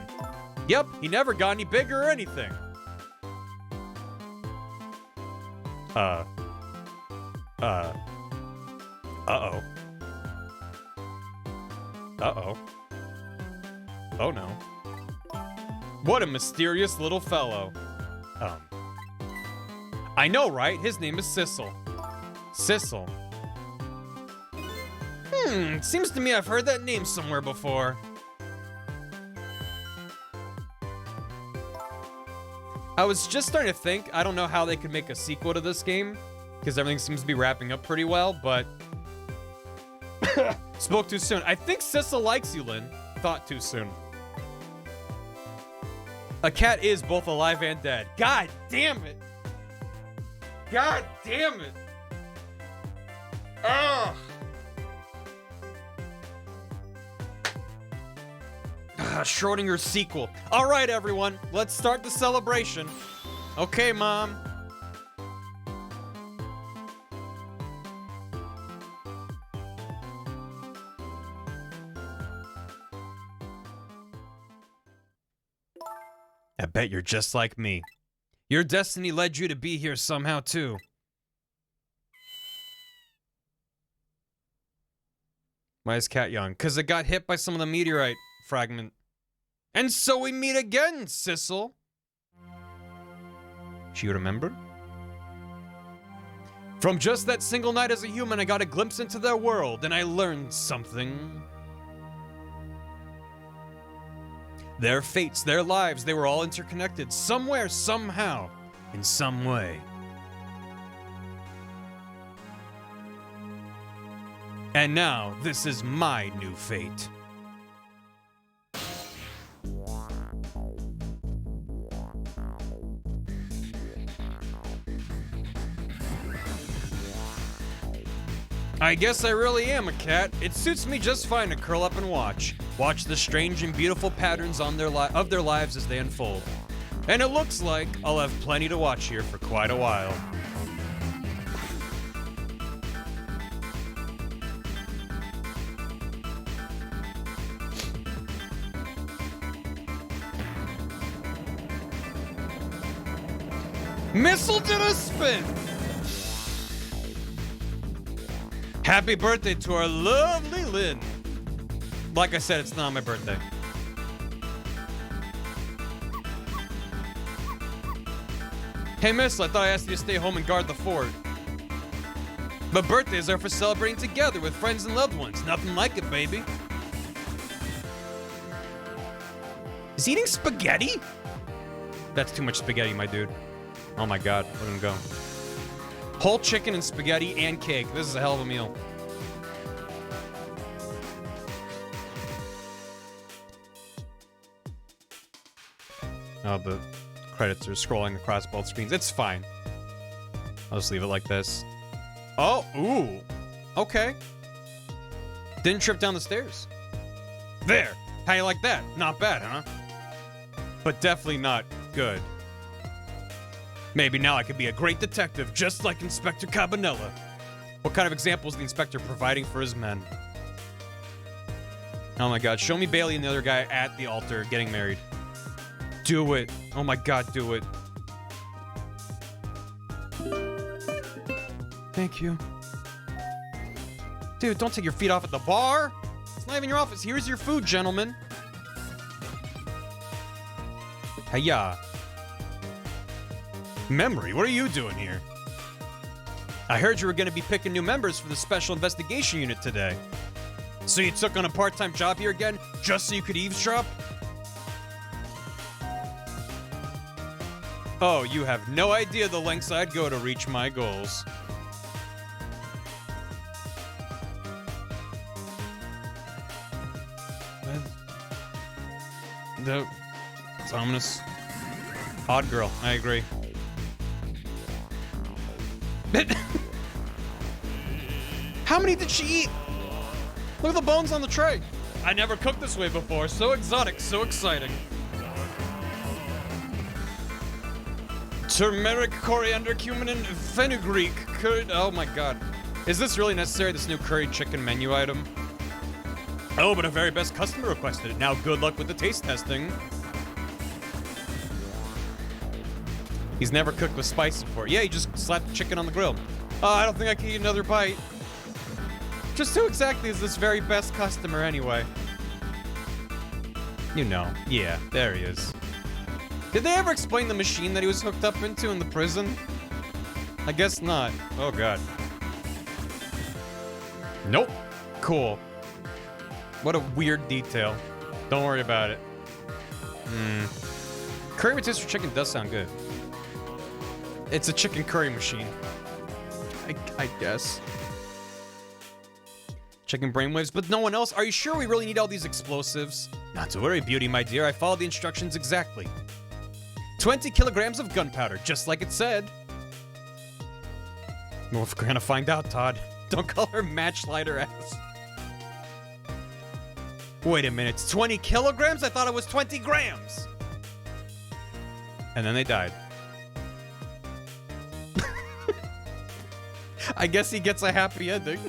Yep, he never got any bigger or anything. Uh-oh. Uh-oh. Oh no. What a mysterious little fellow. I know, right? His name is Sissel. Sissel. Seems to me I've heard that name somewhere before. I was just starting to think, I don't know how they could make a sequel to this game, because everything seems to be wrapping up pretty well, but... Spoke too soon. I think Sissel likes you, Lynn. Thought too soon. A cat is both alive and dead. God damn it! God damn it! Ugh! Schrodinger's sequel. All right, everyone, let's start the celebration. Okay, Mom. I bet you're just like me. Your destiny led you to be here somehow, too. Why is Cat young? Because it got hit by some of the meteorite fragment. And so we meet again, Sissel. Do you remember? From just that single night as a human, I got a glimpse into their world, and I learned something. Their fates, their lives, they were all interconnected, somewhere, somehow, in some way. And now, this is my new fate. I guess I really am a cat. It suits me just fine to curl up and watch. Watch the strange and beautiful patterns on their lives as they unfold. And it looks like I'll have plenty to watch here for quite a while. Missile did a spin! Happy birthday to our lovely Lynn. Like I said, it's not my birthday. Hey, Miss, I thought I asked you to stay home and guard the fort. But birthdays are for celebrating together with friends and loved ones. Nothing like it, baby. Is he eating spaghetti? That's too much spaghetti, my dude. Oh my God, look at him go. Whole chicken and spaghetti and cake. This is a hell of a meal. Oh, the credits are scrolling across both screens. It's fine. I'll just leave it like this. Oh, ooh. Okay. Didn't trip down the stairs. There. How you like that? Not bad, huh? But definitely not good. Maybe now I could be a great detective, just like Inspector Cabanela. What kind of example is the inspector providing for his men? Oh my god, show me Bailey and the other guy at the altar getting married. Do it. Oh my god, do it. Thank you. Dude, don't take your feet off at the bar. It's not even your office. Here's your food, gentlemen. Hiya. Memory, what are you doing here? I heard you were going to be picking new members for the Special Investigation Unit today. So you took on a part-time job here again, just so you could eavesdrop? Oh, you have no idea the lengths I'd go to reach my goals. It's ominous. Odd girl, I agree. How many did she eat? Look at the bones on the tray. I never cooked this way before. So exotic, so exciting. Turmeric, coriander, cumin, and fenugreek. Oh my god. Is this really necessary, this new curry chicken menu item? Oh, but a very best customer requested it. Now good luck with the taste testing. He's never cooked with spice before. Yeah, he just slapped the chicken on the grill. I don't think I can eat another bite. Just who exactly is this very best customer anyway? You know. Yeah, there he is. Did they ever explain the machine that he was hooked up into in the prison? I guess not. Oh god. Nope. Cool. What a weird detail. Don't worry about it. Curry rotisserie chicken does sound good. It's a chicken curry machine. I guess. Checking brainwaves, but no one else? Are you sure we really need all these explosives? Not to worry, Beauty, my dear. I followed the instructions exactly. 20 kilograms of gunpowder, just like it said. Well, we're gonna find out, Todd. Don't call her matchlighter ass. Wait a minute, it's 20 kilograms? I thought it was 20 grams. And then they died. I guess he gets a happy ending.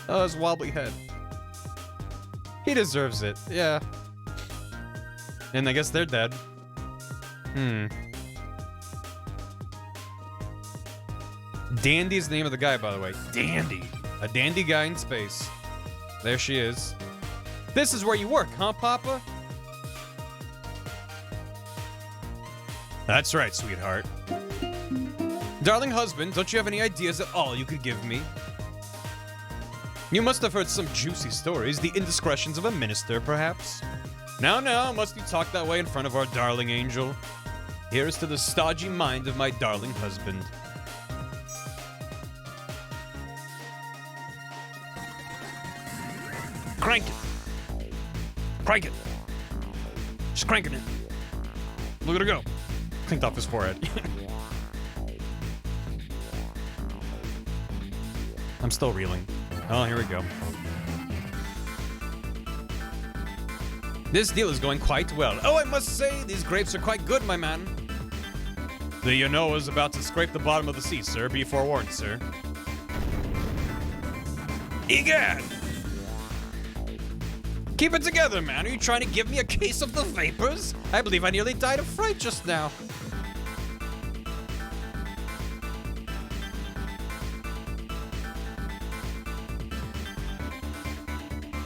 Oh, his wobbly head. He deserves it, yeah. And I guess they're dead. Dandy is the name of the guy, by the way. Dandy. A dandy guy in space. There she is. This is where you work, huh, Papa? That's right, sweetheart. Darling husband, don't you have any ideas at all you could give me? You must have heard some juicy stories, the indiscretions of a minister, perhaps? Now, must you talk that way in front of our darling angel? Here's to the stodgy mind of my darling husband. Crank it! Crank it! Just cranking it. Look at her go. Clinked off his forehead. I'm still reeling. Oh, here we go. This deal is going quite well. Oh, I must say, these grapes are quite good, my man. The Yanoa is about to scrape the bottom of the sea, sir. Be forewarned, sir. Egad! Keep it together, man. Are you trying to give me a case of the vapors? I believe I nearly died of fright just now.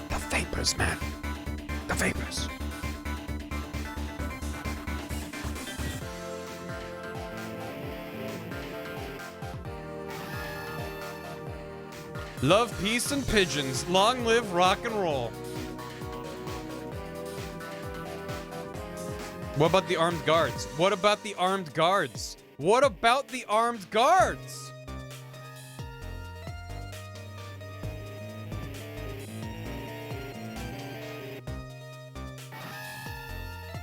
The vapors, man. The vapors. Love, peace, and pigeons. Long live rock and roll. What about the armed guards? What about the armed guards? What about the armed guards?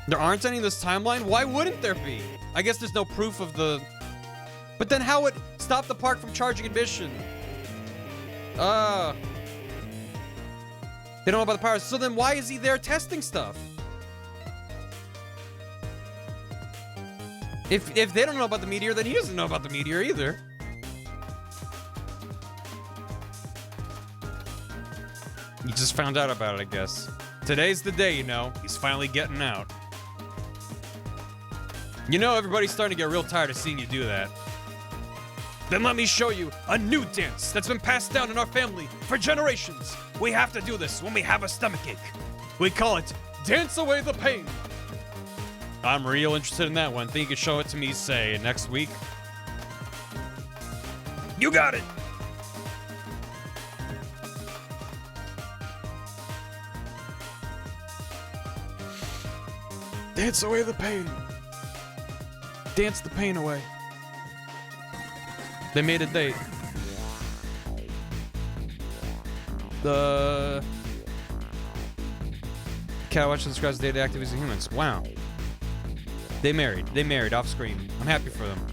There aren't any in this timeline? Why wouldn't there be? I guess there's no proof of the... But then how would stop the park from charging admission? They don't know about the powers. So then why is he there testing stuff? If they don't know about the meteor, then he doesn't know about the meteor either. just found out about it, I guess. Today's the day, you know. He's finally getting out. You know, everybody's starting to get real tired of seeing you do that. Then let me show you a new dance that's been passed down in our family for generations. We have to do this when we have a stomachache. We call it Dance Away the Pain. I'm real interested in that one. Think you can show it to me, say, next week? You got it! Dance away the pain. Dance the pain away. They made a date. The cat watch describes data active as humans. Wow. They married. They married off screen. I'm happy for them.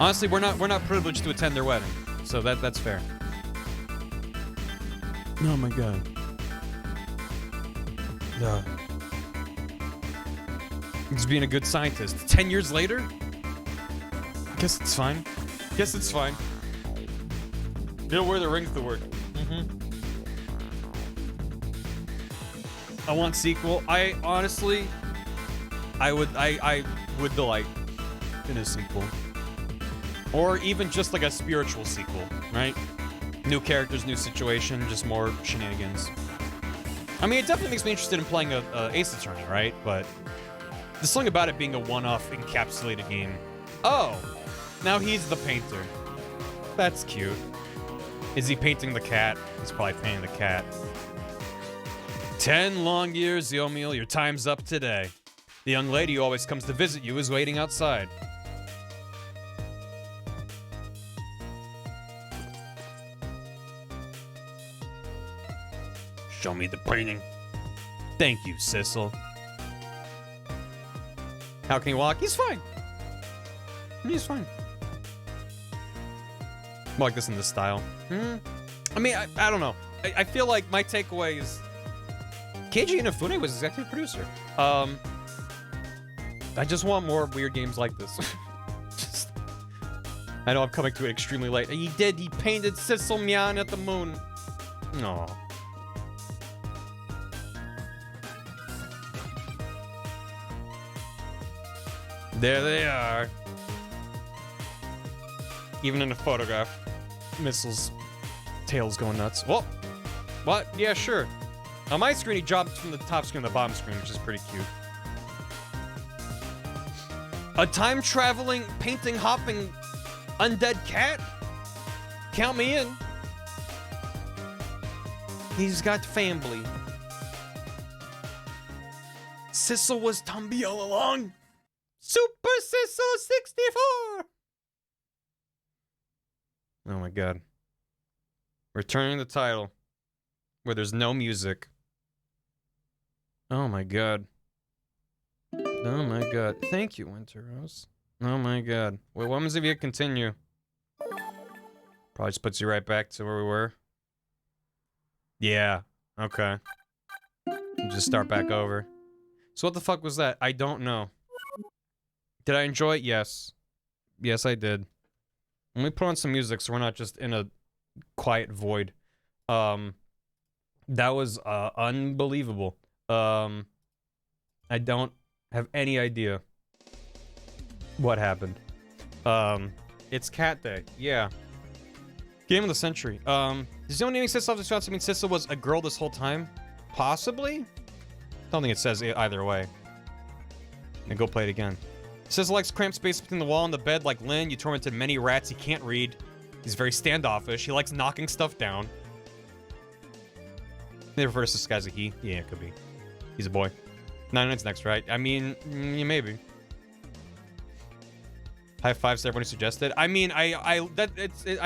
Honestly, we're not privileged to attend their wedding, so that's fair. Oh my god. He's being a good scientist. 10 years later? Guess it's fine. Guess it's fine. He'll wear the ring to work. I want sequel. I honestly, I would delight in a sequel. Or even just like a spiritual sequel, right? New characters, new situation, just more shenanigans. I mean, it definitely makes me interested in playing a Ace Attorney, right? But there's something about it being a one-off encapsulated game. Oh, now he's the painter. That's cute. Is he painting the cat? He's probably painting the cat. 10 long years, Yomiel, your time's up today. The young lady who always comes to visit you is waiting outside. Show me the painting. Thank you, Sissel. How can he walk? He's fine. He's fine. More like this in this style. I mean, I don't know. I feel like my takeaway is Keiji Inafune was executive producer. I just want more weird games like this. I know I'm coming to it extremely late. He painted Sissel Mian at the moon. No. There they are. Even in a photograph. Missiles. Tails going nuts. Whoa! What? Yeah, sure. On my screen, he jumped from the top screen to the bottom screen, which is pretty cute. A time-traveling, painting-hopping, undead cat? Count me in. He's got family. Sissel was Tumby all along. Super Sissel 64! Oh my god. Returning the title. Where there's no music. Oh my god. Oh my god. Thank you, Winter Rose. Oh my god. Wait, what happens if you continue? Probably just puts you right back to where we were. Yeah. Okay. You just start back over. So what the fuck was that? I don't know. Did I enjoy it? Yes. Yes, I did. Let me put on some music so we're not just in a quiet void. That was unbelievable. I don't have any idea what happened. It's Cat Day. Yeah. Game of the century. Does anyone naming Sissel off the mean Sissel was a girl this whole time? Possibly? Don't think it says either way. And go play it again. Sissel likes cramped space between the wall and the bed like Lynn. You tormented many rats. He can't read. He's very standoffish. He likes knocking stuff down. They refer to this guy as a he. Yeah, it could be. He's a boy. 99's next, right? I mean, yeah, maybe. High fives to everyone who suggested. I mean, I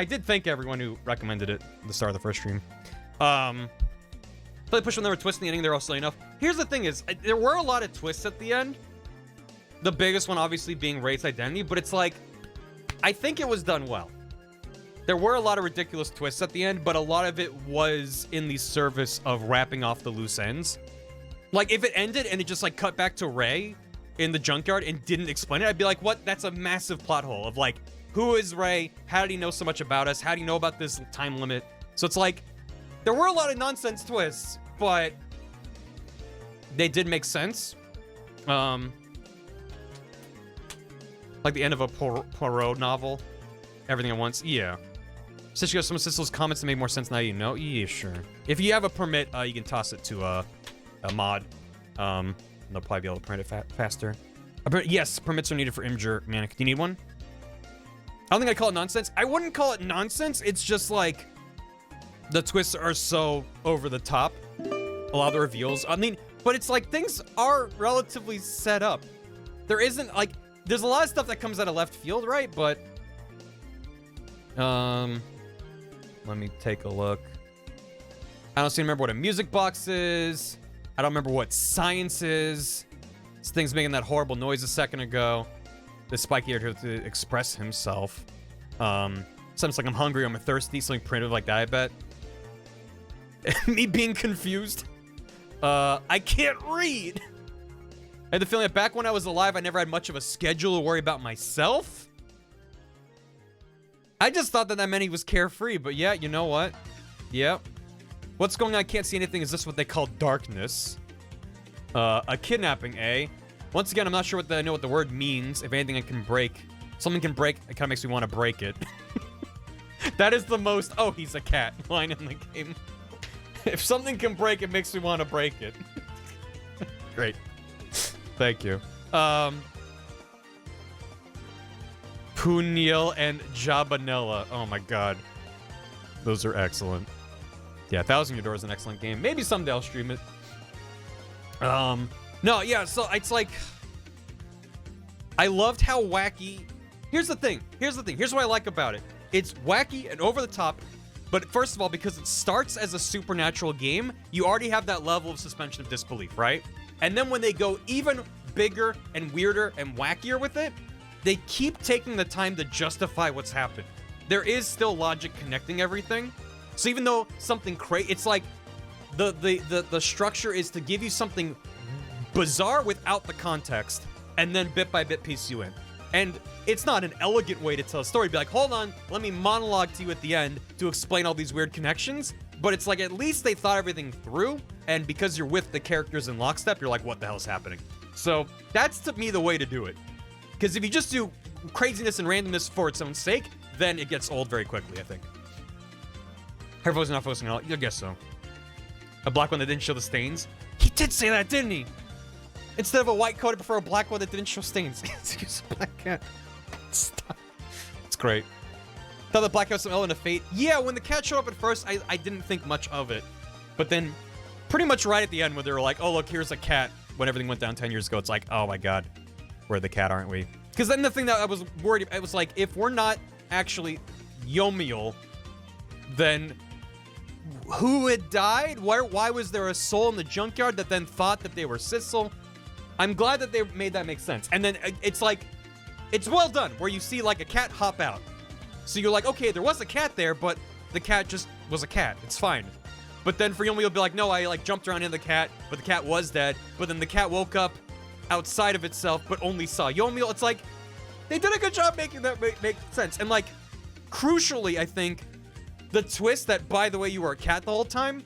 did thank everyone who recommended it at the start of the first stream. But they pushed when they were twisting the ending, they're all silly enough. Here's the thing is, there were a lot of twists at the end. The biggest one obviously being Ray's identity, but it's like, I think it was done well. There were a lot of ridiculous twists at the end, but a lot of it was in the service of wrapping off the loose ends. Like, if it ended and it just, like, cut back to Ray in the junkyard and didn't explain it, I'd be like, what? That's a massive plot hole of, like, who is Ray? How did he know so much about us? How do you know about this time limit? So it's like, There were a lot of nonsense twists, but they did make sense. Like the end of a Poirot novel. Everything at once. Yeah. Since you got some of Sissel's comments that make more sense now you know. Yeah, sure. If you have a permit, you can toss it to a mod. They'll probably be able to print it faster. Yes, permits are needed for Imgur Manic. Do you need one? I don't think I'd call it nonsense. I wouldn't call it nonsense. It's just like the twists are so over the top. A lot of the reveals. I mean, but it's like things are relatively set up. There isn't like there's a lot of stuff that comes out of left field, right? But let me take a look. I don't seem to remember what a music box is. I don't remember what science is. This thing's making that horrible noise a second ago. This spiky here to express himself. Something like I'm hungry, I'm thirsty, something primitive like that, I bet. Me being confused. I can't read. I had the feeling that back when I was alive, I never had much of a schedule to worry about myself. I just thought that meant he was carefree, but yeah, you know what? Yep. What's going on? I can't see anything. Is this what they call darkness? A kidnapping, eh? Once again, I'm not sure I know what the word means. If anything, it can break. Something can break. It kind of makes me want to break it. That is the most, oh, he's a cat line in the game. If something can break, it makes me want to break it. Great. Thank you. Puniel and Jabanella. Oh my god. Those are excellent. Yeah, Thousand Year Door is an excellent game. Maybe someday I'll stream it. No, yeah, so it's like I loved how wacky. Here's the thing. Here's what I like about it. It's wacky and over the top, but first of all, because it starts as a supernatural game, you already have that level of suspension of disbelief, right? And then when they go even bigger and weirder and wackier with it, they keep taking the time to justify what's happened. There is still logic connecting everything. So even though something crazy, it's like the structure is to give you something bizarre without the context, and then bit by bit piece you in. And it's not an elegant way to tell a story. Be like, hold on, let me monologue to you at the end to explain all these weird connections. But it's like, at least they thought everything through, and because you're with the characters in lockstep, you're like, what the hell's happening? So that's, to me, the way to do it. Because if you just do craziness and randomness for its own sake, then it gets old very quickly, I think. Hervo's not focusing on it. I guess so. A black one that didn't show the stains? He did say that, didn't he? Instead of a white coat, I prefer a black one that didn't show stains. Excuse me, black cat. Stop. It's great. Thought the black cat was some element of fate. Yeah, when the cat showed up at first, I didn't think much of it. But then, pretty much right at the end, when they were like, oh, look, here's a cat. When everything went down 10 years ago, it's like, oh my god. We're the cat, aren't we? Because then the thing that I was worried about, it was like, if we're not actually Yomiel, then who had died? Why was there a soul in the junkyard that then thought that they were Sissel? I'm glad that they made that make sense. And then it's like, it's well done, where you see like a cat hop out. So you're like, okay, there was a cat there, but the cat just was a cat. It's fine. But then for Yomi, you'll be like, no, I like jumped around in the cat, but the cat was dead. But then the cat woke up outside of itself, but only saw Yomi. It's like, they did a good job making that make sense. And like, crucially, I think, the twist that, by the way, you were a cat the whole time,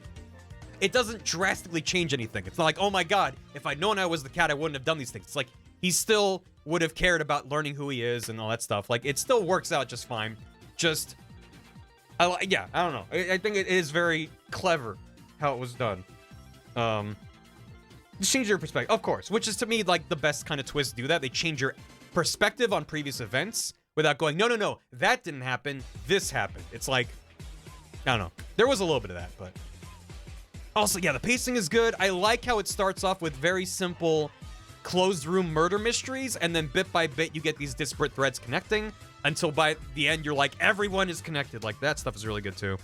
it doesn't drastically change anything. It's not like, oh my god, if I'd known I was the cat, I wouldn't have done these things. It's like, he still would have cared about learning who he is and all that stuff. Like, it still works out just fine. Just, yeah, I don't know. I think it is very clever how it was done. Just change your perspective, of course, which is to me like the best kind of twist to do that. They change your perspective on previous events without going, no, no, no, that didn't happen, this happened. It's like, I don't know. There was a little bit of that, but also, yeah, the pacing is good. I like how it starts off with very simple closed room murder mysteries, and then bit by bit you get these disparate threads connecting until by the end you're like, everyone is connected. Like, that stuff is really good too.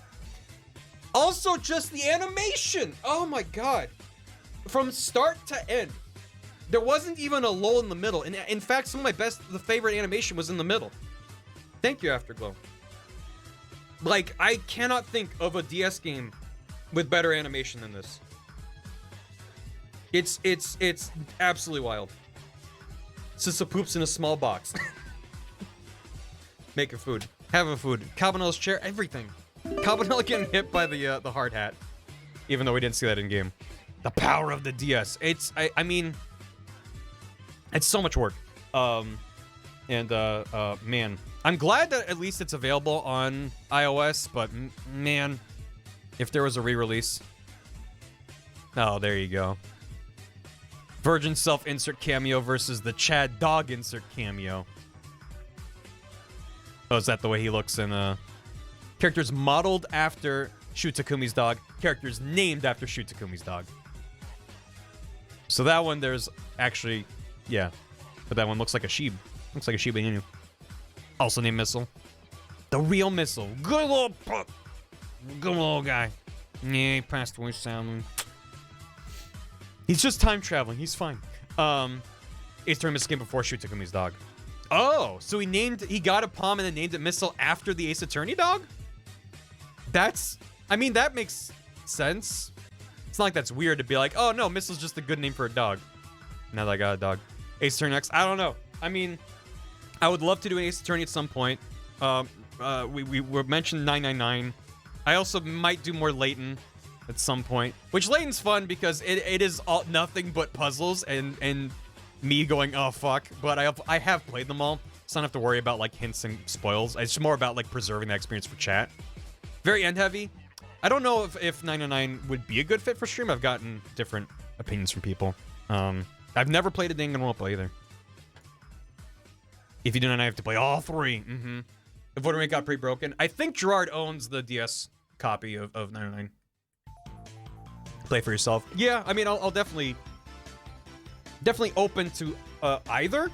Also, just the animation. Oh my god. From start to end, there wasn't even a lull in the middle. And in fact, some of my the favorite animation was in the middle. Thank you, Afterglow. Like, I cannot think of a DS game with better animation than this. It's absolutely wild. Sissa poops in a small box. Make a food. Have a food. Cabanel's chair. Everything. Cabanela getting hit by the hard hat, even though we didn't see that in game. The power of the DS. I mean, it's so much work. Man, I'm glad that at least it's available on iOS, but man, if there was a re-release. Oh, there you go. Virgin self-insert cameo versus the Chad dog insert cameo. Oh, is that the way he looks in, characters modeled after Shu Takumi's dog, characters named after Shu Takumi's dog. So that one, there's actually, yeah. But that one looks like a sheep. Looks like a Shiba Inu. Also named Missile. The real Missile. Good little pup. Good little guy. Yeah, he passed away sadly. He's just time traveling. He's fine. Ace Attorney missed game before Shu Takumi's dog. Oh, so he got a Palm and then named it Missile after the Ace Attorney dog? I mean, that makes sense. It's not like that's weird to be like, oh no, Missile's just a good name for a dog. Now that I got a dog. Ace Attorney X, I don't know. I mean, I would love to do an Ace Attorney at some point. We were mentioned 999. I also might do more Layton at some point. Which Layton's fun because it is all nothing but puzzles and me going, oh fuck. But I have played them all, so I don't have to worry about like hints and spoils. It's more about like preserving that experience for chat. Very end heavy. I don't know if 999 would be a good fit for stream. I've gotten different opinions from people. I've never played a Danganronpa either. If you do not, I have to play all three. The voting rate got pretty broken. I think Gerard owns the DS copy of 999. Play for yourself. Yeah, I mean, I'll definitely open to either.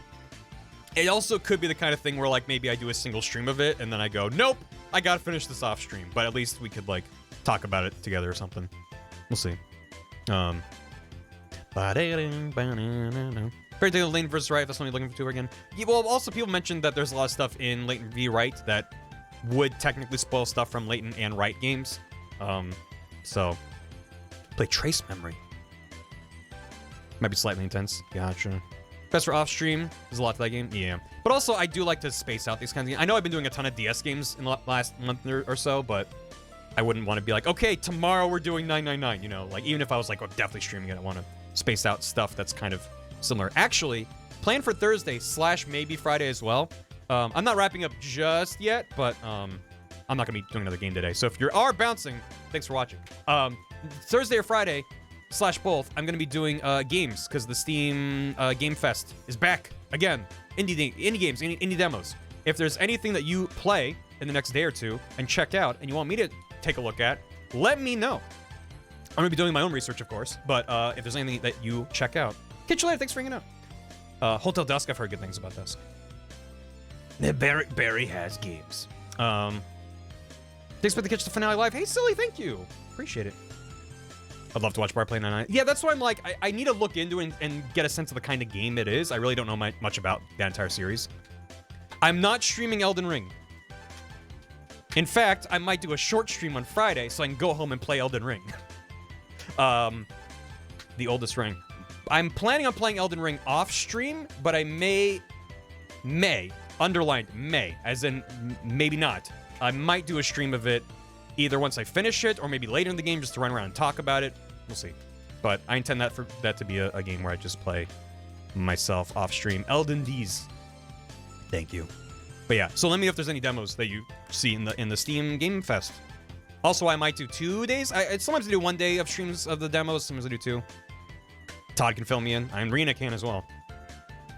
It also could be the kind of thing where like maybe I do a single stream of it and then I go, nope, I gotta finish this off stream. But at least we could like talk about it together or something. We'll see. Fairy Tail Lane vs. Right, that's what I'm looking for again. Yeah, well, also people mentioned that there's a lot of stuff in Layton v. Right that would technically spoil stuff from Layton and Right games. So play Trace Memory. Might be slightly intense. Gotcha. Best for off stream. There's a lot to that game. Yeah. But also, I do like to space out these kinds of games. I know I've been doing a ton of DS games in the last month or so, but I wouldn't want to be like, okay, tomorrow we're doing 999. You know, like even if I was like, oh, definitely streaming it, I want to space out stuff that's kind of similar. Actually, plan for Thursday / maybe Friday as well. I'm not wrapping up just yet, but I'm not going to be doing another game today. So if you are bouncing, thanks for watching. Thursday or Friday / both, I'm going to be doing games because the Steam Game Fest is back again. Indie games, indie demos. If there's anything that you play in the next day or two and check out and you want me to take a look at, let me know. I'm going to be doing my own research, of course, but if there's anything that you check out, catch you later. Thanks for hanging out. Hotel Dusk, I've heard good things about Dusk. Barry has games. Thanks for the catch the finale live. Hey, Silly, thank you. Appreciate it. I'd love to watch Bar play 99. Yeah, that's why I'm like, I need to look into it and get a sense of the kind of game it is. I really don't know much about that entire series. I'm not streaming Elden Ring. In fact, I might do a short stream on Friday so I can go home and play Elden Ring. The oldest ring. I'm planning on playing Elden Ring off stream, but I may, underlined may, as in maybe not. I might do a stream of it either once I finish it or maybe later in the game just to run around and talk about it. We'll see. But I intend for that to be a game where I just play myself off stream. Elden D's. Thank you. But yeah, so let me know if there's any demos that you see in the Steam Game Fest. Also, I might do 2 days. Sometimes I do 1 day of streams of the demos. Sometimes I do 2. Todd can fill me in. And Rena can as well.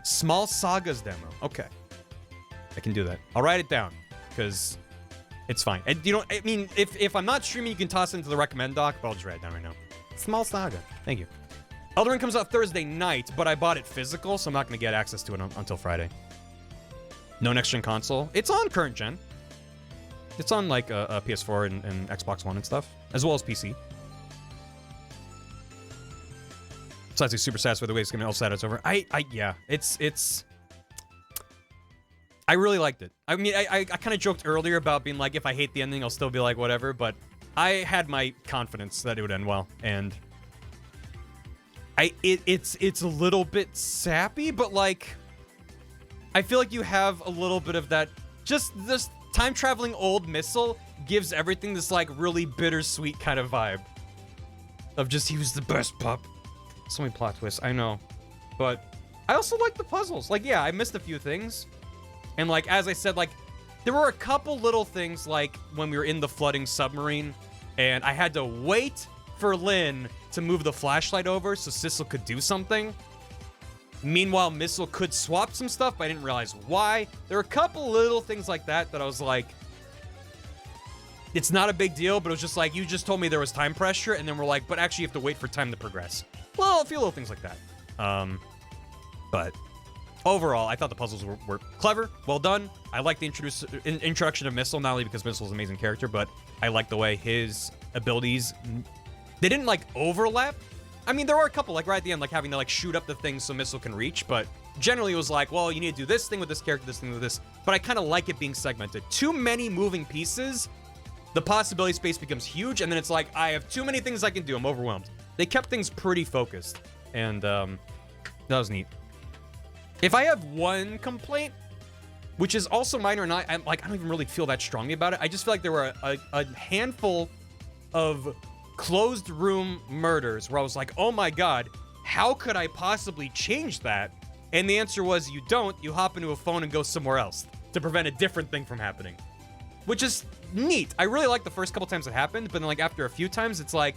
Small Sagas demo. Okay. I can do that. I'll write it down because it's fine. And you know, I mean, if I'm not streaming, you can toss it into the recommend doc, but I'll just write it down right now. Small Saga. Thank you. Elden Ring comes out Thursday night, but I bought it physical, so I'm not going to get access to it until Friday. No next-gen console. It's on current gen. It's on, like, a PS4 and Xbox One and stuff, as well as PC. Besides, he's super satisfied with the way it's going to be all sad it's over. Yeah, it's... I really liked it. I mean, I kind of joked earlier about being like, if I hate the ending, I'll still be like, whatever, but I had my confidence that it would end well, and... It's a little bit sappy, but, like... I feel like you have a little bit of that... Just this time-traveling old Missile gives everything this, like, really bittersweet kind of vibe. Of just, he was the best pup. So many plot twists, I know. But I also like the puzzles. Like, yeah, I missed a few things. And, like, as I said, like, there were a couple little things, like, when we were in the flooding submarine, and I had to wait for Lynn to move the flashlight over so Sissel could do something. Meanwhile, Missile could swap some stuff, but I didn't realize why. There were a couple little things like that that I was like, it's not a big deal, but it was just like, you just told me there was time pressure, and then we're like, but actually you have to wait for time to progress. Well, a few little things like that. But overall, I thought the puzzles were clever, well done. I like the introduction of Missile, not only because Missile's an amazing character, but I like the way his abilities, they didn't, like, overlap. I mean, there were a couple, like, right at the end, like, having to, like, shoot up the thing so Missile can reach, but generally it was like, well, you need to do this thing with this character, this thing with this, but I kind of like it being segmented. Too many moving pieces, the possibility space becomes huge, and then it's like, I have too many things I can do, I'm overwhelmed. They kept things pretty focused, and, that was neat. If I have one complaint, which is also minor, and I don't even really feel that strongly about it, I just feel like there were a handful of closed room murders where I was like, oh my god, how could I possibly change that? And the answer was, you don't. You hop into a phone and go somewhere else to prevent a different thing from happening. Which is neat. I really like the first couple times it happened, but then, like, after a few times, it's like,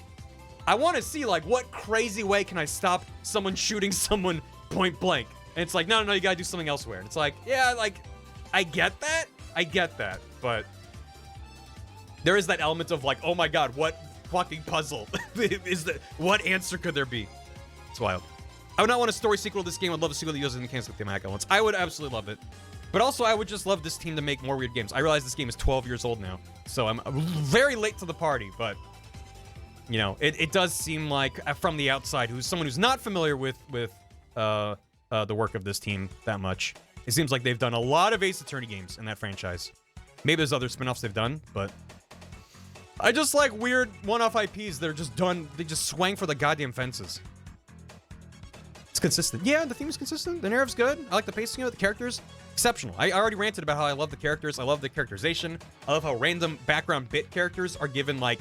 I want to see, like, what crazy way can I stop someone shooting someone point blank? And it's like, no, you gotta do something elsewhere. And it's like, yeah, like, I get that, but there is that element of, like, oh my god, what fucking puzzle is that? What answer could there be? It's wild. I would not want a story sequel to this game. I'd love a sequel that uses the mechanics like the Maka ones. I would absolutely love it. But also, I would just love this team to make more weird games. I realize this game is 12 years old now, so I'm very late to the party, but, you know, it does seem like, from the outside, someone who's not familiar with the work of this team that much, it seems like they've done a lot of Ace Attorney games in that franchise. Maybe there's other spin-offs they've done, but I just like weird one-off IPs that are just done, they just swang for the goddamn fences. It's consistent. Yeah, the theme is consistent. The narrative's good. I like the pacing of it. The characters, exceptional. I already ranted about how I love the characters. I love the characterization. I love how random background bit characters are given, like,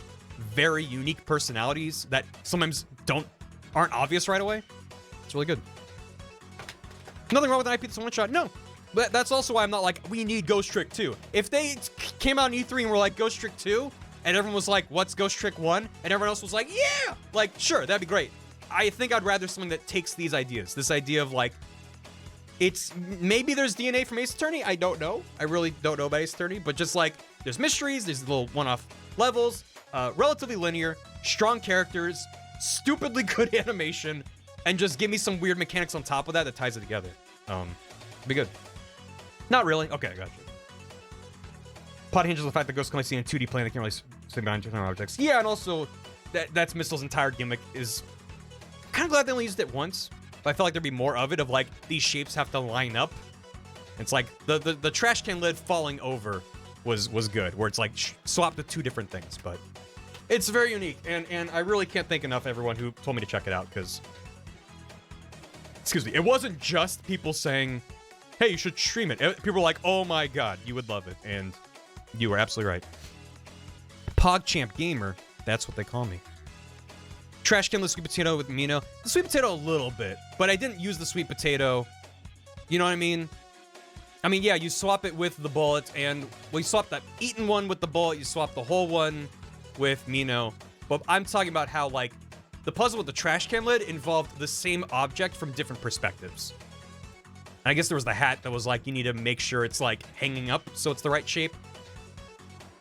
very unique personalities that sometimes aren't obvious right away. It's really good. Nothing wrong with an IP that's a one-shot. No. But that's also why I'm not like, we need Ghost Trick 2. If they came out in E3 and were like, Ghost Trick 2, and everyone was like, what's Ghost Trick 1? And everyone else was like, yeah! Like, sure, that'd be great. I think I'd rather something that takes these ideas. This idea of, like, maybe there's DNA from Ace Attorney. I don't know. I really don't know about Ace Attorney. But just, like, there's mysteries, there's little one-off levels, relatively linear, strong characters, stupidly good animation, and just give me some weird mechanics on top of that ties it together. Be good. Not really. Okay, I got you. Plot hinges on the fact that ghosts can only see in 2D plane. They can't really stay behind different objects. Yeah, and also that's Missile's entire gimmick is kind of glad they only used it once. But I felt like there'd be more of it, of like these shapes have to line up. It's like the trash can lid falling over was good, where it's like swap the two different things. But it's very unique, and I really can't thank enough everyone who told me to check it out, because excuse me, it wasn't just people saying, hey, you should stream it. People were like, oh my god, you would love it. And you were absolutely right. PogChamp Gamer, that's what they call me. Trash can the sweet potato with Mino. The sweet potato a little bit, but I didn't use the sweet potato. You know what I mean? I mean, yeah, you swap it with the bullet, and well, you swap that eaten one with the bullet, you swap the whole one with Mino. But I'm talking about how, like, the puzzle with the trash can lid involved the same object from different perspectives. And I guess there was the hat that was like, you need to make sure it's, like, hanging up so it's the right shape.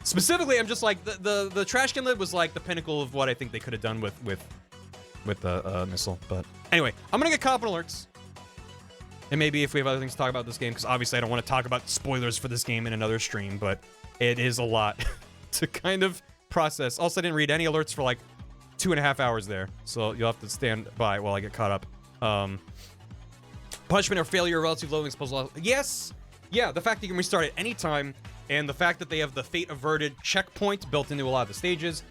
Specifically, I'm just like, the trash can lid was like the pinnacle of what I think they could have done with the missile. But anyway, I'm gonna get caught up on alerts. And maybe if we have other things to talk about this game, because obviously I don't want to talk about spoilers for this game in another stream, but it is a lot to kind of process. Also, I didn't read any alerts for like 2.5 hours there, so you'll have to stand by while I get caught up. Punishment or failure, relative loading puzzle. Yes, yeah, the fact that you can restart at any time, and the fact that they have the fate averted checkpoint built into a lot of the stages.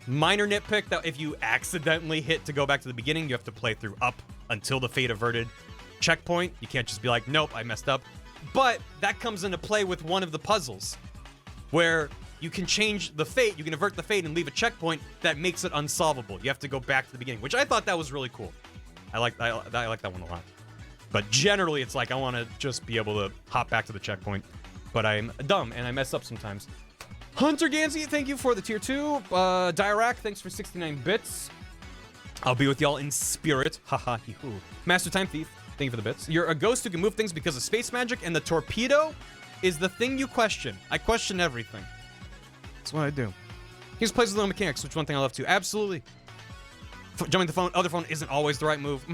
Minor nitpick that if you accidentally hit to go back to the beginning, you have to play through up until the fate averted checkpoint. You can't just be like, nope, I messed up. But that comes into play with one of the puzzles. where you can change the fate, you can avert the fate and leave a checkpoint that makes it unsolvable. You have to go back to the beginning, which I thought that was really cool. I like that one a lot. But generally, it's like I want to just be able to hop back to the checkpoint. But I'm dumb and I mess up sometimes. Hunter Gansey, thank you for the tier 2. Dirac, thanks for 69 bits. I'll be with y'all in spirit. Haha, hee-hoo. Master Time Thief, thank you for the bits. You're a ghost who can move things because of space magic, and the torpedo is the thing you question. I question everything. That's what I do. He just plays with little mechanics, which is one thing I love too. Absolutely. Jumping the other phone isn't always the right move.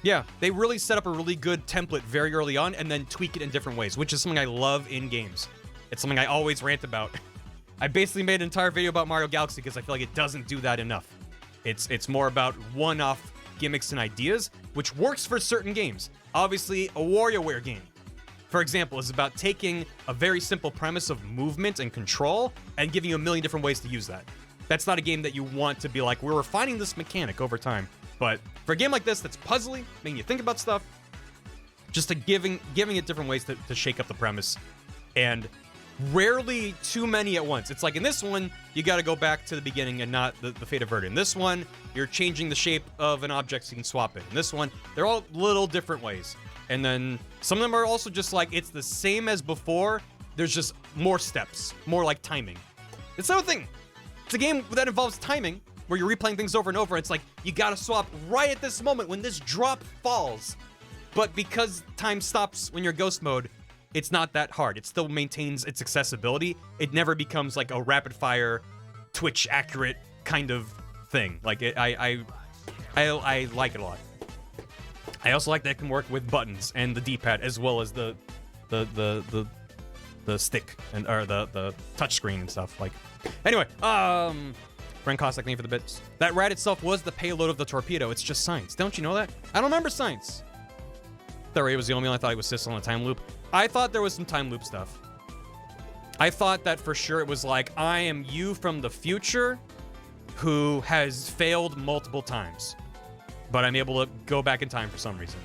Yeah, they really set up a really good template very early on and then tweak it in different ways, which is something I love in games. It's something I always rant about. I basically made an entire video about Mario Galaxy because I feel like it doesn't do that enough. It's more about one-off gimmicks and ideas, which works for certain games. Obviously, a WarioWare game, for example, is about taking a very simple premise of movement and control and giving you a million different ways to use that. That's not a game that you want to be like, we're refining this mechanic over time. But for a game like this that's puzzly, making you think about stuff, just giving it different ways to shake up the premise. And rarely too many at once. It's like in this one, you got to go back to the beginning and not the fate averted. In this one, you're changing the shape of an object so you can swap it. In this one, they're all little different ways. And then some of them are also just like, it's the same as before. There's just more steps, more like timing. It's another thing. It's a game that involves timing, where you're replaying things over and over. It's like, you got to swap right at this moment when this drop falls. But because time stops when you're ghost mode, it's not that hard. It still maintains its accessibility. It never becomes like a rapid fire, Twitch accurate kind of thing. Like I like it a lot. I also like that it can work with buttons and the D-pad as well as the stick and or the touch screen and stuff. Like anyway, Brent Cossack, thank you for the bits. That rat itself was the payload of the torpedo. It's just science. Don't you know that? I don't remember science. That Ray was the only one I thought he was Sissel in a time loop. I thought there was some time loop stuff. I thought that for sure it was like, I am you from the future who has failed multiple times, but I'm able to go back in time for some reason.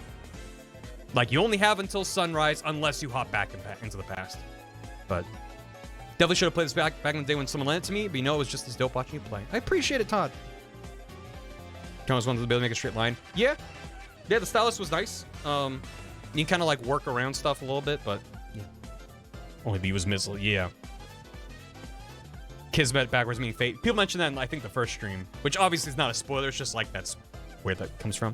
Like, you only have until sunrise unless you hop back into the past. But definitely should have played this back in the day when someone lent it to me, but you know, it was just as dope watching you play. I appreciate it, Todd. John was wanted to be able to make a straight line. Yeah, the stylus was nice. You can kind of like work around stuff a little bit, but yeah. Only B was missile, yeah. Kismet backwards meaning fate. People mentioned that in, I think, the first stream, which obviously is not a spoiler. It's just like that's where that comes from.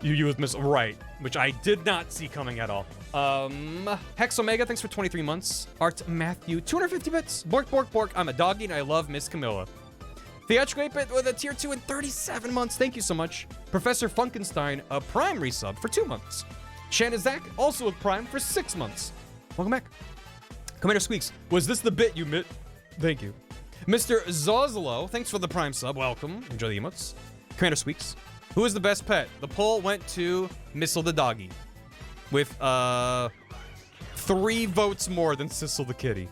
You with missile, right? Which I did not see coming at all. Hex Omega, thanks for 23 months. Art Matthew, 250 bits. Bork, bork, bork. I'm a doggy and I love Miss Camilla. Theatrical 8-bit with a tier 2 in 37 months. Thank you so much. Professor Funkenstein, a Prime resub for 2 months. Shanna Zach, also with Prime for 6 months. Welcome back. Commander Squeaks, was this the bit you mit? Thank you. Mr. Zozalo, thanks for the Prime sub. Welcome. Enjoy the emotes. Commander Squeaks, who is the best pet? The poll went to Missile the doggy, with 3 votes more than Sissel the kitty.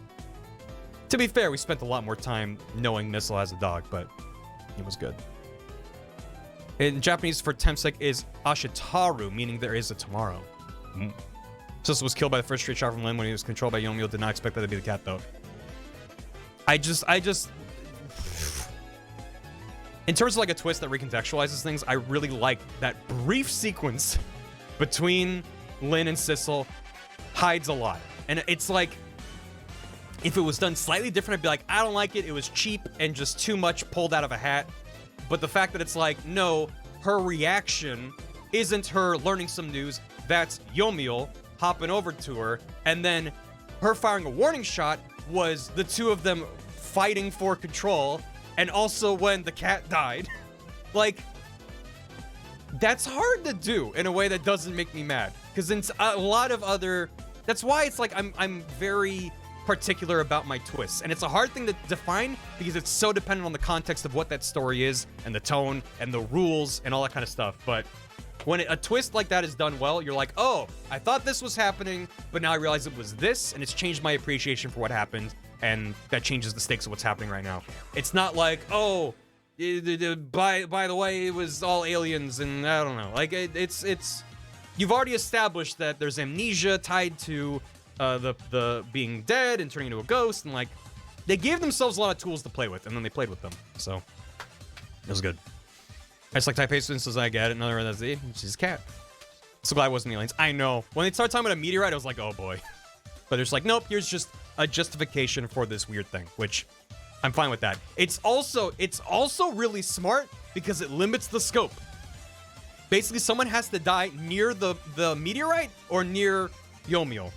To be fair, we spent a lot more time knowing Missile as a dog, but it was good. In Japanese, for Temsek is Ashitaru, meaning there is a tomorrow. Sissel was killed by the first straight shot from Lin when he was controlled by Yomiel. Did not expect that to be the cat, though. I just... In terms of like a twist that recontextualizes things, I really like that brief sequence between Lin and Sissel hides a lot. And it's like, if it was done slightly different, I'd be like, I don't like it. It was cheap and just too much pulled out of a hat. But the fact that it's like, no, her reaction isn't her learning some news. That's Yomiel hopping over to her. And then her firing a warning shot was the two of them fighting for control. And also when the cat died. Like, that's hard to do in a way that doesn't make me mad. Because in a lot of other... That's why it's like I'm very particular about my twists. And it's a hard thing to define because it's so dependent on the context of what that story is and the tone and the rules and all that kind of stuff. But when a twist like that is done well, you're like, oh, I thought this was happening, but now I realize it was this, and it's changed my appreciation for what happened. And that changes the stakes of what's happening right now. It's not like, oh, by the way, it was all aliens and I don't know. Like, it's you've already established that there's amnesia tied to the being dead and turning into a ghost, and like they gave themselves a lot of tools to play with, and then they played with them. So it was good. I just like type instances I get. Another that's she's a cat. So glad it wasn't aliens. I know. When they started talking about a meteorite, I was like, oh boy. But it's like, nope, here's just a justification for this weird thing, which I'm fine with that. It's also really smart because it limits the scope. Basically, someone has to die near the meteorite or near Yomiel,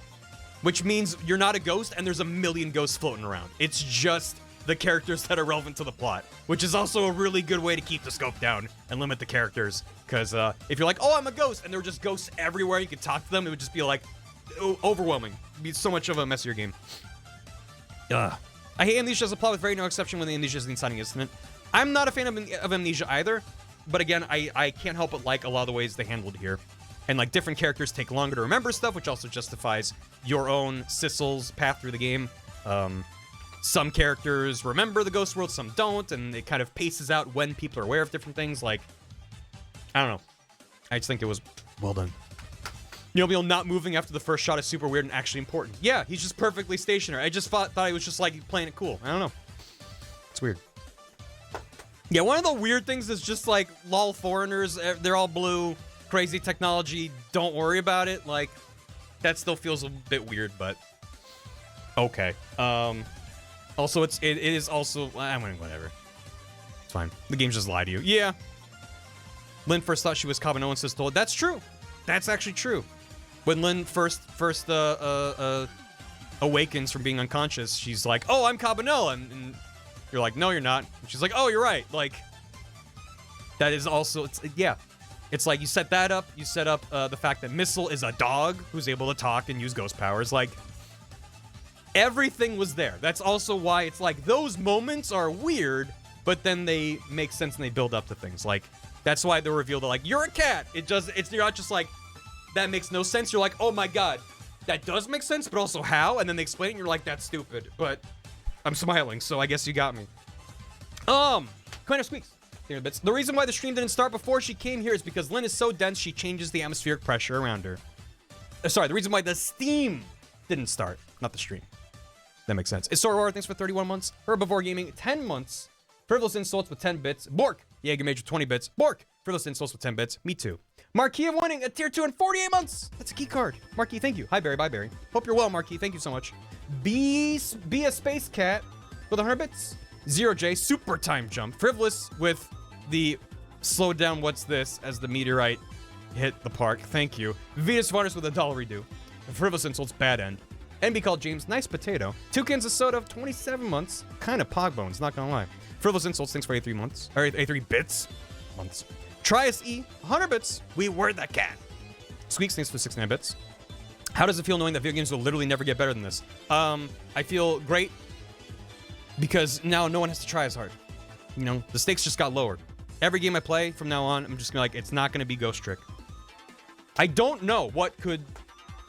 which means you're not a ghost and there's a million ghosts floating around. It's just the characters that are relevant to the plot, which is also a really good way to keep the scope down and limit the characters. Because if you're like, oh, I'm a ghost, and there were just ghosts everywhere, you could talk to them, it would just be like overwhelming. It'd be so much of a messier game. I hate Amnesia as a plot with very no exception when the Amnesia is the inciting incident. I'm not a fan of Amnesia either, but again, I can't help but like a lot of the ways they handled it here. And like different characters take longer to remember stuff, which also justifies your own Sissel's path through the game. Some characters remember the ghost world, some don't, and it kind of paces out when people are aware of different things. Like, I don't know. I just think it was well done. Yomiel not moving after the first shot is super weird and actually important. Yeah, he's just perfectly stationary. I just thought he was just like playing it cool. I don't know. It's weird. Yeah, one of the weird things is just like, lol, foreigners, they're all blue, crazy technology, don't worry about it. Like, that still feels a bit weird, but okay. Also, it is also, I mean, whatever. It's fine. The games just lie to you. Yeah. Lynn first thought she was Cabano and says told. That's true. That's actually true. When Lynn first awakens from being unconscious, she's like, oh, I'm Cabano. And you're like, no, you're not. And she's like, oh, you're right. Like, that is also, yeah. It's like you set that up. You set up the fact that Missile is a dog who's able to talk and use ghost powers. Like, everything was there. That's also why it's like those moments are weird, but then they make sense and they build up to things. Like, that's why they reveal that, like, you're a cat. You're not just like, that makes no sense. You're like, oh my god, that does make sense, but also how? And then they explain it and you're like, that's stupid. But I'm smiling, so I guess you got me. Kind of squeaks. The reason why the stream didn't start before she came here is because Lynn is so dense she changes the atmospheric pressure around her. Sorry, the reason why the Steam didn't start, not the stream. That makes sense. It's Aurora, thanks for 31 months. Herbivore Gaming, 10 months. Frivolous Insults with 10 bits. Bork, Jaeger Major, 20 bits. Bork, Frivolous Insults with 10 bits. Me too. Marquis winning a tier 2 in 48 months. That's a key card. Marquis, thank you. Hi, Barry. Bye, Barry. Hope you're well, Marquis. Thank you so much. Be a Space Cat with 100 bits. 0J, Super Time Jump. Frivolous with the slow down what's this as the meteorite hit the park. Thank you. Venus Varnus with a dollar redo. Frivolous Insults, bad end. NB called James, nice potato. 2 cans of soda, 27 months. Kind of pog bones, not gonna lie. Frivolous Insults, thanks for 83 months. Or 83 bits. Months. Trias E, 100 bits. We were the cat. Squeaks, thanks for 69 bits. How does it feel knowing that video games will literally never get better than this? I feel great because now no one has to try as hard. You know, the stakes just got lowered. Every game I play from now on, I'm just gonna like, it's not gonna be Ghost Trick. I don't know what could,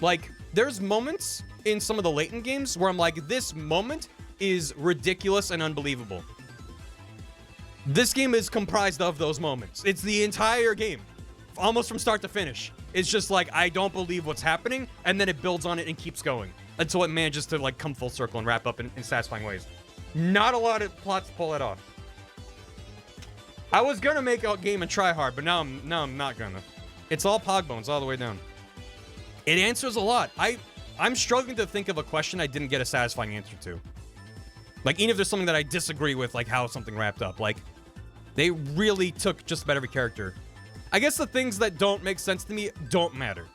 like, there's moments in some of the latent games where I'm like, this moment is ridiculous and unbelievable. This game is comprised of those moments. It's the entire game, almost from start to finish. It's just like, I don't believe what's happening, and then it builds on it and keeps going until it manages to like come full circle and wrap up in satisfying ways. Not a lot of plots to pull it off. I was gonna make a game and try hard, but now I'm not gonna. It's all pog bones all the way down. It answers a lot. I'm struggling to think of a question I didn't get a satisfying answer to. Like, even if there's something that I disagree with, like how something wrapped up, like, they really took just about every character. I guess the things that don't make sense to me don't matter.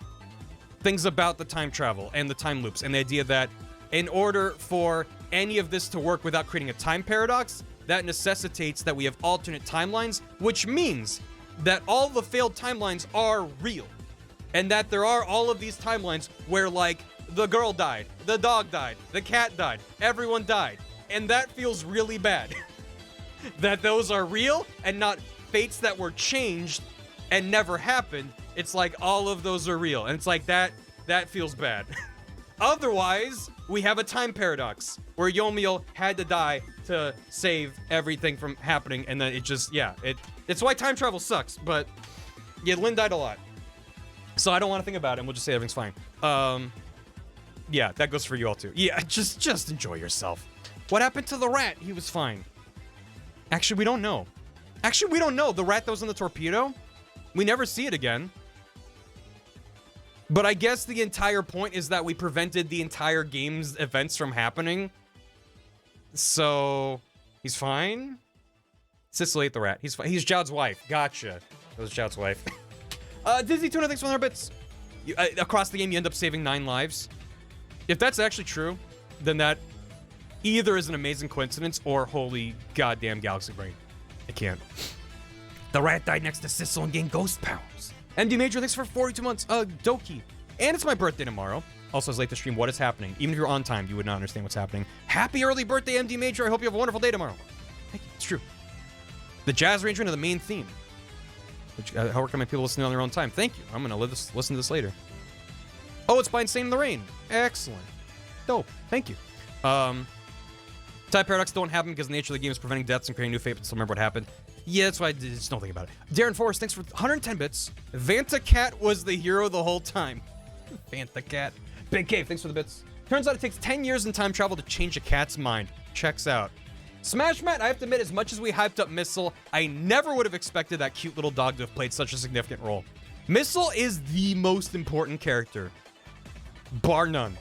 Things about the time travel and the time loops and the idea that in order for any of this to work without creating a time paradox, that necessitates that we have alternate timelines, which means that all the failed timelines are real. And that there are all of these timelines where, like, the girl died, the dog died, the cat died, everyone died. And that feels really bad. That those are real and not fates that were changed and never happened. It's like all of those are real. And it's like that feels bad. Otherwise, we have a time paradox where Yomiel had to die to save everything from happening. And then it just, yeah, it's why time travel sucks. But yeah, Lynn died a lot. So I don't want to think about it, and we'll just say everything's fine. Yeah, that goes for you all too. Yeah, just enjoy yourself. What happened to the rat? He was fine. Actually, we don't know. Actually, we don't know. The rat that was in the torpedo, we never see it again. But I guess the entire point is that we prevented the entire game's events from happening. So, he's fine? Cicely ate the rat. He's fine. He's Joud's wife. Gotcha. That was Joud's wife. Disney Tuna, thanks for 100 bits. Across the game, you end up saving 9 lives. If that's actually true, then that either is an amazing coincidence or holy goddamn galaxy brain. I can't. The rat died next to Sissel and gained ghost powers. MD Major, thanks for 42 months. Doki. And it's my birthday tomorrow. Also, it's late to stream. What is happening? Even if you're on time, you would not understand what's happening. Happy early birthday, MD Major. I hope you have a wonderful day tomorrow. Thank you. It's true. The Jazz Arrangement of the main theme. Which, how recommend people listening on their own time? Thank you. I'm going to listen to this later. Oh, it's by Insane in the Rain. Excellent. Dope. Thank you. Time paradox don't happen because the nature of the game is preventing deaths and creating new fate, but still remember what happened. Yeah, that's why I just don't think about it. Darren Forrest, thanks for 110 bits. Vanta Cat was the hero the whole time. Vanta Cat. Big Cave, thanks for the bits. Turns out it takes 10 years in time travel to change a cat's mind. Checks out. Smash Matt, I have to admit, as much as we hyped up Missile, I never would have expected that cute little dog to have played such a significant role. Missile is the most important character. Bar none.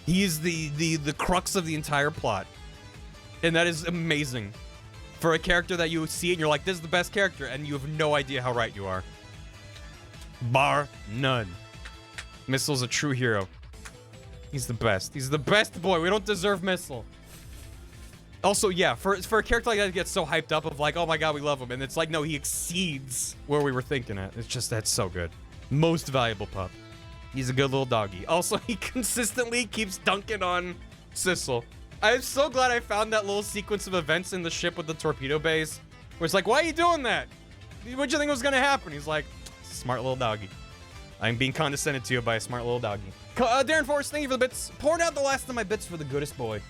He's the crux of the entire plot. And that is amazing. For a character that you see and you're like, this is the best character, and you have no idea how right you are. Bar none. Missile's a true hero. He's the best. He's the best boy. We don't deserve Missile. Also, yeah, for a character like that to get so hyped up of like, oh my god, we love him. And it's like, no, he exceeds where we were thinking at. It's just, that's so good. Most valuable pup. He's a good little doggy. Also, he consistently keeps dunking on Sissel. I'm so glad I found that little sequence of events in the ship with the torpedo bays. Where it's like, why are you doing that? What'd you think was gonna happen? He's like, smart little doggy. I'm being condescended to by a smart little doggy. Darren Forrest, thank you for the bits. Poured out the last of my bits for the goodest boy.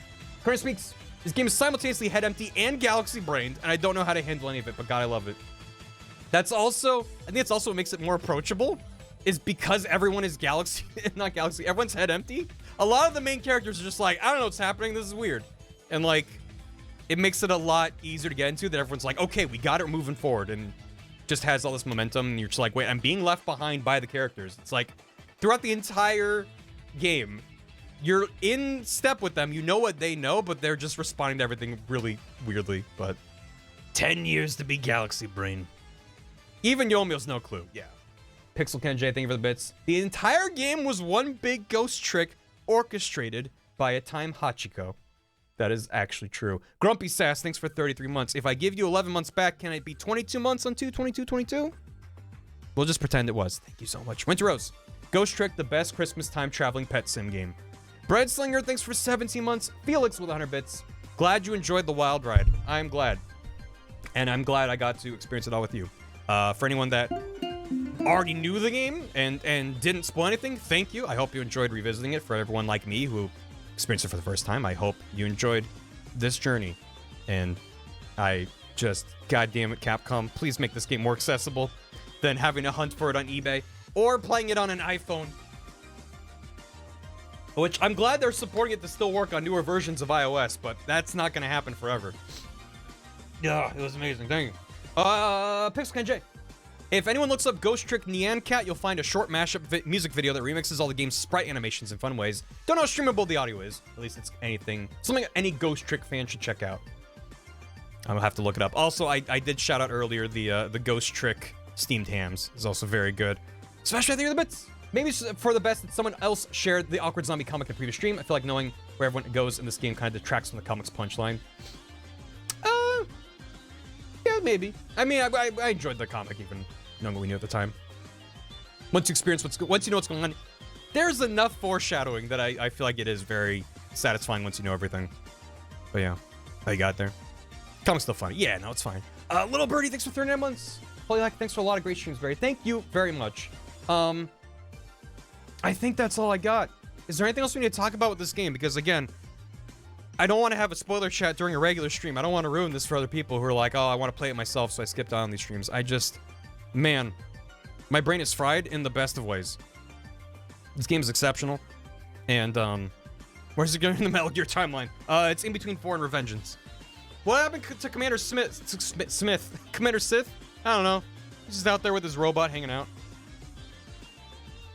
Current speaks. This game is simultaneously head empty and galaxy brained, and I don't know how to handle any of it, but god, I love it. That's also, I think it's also what makes it more approachable, is because everyone is galaxy, not galaxy, everyone's head empty. A lot of the main characters are just like, I don't know what's happening, this is weird. And like, it makes it a lot easier to get into that everyone's like, okay, we got it, we're moving forward, and just has all this momentum, and you're just like, wait, I'm being left behind by the characters. It's like, throughout the entire game, you're in step with them, you know what they know, but they're just responding to everything really weirdly, but 10 years to be galaxy brain. Even Yomio's no clue, yeah. Pixel Ken J, thank you for the bits. The entire game was one big ghost trick orchestrated by a time Hachiko. That is actually true. Grumpy Sass, thanks for 33 months. If I give you 11 months back, can it be 22 months on 2/22/22? We'll just pretend it was. Thank you so much. Winter Rose, Ghost Trick, the best Christmas time traveling pet sim game. Bread Slinger, thanks for 17 months. Felix with 100 bits. Glad you enjoyed the wild ride. I'm glad. And I'm glad I got to experience it all with you. For anyone that already knew the game and didn't spoil anything, thank you. I hope you enjoyed revisiting it. For everyone like me who experienced it for the first time, I hope you enjoyed this journey. And I just, goddamn it, Capcom, please make this game more accessible than having to hunt for it on eBay or playing it on an iPhone. Which I'm glad they're supporting it to still work on newer versions of iOS, but that's not going to happen forever. Yeah, it was amazing. Thank you. Pixel J. If anyone looks up Ghost Trick Nyan Cat, you'll find a short mashup music video that remixes all the game's sprite animations in fun ways. Don't know how streamable the audio is. At least it's something any Ghost Trick fan should check out. I'll have to look it up. Also, I did shout out earlier the Ghost Trick steamed hams is also very good. Especially I think the bits. Maybe for the best that someone else shared the Awkward Zombie comic in a previous stream. I feel like knowing where everyone goes in this game kind of detracts from the comic's punchline. Yeah, maybe. I mean, I enjoyed the comic even knowing what we knew at the time. Once you know what's going on, there's enough foreshadowing that I feel like it is very satisfying once you know everything. But yeah, how you got there? Comic's still funny. Yeah, no, it's fine. Little Birdie, thanks for 39 months. Holy heck, thanks for a lot of great streams, Barry. Thank you very much. I think that's all I got. Is there anything else we need to talk about with this game? Because again, I don't want to have a spoiler chat during a regular stream. I don't want to ruin this for other people who are like, oh, I want to play it myself, so I skipped out on these streams. Man, my brain is fried in the best of ways. This game is exceptional. And, where's it going in the Metal Gear timeline? It's in between 4 and Revengeance. What happened to Commander Smith? Commander Sith? I don't know. He's just out there with his robot hanging out.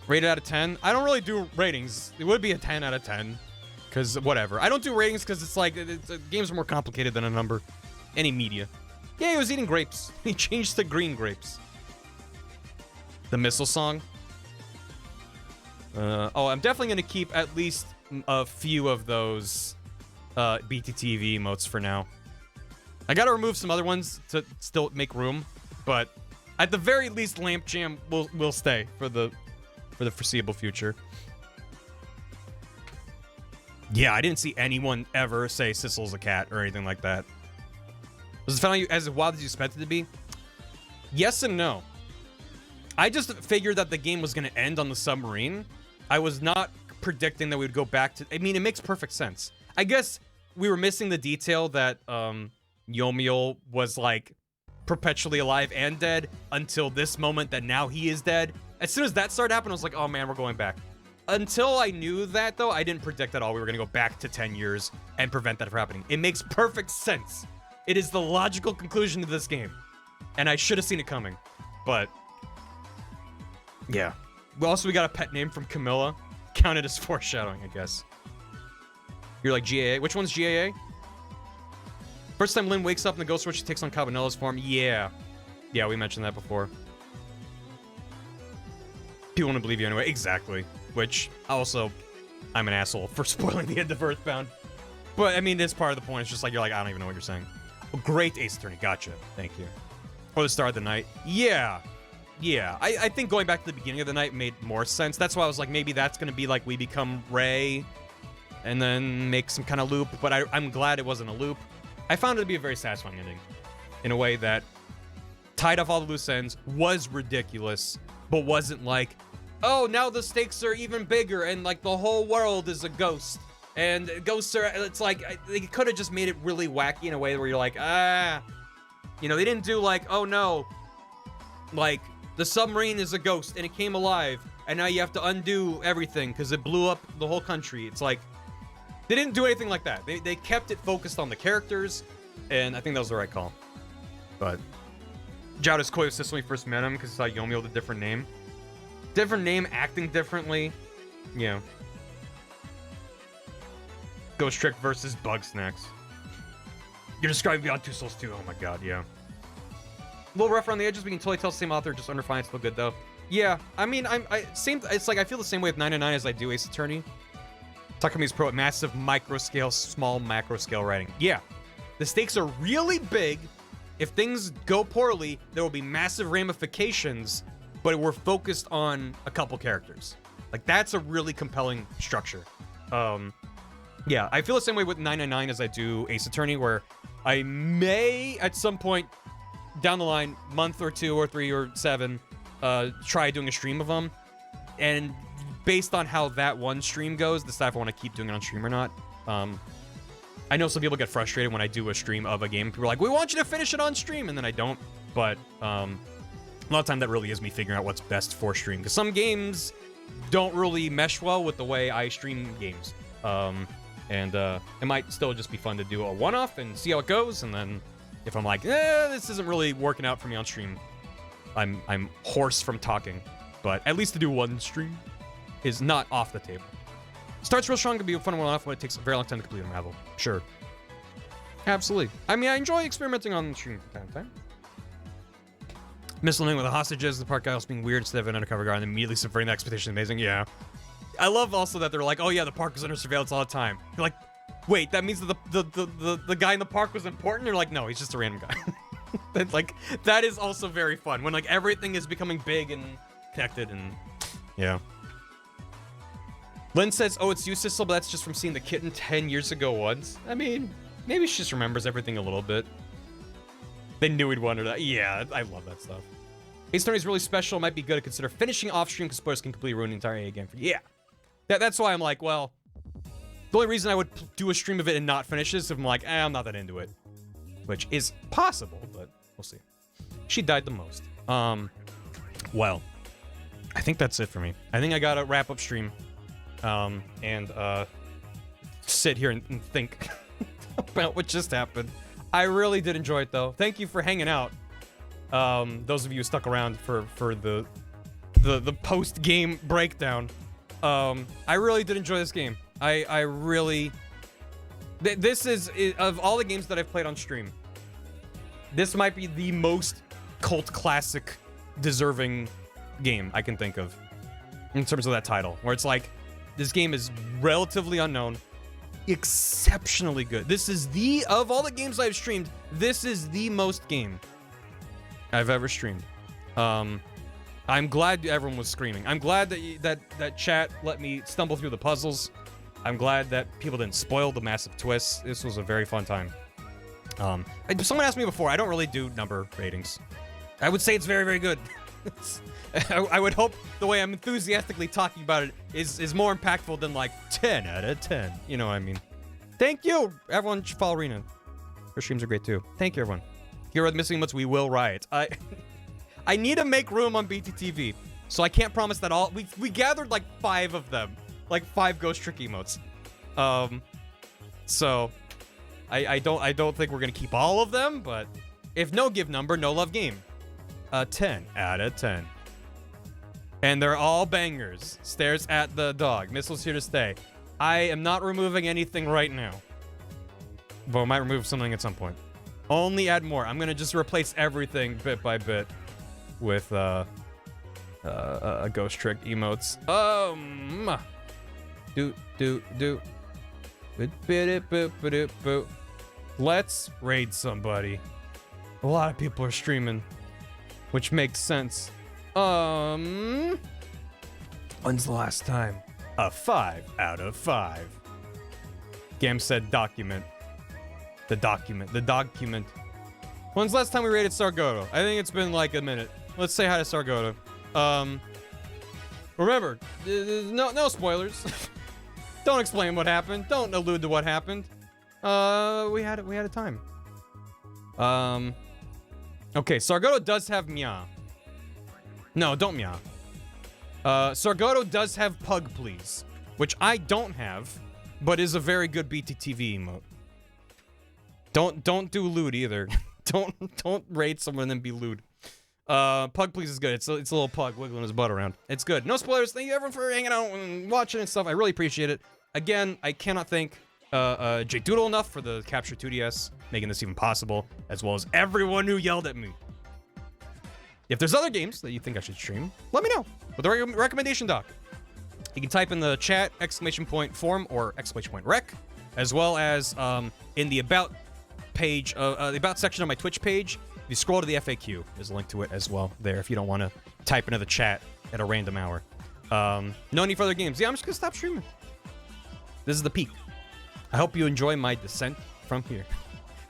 Rated out of 10? I don't really do ratings. It would be a 10 out of 10. Because, whatever. I don't do ratings because it's like, games are more complicated than a number. Any media. Yeah, he was eating grapes. He changed to green grapes. The missile song. Oh, I'm definitely going to keep at least a few of those BTTV emotes for now. I got to remove some other ones to still make room, but at the very least, Lamp Jam will stay for the foreseeable future. Yeah, I didn't see anyone ever say Sissel's a cat or anything like that. Was it found as wild as you expected it to be? Yes and no. I just figured that the game was going to end on the submarine. I was not predicting that we would go back to... I mean, it makes perfect sense. I guess we were missing the detail that Yomiel was, like, perpetually alive and dead until this moment that now he is dead. As soon as that started happening, I was like, oh, man, we're going back. Until I knew that, though, I didn't predict at all we were going to go back to 10 years and prevent that from happening. It makes perfect sense. It is the logical conclusion to this game. And I should have seen it coming. But... yeah. We got a pet name from Camilla. Counted as foreshadowing, I guess. You're like GAA? Which one's GAA? First time Lynn wakes up in the ghost world, she takes on Cabanella's form. Yeah. Yeah, we mentioned that before. People wouldn't believe you anyway. Exactly. Which, also, I'm an asshole for spoiling the end of Earthbound. But, I mean, this part of the point is just like, you're like, I don't even know what you're saying. Oh, great Ace Attorney. Gotcha. Thank you. Or the Star of the Night. Yeah. Yeah. I think going back to the beginning of the night made more sense. That's why I was like, maybe that's going to be like we become Rey and then make some kind of loop. But I'm glad it wasn't a loop. I found it to be a very satisfying ending in a way that tied off all the loose ends, was ridiculous, but wasn't like, oh, now the stakes are even bigger and like the whole world is a ghost. And ghosts are, it's like, they could have just made it really wacky in a way where you're like, ah. You know, they didn't do like, oh no, like the submarine is a ghost and it came alive and now you have to undo everything because it blew up the whole country. It's like, they didn't do anything like that. They kept it focused on the characters, and I think that was the right call. But Jowda's Koi was just when we first met him because he saw Yomiel with a different name. Different name, acting differently. Yeah. Ghost Trick versus Bug Snacks. You're describing Beyond Two Souls 2. Oh my god, yeah. A little rough around the edges, we can totally tell the same author, just under fine, still good though. Yeah, I mean, it's like I feel the same way with 999 as I do Ace Attorney. Takami's pro at massive micro scale, small macro scale writing. Yeah, the stakes are really big. If things go poorly, there will be massive ramifications, but we're focused on a couple characters. Like, that's a really compelling structure. Yeah, I feel the same way with 999 as I do Ace Attorney, where I may, at some point down the line, month or 2 or 3 or 7, try doing a stream of them. And based on how that one stream goes, decide if I want to keep doing it on stream or not. I know some people get frustrated when I do a stream of a game. People are like, we want you to finish it on stream, and then I don't. But a lot of time that really is me figuring out what's best for stream. Because some games don't really mesh well with the way I stream games. It might still just be fun to do a one-off and see how it goes. And then if I'm like, this isn't really working out for me on stream, I'm hoarse from talking. But at least to do one stream is not off the table. Starts real strong, can be a fun one-off, but it takes a very long time to complete unravel. Sure. Absolutely. I mean, I enjoy experimenting on stream from time to time. Missling with the hostages, the park guy also being weird instead of an undercover guard, and immediately subverting the expectation. Amazing, yeah. I love also that they're like, oh yeah, the park was under surveillance all the time. You're like, wait, that means that the guy in the park was important? They're like, no, he's just a random guy. That's like, that is also very fun, when like everything is becoming big and connected, and yeah. Lynn says, oh, it's you, Sissel, but that's just from seeing the kitten 10 years ago once. I mean, maybe she just remembers everything a little bit. They knew we'd wonder that. Yeah, I love that stuff. Ace Attorney is really special. It might be good to consider finishing off stream because spoilers can completely ruin the entire A game for you. Yeah. That's why I'm like, well, the only reason I would do a stream of it and not finish this is if I'm like, I'm not that into it. Which is possible, but we'll see. She died the most. Well, I think that's it for me. I think I gotta wrap up stream. and sit here and think about what just happened. I really did enjoy it, though. Thank you for hanging out. Those of you who stuck around for the post-game breakdown. I really did enjoy this game. I really... This is, of all the games that I've played on stream, this might be the most cult classic deserving game I can think of in terms of that title, where it's like, this game is relatively unknown, exceptionally good. This is of all the games I've streamed, this is the most game I've ever streamed. I'm glad everyone was screaming. I'm glad that chat let me stumble through the puzzles. I'm glad that people didn't spoil the massive twists. This was a very fun time. Someone asked me before, I don't really do number ratings. I would say it's very, very good. I would hope the way I'm enthusiastically talking about it is more impactful than like 10 out of 10. You know what I mean? Thank you! Everyone should follow Rena. Her streams are great too. Thank you, everyone. Here are the missing emotes. We will riot. I need to make room on BTTV, so I can't promise that all... We gathered like 5 of them. Like 5 Ghost Trick emotes. So... I don't think we're gonna keep all of them, but if no give number, no love game. 10 out of 10. And they're all bangers. Stares at the dog. Missiles here to stay. I am not removing anything right now. But I might remove something at some point. Only add more. I'm gonna just replace everything bit by bit with a Ghost Trick emotes. Let's raid somebody. A lot of people are streaming, which makes sense. When's the last time? A 5 out of 5. Gam said document. The document. When's the last time we raided Sargoto? I think it's been like a minute. Let's say hi to Sargoto. Remember, no spoilers. Don't explain what happened. Don't allude to what happened. We had a time. Okay, Sargoto does have meow. No, don't meow. Sargoto does have pug please, which I don't have, but is a very good BTTV emote. Don't do lewd either. don't raid someone and then be lewd. Pug please is good. It's a little pug wiggling his butt around. It's good. No spoilers. Thank you everyone for hanging out and watching and stuff. I really appreciate it. Again, I cannot thank J Doodle enough for the Capture 2DS, making this even possible, as well as everyone who yelled at me. If there's other games that you think I should stream, let me know with the recommendation doc. You can type in the chat !forum or !rec, as well as in the about page, the about section of my Twitch page. If you scroll to the FAQ, there's a link to it as well there if you don't want to type into the chat at a random hour. No need for other games. Yeah, I'm just gonna stop streaming. This is the peak. I hope you enjoy my descent from here.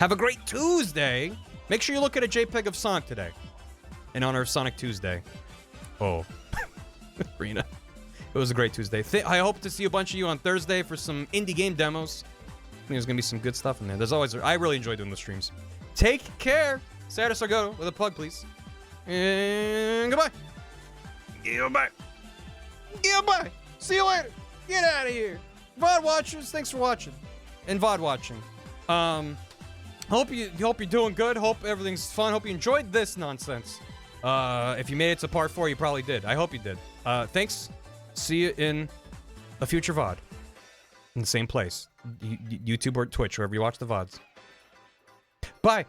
Have a great Tuesday. Make sure you look at a JPEG of Sonic today in honor of Sonic Tuesday. Oh, Rena. It was a great Tuesday. I hope to see a bunch of you on Thursday for some indie game demos. I think there's gonna be some good stuff in there. There's always... I really enjoy doing the streams. Take care. Say hi to Sargoto with a plug, please. And goodbye. Goodbye. Goodbye. See you later. Get out of here. VOD watchers, thanks for watching. And VOD watching. Hope you're doing good. Hope everything's fun. Hope you enjoyed this nonsense. If you made it to part 4, you probably did. I hope you did. Thanks. See you in a future VOD. In the same place. YouTube or Twitch, wherever you watch the VODs. Bye.